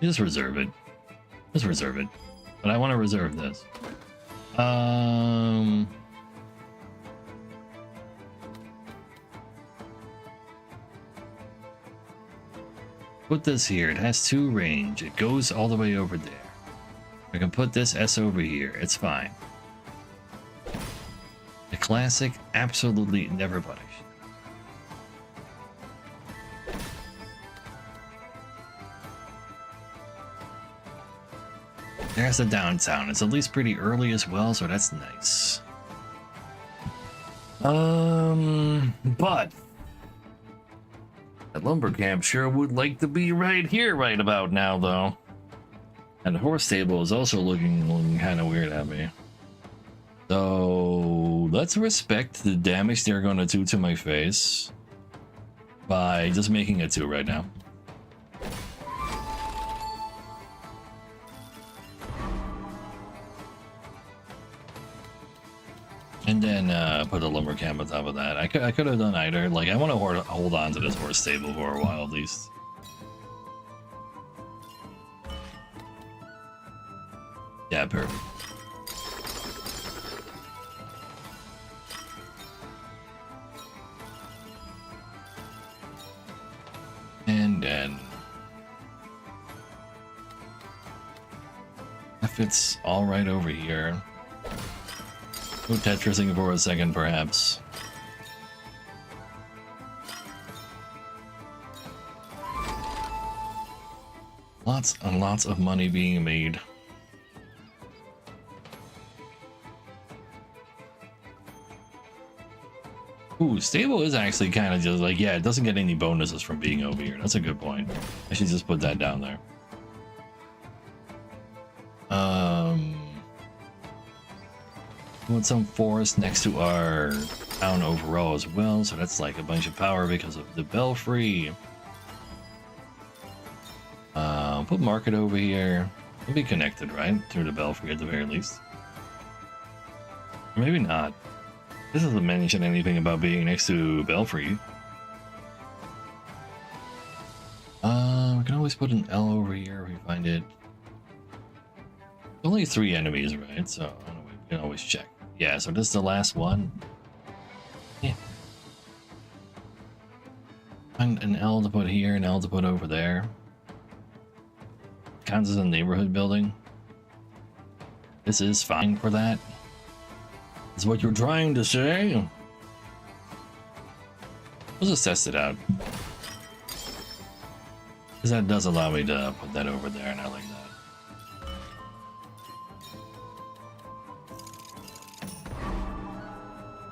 Just reserve it. Just reserve it. But I want to reserve this. Put this here. It has 2 range. It goes all the way over there. I can put this S over here. It's fine. The classic, absolutely never punished. There's the downtown. It's at least pretty early as well, so that's nice. But that lumber camp sure would like to be right here right about now, though. And the horse stable is also looking kind of weird at me. So let's respect the damage they're going to do to my face by just making it 2 right now. And then put a lumber camp on top of that. I could have done either. Like, I want to hold on to this horse stable for a while at least. Yeah, perfect. And then if it's all right over here, go Tetrising for a second, perhaps. Lots and lots of money being made. Ooh, stable is actually kind of just like, yeah, it doesn't get any bonuses from being over here. That's a good point. I should just put that down there. We want some forest next to our town overall as well, so that's like a bunch of power because of the belfry. Put market over here. It'll be connected, right? Through the belfry at the very least. Maybe not. This doesn't mention anything about being next to belfry. We can always put an L over here if we find it. Only 3 enemies, right? So I don't know, we can always check. Yeah, so this is the last one. Yeah. Find an L to put here, an L to put over there. Counts as a neighborhood building. This is fine for that. Is what you're trying to say? Let's just test it out. Because that does allow me to put that over there, and I like that.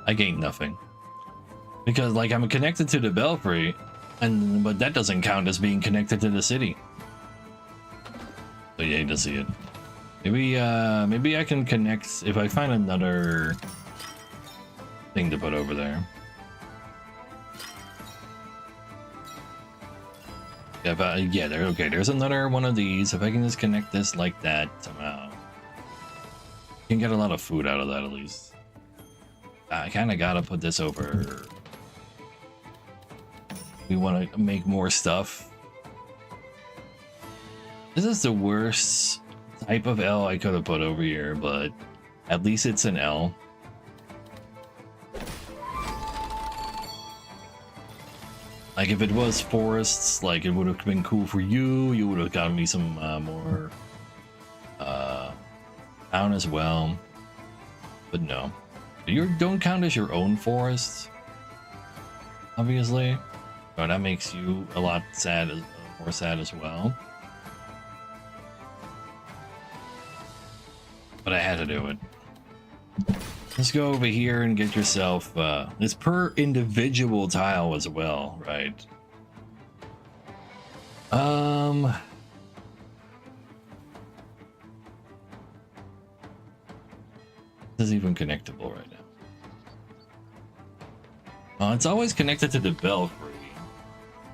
I gained nothing. Because, like, I'm connected to the belfry, but that doesn't count as being connected to the city. So you hate to see it. Maybe I can connect if I find another thing to put over there. Yeah, there. Okay, there's another one of these. If I can just connect this like that somehow, you can get a lot of food out of that at least. I kind of gotta put this over. We want to make more stuff. This is the worst type of L I could have put over here, but at least it's an L. Like if it was forests, like it would have been cool for you. You would have gotten me some more town as well. But no, you don't count as your own forest, obviously. So that makes you a lot sad, more sad as well. But I had to do it. Let's go over here and get yourself, it's per individual tile as well, right? This is even connectable right now. It's always connected to the belfry.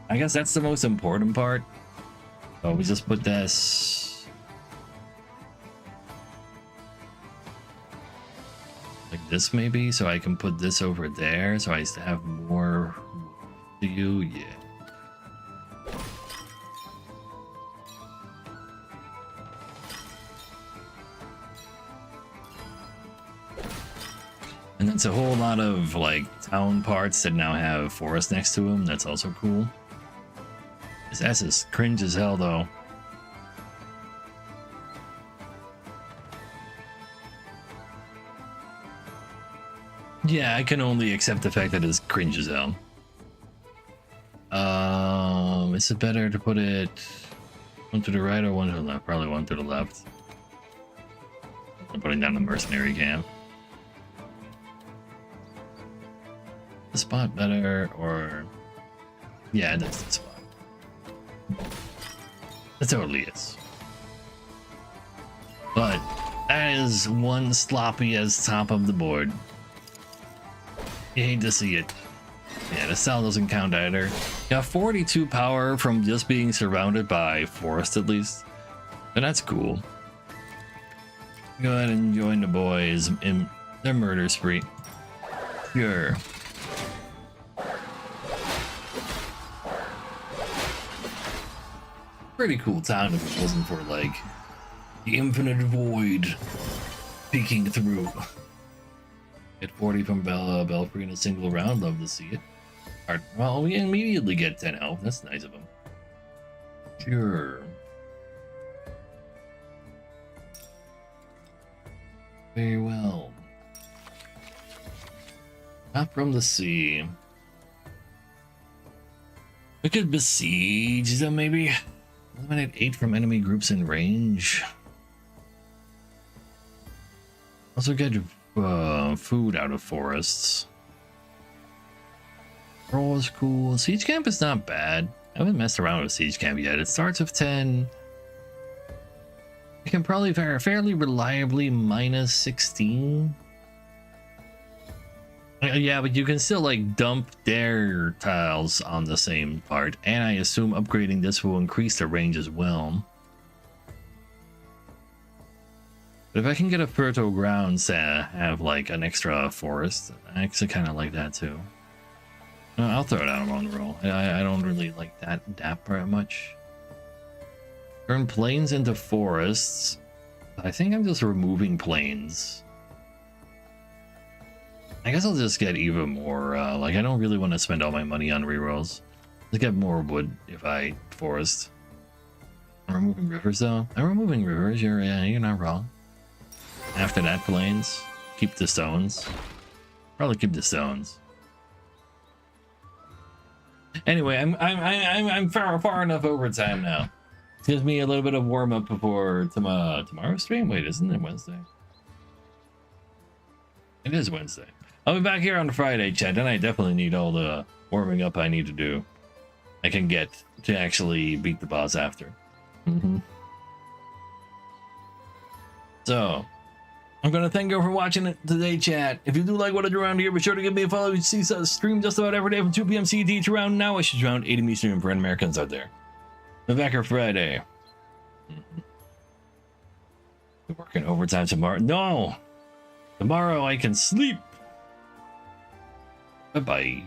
I guess that's the most important part. So we just put this like this maybe, so I can put this over there, so I have more to you. Yeah. And that's a whole lot of like town parts that now have forest next to them. That's also cool. This S is cringe as hell though. Yeah, I can only accept the fact that it's cringe as hell. Is it better to put it one to the right or one to the left? Probably one to the left. I'm putting down the mercenary camp. The spot better, or yeah, that's the spot. That totally is. But that is one sloppy as top of the board. You hate to see it. Yeah, the cell doesn't count either. Got 42 power from just being surrounded by forest at least. And that's cool. Go ahead and join the boys in their murder spree. Sure. Pretty cool town if it wasn't for like The infinite void peeking through. Get 40 from Belfry in a single round. Love to see it. Alright, well, we immediately get 10 health. That's nice of him. Sure. Very well. Not from the sea. We could besiege them, maybe. Eliminate 8 from enemy groups in range. Also get food out of forests. Roll is cool. Siege camp is not bad. I haven't messed around with siege camp yet. It starts with 10. I can probably fairly reliably minus 16. Yeah, but you can still like dump their tiles on the same part, and I assume upgrading this will increase the range as well. But if I can get a fertile grounds to have like an extra forest, I actually kind of like that too. I'll throw it out on the roll. I don't really like that very much. Turn plains into forests. I think I'm just removing plains. I guess I'll just get even more, like I don't really want to spend all my money on rerolls. Let's get more wood if I forest. I'm removing rivers though. I'm removing rivers, you're not wrong. After that, plains. Keep the stones. Probably keep the stones. Anyway, I'm far enough over time now. Gives me a little bit of warm up before tomorrow's stream. Wait, isn't it Wednesday? It is Wednesday. I'll be back here on Friday, chat, and I definitely need all the warming up I need to do. I can get to actually beat the boss after. So, I'm gonna thank you for watching it today, chat. If you do like what I do around here, be sure to give me a follow. You see stream just about every day from 2 p.m. CT to around now. I should around 8 me stream for Americans out there. I'll be back here Friday. We're working overtime tomorrow. No! Tomorrow I can sleep. Bye-bye.